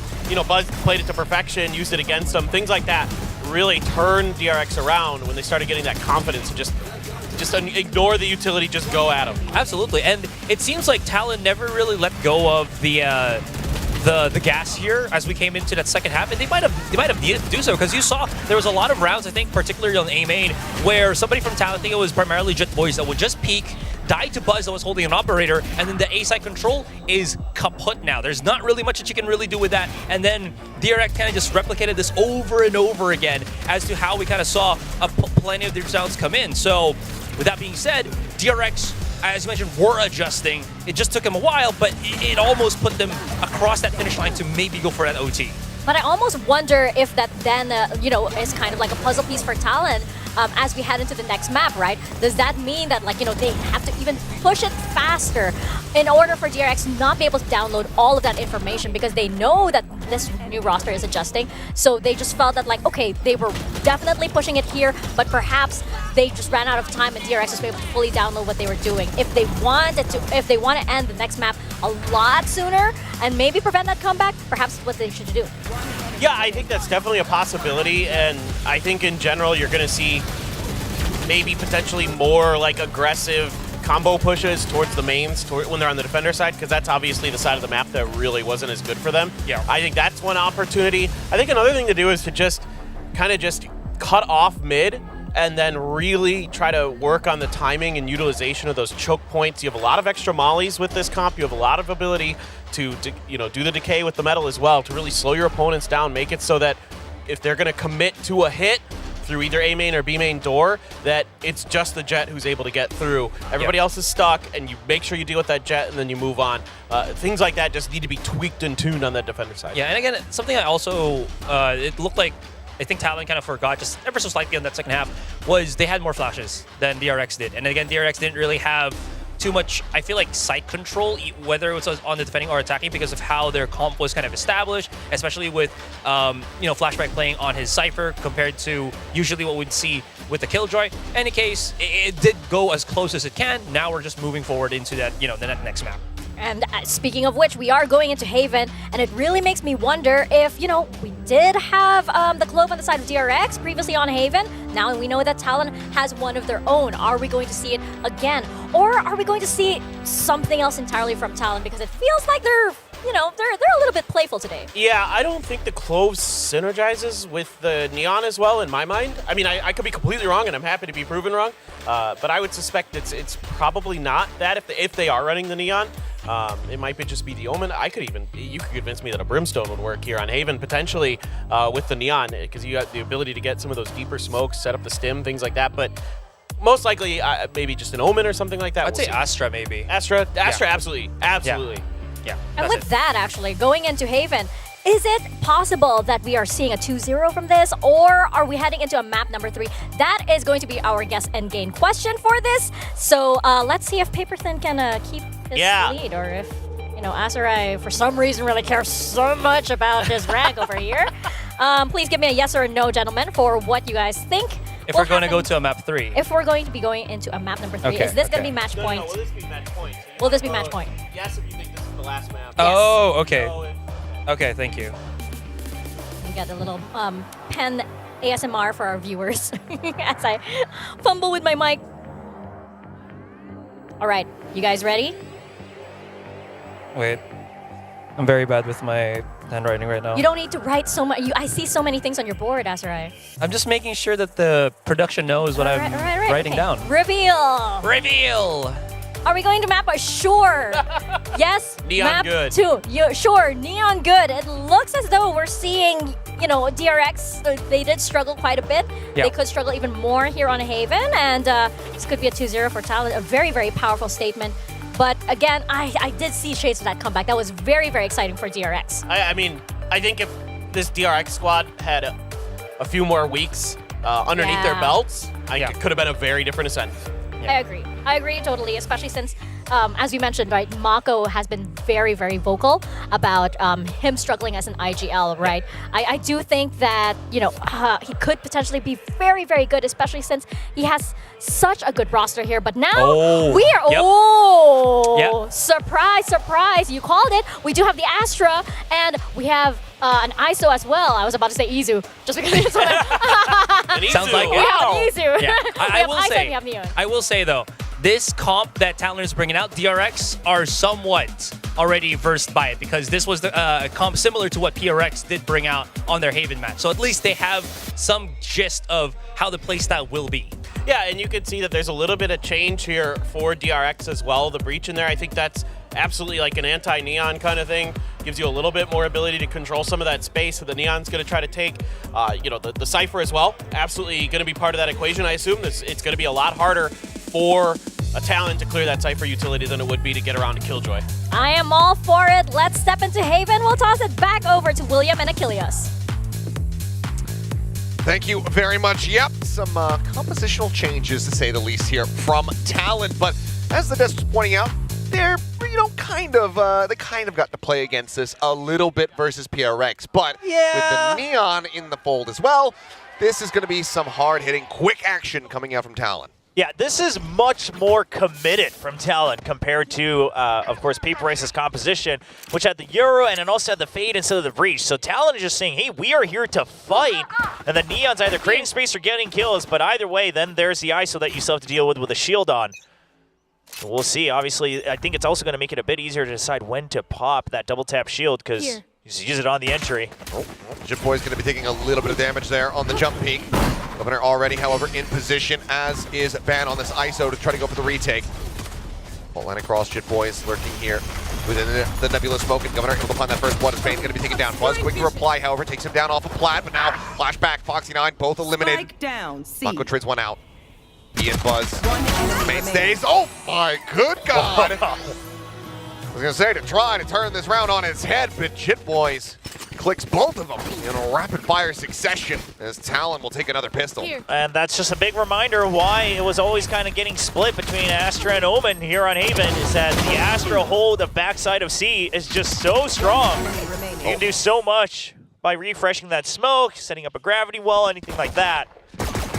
Buzz played it to perfection, used it against them, things like that really turned DRX around when they started getting that confidence to just ignore the utility, just go at them. Absolutely, and it seems like Talon never really let go of the gas here as we came into that second half, and they might have needed to do so, because you saw there was a lot of rounds, I think, particularly on A main, where somebody from Talon, I think it was primarily Jet Boys, that would just peek, die to Buzz that was holding an operator, and then the A side control is kaput now. There's not really much that you can really do with that, and then DRX kind of just replicated this over and over again as to how we kind of saw plenty of these rounds come in. So, with that being said, DRX, as you mentioned, were adjusting. It just took them a while, but it almost put them across that finish line to maybe go for that OT. But I almost wonder if that then, is kind of like a puzzle piece for Talon as we head into the next map, right? Does that mean that, they have to even push it faster in order for DRX not be able to download all of that information, because they know that this new roster is adjusting. So they just felt that, okay, they were definitely pushing it here, but perhaps they just ran out of time and DRX was able to fully download what they were doing. If they want to end the next map a lot sooner and maybe prevent that comeback, perhaps what they should do. Yeah, I think that's definitely a possibility, and I think in general you're going to see maybe potentially more aggressive combo pushes towards the mains when they're on the defender side, because that's obviously the side of the map that really wasn't as good for them. Yeah, I think that's one opportunity. I think another thing to do is to just cut off mid and then really try to work on the timing and utilization of those choke points. You have a lot of extra mollies with this comp. You have a lot of ability to do the decay with the metal as well, to really slow your opponents down, make it so that if they're going to commit to a hit through either A main or B main door, that it's just the Jet who's able to get through. Everybody else is stuck, and you make sure you deal with that Jet, and then you move on. Things like that just need to be tweaked and tuned on that defender side. Yeah, and again, something I also, it looked like, I think Talon kind of forgot just ever so slightly on that second half, was they had more flashes than DRX did. And again, DRX didn't really have too much, I feel like, site control, whether it was on the defending or attacking, because of how their comp was kind of established, especially with, Flashback playing on his Cypher compared to usually what we'd see with the Killjoy. Any case, it did go as close as it can. Now we're just moving forward into that, the next map. And speaking of which, we are going into Haven, and it really makes me wonder if, we did have the Clove on the side of DRX previously on Haven. Now we know that Talon has one of their own. Are we going to see it again? Or are we going to see something else entirely from Talon? Because it feels like they're a little bit playful today. Yeah, I don't think the Clove synergizes with the Neon as well, in my mind. I mean, I could be completely wrong, and I'm happy to be proven wrong. But I would suspect it's probably not that if they are running the Neon. It might just be the Omen. You could convince me that a Brimstone would work here on Haven, potentially with the Neon, because you got the ability to get some of those deeper smokes, set up the stim, things like that. But most likely, maybe just an Omen or something like that. I'd say Astra, maybe. Astra, absolutely. Yeah. And with that, actually, going into Haven, is it possible that we are seeing a 2-0 from this, or are we heading into a map number 3? That is going to be our guess and gain question for this. So let's see if Paperthin can keep this lead, or if, Asarai, for some reason, really cares so much about his rank over here. Please give me a yes or a no, gentlemen, for what you guys think. If we're going to go to a map 3. If we're going to be going into a map number 3, Okay, is this going to be match point? No, will this be match point? Will this be match point? Yes, if you think this is the last map. Oh, okay. Okay, thank you. We got a little pen ASMR for our viewers as I fumble with my mic. All right, you guys ready? Wait. I'm very bad with my handwriting right now. You don't need to write so much. I see so many things on your board, Asarai. I'm just making sure that the production knows what I'm writing down. Reveal! Reveal! Are we going to map? Sure. Yes. Neon map good. 2. Sure. Neon good. It looks as though we're seeing, DRX. They did struggle quite a bit. Yeah. They could struggle even more here on Haven, and this could be a 2-0 for Talon. A very, very powerful statement. But again, I did see shades of that comeback. That was very, very exciting for DRX. I mean, I think if this DRX squad had a few more weeks underneath their belts, it could have been a very different ascent. Yeah. I agree totally, especially since, as we mentioned, right, Mako has been very, very vocal about him struggling as an IGL, right? I do think that, he could potentially be very, very good, especially since he has such a good roster here. But now we are, surprise, surprise, you called it. We do have the Astra, and we have an ISO as well. I was about to say Izu, just because it's Sounds like it. We have an Izu. Yeah. I will say though, this comp that Talon is bringing out, DRX, are somewhat already versed by it, because this was the comp similar to what PRX did bring out on their Haven match. So at least they have some gist of how the playstyle will be. Yeah, and you can see that there's a little bit of change here for DRX as well. The breach in there, I think that's absolutely like an anti-Neon kind of thing. Gives you a little bit more ability to control some of that space that the Neon's going to try to take. The Cypher as well, absolutely going to be part of that equation, I assume. It's going to be a lot harder for a Talon to clear that Cypher utility than it would be to get around to Killjoy. I am all for it. Let's step into Haven. We'll toss it back over to William and Achilles. Thank you very much. Yep, some compositional changes, to say the least, here from Talon. But as the desk was pointing out, they're, kind of got to play against this a little bit versus PRX. But with the Neon in the fold as well, this is going to be some hard-hitting, quick action coming out from Talon. Yeah, this is much more committed from Talon compared to, of course, Paper Ice's composition, which had the Euro and it also had the Fade instead of the Breach. So Talon is just saying, hey, we are here to fight. And the Neon's either creating space or getting kills, but either way, then there's the ISO that you still have to deal with a shield on. We'll see. Obviously, I think it's also going to make it a bit easier to decide when to pop that double tap shield, because you just use it on the entry. Jitboy's going to be taking a little bit of damage there on the jump peak. Governor already, however, in position, as is Ban on this ISO to try to go for the retake. Full line across, Jitboy is lurking here within the Nebula smoke, and Governor able to find that first blood as Bane's going to be taken down. Buzz quick to reply, however, takes him down off of Plat, but now flashback, Foxy9, both eliminated. Mako trades one out. He and Buzz. Bane stays. Oh my good God! I was going to say to try to turn this round on its head, but Jitboy's clicks both of them in a rapid-fire succession as Talon will take another pistol. And that's just a big reminder of why it was always kind of getting split between Astra and Omen here on Haven, is that the Astra hold of backside of C is just so strong. You can do so much by refreshing that smoke, setting up a gravity well, anything like that.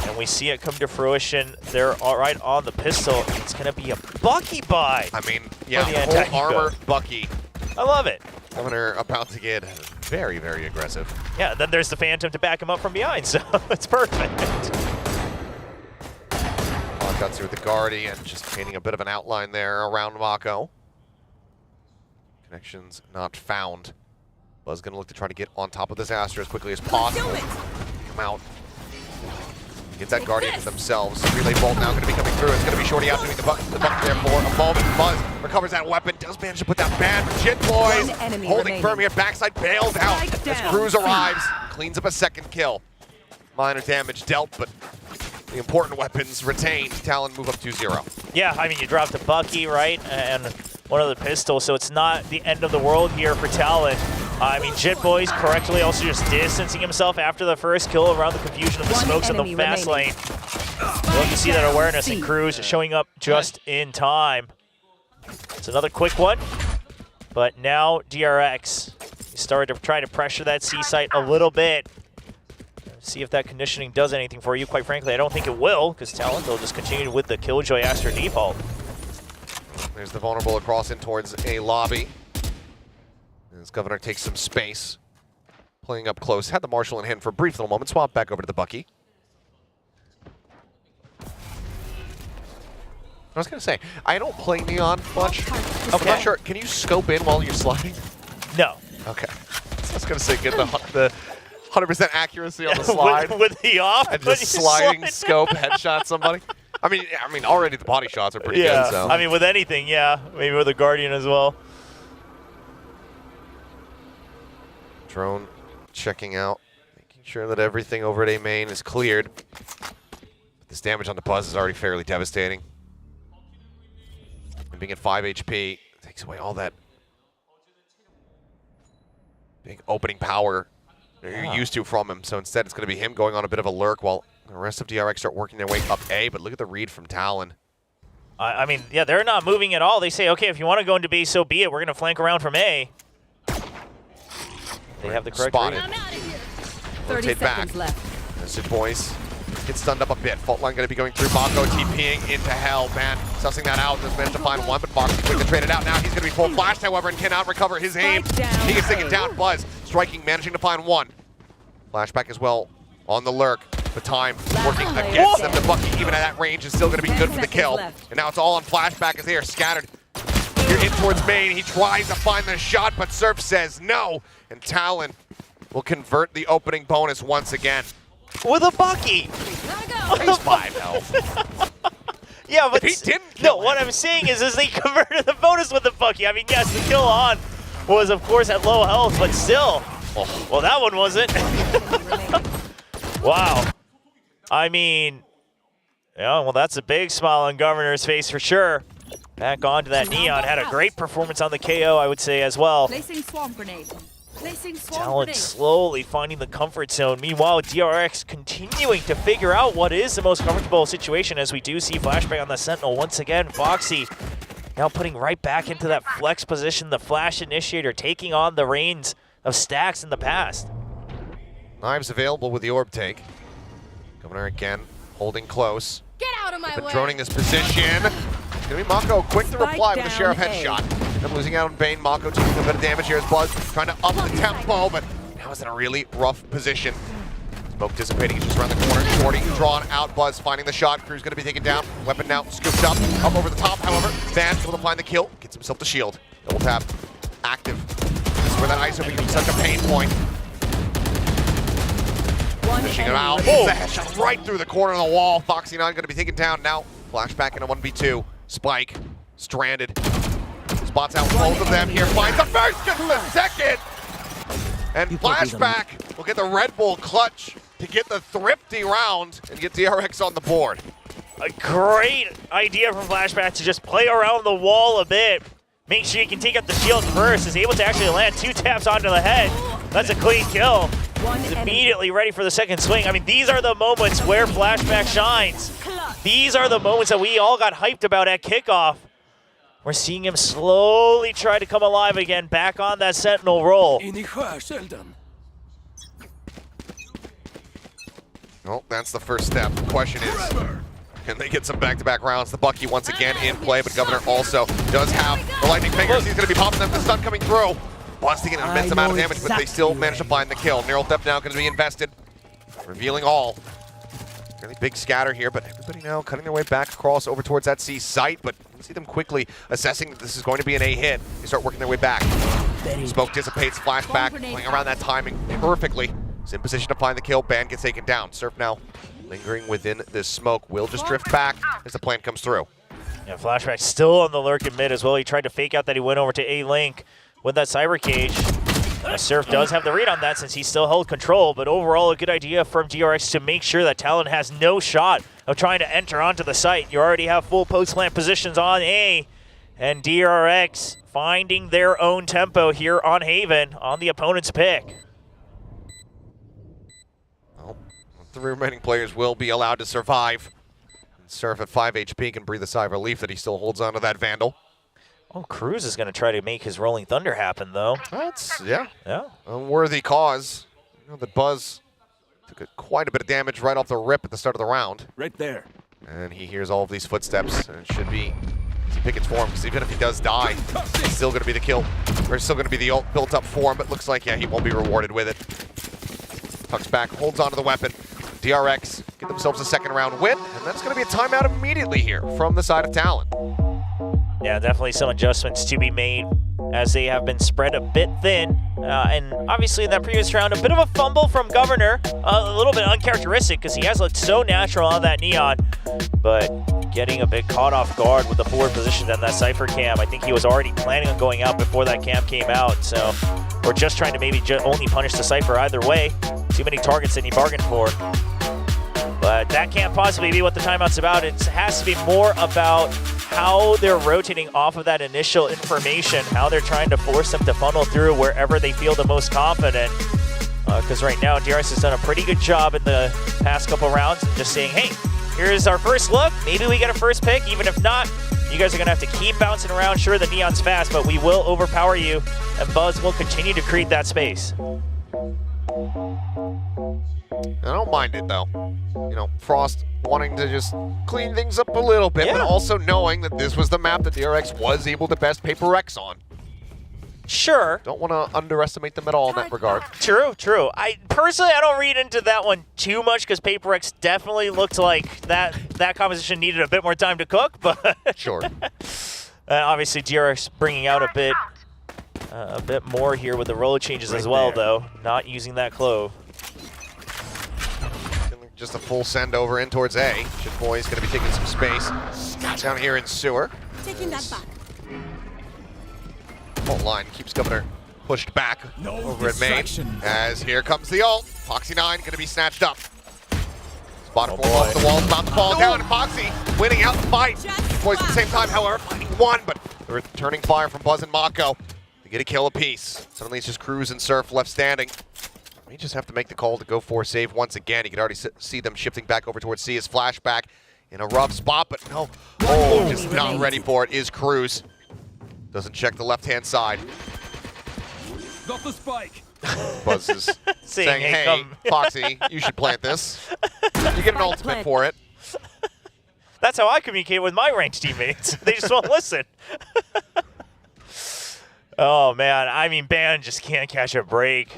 And we see it come to fruition. They're all right on the pistol. It's going to be a Bucky buy. I mean, yeah, full armor Bucky. I love it. Governor about to get very, very aggressive. Yeah, then there's the Phantom to back him up from behind, so it's perfect. Cuts through the Guardian, just painting a bit of an outline there around Mako. Connections not found. Buzz gonna look to try to get on top of this Astra as quickly as possible. Come out. Get that Guardian to themselves. Relay Bolt now going to be coming through. It's going to be Shorty out doing the button there for a moment. Buzz recovers that weapon. Does manage to put that ban. But Jit Boys holding firm here. Backside bails out as Cruz arrives. Cleans up a second kill. Minor damage dealt, but the important weapons retained. Talon move up 2-0. Yeah, I mean, you dropped a Bucky, right? And one of the pistols, so it's not the end of the world here for Talon. I mean, Jit Boys correctly also just distancing himself after the first kill around the confusion of the smokes in the fast lane. Well, you see that awareness in Cruz showing up just in time. It's another quick one, but now DRX. He started to try to pressure that C site a little bit. See if that conditioning does anything for you. Quite frankly, I don't think it will, because Talon will just continue with the Killjoy Astra default. There's the vulnerable across in towards a lobby. As Governor takes some space. Playing up close. Had the Marshal in hand for a brief little moment. Swap back over to the Bucky. I was going to say, I don't play Neon much. I'm not sure. Can you scope in while you're sliding? No. Okay. I was going to say, get the 100% accuracy on the slide. with the off? And just sliding scope headshot somebody. I mean, already the body shots are pretty good. So. I mean, with anything, yeah. Maybe with a Guardian as well. Drone checking out, making sure that everything over at A main is cleared. But this damage on the Buzz is already fairly devastating. And being at 5 HP takes away all that big opening power you're used to from him. So instead, it's going to be him going on a bit of a lurk while the rest of DRX start working their way up A. But look at the read from Talon. I mean, yeah, they're not moving at all. They say, okay, if you want to go into B, so be it. We're going to flank around from A. They have the correct spotted. read. 30 Rotate seconds back. left. Message boys. Gets stunned up a bit. Fault line going to be going through. Mako TPing into hell. Man, sussing that out. Does manage to find one, but Fox is quick to trade it out. Now he's going to be full flashed, however, and cannot recover his aim. He gets taken down. Buzz striking, managing to find one. Flashback as well on the lurk. The time working against them. The Bucky, even at that range, is still going to be good for the kill. And now it's all on Flashback as they are scattered. Here in towards main. He tries to find the shot, but Surf says no. And Talon will convert the opening bonus once again. With a Bucky! He's 5 health. Yeah, but if he didn't kill what I'm saying is they converted the bonus with the Bucky. I mean, yes, the kill on was, of course, at low health, but still. Oh. Well, that one wasn't. Wow. I mean, yeah, well, that's a big smile on Governor's face for sure. Back onto that Neon. Had a great performance on the KO, I would say, as well. Placing swamp grenade. Placing swamp Talon grenade. slowly finding the comfort zone. Meanwhile, DRX continuing to figure out what is the most comfortable situation as we do see Flashbang on the Sentinel once again. Foxy now putting right back into that flex position. The Flash Initiator taking on the reins of Stacks in the past. Knives available with the orb take. Governor again holding close. Get out of my way. Droning this position. Gonna be Mako quick to reply with a Sheriff headshot. I'm losing out on Bane. Mako taking a bit of damage here as Buzz trying to up the tempo, but now is in a really rough position. Smoke dissipating, he's just around the corner. Shorty drawn out. Buzz finding the shot. Crew's gonna be taken down. Weapon now scooped up over the top. However, Van's able to find the kill. Gets himself the shield. Double tap. Active. This is where that ISO becomes such a pain point. Finishing it out. It's a headshot right through the corner of the wall. Foxy 9 gonna be taken down now. Flashback in a 1v2. Spike, stranded. Spots out both of them here. Finds the first, gets the second. And Flashback will get the Red Bull clutch to get the thrifty round and get DRX on the board. A great idea from Flashback to just play around the wall a bit. Make sure you can take out the shield first. Is able to actually land 2 taps onto the head. That's a clean kill. He's immediately ready for the second swing. I mean, these are the moments where Flashback shines. These are the moments that we all got hyped about at kickoff. We're seeing him slowly try to come alive again, back on that Sentinel role. Well, that's the first step. The question is, can they get some back-to-back rounds? The Bucky once again in play, but Governor also does have the lightning fingers. He's going to be popping them. The stun coming through. Wants to get an immense amount of damage, but they still manage to find the kill. Neural Theft now going to be invested, revealing all. Really big scatter here, but everybody now cutting their way back across over towards that C site, but you see them quickly assessing that this is going to be an A hit. They start working their way back. Smoke dissipates, flashback, playing around that timing perfectly. He's in position to find the kill. Ban gets taken down. Surf now lingering within this smoke. Will just drift back as the plan comes through. Yeah, Flashback still on the lurk in mid as well. He tried to fake out that he went over to A-Link with that Cyber Cage. Surf does have the read on that since he still held control, but overall a good idea from DRX to make sure that Talon has no shot of trying to enter onto the site. You already have full post plant positions on A, and DRX finding their own tempo here on Haven on the opponent's pick. Well, the remaining players will be allowed to survive. Surf at 5 HP can breathe a sigh of relief that he still holds on to that Vandal. Oh, Cruz is going to try to make his Rolling Thunder happen, though. That's, yeah. Yeah. A worthy cause. You know, the Buzz took quite a bit of damage right off the rip at the start of the round. Right there. And he hears all of these footsteps, and it should be easy pickets for him, because even if he does die, it's still going to be the kill. Or it's still going to be the ult built up for him, but looks like, yeah, he won't be rewarded with it. Tucks back, holds onto the weapon. DRX get themselves a second round win, and that's going to be a timeout immediately here from the side of Talon. Yeah, definitely some adjustments to be made as they have been spread a bit thin. And obviously in that previous round, a bit of a fumble from Governor. A little bit uncharacteristic because he has looked so natural on that Neon. But getting a bit caught off guard with the forward position on that Cypher cam. I think he was already planning on going out before that cam came out. So we're just trying to maybe only punish the Cypher either way. Too many targets that he bargained for. But that can't possibly be what the timeout's about. It has to be more about how they're rotating off of that initial information, how they're trying to force them to funnel through wherever they feel the most confident. Because right now, DRX has done a pretty good job in the past couple rounds, just saying, hey, here's our first look. Maybe we get a first pick. Even if not, you guys are going to have to keep bouncing around. Sure, the Neon's fast, but we will overpower you, and Buzz will continue to create that space. I don't mind it, though. You know, Frost wanting to just clean things up a little bit, but also knowing that this was the map that DRX was able to best Paper X on. Sure. Don't want to underestimate them at all in that regard. True, true. I don't read into that one too much because Paper X definitely looked like that composition needed a bit more time to cook, but sure. Obviously, DRX bringing out a bit more here with the roller changes as well, though. Not using that clove. Just a full send over in towards A. Shitboy's going to be taking some space down here in sewer. Taking that back. Ult line keeps Governor pushed back over at main. As here comes the ult. Foxy 9 going to be snatched up. Spot form off the wall, about to fall down. And Foxy winning out the fight. Boys at the same time, however, finding one, but the returning fire from Buzz and Mako to get a kill apiece. Suddenly it's just Cruz and Surf left standing. We just have to make the call to go for a save once again. You can already see them shifting back over towards C as flashback in a rough spot, but no. Oh, just not ready for it is Cruz. Doesn't check the left-hand side. Got the spike. Buzz is saying, hey, Foxy, you should plant this. You get an ultimate for it. That's how I communicate with my ranked teammates. They just won't listen. Oh, man. I mean, Ban just can't catch a break.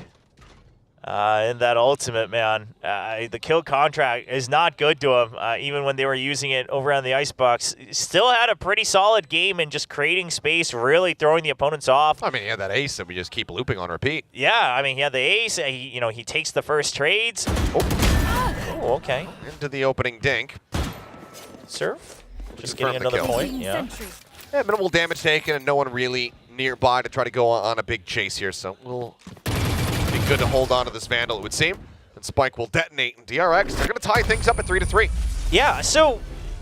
In that ultimate, man. The kill contract is not good to him, even when they were using it over on the icebox. Still had a pretty solid game and just creating space, really throwing the opponents off. I mean, he had that ace that we just keep looping on repeat. Yeah, I mean, he had the ace. He takes the first trades. Oh, okay. Into the opening dink. Surf. Just getting another point, yeah. Yeah, minimal damage taken and no one really nearby to try to go on a big chase here, so we'll be good to hold on to this Vandal, it would seem. And Spike will detonate, and DRX, they're going to tie things up at 3-3. Yeah, so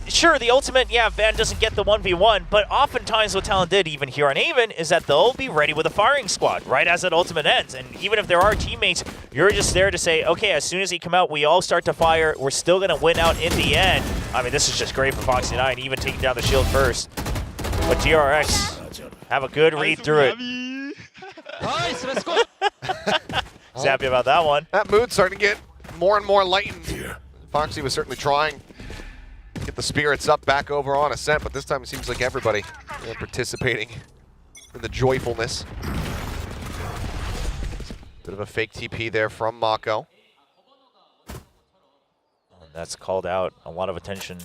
sure, the ultimate, yeah, Van doesn't get the 1v1, but oftentimes what Talon did, even here on Haven, is that they'll be ready with a firing squad right as that ultimate ends. And even if there are teammates, you're just there to say, okay, as soon as he come out, we all start to fire. We're still going to win out in the end. I mean, this is just great for Foxy9, even taking down the shield first. But DRX have a good read through it. Nice, let's go. He's happy about that one. That mood's starting to get more and more lightened. Foxy was certainly trying to get the spirits up back over on Ascent, but this time it seems like everybody participating in the joyfulness. Bit of a fake TP there from Mako. That's called out. A lot of attention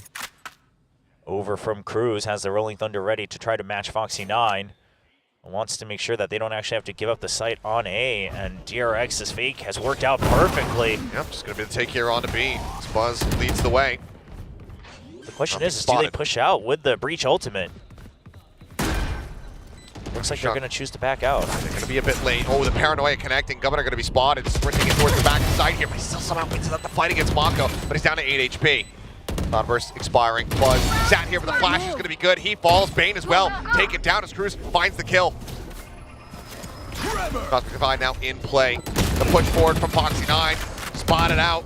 over from Cruz. Has the Rolling Thunder ready to try to match Foxy9. Wants to make sure that they don't actually have to give up the site on A, and DRX's fake has worked out perfectly. Yep, just going to be the take here on to B. Buzz leads the way. The question is do they push out with the Breach ultimate? Looks like they're going to choose to back out. They're going to be a bit late. Oh, the paranoia connecting. Governor going to be spotted, sprinting it towards the back side here, but he still somehow wins the fight against Mako, but he's down to 8 HP. Cloud Burst expiring. Buzz sat here, but the flash is going to be good. He falls. Bane as well. Taken down as Cruz finds the kill. Cosmic Divide now in play. The push forward from Foxy9. Spotted out.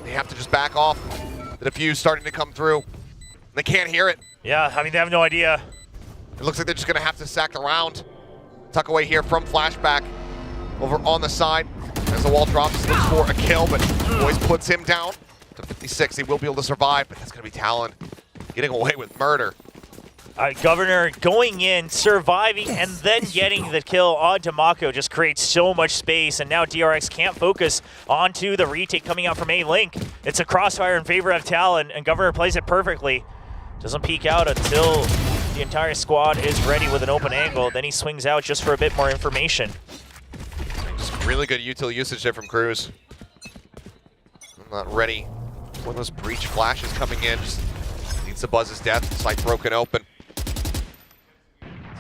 They have to just back off. The defuse starting to come through. They can't hear it. Yeah, I mean, they have no idea. It looks like they're just going to have to sack around. Tuck away here from Flashback. Over on the side. As the wall drops, looks for a kill, but Boys puts him down to 56. He will be able to survive, but that's going to be Talon getting away with murder. Governor going in, surviving, and then getting the kill onto Mako just creates so much space, and now DRX can't focus onto the retake coming out from A-Link. It's a crossfire in favor of Talon, and Governor plays it perfectly. Doesn't peek out until the entire squad is ready with an open angle. Then he swings out just for a bit more information. Just really good util usage there from Cruz. I'm not ready. One of those breach flashes coming in. Just needs the Buzz's death. Site broken open.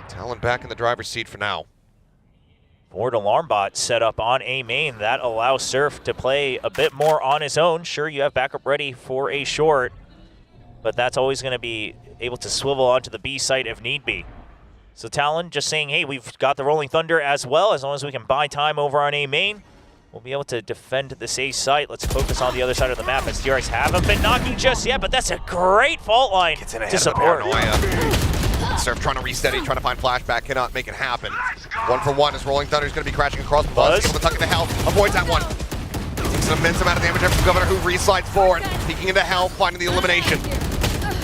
Talon back in the driver's seat for now. Forward alarm bot set up on A main. That allows Surf to play a bit more on his own. Sure, you have backup ready for a short, but that's always going to be able to swivel onto the B site if need be. So Talon just saying, hey, we've got the Rolling Thunder as well. As long as we can buy time over on A main, we'll be able to defend this A site. Let's focus on the other side of the map, as DRX haven't been knocking just yet, but that's a great fault line to support. Surf trying to reset it, trying to find Flashback, cannot make it happen. 1 for 1 as Rolling Thunder is going to be crashing across the Buzz. Able to tuck into Hell, avoids that one. Takes an immense amount of damage from Governor, who reslides forward, peeking into Hell, finding the elimination.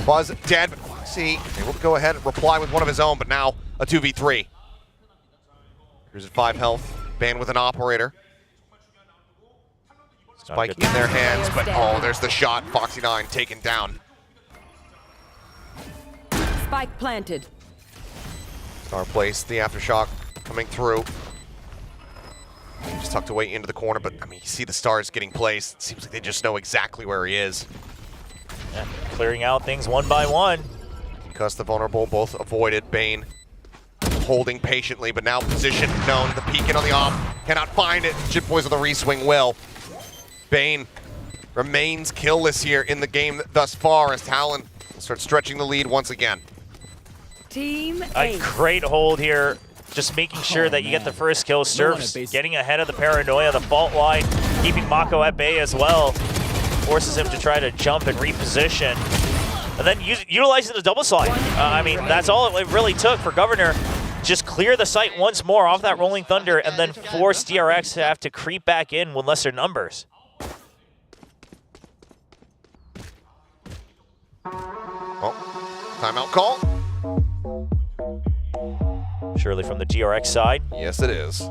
Buzz dead, but Foxy able to go ahead and reply with one of his own, but now a 2v3. Here's at 5 health, Bane with an operator. Spike in their hands, but oh, there's the shot. Foxy9 taken down. Spike planted. Star place, the aftershock coming through. Just tucked away into the corner, but I mean, you see the stars getting placed. It seems like they just know exactly where he is. Yeah, clearing out things one by one. Because the vulnerable both avoided. Bane holding patiently, but now position known. The peek in on the off, cannot find it. Chip Boys with a reswing will. Bane remains killless here in the game thus far as Talon starts stretching the lead once again. Team A great hold here, just making sure that you get the first kill. Surf's getting ahead of the paranoia, the fault line, keeping Mako at bay as well. Forces him to try to jump and reposition. And then utilizing the double slide. I mean, that's all it really took for Governor. Just clear the site once more off that Rolling Thunder and then force DRX to have to creep back in with lesser numbers. Oh, timeout call. Surely from the DRX side. Yes, it is.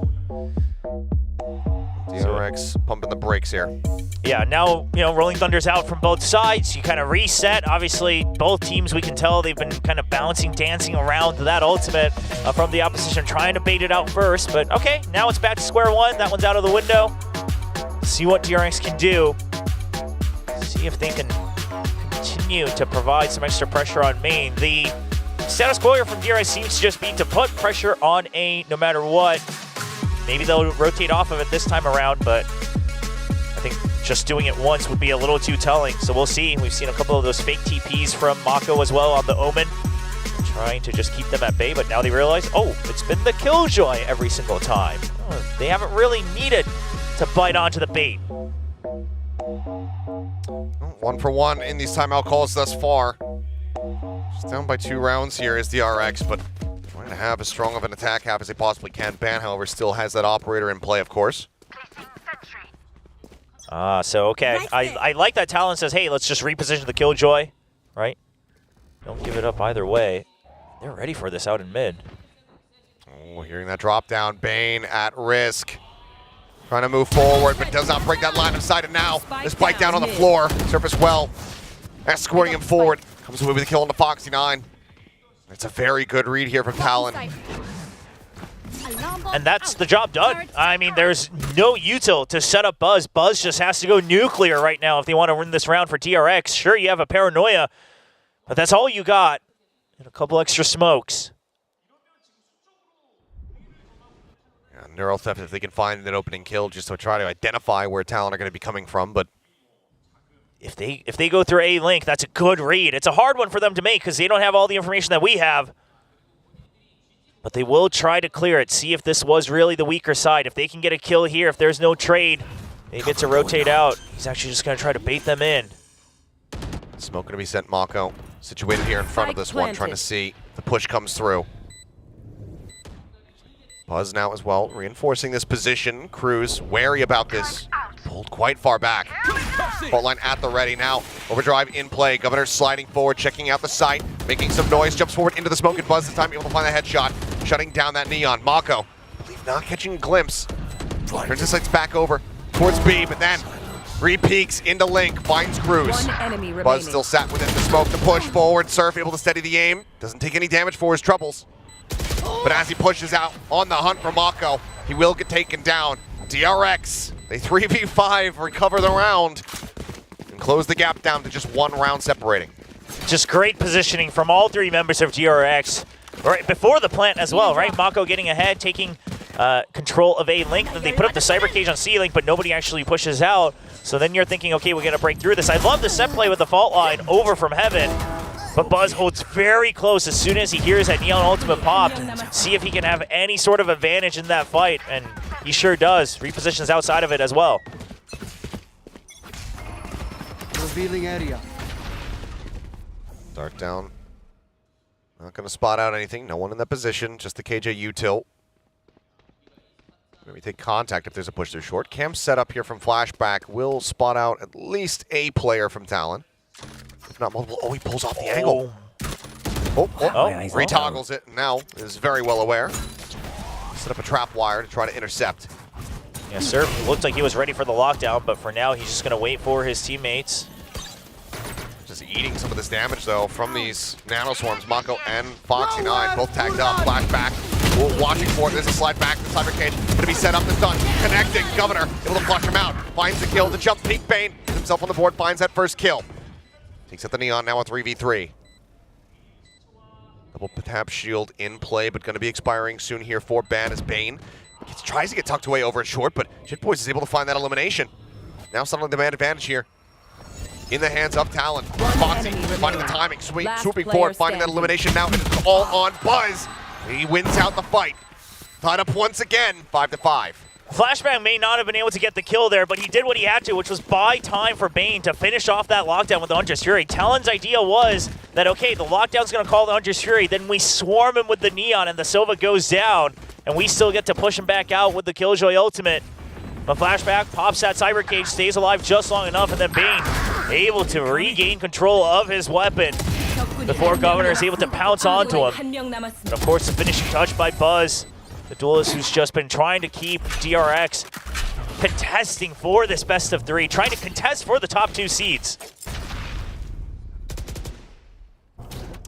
DRX pumping the brakes here. Yeah, now, Rolling Thunder's out from both sides. You kind of reset. Obviously, both teams, we can tell they've been kind of bouncing, dancing around that ultimate from the opposition, trying to bait it out first. But okay, now it's back to square one. That one's out of the window. See what DRX can do. See if they can continue to provide some extra pressure on main. The status quo here from DRX seems to just be to put pressure on A no matter what. Maybe they'll rotate off of it this time around, but I think just doing it once would be a little too telling. So we'll see. We've seen a couple of those fake TPs from Mako as well on the Omen, trying to just keep them at bay, but now they realize, oh, it's been the Killjoy every single time. Oh, they haven't really needed to bite onto the bait. 1 for 1 in these timeout calls thus far. Just down by 2 rounds here is DRX, but trying to have as strong of an attack half as they possibly can. Ban, however, still has that operator in play, of course. So okay, I like that Talon says, hey, let's just reposition the Killjoy, right? Don't give it up either way. They're ready for this out in mid. Oh, hearing that drop down, Bane at risk. Trying to move forward, but does not break that line of sight, and now this bite down on the floor. Surface well, escorting him forward. Comes away with a kill on the Foxy 9. It's a very good read here from Talon. And that's the job done. I mean, there's no util to set up Buzz. Buzz just has to go nuclear right now if they want to win this round for DRX. Sure, you have a paranoia, but that's all you got. And a couple extra smokes. Yeah, Neural Theft, if they can find an opening kill, just to try to identify where Talon are going to be coming from, but if they go through A-Link, that's a good read. It's a hard one for them to make because they don't have all the information that we have. But they will try to clear it, see if this was really the weaker side. If they can get a kill here, if there's no trade, they get to rotate out. He's actually just going to try to bait them in. Smoke going to be sent Mako. Situated here in front of this one, trying to see if the push comes through. Buzz now as well, reinforcing this position. Cruz wary about this. Pulled quite far back. Fault line at the ready now. Overdrive in play. Governor sliding forward, checking out the site, making some noise, jumps forward into the smoke, and Buzz this time able to find that headshot, shutting down that Neon. Mako, I believe not catching a glimpse. Turns his sights back over towards B, but then re-peeks into Link, finds Cruz. Buzz still sat within the smoke to push forward. Surf able to steady the aim. Doesn't take any damage for his troubles. But as he pushes out on the hunt for Mako, he will get taken down. DRX, they 3v5, recover the round, and close the gap down to just 1 round separating. Just great positioning from all 3 members of DRX. Right before the plant as well, right? Mako getting ahead, taking control of A-Link. Then they put up the Cyber Cage on C-Link, but nobody actually pushes out. So then you're thinking, okay, we're going to break through this. I love the set play with the fault line over from Heaven. But Buzz holds very close as soon as he hears that Neon Ultimate popped. See if he can have any sort of advantage in that fight, and he sure does. Repositions outside of it as well. Revealing area. Dart down. Not going to spot out anything. No one in that position. Just the KJ util. Maybe take contact if there's a push through short. Cam set up here from Flashback will spot out at least a player from Talon. If not multiple. Oh, he pulls off the angle. Retoggles it. Now is very well aware. Set up a trap wire to try to intercept. Yes, sir. It looked like he was ready for the lockdown, but for now, he's just going to wait for his teammates. Just eating some of this damage, though, from these nanoswarms. Mako and Foxy 9 both tagged up. Flashback. Watching for it. There's a slide back to the Cyber Cage. Going to be set up and done. Connecting. Governor able to flush him out. Finds the kill. The jump peek. Bane puts himself on the board. Finds that first kill. Takes out the Neon now on 3v3. Double tap shield in play, but going to be expiring soon here for Ban as Bane tries to get tucked away over at short, but Shitboys is able to find that elimination. Now suddenly the man advantage here in the hands of Talon. Foxy finding the timing, swooping forward, finding that elimination now, and it's all on Buzz. He wins out the fight. Tied up once again, 5-5. Flashback may not have been able to get the kill there, but he did what he had to, which was buy time for Bane to finish off that lockdown with the Hunter's Fury. Talon's idea was that, okay, the lockdown's going to call the Hunter's Fury, then we swarm him with the Neon and the Sova goes down, and we still get to push him back out with the Killjoy Ultimate. But Flashback pops that Cyber Cage, stays alive just long enough, and then Bane able to regain control of his weapon before Governor is able to pounce onto him. And of course, the finishing touch by Buzz, the duelist who's just been trying to keep DRX contesting for this best of 3, trying to contest for the top 2 seeds.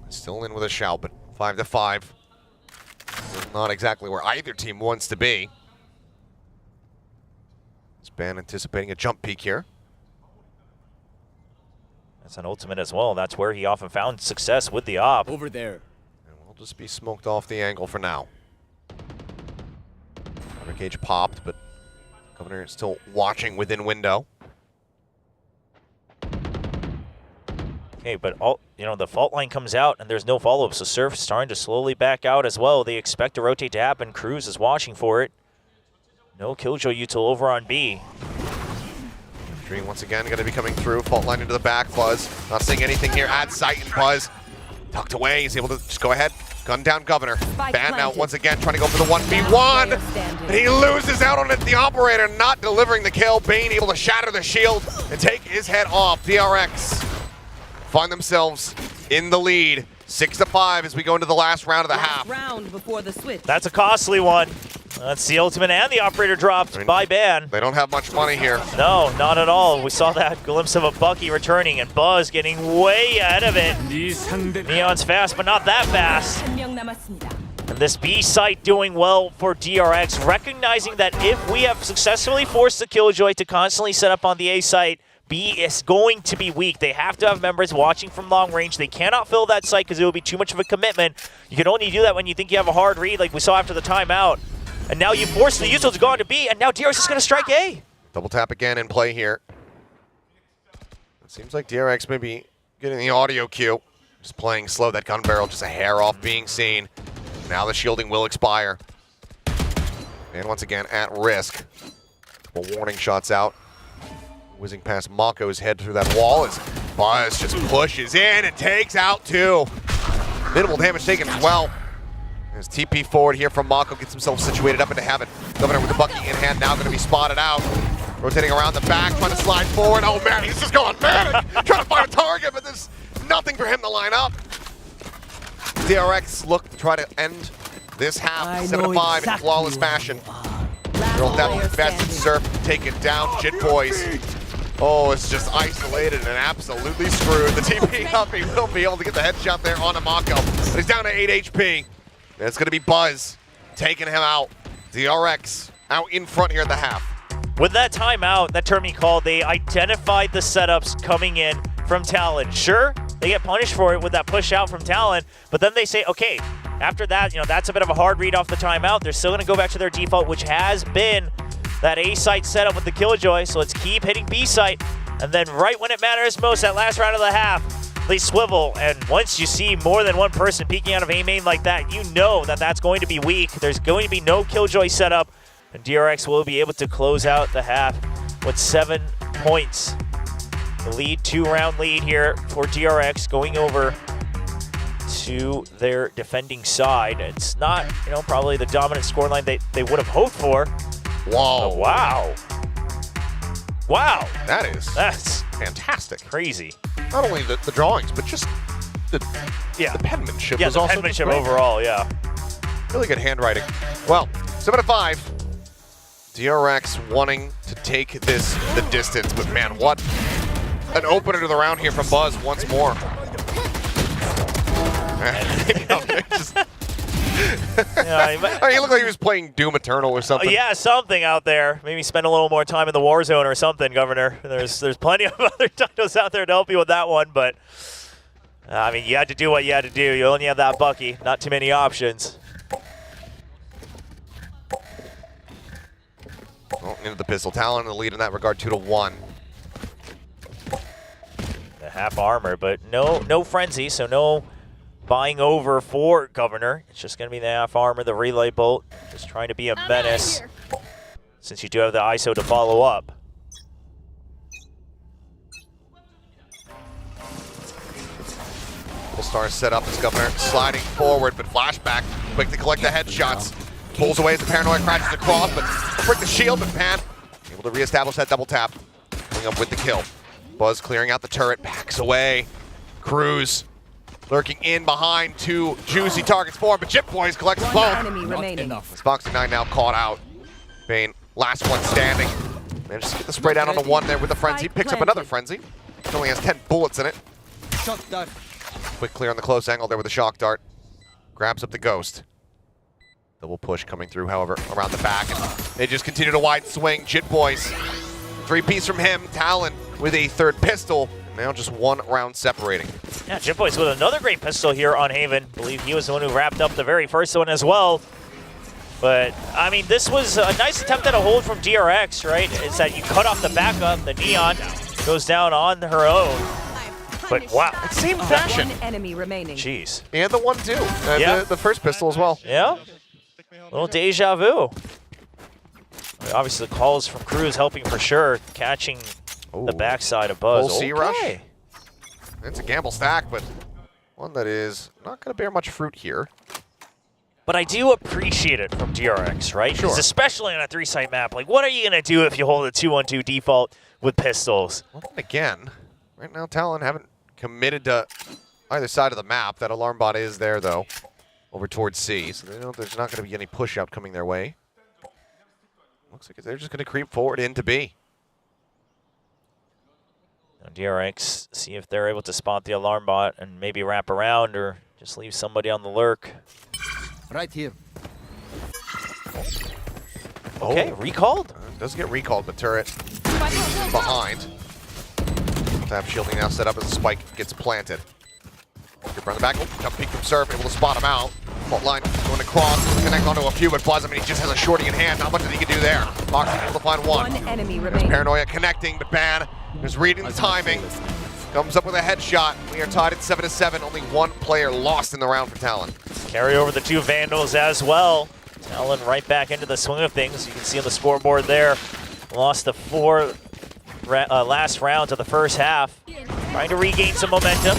Still in with a shout, but 5-5. Not exactly where either team wants to be. Span anticipating a jump peek here. That's an ultimate as well. That's where he often found success with the op. Over there. And we'll just be smoked off the angle for now. Cyber Cage popped, but Governor is still watching within window. Okay, but the fault line comes out and there's no follow-up, so Surf starting to slowly back out as well. They expect a rotate to happen. Cruz is watching for it. No Killjoy util over on B. Dream once again going to be coming through. Fault line into the back. Buzz not seeing anything here. Add sight and Buzz tucked away. He's able to just go ahead. Gun down Governor. Ban now once again trying to go for the 1v1. And he loses out on it. The operator not delivering the kill. Bane able to shatter the shield and take his head off. DRX find themselves in the lead. 6-5 as we go into the last round of the half. Round before the switch. That's a costly one. That's the ultimate and the operator dropped by Ban. They don't have much money here. No, not at all. We saw that glimpse of a Bucky returning and Buzz getting way ahead of it. Neon's fast, but not that fast. And this B site doing well for DRX, recognizing that if we have successfully forced the Killjoy to constantly set up on the A site, B is going to be weak. They have to have members watching from long range. They cannot fill that site because it will be too much of a commitment. You can only do that when you think you have a hard read like we saw after the timeout. And now you force the util to go on to B, and now DRX is going to strike A. Double tap again in play here. It seems like DRX may be getting the audio cue. Just playing slow. That gun barrel just a hair off being seen. Now the shielding will expire. And once again at risk. Couple warning shots out. Whizzing past Mako's head through that wall as Buzz just pushes in and takes out 2. Minimal damage taken as well. There's TP forward here from Mako, gets himself situated up into heaven. Governor with the Bucky in hand, now going to be spotted out. Rotating around the back, trying to slide forward. Oh man, he's just going manic. Trying to find a target, but there's nothing for him to line up. DRX look to try to end this half 7-5 in flawless fashion. Real depth, best Surf, take it down. Jit Boys. Oh, it's just isolated and absolutely screwed. The TP up, he will be able to get the headshot there on Mako. But he's down to 8 HP. And it's going to be Buzz taking him out. DRX out in front here at the half. With that timeout, that term he called, they identified the setups coming in from Talon. Sure, they get punished for it with that push out from Talon, but then they say, okay, after that, that's a bit of a hard read off the timeout. They're still going to go back to their default, which has been that A site setup with the Killjoy. So let's keep hitting B site. And then right when it matters most, that last round of the half, they swivel. And once you see more than one person peeking out of A main like that, you know that that's going to be weak. There's going to be no Killjoy setup. And DRX will be able to close out the half with 7 points. The lead, 2-round lead here for DRX going over to their defending side. It's not, probably the dominant scoreline they would have hoped for. Whoa. Oh, wow. Wow. That's fantastic. Crazy. Not only the drawings, but just the penmanship was also penmanship overall, yeah. Really good handwriting. Well, 7-5. DRX wanting to take this the distance, but man, what an opener to the round here from Buzz once more. He looked like he was playing Doom Eternal or something. Yeah, something out there. Maybe spend a little more time in the war zone or something, Governor. There's plenty of other titles out there to help you with that one, but I mean, you had to do what you had to do. You only have that Bucky. Not too many options. Well, into the pistol. Talon in the lead in that regard, 2-1. The half armor, but no frenzy, so no buying over for Governor. It's just going to be the half armor, the relay bolt, just trying to be a menace since you do have the ISO to follow up. Full star set up as Governor sliding forward, but flashback, quick to collect the headshots. Pulls away as the paranoia crashes across, but break the shield, but Pan able to reestablish that double tap. Coming up with the kill. Buzz clearing out the turret, backs away. Cruz lurking in behind 2 juicy targets for him, but Jit Boys collects both. Boxing 9 now caught out. Bane, last one standing. Manages to get the spray down on the 1 there with the frenzy. Picks up another frenzy. It only has 10 bullets in it. Quick clear on the close angle there with the shock dart. Grabs up the ghost. Double push coming through, however, around the back. And they just continue to wide swing. Jit Boys, 3-piece from him. Talon with a 3rd pistol. Now just 1 round separating. Yeah, Jit Boys with another great pistol here on Haven. I believe he was the one who wrapped up the very first one as well. But, I mean, this was a nice attempt at a hold from DRX, right? It's that you cut off the backup, the Neon goes down on her own. But wow, Same fashion. One enemy remaining. Jeez. And the 1-2. Yeah. The first pistol as well. Yeah. Little deja vu. Obviously, the calls from Cruz helping for sure, catching the backside of Buzz. Full C-rush. It's a gamble stack, but one that is not going to bear much fruit here. But I do appreciate it from DRX, right? Sure. Because especially on a 3-site map, like, what are you going to do if you hold a 2-1-2 default with pistols? Well, again, right now, Talon haven't committed to either side of the map. That alarm bot is there, though, over towards C. So they know there's not going to be any push-out coming their way. Looks like they're just going to creep forward into B. Now DRX, see if they're able to spot the alarm bot and maybe wrap around or just leave somebody on the lurk. Right here. Okay, recalled? Does get recalled, but turret behind. Tap shielding now set up as the spike gets planted. Gripper on the back, jump peek from Surf, able to spot him out. Fault line going across, connect onto a few, but Buzz, I mean, he just has a shorty in hand. Not much that he can do there. Mox able to find one. One enemy There's remaining. Paranoia connecting, but Ban is reading the timing. Comes up with a headshot. We are tied at 7-7. Only one player lost in the round for Talon. Carry over the 2 Vandals as well. Talon right back into the swing of things. You can see on the scoreboard there. Lost the 4 last rounds of the first half. Trying to regain some momentum.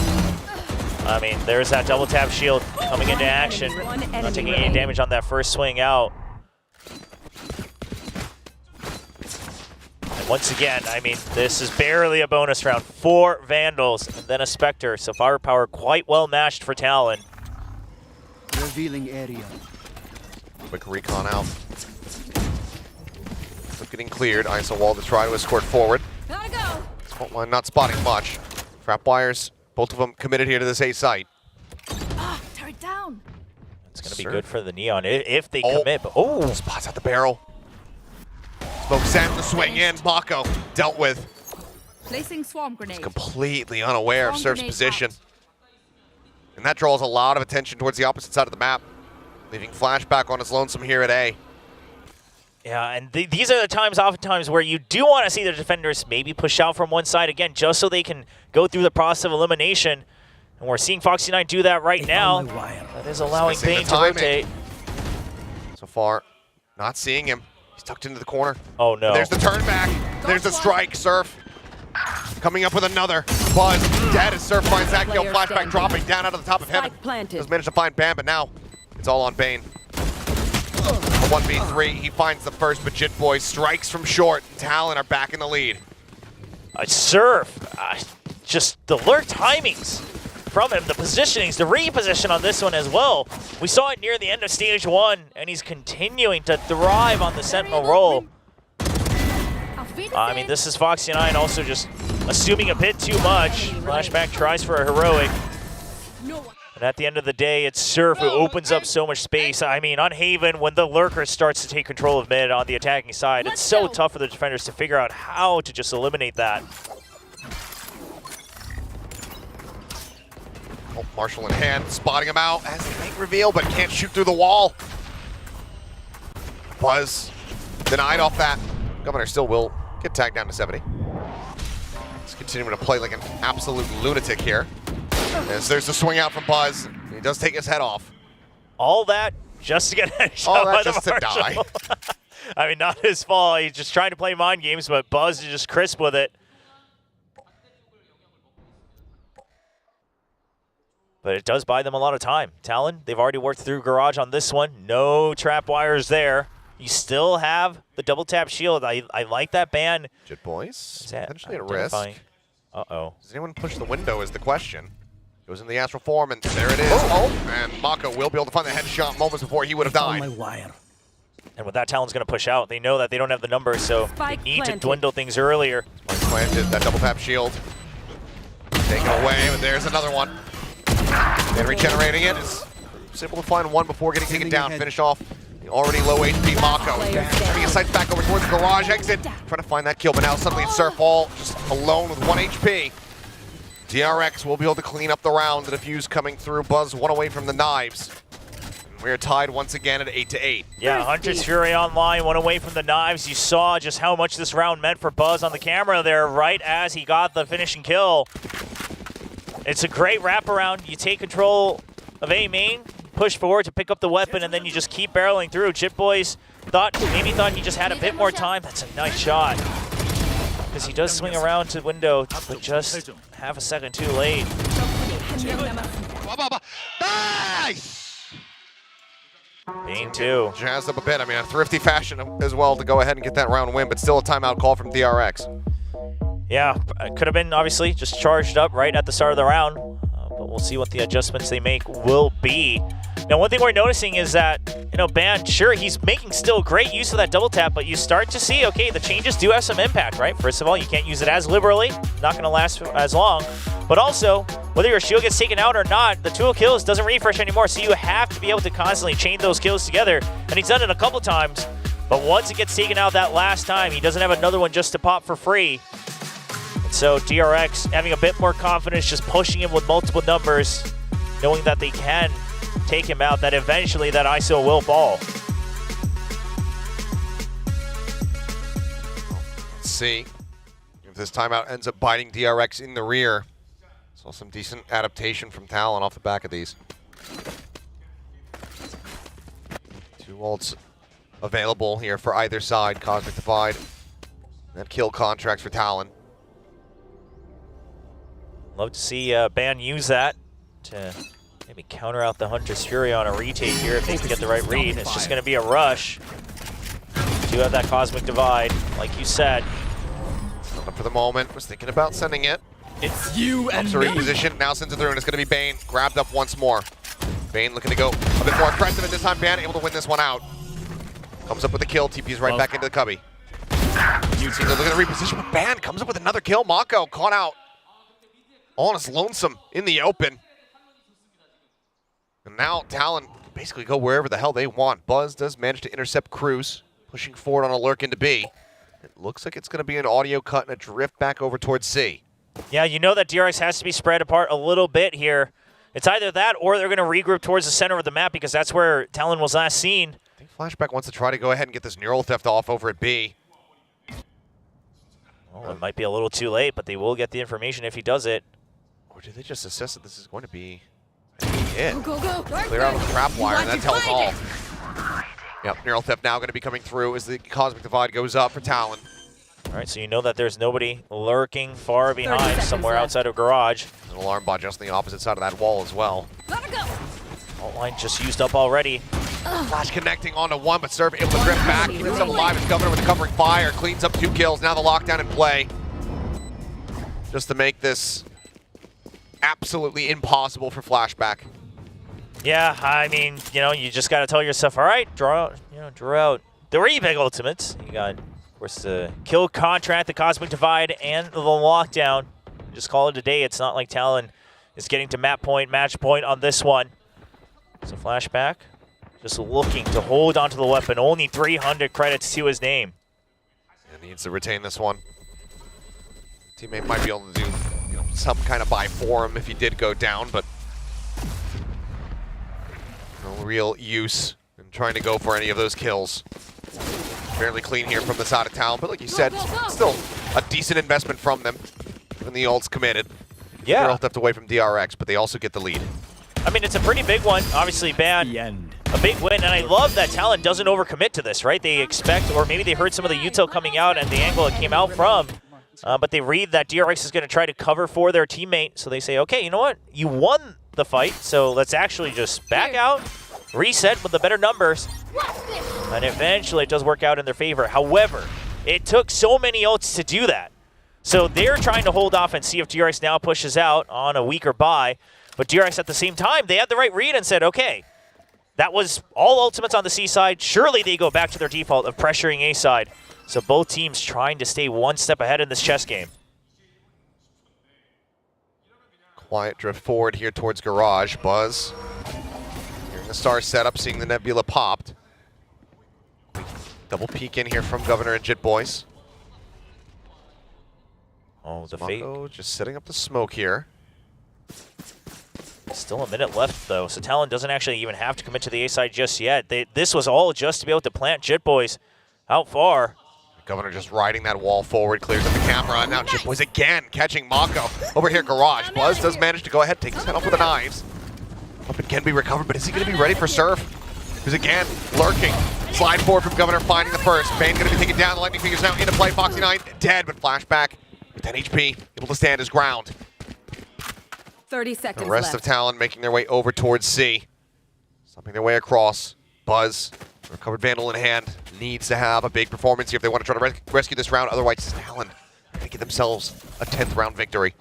I mean, there's that double tap shield coming into action. Not taking any damage on that first swing out. And once again, I mean, this is barely a bonus round. 4 Vandals and then a Spectre. So firepower quite well matched for Talon. Revealing area. Quick recon out. Flip getting cleared. ISO wall to try to escort forward. Gotta go. Fault line not spotting much. Trap wires, both of them committed here to this A site. Turret down. It's going to be good for the Neon if they commit. But, spots at the barrel. Smoke sent the swing in. Mako dealt with. Placing swarm grenade. Completely unaware of Swarm Surf's grenade position. And that draws a lot of attention towards the opposite side of the map. Leaving Flashback on his lonesome here at A. yeah, and these are the times, oftentimes, where you do want to see the defenders maybe push out from one side again, just so they can go through the process of elimination. And we're seeing Foxy 9 do that right now. That is allowing Bane to rotate. So far, not seeing him. He's tucked into the corner. Oh, no. And there's the turn back. There's the strike. Surf coming up with another. Buzz dead as Surf finds that kill. Flashback dropping down out of the top of heaven. Does manage to find Bam, but now it's all on Bane. A 1v3, he finds the first, but Jit Boy strikes from short. Talon are back in the lead. Surf, just the lurk timings from him, the positionings, the reposition on this one as well. We saw it near the end of stage 1, and he's continuing to thrive on the Sentinel role. I mean, this is Foxy 9 also just assuming a bit too much. Flashback tries for a heroic. And at the end of the day, it's Surf who opens up so much space. I mean, on Haven, when the lurker starts to take control of mid on the attacking side, it's so tough for the defenders to figure out how to just eliminate that. Oh, Marshall in hand, spotting him out. Has the make reveal, but can't shoot through the wall. Buzz denied off that. Governor still will get tagged down to 70. He's continuing to play like an absolute lunatic here. As there's the swing out from Buzz. He does take his head off. All that just to get a shot All by that just the to die. Marshal. I mean, not his fault. He's just trying to play mind games, but Buzz is just crisp with it. But it does buy them a lot of time. Talon, they've already worked through Garage on this one. No trap wires there. You still have the double tap shield. I like that ban. Jit Boys, potentially at identifying? risk. Uh-oh. Does anyone push the window is the question. Goes in the astral form, and there it is. And Mako will be able to find the headshot moments before he would have died. And with that, Talon's going to push out. They know that they don't have the numbers, so they need to dwindle things earlier. Planted that double tap shield. Taken away, but there's another one. And regenerating it is able to find one before getting taken down. Finish off the already low HP Mako. Turning his sights back over towards the garage exit. Trying to find that kill, but now suddenly it's Surf all just alone with 1 HP. DRX will be able to clean up the round. The defuse coming through. Buzz one away from the knives. And we are tied once again at 8-8. Yeah, Hunter's Fury online, one away from the knives. You saw just how much this round meant for Buzz on the camera there right as he got the finishing kill. It's a great wraparound. You take control of A main, push forward to pick up the weapon, and then you just keep barreling through. Jitboys maybe thought he just had a bit more time. That's a nice shot. Because he does swing around to window, but just half a second too late. Nice! Bane too. Jazzed up a bit. I mean, a thrifty fashion as well to go ahead and get that round win, but still a timeout call from DRX. Yeah, it could have been obviously just charged up right at the start of the round, but we'll see what the adjustments they make will be. Now, one thing we're noticing is that, Ban, sure, he's making still great use of that double tap, but you start to see, okay, the changes do have some impact, right? First of all, you can't use it as liberally, not going to last as long, but also, whether your shield gets taken out or not, the tool kills doesn't refresh anymore, so you have to be able to constantly chain those kills together, and he's done it a couple times, but once it gets taken out that last time, he doesn't have another one just to pop for free. And so DRX having a bit more confidence, just pushing him with multiple numbers, knowing that they can take him out, that eventually that ISO will fall. Let's see if this timeout ends up biting DRX in the rear. Saw some decent adaptation from Talon off the back of these. 2 ults available here for either side. Cosmic Divide and kill contracts for Talon. Love to see Ban use that to maybe counter out the Hunter's Fury on a retake here if they can get the right read. It's just going to be a rush. Do have that Cosmic Divide, like you said. Not up for the moment. Was thinking about sending it. It's you and me. Reposition, now sends it through, and it's going to be Bane. Grabbed up once more. Bane looking to go a bit more aggressive, and this time Ban able to win this one out. Comes up with a kill. TP's right back into the cubby. They're looking to reposition, but Ban comes up with another kill. Mako caught out all on his lonesome in the open. And now Talon can basically go wherever the hell they want. Buzz does manage to intercept Cruz, pushing forward on a lurk into B. It looks like it's going to be an audio cut and a drift back over towards C. Yeah, you know that DRX has to be spread apart a little bit here. It's either that or they're going to regroup towards the center of the map because that's where Talon was last seen. I think Flashback wants to try to go ahead and get this neural theft off over at B. Well, it might be a little too late, but they will get the information if he does it. Or do they just assess that this is going to be it? Clear out of the trap wire, and that tells all. Yep, neural theft now going to be coming through as the Cosmic Divide goes up for Talon. All right, so you know that there's nobody lurking far behind somewhere outside of garage. There's an alarm bot just on the opposite side of that wall as well. Alt line just used up already. Flash connecting onto one, but Serve able to drift back. Keeps himself alive as Governor with the covering fire. Cleans up 2 kills. Now the lockdown in play. Just to make this absolutely impossible for Flashback. Yeah, I mean, you just got to tell yourself, all right, draw out 3 big ultimates. You got, of course, the kill contract, the Cosmic Divide, and the lockdown. Just call it a day. It's not like Talon is getting to match point on this one. So Flashback just looking to hold onto the weapon. Only 300 credits to his name. And needs to retain this one. Teammate might be able to do some kind of buy for him if he did go down, but no real use in trying to go for any of those kills. Fairly clean here from the side of Talon, but like you said, still a decent investment from them when the ult's committed. Yeah. They're ulted away from DRX, but they also get the lead. I mean, it's a pretty big one. Obviously, Ban, a big win, and I love that Talon doesn't overcommit to this, right? They expect, or maybe they heard some of the util coming out and the angle it came out from, but they read that DRX is going to try to cover for their teammate, so they say, okay, you know what? You won the fight, so let's actually just back out, reset with the better numbers, and eventually it does work out in their favor. However, it took so many ults to do that. So they're trying to hold off and see if DRX now pushes out on a weaker buy. But DRX at the same time, they had the right read and said, okay, that was all ultimates on the C side. Surely they go back to their default of pressuring A side. So both teams trying to stay one step ahead in this chess game. Quiet drift forward here towards garage. Buzz hearing the star setup, seeing the nebula popped. Double peek in here from Governor and Jit Boys. Oh, the fake. Just setting up the smoke here. Still a minute left, though, so Talon doesn't actually even have to commit to the A side just yet. This was all just to be able to plant Jit Boys out far. Governor just riding that wall forward, clears up the camera, and now Chip Boys again catching Mako. Over here, Garage. Buzz does manage to go ahead, take his head off with the knives. Weapon can be recovered, but is he going to be ready for Surf? Who's again lurking. Slide forward from Governor, finding the first. Bane going to be taken down. The Lightning Fingers now into play. Foxy 9 dead, but flashback with 10 HP, able to stand his ground. 30 seconds The rest left. of Talon making their way over towards C. Stomping their way across. Buzz, recovered Vandal in hand, needs to have a big performance here if they want to try to rescue this round. Otherwise, Talon can get themselves a 10th round victory.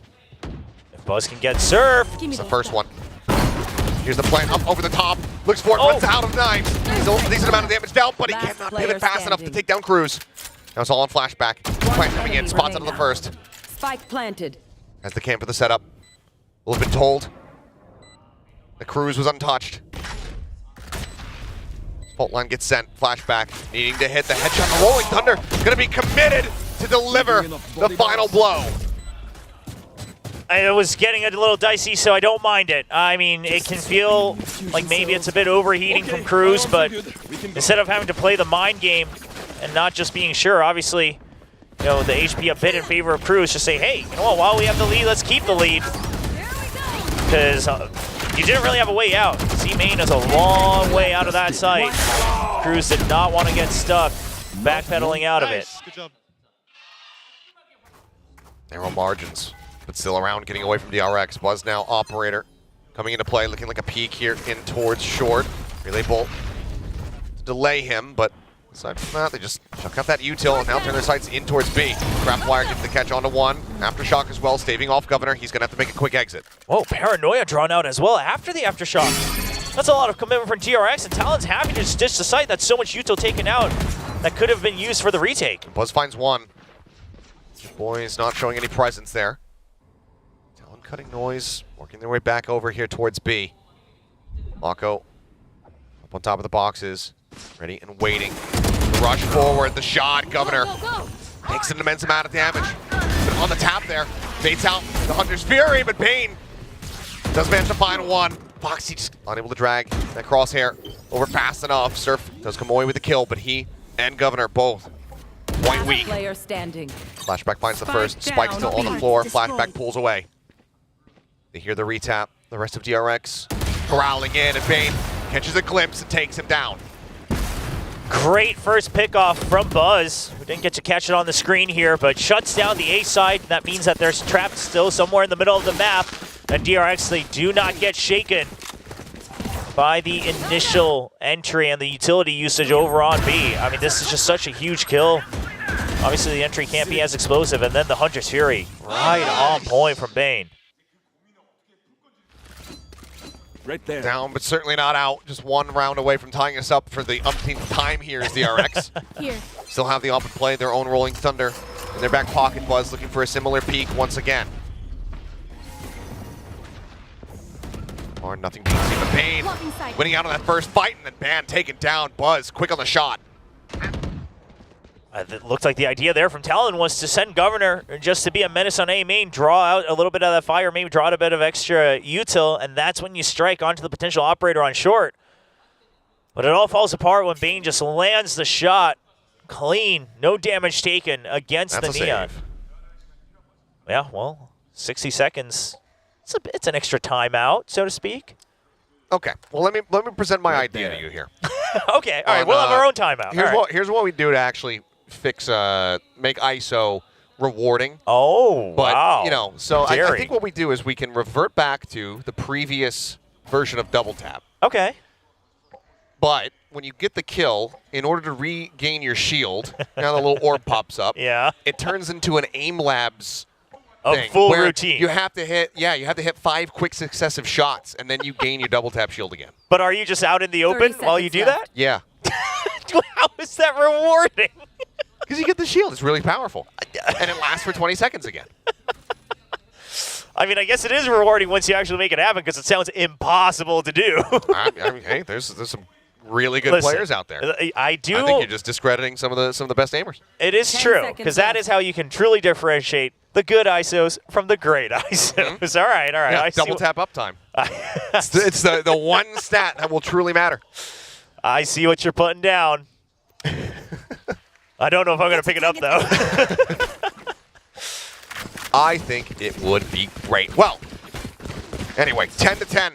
If Buzz can get Surf. It's the first one. Here's the plant up over the top. Looks for it, runs out of knives. Still a decent amount of damage down, but he cannot pivot fast enough to take down Cruz. Now it's all on flashback. Plant coming in, spots out of the first. Spike planted. Has the camp for the setup. Will have been told. The Cruz was untouched. Fault line gets sent. Flashback. Needing to hit the headshot. The Rolling Thunder going to be committed to deliver the final blow. It was getting a little dicey, so I don't mind it. I mean, it can feel like maybe it's a bit overheating from Cruz, but instead of having to play the mind game and not just being sure, obviously, you know, the HP a bit in favor of Cruz, just say, hey, you know what, while we have the lead, let's keep the lead. Because you didn't really have a way out. C-Main is a long way out of that site. Cruz did not want to get stuck backpedaling out of it. Good job. Narrow margins, but still around, getting away from DRX. Buzz now operator, coming into play, looking like a peek here in towards short. Relay bolt to delay him, but aside from that, they just chuck out that util and now turn their sights in towards B. Craftwire gets the catch onto one. Aftershock as well, staving off Governor. He's going to have to make a quick exit. Whoa, Paranoia drawn out as well after the Aftershock. That's a lot of commitment from DRX, and Talon's happy to stitch the site. That's so much util taken out that could have been used for the retake. Buzz finds one. Boys not showing any presence there. Talon cutting noise, working their way back over here towards B. Mako up on top of the boxes, ready and waiting. The rush forward, the shot, Governor takes an immense amount of damage. But on the tap there, baits out the Hunter's Fury, but Bane does manage to find one. Foxy just unable to drag that crosshair over fast enough. Surf does come away with the kill, but he and Governor both quite weak. Player standing. Flashback finds the first. Spike still on the floor. Flashback pulls away. They hear the retap. The rest of DRX growling in, and Bane catches a glimpse and takes him down. Great first pickoff from Buzz. We didn't get to catch it on the screen here, but shuts down the A side. That means that there's trapped still somewhere in the middle of the map. And DRX, they do not get shaken by the initial entry and the utility usage over on B. I mean, this is just such a huge kill. Obviously, the entry can't be as explosive, and then the Hunter's Fury right on point from Bane. Right there. Down, but certainly not out. Just one round away from tying us up for the umpteenth time here is DRX. Here. Still have the open play, their own Rolling Thunder in their back pocket. Buzz looking for a similar peak once again. Or nothing beats him, but Bane winning out on that first fight, and then Ban taken down. Buzz quick on the shot. It looked like the idea there from Talon was to send Governor just to be a menace on A main, draw out a little bit of that fire, maybe draw out a bit of extra util, and that's when you strike onto the potential operator on short. But it all falls apart when Bane just lands the shot clean, no damage taken against the Neon. Save. Yeah, well, 60 seconds. It's an extra timeout, so to speak. Okay, well let me present my idea to you here. Okay, all right, we'll have our own timeout. Here's what we do to actually fix make ISO rewarding. Oh, but, wow. you know, so I Daring. think what we do is we can revert back to the previous version of double tap. Okay. But when you get the kill, in order to regain your shield, now the little orb pops up. Yeah. It turns into an aim labs thing, full where routine. You have to hit 5 quick successive shots, and then you gain your double tap shield again. But are you just out in the open while you do that? Yeah. How is that rewarding? Because you get the shield. It's really powerful. And it lasts for 20 seconds again. I mean, I guess it is rewarding once you actually make it happen because it sounds impossible to do. I mean, hey, there's some really good players out there. I do. I think you're just discrediting some of the best aimers. It is true, because that is how you can truly differentiate the good ISOs from the great ISOs. All right. Yeah, I double tap uptime. it's the one stat that will truly matter. I see what you're putting down. I don't know if I'm going to pick it up, though. I think it would be great. Well, anyway, 10-10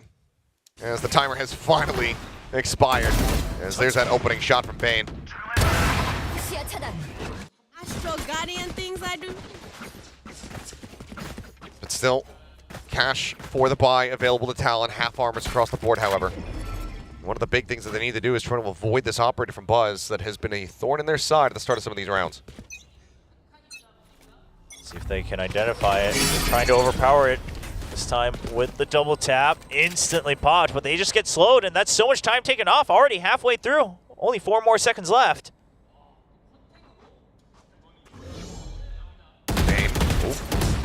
as the timer has finally expired. As there's that opening shot from Bane. Astro Guardian things I do. But still, cash for the buy available to Talon. Half armors across the board, however. One of the big things that they need to do is try to avoid this operator from Buzz that has been a thorn in their side at the start of some of these rounds. See if they can identify it. They're trying to overpower it. This time with the double tap. Instantly popped, but they just get slowed, and that's so much time taken off. Already halfway through. Only 4 more seconds left. Bane,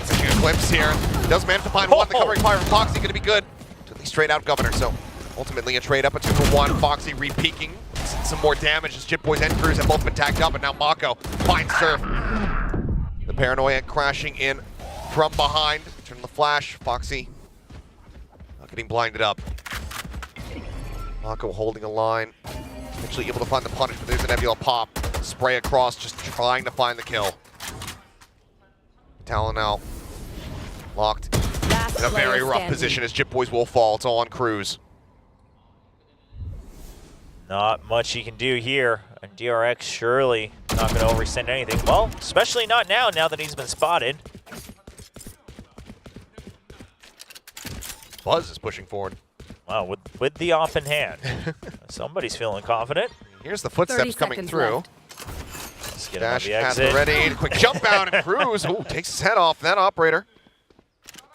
taking a glimpse here. Does manage to find one. The covering fire from Foxy going to be good. To the straight out Governor, so ultimately a trade up, a 2-for-1. Foxy re-peeking. Some more damage as Jip Boys and Cruz have both been tagged up, and now Mako finds Surf. The Paranoia crashing in from behind. Turn the flash. Foxy not getting blinded up. Mako holding a line. Actually able to find the punish, but there's a Nebula pop. Spray across, just trying to find the kill. Talon now locked in a very rough position as Jip Boys will fall. It's all on Cruz. Not much he can do here. And DRX surely not going to overextend anything. Well, especially not now that he's been spotted. Buzz is pushing forward. Wow, with the off in hand. Somebody's feeling confident. Here's the footsteps coming through. Let's get him on Dash the has exit. ready. Quick jump out and Cruz. Ooh, takes his head off that operator.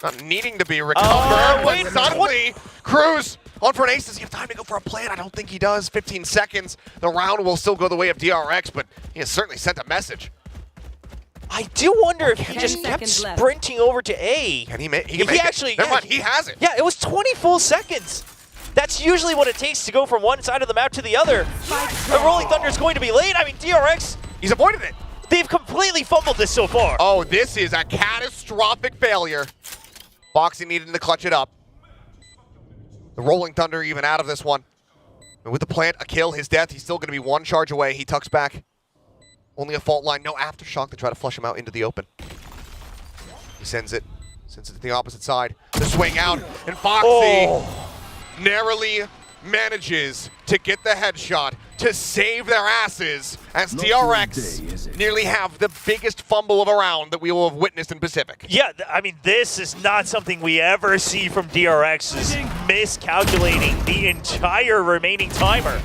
Not needing to be recovered, but suddenly Cruz on for an ace. Does he have time to go for a plant? I don't think he does. 15 seconds. The round will still go the way of DRX, but he has certainly sent a message. I do wonder if he just kept sprinting over to A. Can he make He actually, Never mind, he has it. Yeah, it was 20 full seconds. That's usually what it takes to go from one side of the map to the other. The Rolling Thunder is going to be late. I mean, DRX. He's avoided it. They've completely fumbled this so far. Oh, this is a catastrophic failure. Foxy needed to clutch it up. The Rolling Thunder even out of this one. And with the plant, a kill, his death, he's still going to be 1 charge away. He tucks back. Only a fault line, no aftershock to try to flush him out into the open. He sends it to the opposite side. The swing out, and Foxy narrowly manages to get the headshot to save their asses as DRX nearly have the biggest fumble of a round that we will have witnessed in Pacific. Yeah, I mean, this is not something we ever see from DRX, is miscalculating the entire remaining timer.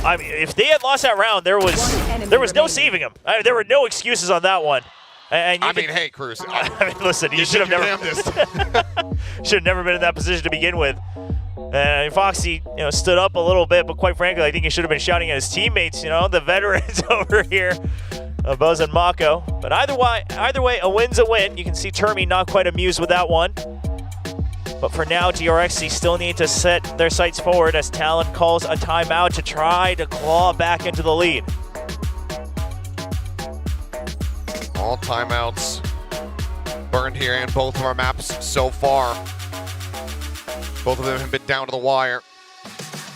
I mean, if they had lost that round, there was no saving him. There were no excuses on that one. And hey, Cruz. I mean, listen, you should have never been in that position to begin with. Foxy, stood up a little bit, but quite frankly, I think he should have been shouting at his teammates. The veterans over here, Buzz and Mako. But either way, a win's a win. You can see Termi not quite amused with that one. But for now, DRX still need to set their sights forward as Talon calls a timeout to try to claw back into the lead. All timeouts burned here in both of our maps so far. Both of them have been down to the wire.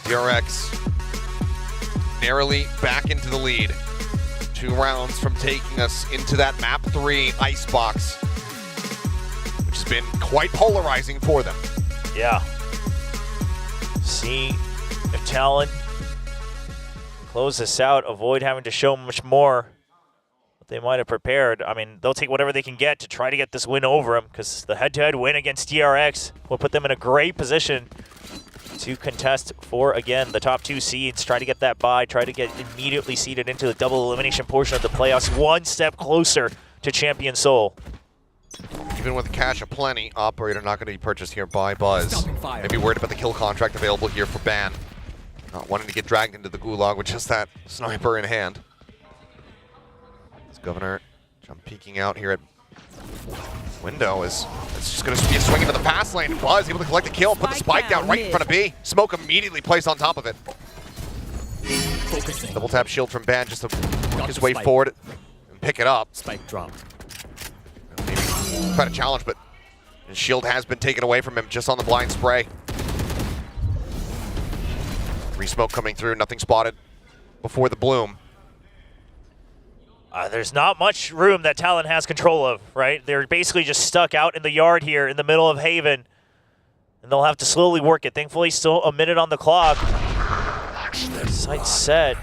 DRX narrowly back into the lead. 2 rounds from taking us into that map 3 icebox, which has been quite polarizing for them. Yeah. See if Talon close this out, avoid having to show much more what they might have prepared. I mean, they'll take whatever they can get to try to get this win over them, because the head-to-head win against DRX will put them in a great position to contest for, again, the top 2 seeds, try to get that bye, try to get immediately seeded into the double elimination portion of the playoffs, 1 step closer to Champion Seoul. Even with cash aplenty, operator not going to be purchased here by Buzz. Maybe worried about the kill contract available here for Ban. Not wanting to get dragged into the gulag with just that sniper in hand. This Governor jump peeking out here at window it's just going to be a swing into the pass lane. Buzz able to collect the kill, put the spike down right in front of B. Smoke immediately placed on top of it. Double tap shield from Ban just to work his way forward and pick it up. Spike dropped. Maybe try to challenge, but his shield has been taken away from him just on the blind spray. Re-smoke coming through, nothing spotted before the bloom. There's not much room that Talon has control of, right? They're basically just stuck out in the yard here in the middle of Haven. And they'll have to slowly work it. Thankfully, still a minute on the clock. Sight set.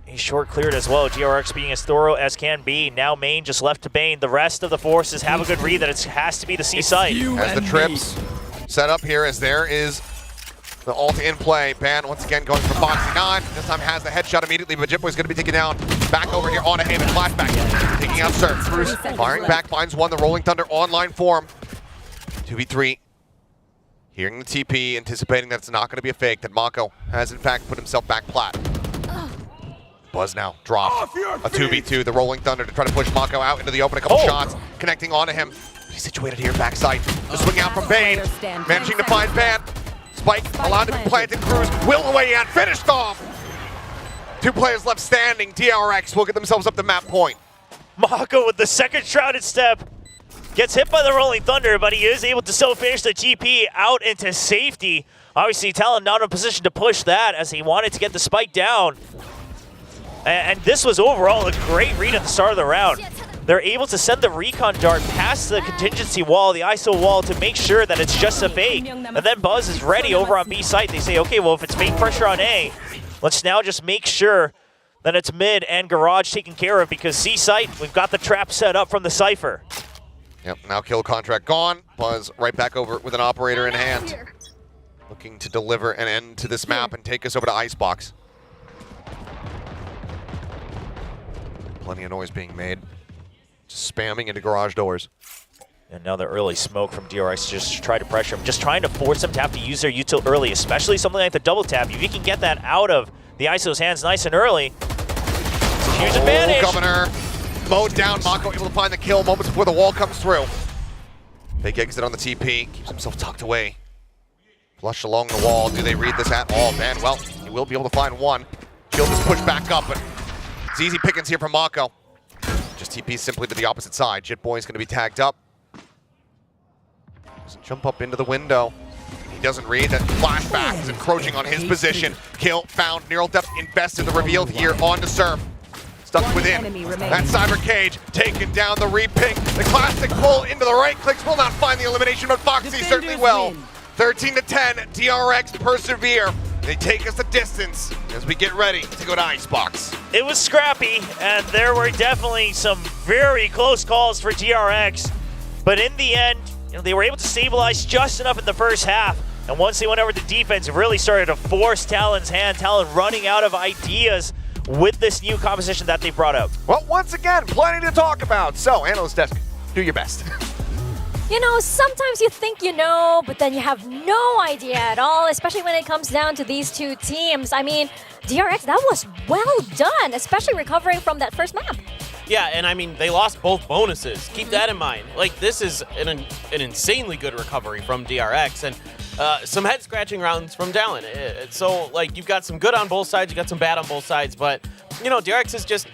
He's short cleared as well. DRX being as thorough as can be. Now main just left to Bane. The rest of the forces have a good read that it has to be the C site. As the trips set up here, as there is the ult in play. Ban once again going for Foxy 9. This time has the headshot immediately, but Jitboy's going to be taken down. Back over here on a Haven. Flashback. Taking out Surf. Cruz firing back, finds one. The Rolling Thunder online form. 2v3. Hearing the TP, anticipating that it's not going to be a fake, that Mako has in fact put himself back plat. Buzz now dropped. A 2v2. The Rolling Thunder to try to push Mako out into the open. A couple shots connecting onto him. He's situated here backside. The swing out from Bane. Managing to find Ban. Spike allowed to be planted. Cruz will away and finished off. 2 players left standing. DRX will get themselves up the map point. Mako with the second shrouded step. Gets hit by the Rolling Thunder, but he is able to still finish the TP out into safety. Obviously, Talon not in a position to push that as he wanted to get the spike down. And this was overall a great read at the start of the round. They're able to send the recon dart past the contingency wall, the ISO wall, to make sure that it's just a fake. And then Buzz is ready over on B site. They say, okay, well, if it's fake pressure on A, let's now just make sure that it's mid and garage taken care of, because C site, we've got the trap set up from the Cypher. Yep, now kill contract gone. Buzz right back over with an operator in hand. Looking to deliver an end to this map and take us over to Icebox. Plenty of noise being made. Just spamming into garage doors. And now the early smoke from DRX just to try to pressure him. Just trying to force them to have to use their util early, especially something like the double tap. If you can get that out of the ISO's hands nice and early, it's a huge advantage. Governor mowed down. Mako able to find the kill moments before the wall comes through. Big exit on the TP. Keeps himself tucked away. Flush along the wall. Do they read this at all? Man, well, he will be able to find one. Shield is pushed back up, but it's easy pickings here from Mako. Just TP simply to the opposite side. Jitboy's going to be tagged up. Doesn't jump up into the window. He doesn't read that flashback is encroaching on his position. Kill found. Neural depth invested. The revealed here onto Surf. Stuck within. That Cyber Cage taken down. The re-ping. The classic pull into the right clicks will not find the elimination, but Foxy certainly will. 13 to 10. DRX persevere. They take us the distance as we get ready to go to Icebox. It was scrappy, and there were definitely some very close calls for DRX. But in the end, they were able to stabilize just enough in the first half. And once they went over to defense, it really started to force Talon's hand. Talon running out of ideas with this new composition that they brought up. Well, once again, plenty to talk about. So, Analyst Desk, do your best. You know, sometimes you think you know, but then you have no idea at all, especially when it comes down to these two teams. I mean, DRX, that was well done, especially recovering from that first map. Yeah, and I mean, they lost both bonuses. Keep that in mind. Like, this is an insanely good recovery from DRX, and some head-scratching rounds from Talon. So, like, you've got some good on both sides, you got some bad on both sides, but, you know, DRX is just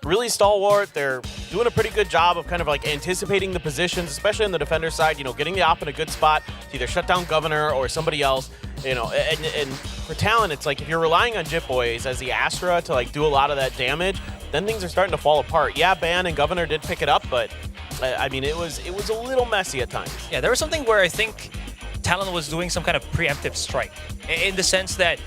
really stalwart. They're doing a pretty good job of kind of like anticipating the positions, especially on the defender side, you know, getting the op in a good spot to either shut down Governor or somebody else, you know, and for Talon, it's like if you're relying on Jitboys as the Astra to like do a lot of that damage, then things are starting to fall apart. Yeah, Ban and Governor did pick it up, but I mean, it was a little messy at times. Yeah, there was something where I think Talon was doing some kind of preemptive strike, in the sense that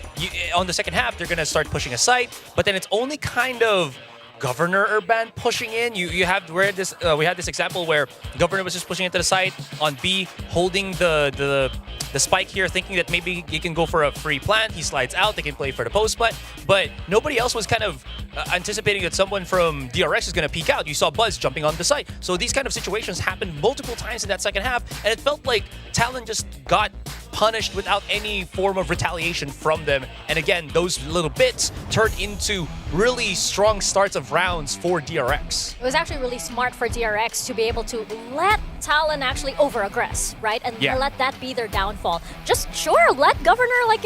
on the second half, they're going to start pushing a site, but then it's only kind of Governor or Ban pushing in. We had this example where Governor was just pushing into the side on B, holding the spike here, thinking that maybe he can go for a free plant. He slides out, they can play for the post plant, but nobody else was kind of anticipating that someone from DRX is going to peek out. You saw Buzz jumping on the site. So these kind of situations happened multiple times in that second half, and it felt like Talon just got punished without any form of retaliation from them. And again, those little bits turned into really strong starts of rounds for DRX. It was actually really smart for DRX to be able to let Talon actually over-aggress, right? And let that be their downfall. Just, let Governor, like,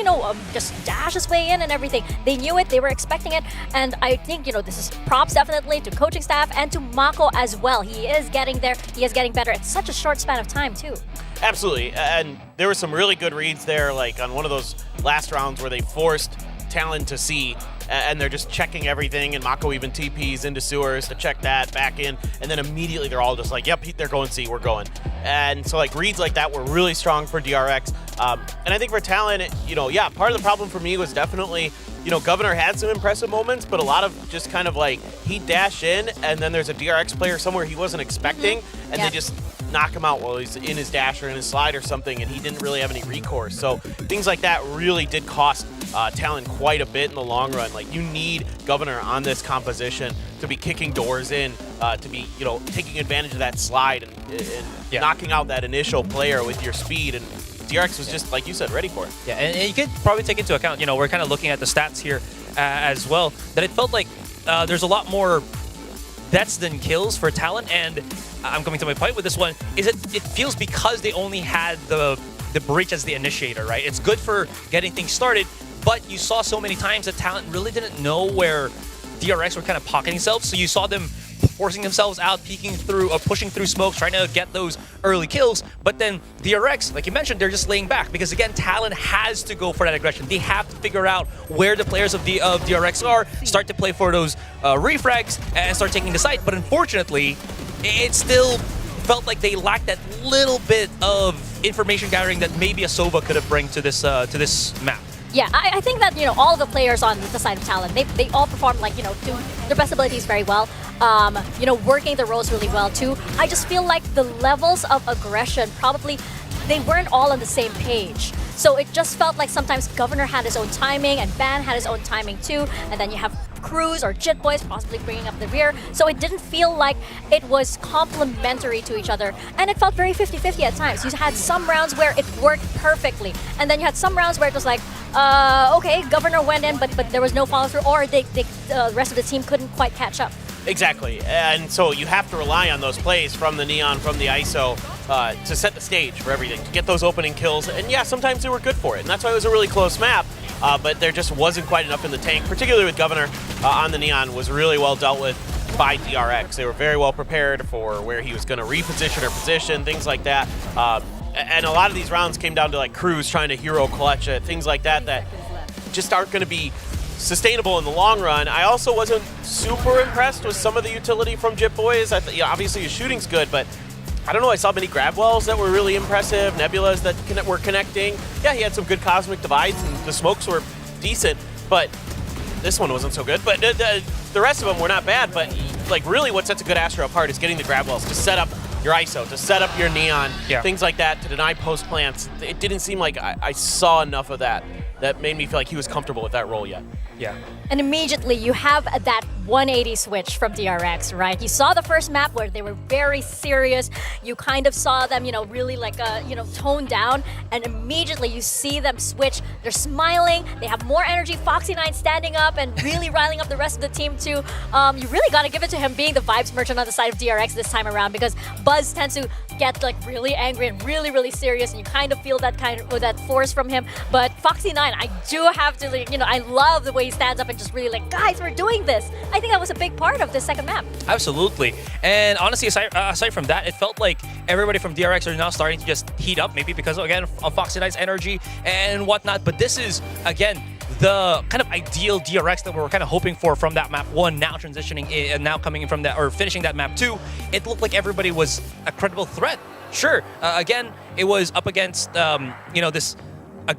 just dash his way in and everything. They knew it, they were expecting it, and I think, this is props definitely to coaching staff and to Mako as well. He is getting there, he is getting better at such a short span of time, too. Absolutely, and there were some really good reads there, like on one of those last rounds where they forced Talon to see, and they're just checking everything, and Mako even TPs into sewers to check that, back in, and then immediately they're all just like, yep, they're going C, we're going. And so like reads like that were really strong for DRX. And I think for Talon, yeah, part of the problem for me was definitely, Governor had some impressive moments, but a lot of just kind of like, he'd dash in, and then there's a DRX player somewhere he wasn't expecting, and they just knock him out while he's in his dash or in his slide or something, and he didn't really have any recourse. So things like that really did cost Talon quite a bit in the long run. Like, you need Governor on this composition to be kicking doors in, to be, taking advantage of that slide and knocking out that initial player with your speed. And DRX was just, like you said, ready for it. Yeah, and you could probably take into account, we're kind of looking at the stats here as well, that it felt like there's a lot more deaths than kills for Talon, and I'm coming to my point with this one, is it feels because they only had the breach as the initiator, right? It's good for getting things started, but you saw so many times that Talon really didn't know where DRX were kind of pocketing themselves, so you saw them forcing themselves out, peeking through, or pushing through smokes, trying to get those early kills. But then DRX, like you mentioned, they're just laying back because, again, Talon has to go for that aggression. They have to figure out where the players of DRX are, start to play for those refrags, and start taking the site. But unfortunately, it still felt like they lacked that little bit of information gathering that maybe a Sova could have bring to this map. Yeah, I think that, all of the players on the side of Talon, they all performed, like, to their best abilities very well. Working the roles really well, too. I just feel like the levels of aggression probably, they weren't all on the same page. So it just felt like sometimes Governor had his own timing and Ban had his own timing, too. And then you have Cruz or Jit Boys possibly bringing up the rear. So it didn't feel like it was complementary to each other. And it felt very 50-50 at times. You had some rounds where it worked perfectly. And then you had some rounds where it was like, okay, Governor went in, but there was no follow-through, or the rest of the team couldn't quite catch up. Exactly, and so you have to rely on those plays from the Neon, from the ISO, to set the stage for everything, to get those opening kills, and yeah, sometimes they were good for it, and that's why it was a really close map, but there just wasn't quite enough in the tank, particularly with Governor on the Neon, was really well dealt with by DRX. They were very well prepared for where he was going to reposition or position, things like that, and a lot of these rounds came down to like Cruz trying to hero clutch it, things like that that just aren't going to be sustainable in the long run. I also wasn't super impressed with some of the utility from Jit Boys. Obviously his shooting's good, but I don't know, I saw many grab wells that were really impressive, nebulas that were connecting. Yeah, he had some good cosmic divides and the smokes were decent, but this one wasn't so good. But the rest of them were not bad, but like really what sets a good Astro apart is getting the grab wells to set up your ISO, to set up your Neon, things like that, to deny post plants. It didn't seem like I saw enough of that made me feel like he was comfortable with that role yet. Yeah. And immediately you have that 180 switch from DRX, right? You saw the first map where they were very serious. You kind of saw them, really like, toned down. And immediately you see them switch. They're smiling. They have more energy. Foxy9 standing up and really riling up the rest of the team too. You really got to give it to him being the vibes merchant on the side of DRX this time around, because Buzz tends to get like really angry and really, really serious, and you kind of feel that that force from him. But Foxy9, I do have to, I love the way he stands up and just really like, guys, we're doing this. I think that was a big part of this second map. Absolutely. And honestly, aside from that, it felt like everybody from DRX are now starting to just heat up, maybe because, again, of Foxy9's energy and whatnot. But this is, again, the kind of ideal DRX that we were kind of hoping for from that map 1, now transitioning in, and now coming in from that, or finishing that map 2. It looked like everybody was a credible threat. Sure, again, it was up against, this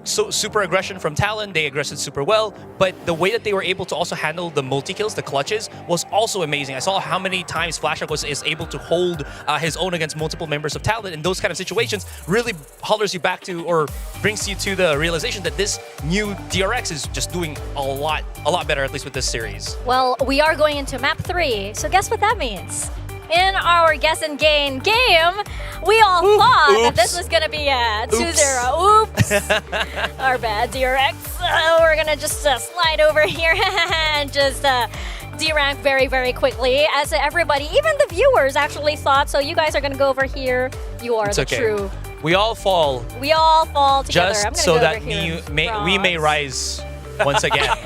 super aggression from Talon. They aggressed super well, but the way that they were able to also handle the multi-kills, the clutches, was also amazing. I saw how many times Flashback is able to hold his own against multiple members of Talon in those kind of situations. Really hollers you back to, or brings you to the realization that this new DRX is just doing a lot better, at least with this series. Well, we are going into map 3, so guess what that means? In our Guess and Gain game, we all thought that this was going to be a 2-0. Oops. Our bad, DRX. We're going to just slide over here and just derank very, very quickly, as everybody, even the viewers, actually thought. So you guys are going to go over here. You are true. We all fall. We all fall together. Just I'm gonna so go that over we may rise once again.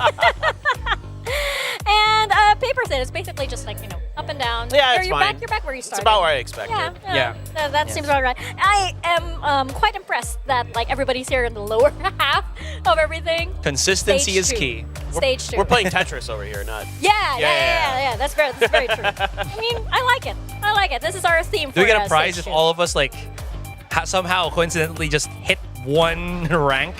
And paper thin is basically just like, up and down. Yeah, it's fine. You're back where you started. It's about where I expected. Yeah. That seems about right. I am quite impressed that like everybody's here in the lower half of everything. Consistency is Stage 2. key. Stage 2. We're playing Tetris over here, not. Yeah. That's very true. I mean, I like it. I like it. This is our theme. Do we for, get a prize Stage if 2. all of us like somehow coincidentally just hit one rank?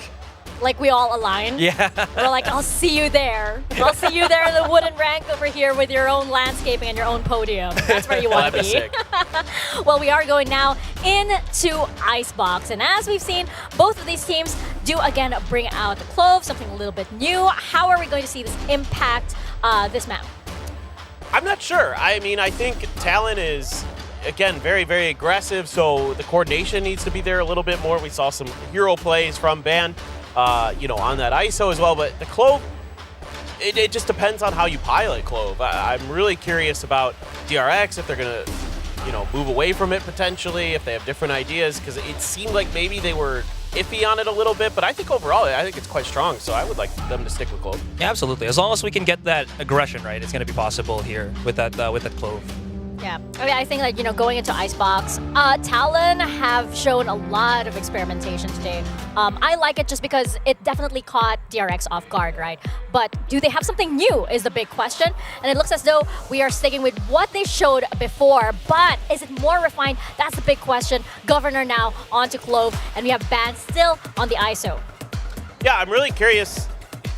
Like we all align. Yeah. We're like, I'll see you there. I'll see you there in the wooden rank over here with your own landscaping and your own podium. That's where you want to be. Well, we are going now into Icebox. And as we've seen, both of these teams do again bring out the Clove, something a little bit new. How are we going to see this impact this map? I'm not sure. I mean, I think Talon is, again, very, very aggressive, so the coordination needs to be there a little bit more. We saw some hero plays from Ban, on that ISO as well, but the Clove, it just depends on how you pilot Clove. I'm really curious about DRX, if they're going to, move away from it potentially, if they have different ideas, because it seemed like maybe they were iffy on it a little bit, but I think overall, I think it's quite strong, so I would like them to stick with Clove. Yeah, absolutely. As long as we can get that aggression right, it's going to be possible here with that Clove. Yeah, I think like, going into Icebox, Talon have shown a lot of experimentation today. I like it just because it definitely caught DRX off guard, right? But do they have something new is the big question. And it looks as though we are sticking with what they showed before, but is it more refined? That's the big question. Governor now onto Clove, and we have Ban still on the ISO. Yeah, I'm really curious,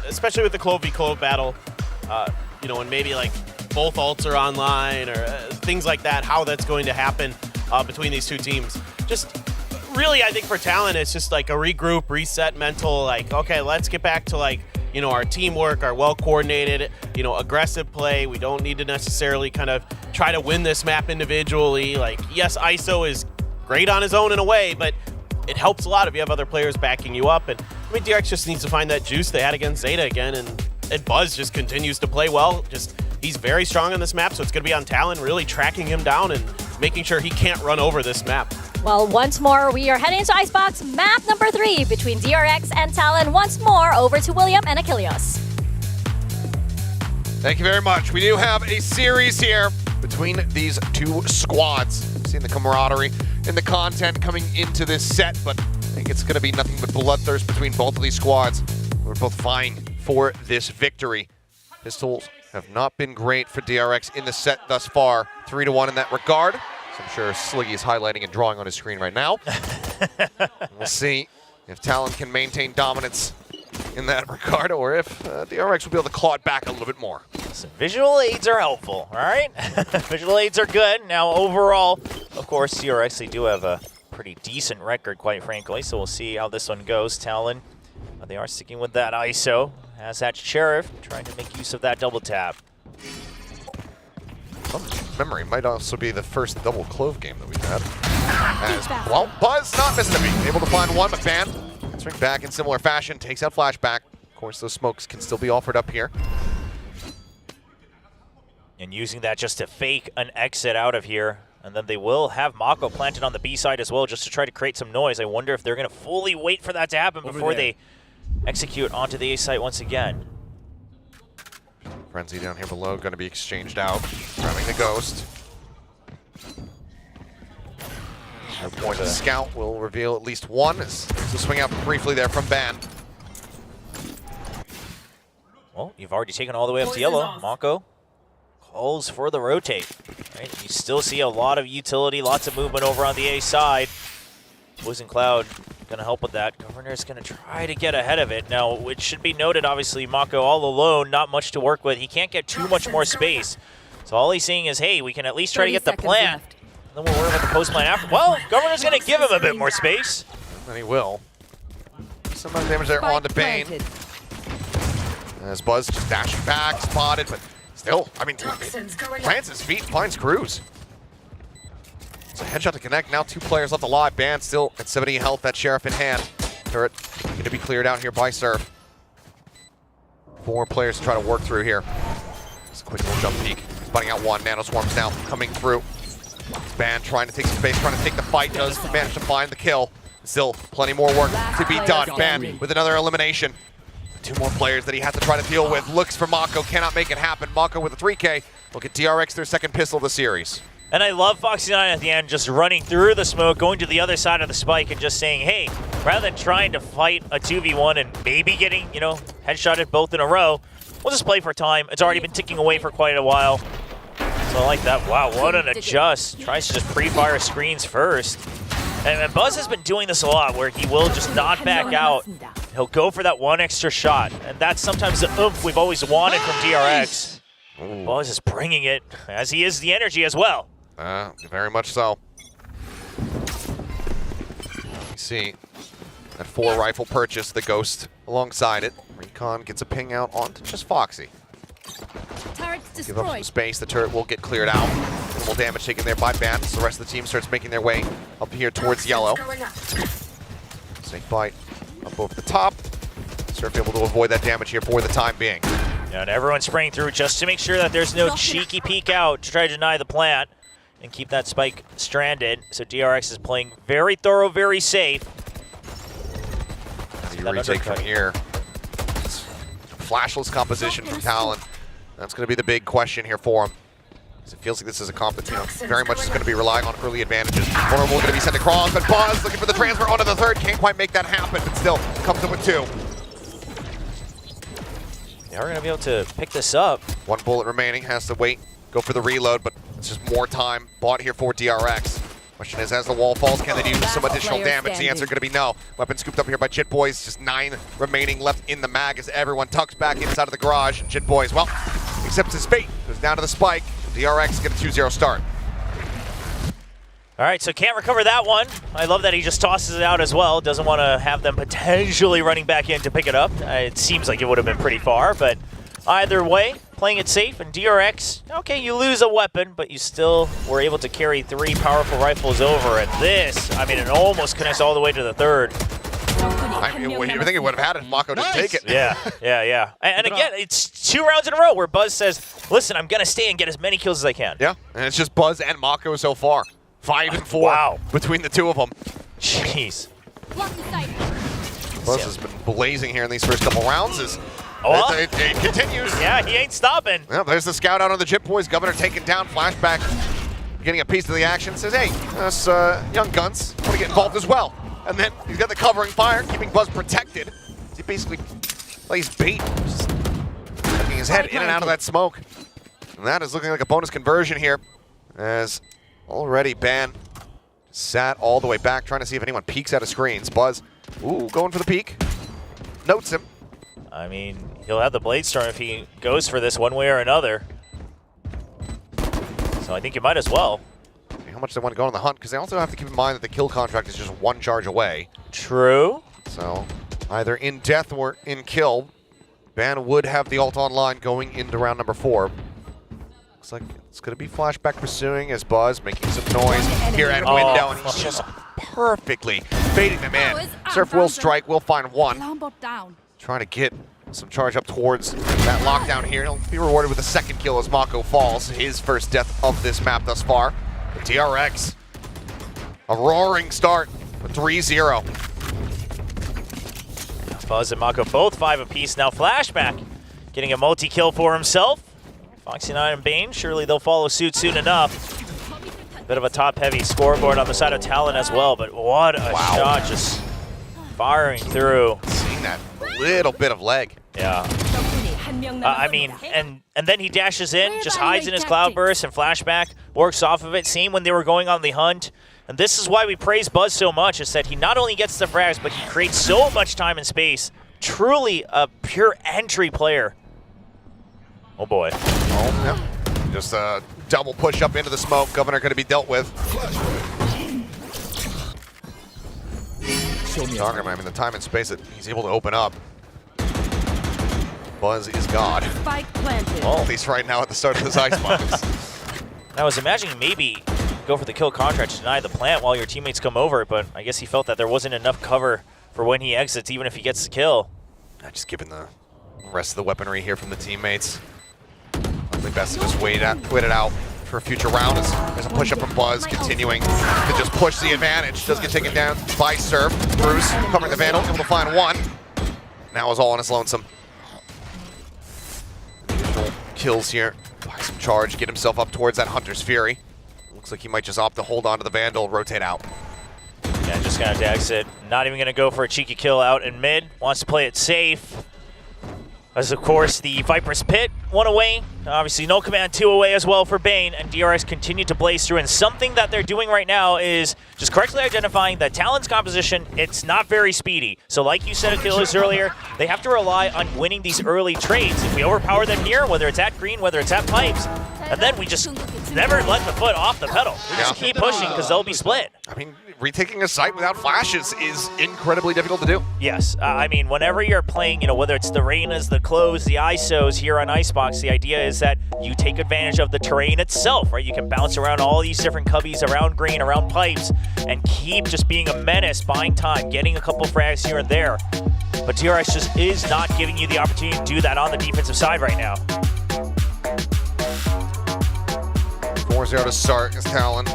especially with the Clove v Clove battle, when maybe like both ults are online or things like that, how that's going to happen between these two teams. Just really, I think for Talon, it's just like a regroup, reset mental, like, okay, let's get back to like, our teamwork, our well-coordinated, aggressive play. We don't need to necessarily kind of try to win this map individually. Like, yes, ISO is great on his own in a way, but it helps a lot if you have other players backing you up. And I mean, DRX just needs to find that juice they had against Zeta again, and Buzz just continues to play well. He's very strong on this map, so it's going to be on Talon really tracking him down and making sure he can't run over this map. Well, once more, we are heading into Icebox, map number 3 between DRX and Talon. Once more, over to William and Achilles. Thank you very much. We do have a series here between these two squads. We've seen the camaraderie and the content coming into this set, but I think it's going to be nothing but bloodthirst between both of these squads. We're both vying for this victory. Pistols have not been great for DRX in the set thus far. 3-1 in that regard. So I'm sure Sliggy is highlighting and drawing on his screen right now. We'll see if Talon can maintain dominance in that regard, or if DRX will be able to claw it back a little bit more. Listen, visual aids are helpful, all right? Visual aids are good. Now, overall, of course, DRX, they do have a pretty decent record, quite frankly, so we'll see how this one goes. Talon, they are sticking with that ISO. As that Sheriff trying to make use of that double tap. From memory, might also be the first double Clove game that we've had. As, well, Buzz not missing a beat. Able to find one, but Ban answering back in similar fashion. Takes out Flashback. Of course, those smokes can still be offered up here. And using that just to fake an exit out of here. And then they will have Mako planted on the B side as well, just to try to create some noise. I wonder if they're going to fully wait for that to happen before they execute onto the A site once again. Frenzy down here below, going to be exchanged out. Grabbing the Ghost. No point. The Scout will reveal at least one. There's a swing out briefly there from Ban. Well, you've already taken all the way up to yellow. Mako calls for the rotate. Right? You still see a lot of utility, lots of movement over on the A side. Poison Cloud going to help with that. Governor's going to try to get ahead of it. Now, it should be noted, obviously, Mako all alone, not much to work with. He can't get too much more space. So all he's saying is, hey, we can at least try to get the plant. And then we'll worry about the post plant after. Well, Governor's going to give him a bit more space. And he will. Some amount of damage there on the Bane. As Buzz just dashing back, spotted, but still, I mean, plants his feet, finds Cruz. It's a headshot to connect. Now 2 players left alive. Ban still at 70 health. That Sheriff in hand. Turret going to be cleared out here by Surf. 4 players to try to work through here. Just a quick little jump peek. Spotting out one. Nano Swarms now coming through. Ban trying to take some space, trying to take the fight. Does manage to find the kill. Still plenty more work to be done. Ban with another elimination. 2 more players that he has to try to deal with. Looks for Mako. Cannot make it happen. Mako with a 3K. Look at DRX, their second pistol of the series. And I love Foxy9 at the end just running through the smoke, going to the other side of the spike and just saying, hey, rather than trying to fight a 2v1 and maybe getting, you know, headshotted both in a row, we'll just play for time. It's already been ticking away for quite a while. So I like that. Wow, what an adjust. Tries to just pre-fire screens first. And Buzz has been doing this a lot where he will just not back out. He'll go for that one extra shot. And that's sometimes the oomph we've always wanted from DRX. Buzz is bringing it, as he is the energy as well. Very much so. You see that 4 rifle purchase, the Ghost alongside it. Recon gets a ping out onto just Foxy. Give up some space, the turret will get cleared out. Minimal damage taken there by Band, so the rest of the team starts making their way up here towards yellow. Snake bite up over the top. Surf able to avoid that damage here for the time being. Yeah, and everyone's spraying through just to make sure that there's no cheeky peek out to try to deny the plant and keep that spike stranded. So DRX is playing very thorough, very safe. The retake from here. Flashless composition from Talon. That's going to be the big question here for him. It feels like this is a comp that, you know, very much is going to be relying on early advantages. Vulnerable going to be sent across, but Buzz looking for the transfer onto the third. Can't quite make that happen, but still comes up with 2. They are going to be able to pick this up. 1 bullet remaining, has to wait, go for the reload, but it's just more time bought here for DRX. Question is, as the wall falls, can they do some additional damage? The answer is going to be no. Weapon scooped up here by Chit Boys. Just 9 remaining left in the mag as everyone tucks back inside of the garage. And Chit Boys, well, accepts his fate. Goes down to the spike. DRX get a 2-0 start. All right, so can't recover that one. I love that he just tosses it out as well. Doesn't want to have them potentially running back in to pick it up. It seems like it would have been pretty far, but either way, playing it safe. And DRX, okay, you lose a weapon, but you still were able to carry 3 powerful rifles over. And this, I mean, it almost connects all the way to the third. I mean, you think it would have had it if Mako didn't take it. Yeah. And again, it's 2 rounds in a row where Buzz says, listen, I'm going to stay and get as many kills as I can. Yeah, and it's just Buzz and Mako so far. 5 and 4 wow. between the 2 of them. Jeez. Buzz has been blazing here in these first couple rounds. It continues. Yeah, he ain't stopping. Yeah, there's the scout out on the Chip Boys. Governor taken down. Flashback getting a piece of the action. Says, hey, us young guns want to get involved as well. And then he's got the covering fire, keeping Buzz protected. He basically plays bait, just tucking his head in and out of that smoke. And that is looking like a bonus conversion here, as already Ban sat all the way back, trying to see if anyone peeks out of screens. Buzz, ooh, going for the peek. Notes him. I mean, he'll have the Blade Storm if he goes for this one way or another. So I think you might as well. How much they want to go on the hunt, because they also have to keep in mind that the kill contract is just 1 charge away. True. So either in death or in kill, Ban would have the ult online going into round number 4. Looks like it's going to be Flashback pursuing as Buzz making some noise here at window, and he's just perfectly baiting them in. Surf will strike, will find 1. Trying to get some charge up towards that lockdown here. He'll be rewarded with a 2nd kill as Mako falls. His first death of this map thus far. DRX, a roaring start with 3-0. Buzz and Mako both 5 apiece. Now Flashback getting a multi-kill for himself. Foxy9 and Bane, surely they'll follow suit soon enough. Bit of a top-heavy scoreboard on the side of Talon as well, but what a shot, just firing through. Seeing that little bit of leg. Yeah. I mean, and then he dashes in, just hides in his cloudburst, and Flashback works off of it. Same when they were going on the hunt. And this is why we praise Buzz so much, is that he not only gets the frags, but he creates so much time and space. Truly a pure entry player. Oh boy. Oh, yeah. Just a double push up into the smoke. Governor going to be dealt with. Talking about, I mean, the time and space that he's able to open up. Buzz is God. Spike planted. Well, at least right now at the start of this icebox. I was imagining maybe go for the kill contract to deny the plant while your teammates come over, but I guess he felt that there wasn't enough cover for when he exits, even if he gets the kill. Just given the rest of the weaponry here from the teammates. Probably best to just wait it out for a future round. There's a push up from Buzz, continuing to just push the advantage. Does get taken down by Surf. Bruce covering the Vandal, able to find 1. Now is all on his lonesome. Kills here. Buy some charge, get himself up towards that Hunter's Fury. Looks like he might just opt to hold on to the Vandal, rotate out. Yeah, just gonna have to exit. Not even gonna go for a cheeky kill out in mid. Wants to play it safe. As of course, the Viper's Pit, 1 away. Obviously, no command, 2 away as well for Bane, and DRX continue to blaze through. And something that they're doing right now is just correctly identifying that Talon's composition, it's not very speedy. So like you said, Achilles, earlier, they have to rely on winning these early trades. If we overpower them here, whether it's at green, whether it's at pipes, and then we just never let the foot off the pedal. We just keep pushing because they'll be split. I mean, retaking a site without flashes is incredibly difficult to do. Yes, I mean, whenever you're playing, you know, whether it's the Reynas, the Close, the ISOs here on Icebox, the idea is that you take advantage of the terrain itself, right? You can bounce around all these different cubbies around green, around pipes, and keep just being a menace, buying time, getting a couple frags here and there. But DRX just is not giving you the opportunity to do that on the defensive side right now. 4-0 to start as Talon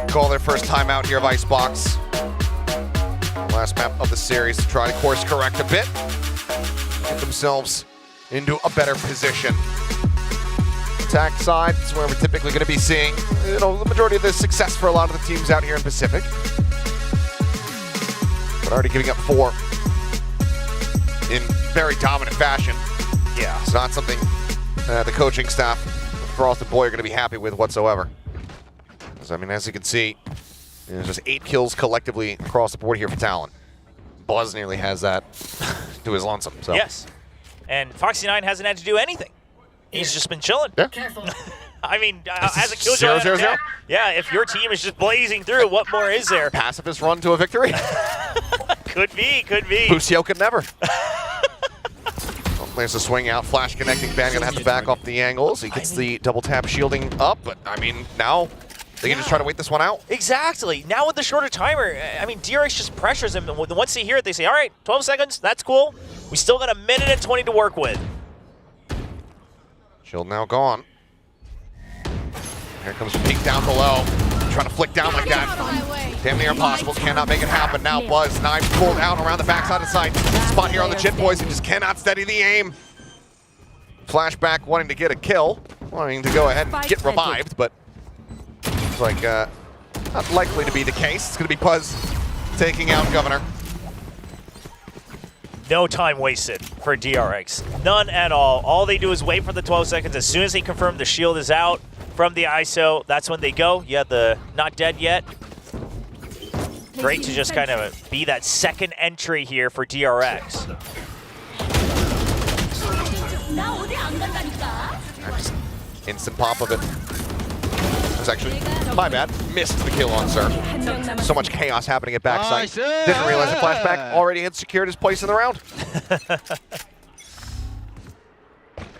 call their first timeout here of Icebox. Last map of the series to try to course correct a bit. Get themselves into a better position. Attack side is where we're typically going to be seeing, you know, the majority of the success for a lot of the teams out here in Pacific. But already giving up 4 in very dominant fashion. Yeah. It's not something the coaching staff, Frost and Boy, are going to be happy with whatsoever. I mean, as you can see, there's just 8 kills collectively across the board here for Talon. Buzz nearly has that to his lonesome. So. Yes. And Foxy9 hasn't had to do anything. He's just been chilling. Yeah. I mean, as a killjoy, 0-0-0. Yeah, if your team is just blazing through, what more is there? Pacifist run to a victory. Could be, could be. Busio could never. Oh, there's a swing out, flash connecting. Ban gonna have to back off the angles. He gets the double tap shielding up, but I mean, now they can just try to wait this one out. Exactly. Now with the shorter timer, I mean, DRX just pressures him. And once they hear it, they say, all right, 12 seconds, that's cool. We still got 1 minute and 20 to work with. Shield now gone. Here comes Peak down below. Trying to flick down like that. Damn near impossible. Cannot make it happen. Now Buzz, knife pulled out around the backside of sight. Spot here on the Jit Boys. He just cannot steady the aim. Flashback wanting to get a kill. Wanting to go ahead and get revived, but looks like not likely to be the case. It's going to be Buzz taking out Governor. No time wasted for DRX. None at all. All they do is wait for the 12 seconds. As soon as they confirm the shield is out from the ISO, that's when they go. Yeah, the not dead yet. Great to just kind of be that second entry here for DRX. Instant pop of it. It was actually my bad. Missed the kill on Sir. So much chaos happening at backside. Didn't realize the flashback already had secured his place in the round.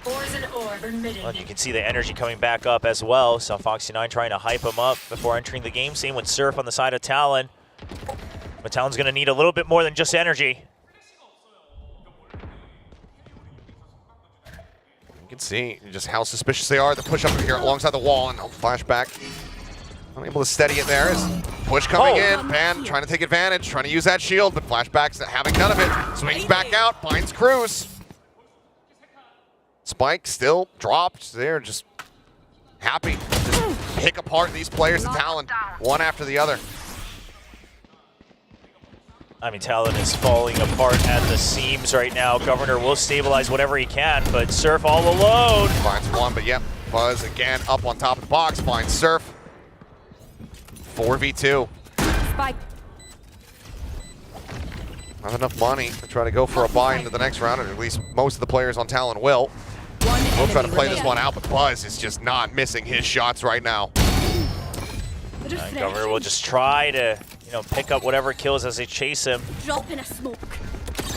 Well, you can see the energy coming back up as well. So Foxy9 trying to hype him up before entering the game. Same with Surf on the side of Talon. But Talon's going to need a little bit more than just energy. You can see just how suspicious they are. The push up here alongside the wall and flashback. Unable to steady it there. As push coming in. Pan trying to take advantage, trying to use that shield, but flashback's having none of it. Swings back out, finds Cruz. Spike still dropped. They're just happy to just pick apart these players at Talon, one after the other. I mean, Talon is falling apart at the seams right now. Governor will stabilize whatever he can, but Surf all alone. Finds one, but yep, Buzz again up on top of the box, finds Surf. 4v2. Spike. Not enough money to try to go for a buy into the next round, or at least most of the players on Talon will. We'll try to play this one out, but Buzz is just not missing his shots right now. Governor will just try to, you know, pick up whatever kills as they chase him. Drop in a smoke.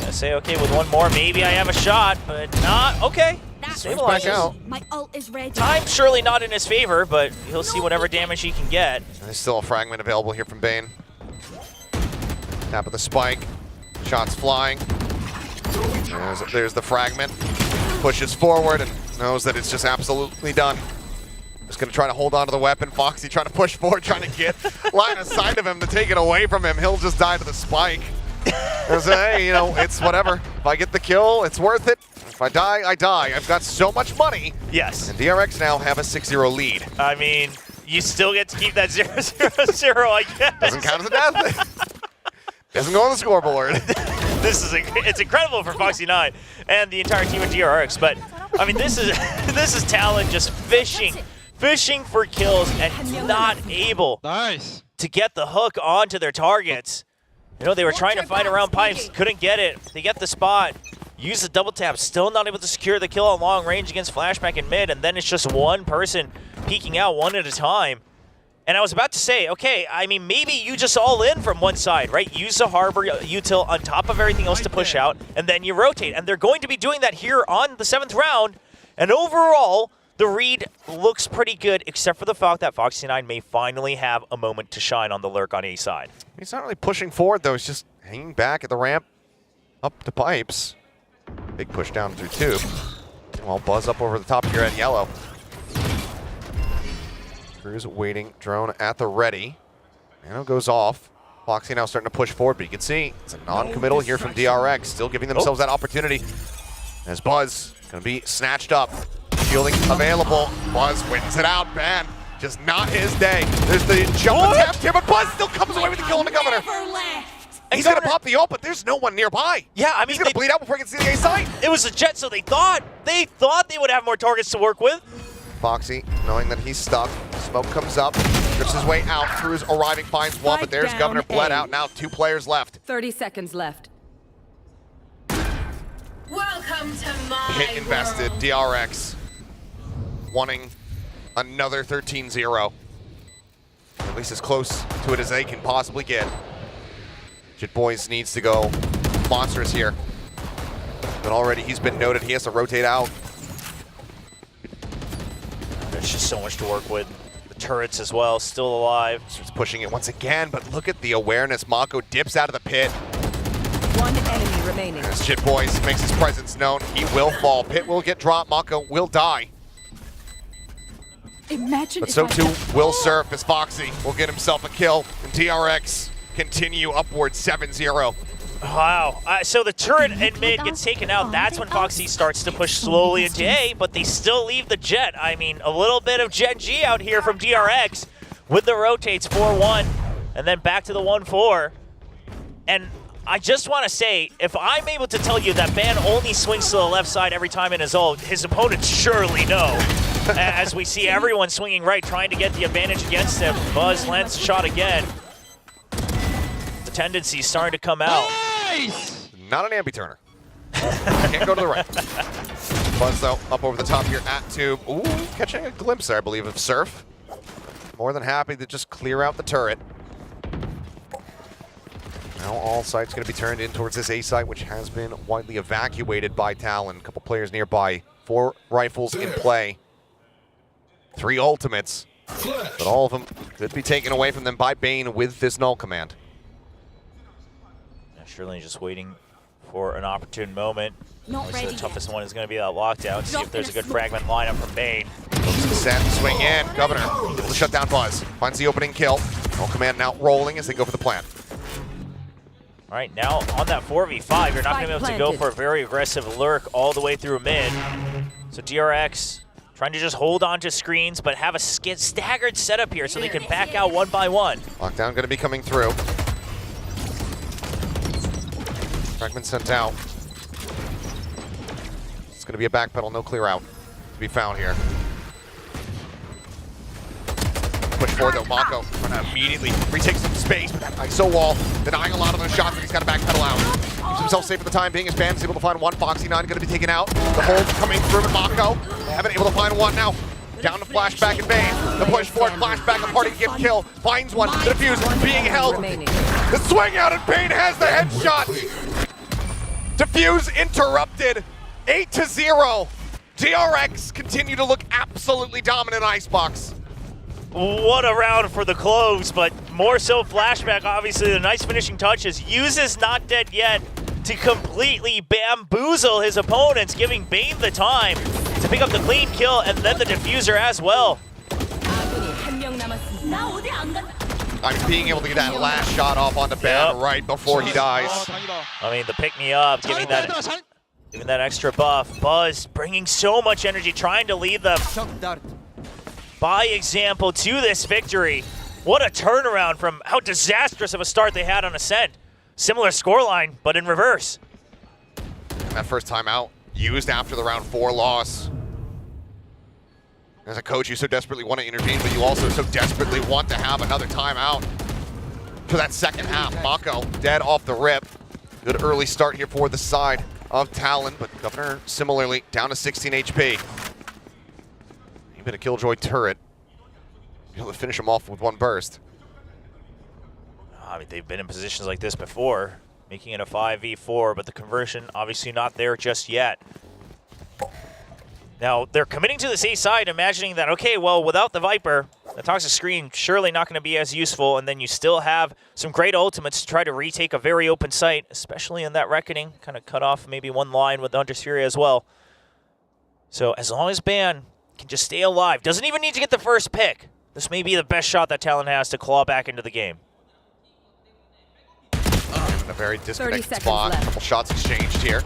Gonna say, okay, with one more, maybe I have a shot, but not. Okay, stabilizes. Back out. My ult is ready. Time surely not in his favor, but he'll see whatever damage he can get. There's still a fragment available here from Bane. Tap of the spike. Shots flying. There's the fragment. Pushes forward and knows that it's just absolutely done. Just going to try to hold on to the weapon. Foxy trying to push forward, trying to get line of sight of him to take it away from him. He'll just die to the spike. And say, hey, you know, it's whatever. If I get the kill, it's worth it. If I die, I die. I've got so much money. Yes. And DRX now have a 6-0 lead. I mean, You still get to keep that 0-0-0, I guess. Doesn't count as a death. Doesn't go on the scoreboard. It's incredible for Foxy9 and the entire team at DRX, but I mean this is Talon just fishing for kills and not able to get the hook onto their targets. You know, they were trying to fight around pipes, couldn't get it. They get the spot, use the double tap, still not able to secure the kill at long range against Flashback in mid, and then it's just one person peeking out one at a time. And I was about to say, okay, I mean, maybe you just all in from one side, right? Use the Harbor util on top of everything else to push out, and then you rotate. And they're going to be doing that here on the 7th round. And overall, the read looks pretty good, except for the fact that Foxy9 may finally have a moment to shine on the lurk on A side. He's not really pushing forward, though. He's just hanging back at the ramp up to pipes. Big push down through tube. Well, Buzz up over the top here at yellow. Crew's waiting, drone at the ready. Nano goes off. Foxy now starting to push forward, but you can see it's a non-committal here from DRX, still giving themselves that opportunity. As Buzz gonna be snatched up. Shielding available. Buzz wins it out, man. Just not his day. There's the jump attempt here, but Buzz still comes away with the kill on the Governor. He's gonna pop the ult, but there's no one nearby. Yeah, I mean, he's gonna bleed out before he can see the A site. It was a jet, so they thought they would have more targets to work with. Foxy, knowing that he's stuck, smoke comes up, drifts his way out. Crew's arriving, finds one, but there's Governor bled out. Now 2 players left. 30 seconds left. Welcome to my Hit invested, DRX wanting another 13-0. At least as close to it as they can possibly get. Jit Boys needs to go monstrous here. But already he's been noted, he has to rotate out. There's just so much to work with. The turrets as well, still alive. Starts pushing it once again, but look at the awareness. Mako dips out of the pit. One enemy remaining. As Jit Boys makes his presence known, he will fall. Pit will get dropped, Mako will die. Imagine But so too will Surf as Foxy will get himself a kill. And DRX continue upward 7-0. Wow. So the turret in mid gets taken out. That's when Foxy starts to push slowly into A, but they still leave the jet. I mean, a little bit of Gen G out here from DRX with the rotates 4-1 and then back to the 1-4. And I just want to say, if I'm able to tell you that Ban only swings to the left side every time in his ult, his opponents surely know. As we see everyone swinging right, trying to get the advantage against him. Buzz lands the shot again. The tendency is starting to come out. Nice! Not an ambi-turner. Can't go to the right. Buzz, though, up over the top here at tube. Ooh, catching a glimpse there, I believe, of Surf. More than happy to just clear out the turret. Now all sights going to be turned in towards this A site, which has been widely evacuated by Talon. A couple players nearby. 4 rifles in play. 3 ultimates. But all of them could be taken away from them by Bane with this null command. Shirley just waiting for an opportune moment. Not The toughest one is going to be that lockdown. See if there's a good fragment lineup from Bane. Set, swing in. Governor able to shut down Buzz. Finds the opening kill. Null command now rolling as they go for the plant. All right, now on that 4v5, you're not going to be able to go for a very aggressive lurk all the way through mid. So DRX trying to just hold on to screens, but have a staggered setup here so they can back out one by one. Lockdown going to be coming through. Fragment sent out. It's going to be a backpedal, no clear out to be found here. Push forward though, Mako immediately retakes some space, but that ISO wall denying a lot of those shots, but he's got to backpedal out. Keeps himself safe for the time being as Ban is able to find one. Foxy9 going to be taken out. The hold coming through with Mako. They haven't been able to find one now. Down to Flashback and Bane. The push forward, Flashback, a party give kill. Finds one, the defuse being held. The swing out and Bane has the headshot. Defuse interrupted. 8-0. DRX continue to look absolutely dominant in Icebox. What a round for the Cloves, but more so Flashback, obviously the nice finishing touches. Uses Not Dead Yet to completely bamboozle his opponents, giving Bane the time to pick up the clean kill and then the diffuser as well. I mean, being able to get that last shot off on the Ban right before he dies. I mean, the pick-me-up, giving that extra buff. Buzz bringing so much energy, trying to lead them. by example to this victory. What a turnaround from how disastrous of a start they had on Ascent. Similar scoreline, but in reverse. That first timeout used after the round 4 loss. As a coach, you so desperately want to intervene, but you also so desperately want to have another timeout for that second half. Mako dead off the rip. Good early start here for the side of Talon, but Governor similarly down to 16 HP. Even a Killjoy turret. Be able to finish him off with one burst. I mean, they've been in positions like this before, making it a 5v4, but the conversion obviously not there just yet. Now, they're committing to this A side, imagining that, okay, well, without the Viper, the Toxic Screen surely not going to be as useful, and then you still have some great ultimates to try to retake a very open site, especially in that Reckoning, kind of cut off maybe one line with the Hunter's Fury as well. So as long as Ban can just stay alive, doesn't even need to get the first pick, this may be the best shot that Talon has to claw back into the game. In a very disconnected spot. A couple shots exchanged here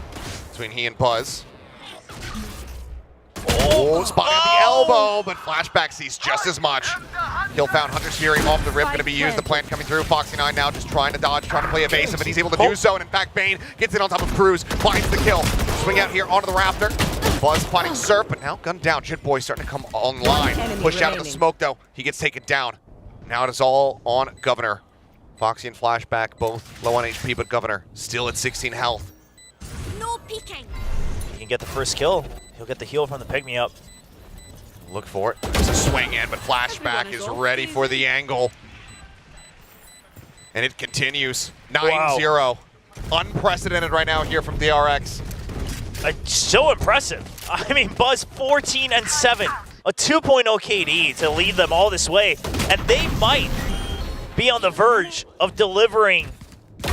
between he and Buzz. Oh, spot at the elbow, but Flashback sees just as much. Kill found, Hunter's Fury off the rip, going to be used. The plant coming through. Foxy9 now just trying to dodge, trying to play evasive, and he's able to do so. And in fact, Bane gets in on top of Cruz, finds the kill. Swing out here onto the rafter. Buzz finding Surf, but now gunned down. Jitboy starting to come online. Pushed out of the smoke, though. He gets taken down. Now it is all on Governor. Foxy and Flashback both low on HP, but Governor still at 16 health. No peeking. He can get the first kill. He'll get the heal from the pick-me-up. Look for it. There's a swing in, but Flashback is ready for the angle. And it continues. 9-0. Unprecedented right now here from DRX. So impressive. I mean, Buzz 14-7. A 2.0 KD to lead them all this way. And they might be on the verge of delivering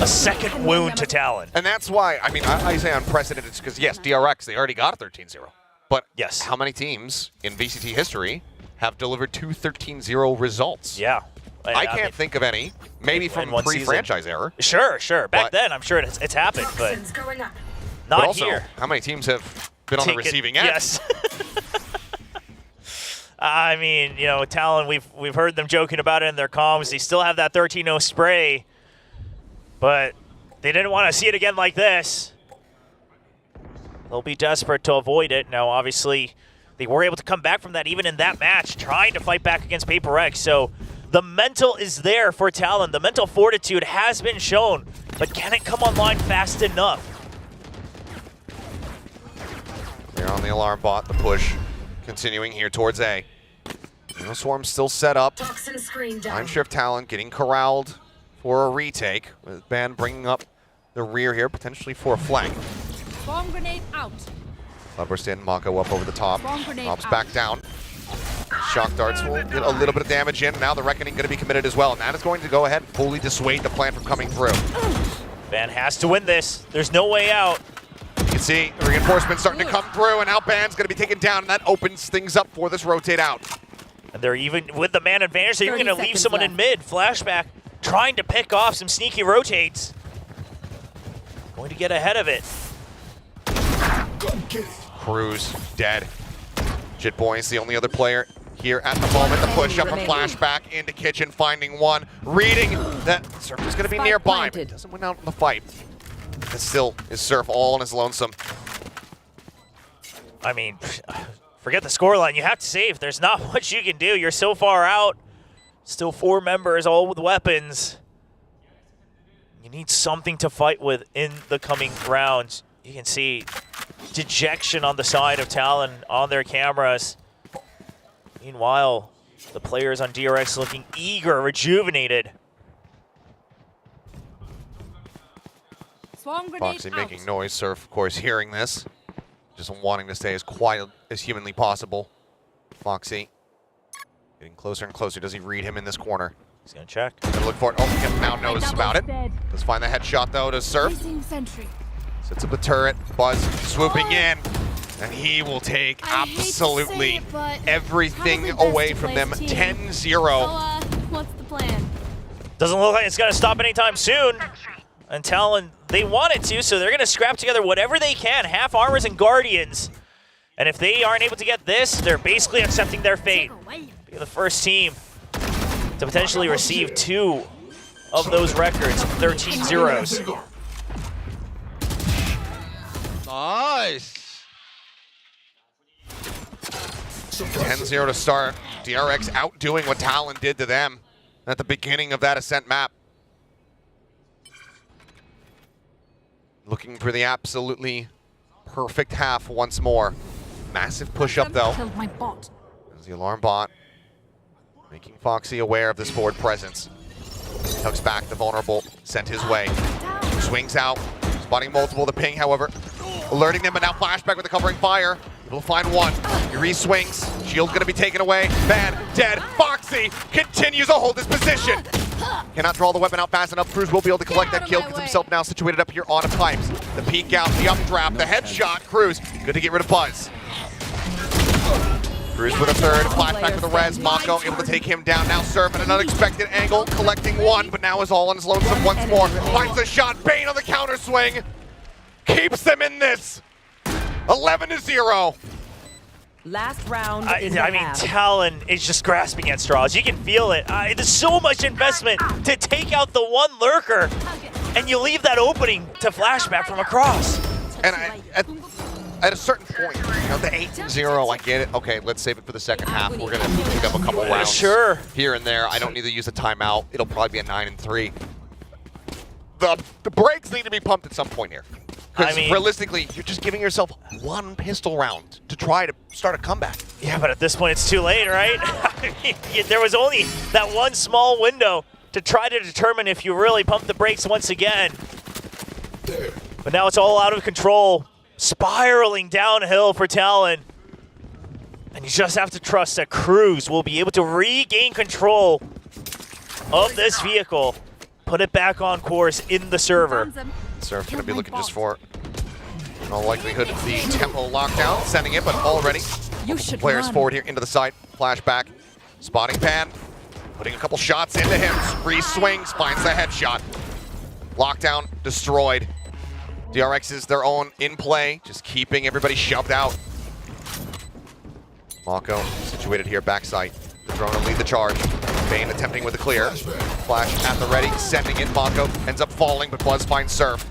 a second wound to Talon. And that's why, I mean, I say unprecedented because, yes, DRX, they already got a 13-0. But yes, how many teams in VCT history have delivered 2 13-0 results? Yeah. I can't think of any. Maybe from pre-franchise era. Sure. Back then, I'm sure it's happened, but not but also, here. How many teams have been on the receiving end? Yes. I mean, you know, Talon, we've heard them joking about it in their comms. They still have that 13-0 spray, but they didn't want to see it again like this. They'll be desperate to avoid it. Now, obviously, they were able to come back from that even in that match, trying to fight back against Paper X. So the mental is there for Talon. The mental fortitude has been shown, but can it come online fast enough? They're on the alarm bot, the push continuing here towards A. Swarm still set up. Time Shift Talon getting corralled for a retake, with Ban bringing up the rear here, potentially for a flank. Bomb grenade out. Cloudburst in, Mako up over the top. Drops back down. Shock darts will get a little bit of damage in. Now the Reckoning going to be committed as well, and that is going to go ahead and fully dissuade the plan from coming through. Ban has to win this. There's no way out. You can see the reinforcements starting to come through, and now Ban's going to be taken down, and that opens things up for this rotate out. And they're even, with the man advantage, they're even going to leave someone in mid. Flashback trying to pick off some sneaky rotates. Going to get ahead of it. Cruz dead. Jitboy is the only other player here at the moment. The push up from Flashback into Kitchen, finding one. Reading that Surf is going to be nearby, but doesn't win out in the fight. It still is Surf all on his lonesome. I mean, forget the scoreline. You have to save. There's not much you can do. You're so far out. Still 4 members, all with weapons. You need something to fight with in the coming rounds. You can see dejection on the side of Talon on their cameras. Meanwhile, the players on DRX looking eager, rejuvenated. Foxy making noise. Surf, of course, hearing this. Just wanting to stay as quiet as humanly possible. Foxy getting closer and closer. Does he read him in this corner? He's going to check. Gonna look for it. Oh, he now knows about it. Let's find the headshot, though, to Surf. Sets up the turret. Buzz swooping in. And he will take absolutely everything away from them. 10-0. What's the plan? Doesn't look like it's going to stop anytime soon. And Talon, they want it to, so they're going to scrap together whatever they can. Half armors and guardians. And if they aren't able to get this, they're basically accepting their fate. Be the first team to potentially receive 2 of those records, 13 zeros. Nice. 10-0 to start. DRX outdoing what Talon did to them at the beginning of that Ascent map. Looking for the absolutely perfect half once more. Massive push up though. There's the alarm bot. Making Foxy aware of this forward presence. Tucks back the vulnerable, sent his way. Swings out, spotting multiple. The ping, however, alerting them, but now flashback with the covering fire. Able to find one. He re-swings. Shield's gonna be taken away. Van, dead. Foxy continues to hold his position. Cannot draw the weapon out fast enough. Cruz will be able to collect that kill. Gets himself now situated up here on the pipes. The peek out, the updraft, the headshot. Cruz, good to get rid of Buzz. Cruz with a third, flashback with the res. Mako able to take him down. Now Surf at an unexpected angle, collecting one, but now is all on his lonesome once more. Finds a shot, Bane on the counter swing. Keeps them in this. 11-0. Last round. I mean, Talon is just grasping at straws. You can feel it. There's so much investment to take out the one lurker, and you leave that opening to flashback from across. And at a certain point, you know, the 8-0, I get it. Okay, let's save it for the second half. We're gonna pick up a couple rounds here and there. I don't need to use a timeout. It'll probably be a 9-3. The brakes need to be pumped at some point here. Because realistically, you're just giving yourself one pistol round to try to start a comeback. Yeah, but at this point, it's too late, right? There was only that one small window to try to determine if you really pump the brakes once again. But now it's all out of control, spiraling downhill for Talon. And you just have to trust that Cruz will be able to regain control of this vehicle, put it back on course in the server. Surf going to be looking just for, in all likelihood, the tempo lockdown, sending it, but already players forward here into the side. Flashback, spotting pan, putting a couple shots into him. Re-swings, finds the headshot. Lockdown destroyed. DRX is their own in play, just keeping everybody shoved out. Mako situated here, backside. The drone will lead the charge. Bane attempting with a clear. Flash at the ready, sending it. Mako ends up falling, but Buzz finds Surf.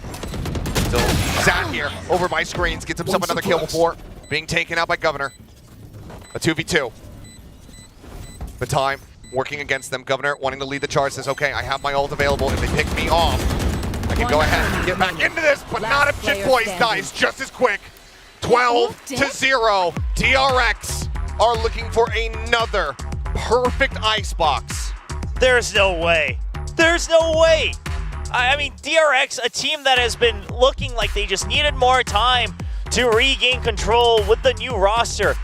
Still sat here, over by screens, gets himself another kill before being taken out by Governor. A 2v2. The time working against them. Governor wanting to lead the charge says, okay, I have my ult available. If they pick me off, I can go ahead and get back into this, but not if Shit Boys dies just as quick. 12-0. DRX are looking for another perfect icebox. There's no way. There's no way. I mean, DRX, a team that has been looking like they just needed more time to regain control with the new roster.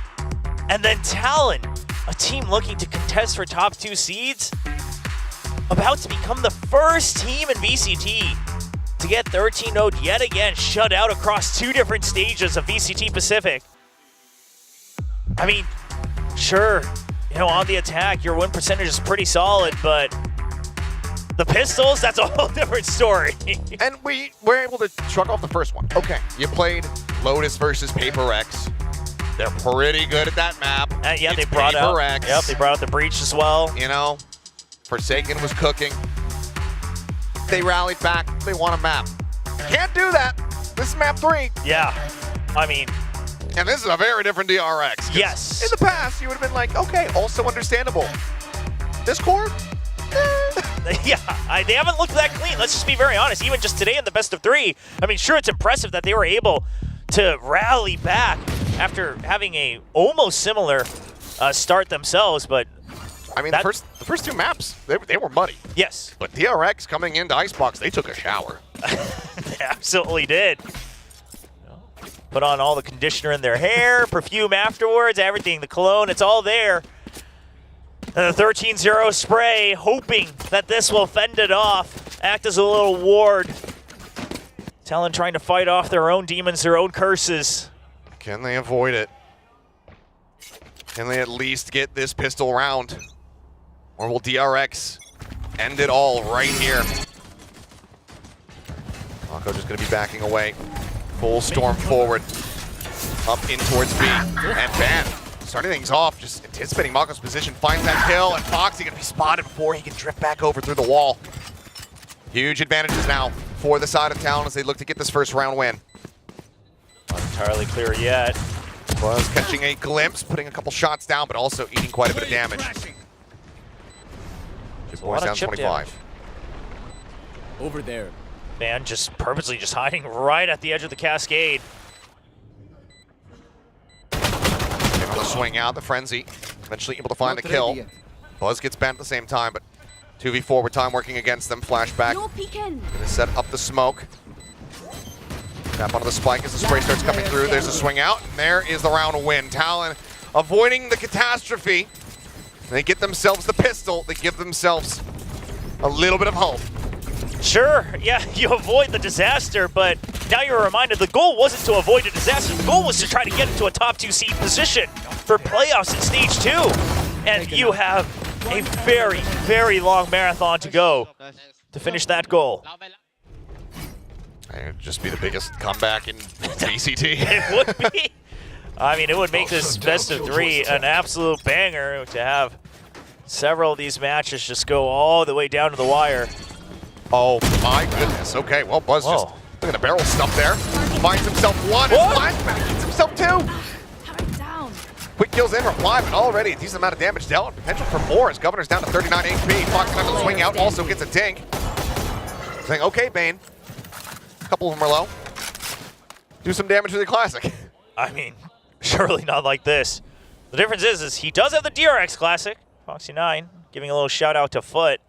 And then Talon, a team looking to contest for top 2 seeds, about to become the first team in VCT to get 13-0 yet again, shut out across 2 different stages of VCT Pacific. I mean, sure, you know, on the attack, your win percentage is pretty solid, but the pistols, that's a whole different story. And we were able to shrug off the first one. Okay, you played Lotus versus Paper X. They're pretty good at that map. Yeah, they brought out. Yep, they brought out the breach as well. You know, Forsaken was cooking. They rallied back. They won a map. Can't do that. This is map 3. Yeah, I mean. And this is a very different DRX. Yes. In the past, you would have been like, okay, also understandable. This core? Yeah, they haven't looked that clean. Let's just be very honest. Even just today in the best of 3, I mean, sure, it's impressive that they were able to rally back after having a almost similar start themselves, but I mean, the first 2 maps, they were muddy. Yes. But DRX coming into Icebox, they took a shower. They absolutely did. Put on all the conditioner in their hair, perfume afterwards, everything, the cologne, it's all there. And the 13-0 spray, hoping that this will fend it off, act as a little ward. Talon trying to fight off their own demons, their own curses. Can they avoid it? Can they at least get this pistol round? Or will DRX end it all right here? Mako just going to be backing away. Full storm forward. Up in towards B. And Van starting things off, just anticipating Mako's position, finds that kill, and Foxy gonna be spotted before he can drift back over through the wall. Huge advantages now for the side of Talon as they look to get this first round win. Not entirely clear yet. Buzz catching a glimpse, putting a couple shots down, but also eating quite a bit of damage. 2 points down, 25. Over there. Man, just purposely just hiding right at the edge of the cascade. Able to swing out the frenzy, eventually able to find the kill. Buzz gets banned at the same time, but 2v4 with time working against them. Flashback. Gonna set up the smoke. Tap onto the spike as the spray starts coming through. There's a swing out, and there is the round win. Talon avoiding the catastrophe. They get themselves the pistol. They give themselves a little bit of hope. Sure, yeah, you avoid the disaster, but now you're reminded the goal wasn't to avoid a disaster. The goal was to try to get into a top 2 seed position for playoffs in stage 2. And you have a very, very long marathon to go to finish that goal. It would just be the biggest comeback in VCT. It would be. I mean, it would make this best of 3 an absolute banger to have several of these matches just go all the way down to the wire. Oh my goodness. Okay, well, Buzz just look at the barrel stuff there. Finds himself 1 and flashback gets himself 2. Quick kills in reply, but already a decent amount of damage dealt. Potential for more as Governor's down to 39 HP. Fox going to swing out, also gets a dink. Saying, okay, Bane. A couple of them are low. Do some damage with the classic. I mean, surely not like this. The difference is he does have the DRX classic. Foxy 9 giving a little shout out to Foot.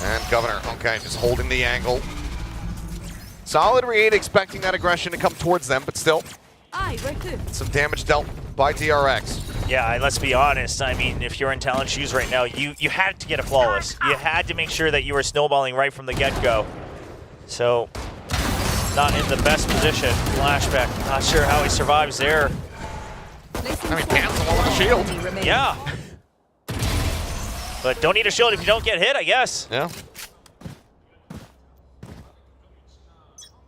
And Governor, okay, just holding the angle. Solid read, expecting that aggression to come towards them, but still. Some damage dealt by DRX. Yeah, and let's be honest. I mean, if you're in Talon's shoes right now, you had to get a flawless. You had to make sure that you were snowballing right from the get-go. So, not in the best position. Flashback, not sure how he survives there. I mean, cancel all the shield. Yeah. But don't need a shield if you don't get hit, I guess. Yeah.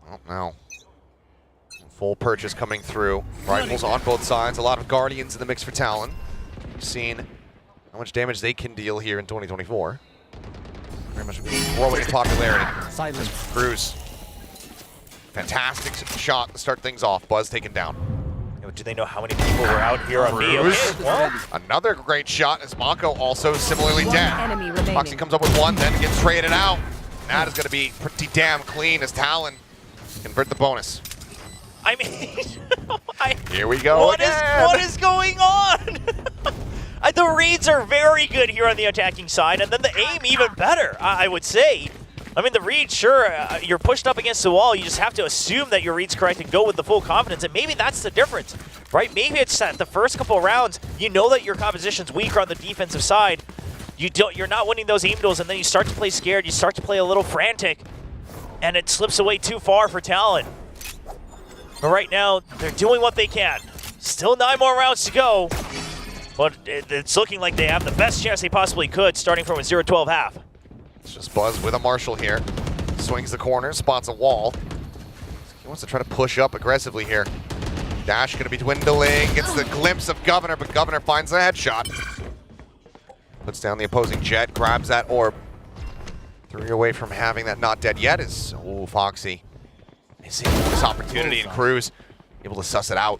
Oh, no. Full purchase coming through. Rifles on both sides. A lot of Guardians in the mix for Talon. We've seen how much damage they can deal here in 2024. Very much growing in popularity. Silence. Cruz. Fantastic shot to start things off. Buzz taken down. Do they know how many people were out here on B? Okay, well. Another great shot as Mako also similarly dead. Foxy comes up with 1, then gets traded out. That is going to be pretty damn clean as Talon convert the bonus. I mean, here we go. What is going on? The reads are very good here on the attacking side, and then the aim even better, I would say. I mean, the read, sure, you're pushed up against the wall. You just have to assume that your read's correct and go with the full confidence, and maybe that's the difference, right? Maybe it's that the first couple of rounds, you know that your composition's weaker on the defensive side. You're not winning those aim duels, and then you start to play scared. You start to play a little frantic, and it slips away too far for Talon. But right now, they're doing what they can. Still 9 more rounds to go, but it's looking like they have the best chance they possibly could, starting from a 0-12 half. It's just Buzz with a Marshall here. Swings the corner, spots a wall. He wants to try to push up aggressively here. Dash going to be dwindling. Gets the glimpse of Governor, but Governor finds a headshot. Puts down the opposing jet, grabs that orb. 3 away from having that not dead yet is, oh, Foxy. Missing this opportunity, and Cruz able to suss it out.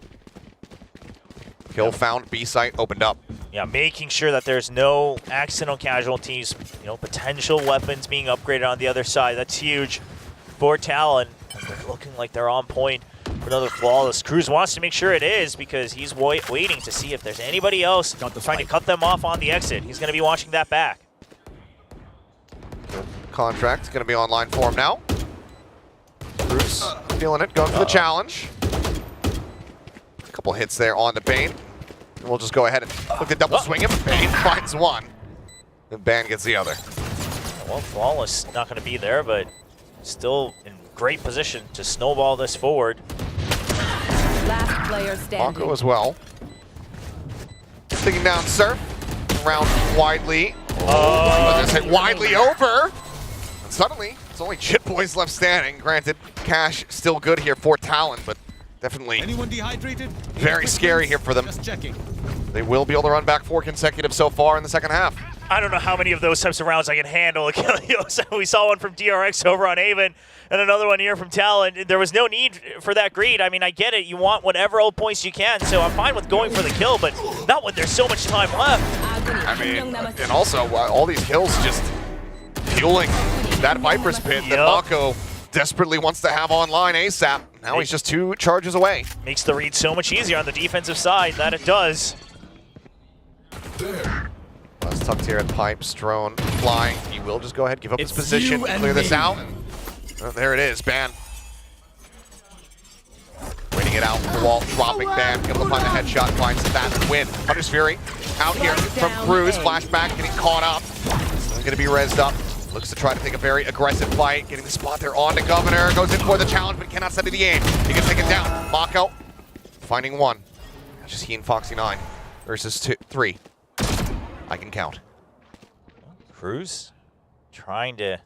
Kill found, B site opened up. Yeah, making sure that there's no accidental casualties, potential weapons being upgraded on the other side. That's huge for Talon. And they're looking like they're on point for another flawless. Cruz wants to make sure it is because he's waiting to see if there's anybody else trying to cut them off on the exit. He's going to be watching that back. Contract going to be online for him now. Cruz feeling it, going for the challenge. A couple hits there on the Bane. And we'll just go ahead and look to double swing him. Bane finds 1. And Ban gets the other. Well, Flawless not going to be there, but still in great position to snowball this forward. Last player standing. Mako as well. Sticking down Surf. Around widely. Oh, this hit widely over. And suddenly, it's only Chit Boys left standing. Granted, cash still good here for Talon, but definitely Anyone dehydrated? very scary here for them. Just checking. They will be able to run back 4 consecutive so far in the second half. I don't know how many of those types of rounds I can handle. We saw one from DRX over on Haven and another one here from TLN. There was no need for that greed. I mean, I get it. You want whatever old points you can, so I'm fine with going for the kill, but not when there's so much time left. I mean, and also all these kills just fueling that Viper's Pit that Mako desperately wants to have online ASAP. Now he's just 2 charges away. Makes the read so much easier on the defensive side, that it does. Well, it's tucked here at Pipes, drone flying. He will just go ahead, give up his position, clear this out. There it is, Ban. Waiting it out, the wall, dropping Ban, able to find the headshot, finds that win. Hunter's Fury out here from Cruz, flashback, getting caught up. He's gonna be rezzed up. Looks to try to take a very aggressive fight, getting the spot there on the Governor, goes in for the challenge, but cannot set the aim. He can take it down. Mako finding 1. Just he and Foxy9 versus 3. I can count. Cruz trying to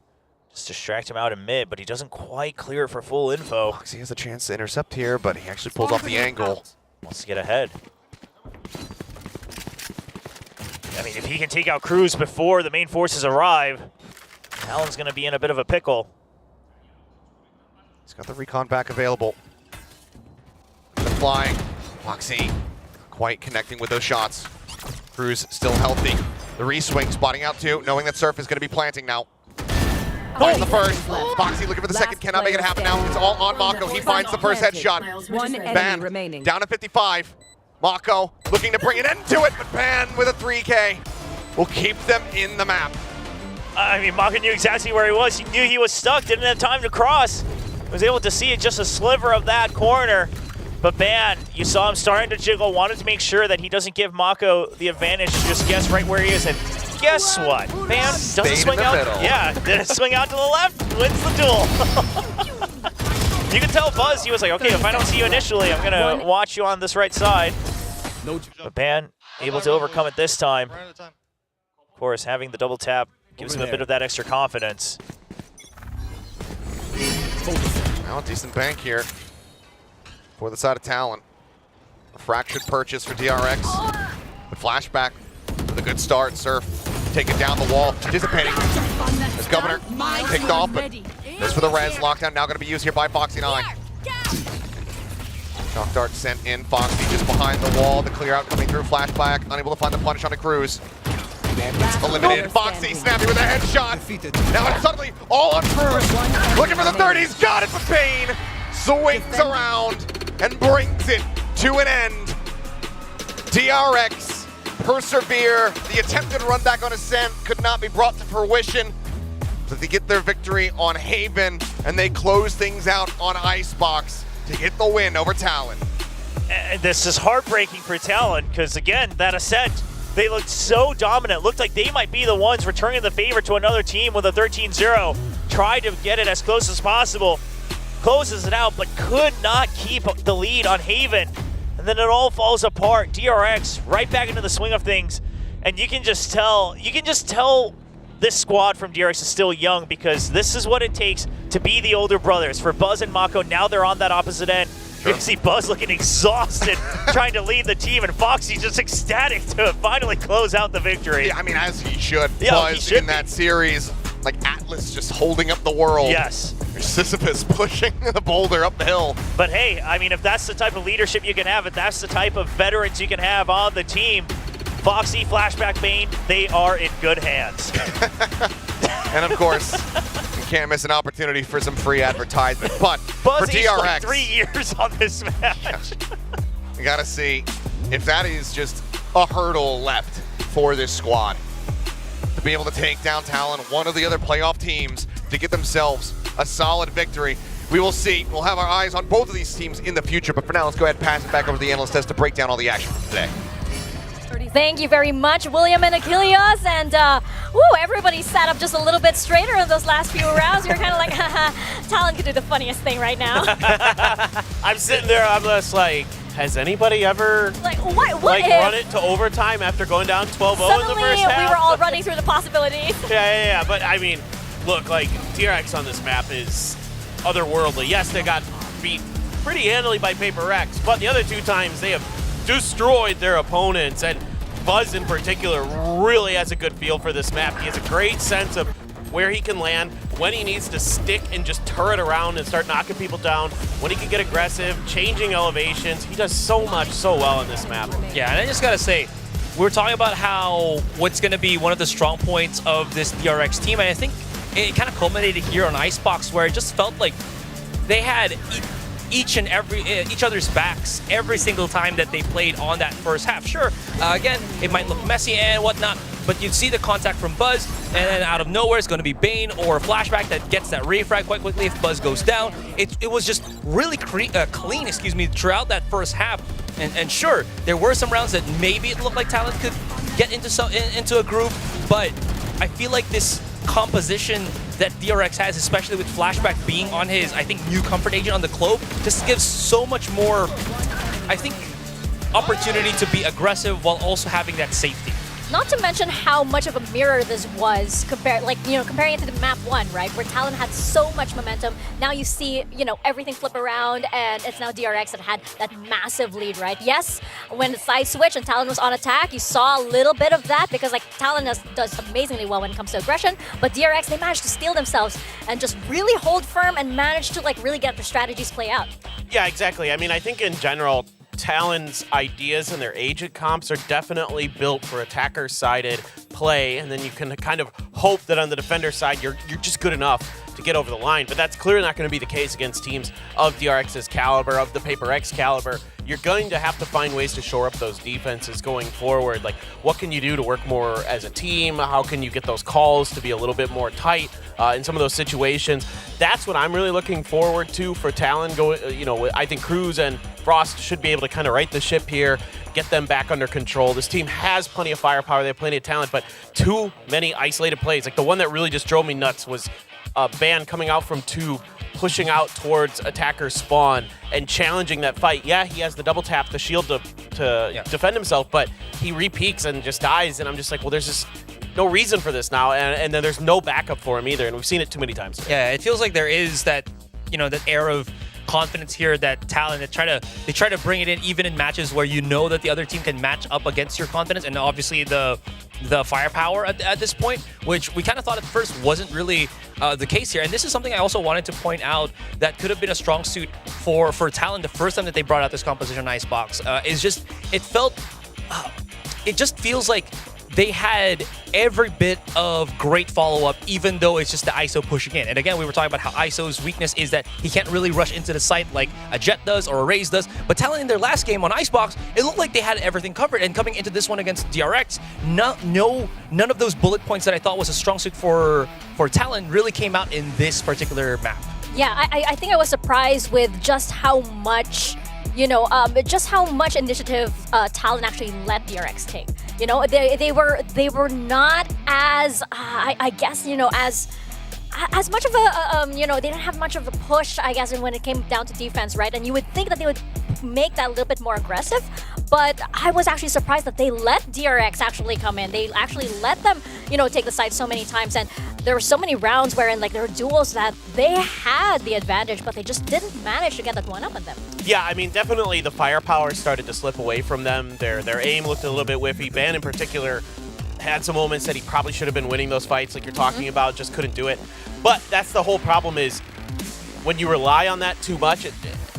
just distract him out in mid, but he doesn't quite clear it for full info. Foxy has a chance to intercept here, but he actually pulls off the angle. Wants to get ahead. I mean, if he can take out Cruz before the main forces arrive, Alan's going to be in a bit of a pickle. He's got the recon back available. The flying. Foxy quite connecting with those shots. Cruz still healthy. The re-swing spotting out 2, knowing that Surf is going to be planting now. Finds the first. Foxy looking for the second, cannot make it happen now. It's all on Mako. He finds the first headshot. Enemy remaining. Down at 55. Mako looking to bring an end to it, but Ban with a 3K will keep them in the map. I mean, Mako knew exactly where he was. He knew he was stuck, didn't have time to cross. Was able to see it just a sliver of that corner. But Ban, you saw him starting to jiggle, wanted to make sure that he doesn't give Mako the advantage to just guess right where he is. And guess what? Ban doesn't swing out. Yeah, didn't swing out to the left, wins the duel. You can tell Buzz, he was like, okay, if I don't see you initially, I'm going to watch you on this right side. But Ban able to overcome it this time. Of course, having the double tap gives him a bit of that extra confidence. Now a decent bank here for the side of Talon. A fractured purchase for DRX. But flashback with a good start. Surf taking down the wall, anticipating. As Governor picked off, but this for the res. Lockdown now going to be used here by Foxy9. Shock dart sent in. Foxy just behind the wall. The clear out coming through. Flashback, unable to find the punish on the Cruz. Eliminated. Foxy snappy with a headshot. Now it's suddenly all on Cruz. Looking for the 30s. Got it for Pain. Swings around and brings it to an end. DRX persevere. The attempted run back on Ascent could not be brought to fruition. But they get their victory on Haven and they close things out on Icebox to get the win over Talon. And this is heartbreaking for Talon because, again, that Ascent, they looked so dominant. Looked like they might be the ones returning the favor to another team with a 13-0. Tried to get it as close as possible. Closes it out, but could not keep the lead on Haven. And then it all falls apart. DRX right back into the swing of things. And you can just tell this squad from DRX is still young because this is what it takes to be the older brothers. For Buzz and Mako, now they're on that opposite end. You can see Buzz looking exhausted, trying to lead the team, and Foxy just ecstatic to finally close out the victory. Yeah, I mean, as he should. Yeah, Buzz in that series, like Atlas just holding up the world. Yes. Sisyphus pushing the boulder up the hill. But hey, I mean, if that's the type of leadership you can have, if that's the type of veterans you can have on the team, Foxy, Flashback, Bane, they are in good hands. And of course, you can't miss an opportunity for some free advertisement. But Buzz for DRX, like 3 years on this match. You gotta see if that is just a hurdle left for this squad to be able to take down Talon, one of the other playoff teams, to get themselves a solid victory. We will see. We'll have our eyes on both of these teams in the future. But for now, let's go ahead and pass it back over to the analyst desk to break down all the action from today. Thank you very much, William and Achilles. And everybody sat up just a little bit straighter in those last few rounds. You're kind of like, haha, Talon could do the funniest thing right now. I'm sitting there, I'm just like, has anybody ever run it to overtime after going down 12-0 in the first half? We were all running through the possibilities. Yeah. But I mean, look, like DRX on this map is otherworldly. Yes, they got beat pretty handily by Paper X, but the other 2 times they have destroyed their opponents, and Buzz in particular really has a good feel for this map. He has a great sense of where he can land, when he needs to stick and just turret around and start knocking people down, when he can get aggressive, changing elevations. He does so much so well in this map. Yeah, and I just gotta say, we were talking about how what's gonna be one of the strong points of this DRX team, and I think it kind of culminated here on Icebox, where it just felt like they had each other's backs every single time that they played on that first half. Sure, again, it might look messy and whatnot, but you'd see the contact from Buzz, and then out of nowhere it's going to be Bane or a Flashback that gets that refrag quite quickly if Buzz goes down. It was just really clean, throughout that first half. And sure, there were some rounds that maybe it looked like Talon could get into a groove, but I feel like this composition that DRX has, especially with Flashback being on his, I think, new comfort agent on the Clove, just gives so much more, I think, opportunity to be aggressive while also having that safety. Not to mention how much of a mirror this was comparing it to the map 1, right? Where Talon had so much momentum. Now you see, everything flip around, and it's now DRX that had that massive lead, right? Yes, when the side switch and Talon was on attack, you saw a little bit of that because Talon does amazingly well when it comes to aggression, but DRX, they managed to steal themselves and just really hold firm and manage to really get their strategies play out. Yeah, exactly. I mean, I think in general, Talon's ideas and their agent comps are definitely built for attacker-sided play, and then you can kind of hope that on the defender side you're just good enough to get over the line. But that's clearly not going to be the case against teams of DRX's caliber, of the Paper X caliber. You're going to have to find ways to shore up those defenses going forward. Like, what can you do to work more as a team? How can you get those calls to be a little bit more tight in some of those situations? That's what I'm really looking forward to for Talon. I think Cruz and Frost should be able to kind of right the ship here, get them back under control. This team has plenty of firepower, they have plenty of talent, but too many isolated plays. Like, the one that really just drove me nuts was Ban coming out from 2, pushing out towards attacker spawn and challenging that fight. Yeah, he has the double tap, the shield to defend himself, but he re-peeks and just dies, and I'm just like, well, there's just no reason for this now, and then there's no backup for him either, and we've seen it too many times. Yeah, it feels like there is that, that air of confidence here, that Talon, they try to bring it in even in matches where that the other team can match up against your confidence, and obviously the firepower at this point, which we kind of thought at first wasn't really the case here. And this is something I also wanted to point out that could have been a strong suit for Talon the first time that they brought out this composition Icebox. It just feels like they had every bit of great follow-up, even though it's just the ISO pushing in. And again, we were talking about how ISO's weakness is that he can't really rush into the site like a Jet does or a Raze does. But Talon in their last game on Icebox, it looked like they had everything covered. And coming into this one against DRX, none of those bullet points that I thought was a strong suit for Talon really came out in this particular map. Yeah, I think I was surprised with just how much initiative Talon actually let DRX take. They were not as as much of a they didn't have much of a push, I guess, when it came down to defense, right? And you would think that they would make that a little bit more aggressive, but I was actually surprised that they let DRX actually come in. They actually let them, take the side so many times, and there were so many rounds wherein there were duels that they had the advantage, but they just didn't manage to get that one up on them. Yeah, I mean, definitely the firepower started to slip away from them. Their aim looked a little bit whiffy. Ban in particular had some moments that he probably should have been winning those fights like you're talking about, just couldn't do it. But that's the whole problem, is when you rely on that too much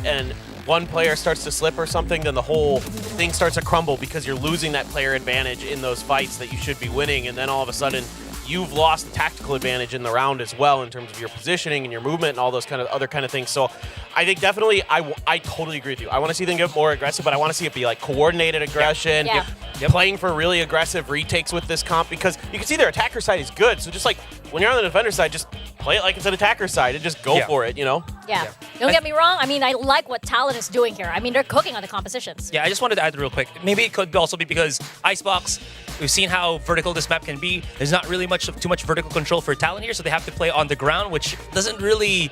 and one player starts to slip or something, then the whole thing starts to crumble because you're losing that player advantage in those fights that you should be winning, and then all of a sudden you've lost the tactical advantage in the round as well in terms of your positioning and your movement and all those other kind of things. So I think definitely I totally agree with you. I want to see them get more aggressive, but I want to see it be like coordinated aggression, playing for really aggressive retakes with this comp, because you can see their attacker side is good. So just like when you're on the defender side, just play it like it's an attacker side and just go for it, Yeah. Don't get me wrong. I mean, I like what Talon is doing here. I mean, they're cooking on the compositions. Yeah, I just wanted to add real quick. Maybe it could also be because Icebox, we've seen how vertical this map can be. There's not really too much vertical control for Talon here, so they have to play on the ground, which doesn't really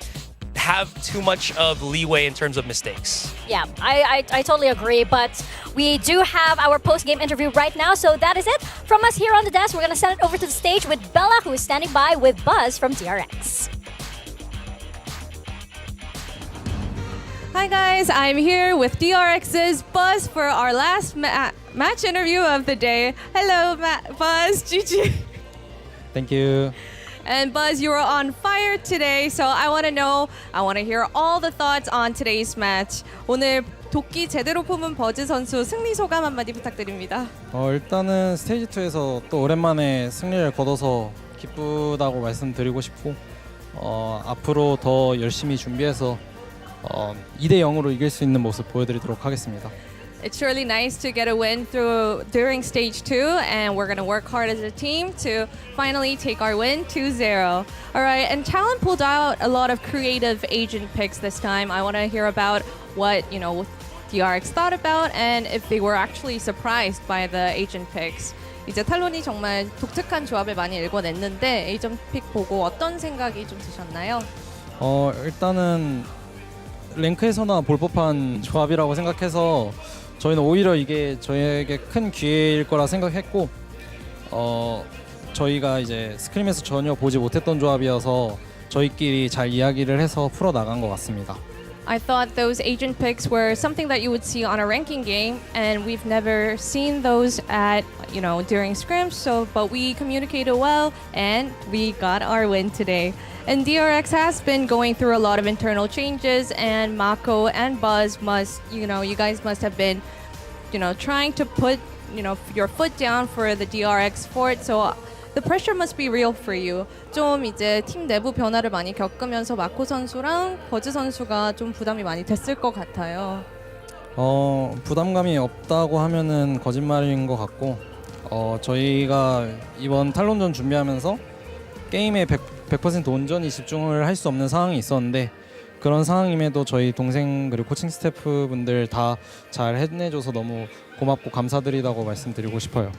have too much of leeway in terms of mistakes. Yeah, I totally agree, but we do have our post-game interview right now, so that is it from us here on the desk. We're going to send it over to the stage with Bella, who is standing by with Buzz from DRX. Hi guys, I'm here with DRX's Buzz for our last match interview of the day. Hello, Buzz, GG. Thank you. And Buzz, you were on fire today, so I want to hear all the thoughts on today's match. 오늘 도끼 제대로 품은 버즈 선수 승리 소감 한마디 부탁드립니다. 일단은 스테이지 2에서 또 오랜만에 승리를 거둬서 기쁘다고 말씀드리고 싶고 앞으로 더 열심히 준비해서 2대 0으로 이길 수 있는 모습 보여드리도록 하겠습니다. It's really nice to get a win during stage 2, and we're going to work hard as a team to finally take our win 2-0. All right, and Talon pulled out a lot of creative agent picks this time. I want to hear about what, DRX thought about and if they were actually surprised by the agent picks. 이제 탈론이 정말 독특한 조합을 많이 읽어냈는데 에이전 픽 보고 어떤 생각이 좀 드셨나요? 일단은 랭크에서나 볼 법한 조합이라고 생각해서 저희는 오히려 이게 저희에게 큰 기회일 거라 생각했고 저희가 이제 스크림에서 전혀 보지 못했던 조합이어서 저희끼리 잘 이야기를 해서 풀어 나간 것 같습니다. I thought those agent picks were something that you would see on a ranking game, and we've never seen those at during scrims. But we communicated well, and we got our win today. And DRX has been going through a lot of internal changes, and Mako and Buzz must, you guys must have been, trying to put, your foot down for the DRX fort. So the pressure must be real for you. 좀 이제 팀 내부 변화를 많이 겪으면서 마코 선수랑 버즈 선수가 좀 부담이 많이 됐을 것 같아요. 부담감이 없다고 하면은 거짓말인 것 같고 저희가 이번 탈론전 준비하면서 게임에 100% 온전히 집중을 할 수 없는 상황이 있었는데 그런 상황임에도 저희 동생 그리고 코칭 스태프분들 다 잘 해내줘서 너무 고맙고 감사드리다고 말씀드리고 싶어요.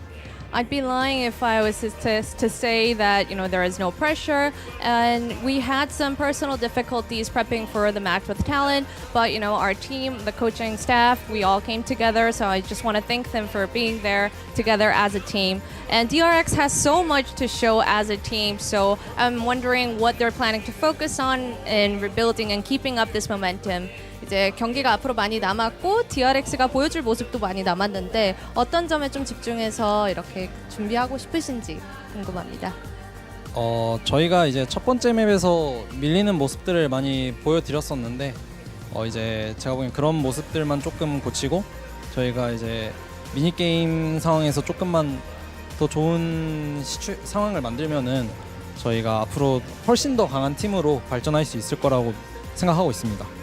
I'd be lying if I was to say that there is no pressure, and we had some personal difficulties prepping for the match with Talon, but our team, the coaching staff, we all came together, so I just want to thank them for being there together as a team. And DRX has so much to show as a team, so I'm wondering what they're planning to focus on in rebuilding and keeping up this momentum. 이제 경기가 앞으로 많이 남았고 DRX가 보여줄 모습도 많이 남았는데 어떤 점에 좀 집중해서 이렇게 준비하고 싶으신지 궁금합니다. 저희가 이제 첫 번째 맵에서 밀리는 모습들을 많이 보여드렸었는데 이제 제가 보기엔 그런 모습들만 조금 고치고 저희가 이제 미니 게임 상황에서 조금만 더 좋은 상황을 만들면은 저희가 앞으로 훨씬 더 강한 팀으로 발전할 수 있을 거라고 생각하고 있습니다.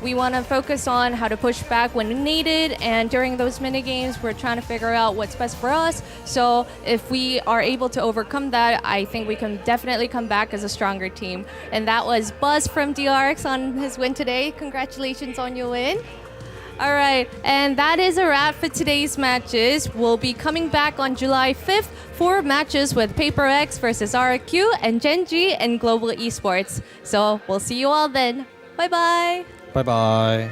We want to focus on how to push back when needed, and during those mini games, we're trying to figure out what's best for us. So if we are able to overcome that, I think we can definitely come back as a stronger team. And that was Buzz from DRX on his win today. Congratulations on your win. All right, and that is a wrap for today's matches. We'll be coming back on July 5th for matches with Paper X versus RQ and Genji and Global Esports. So we'll see you all then. Bye-bye. 바이바이.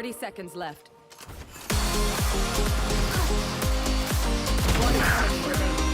30 seconds left. One enemy remaining.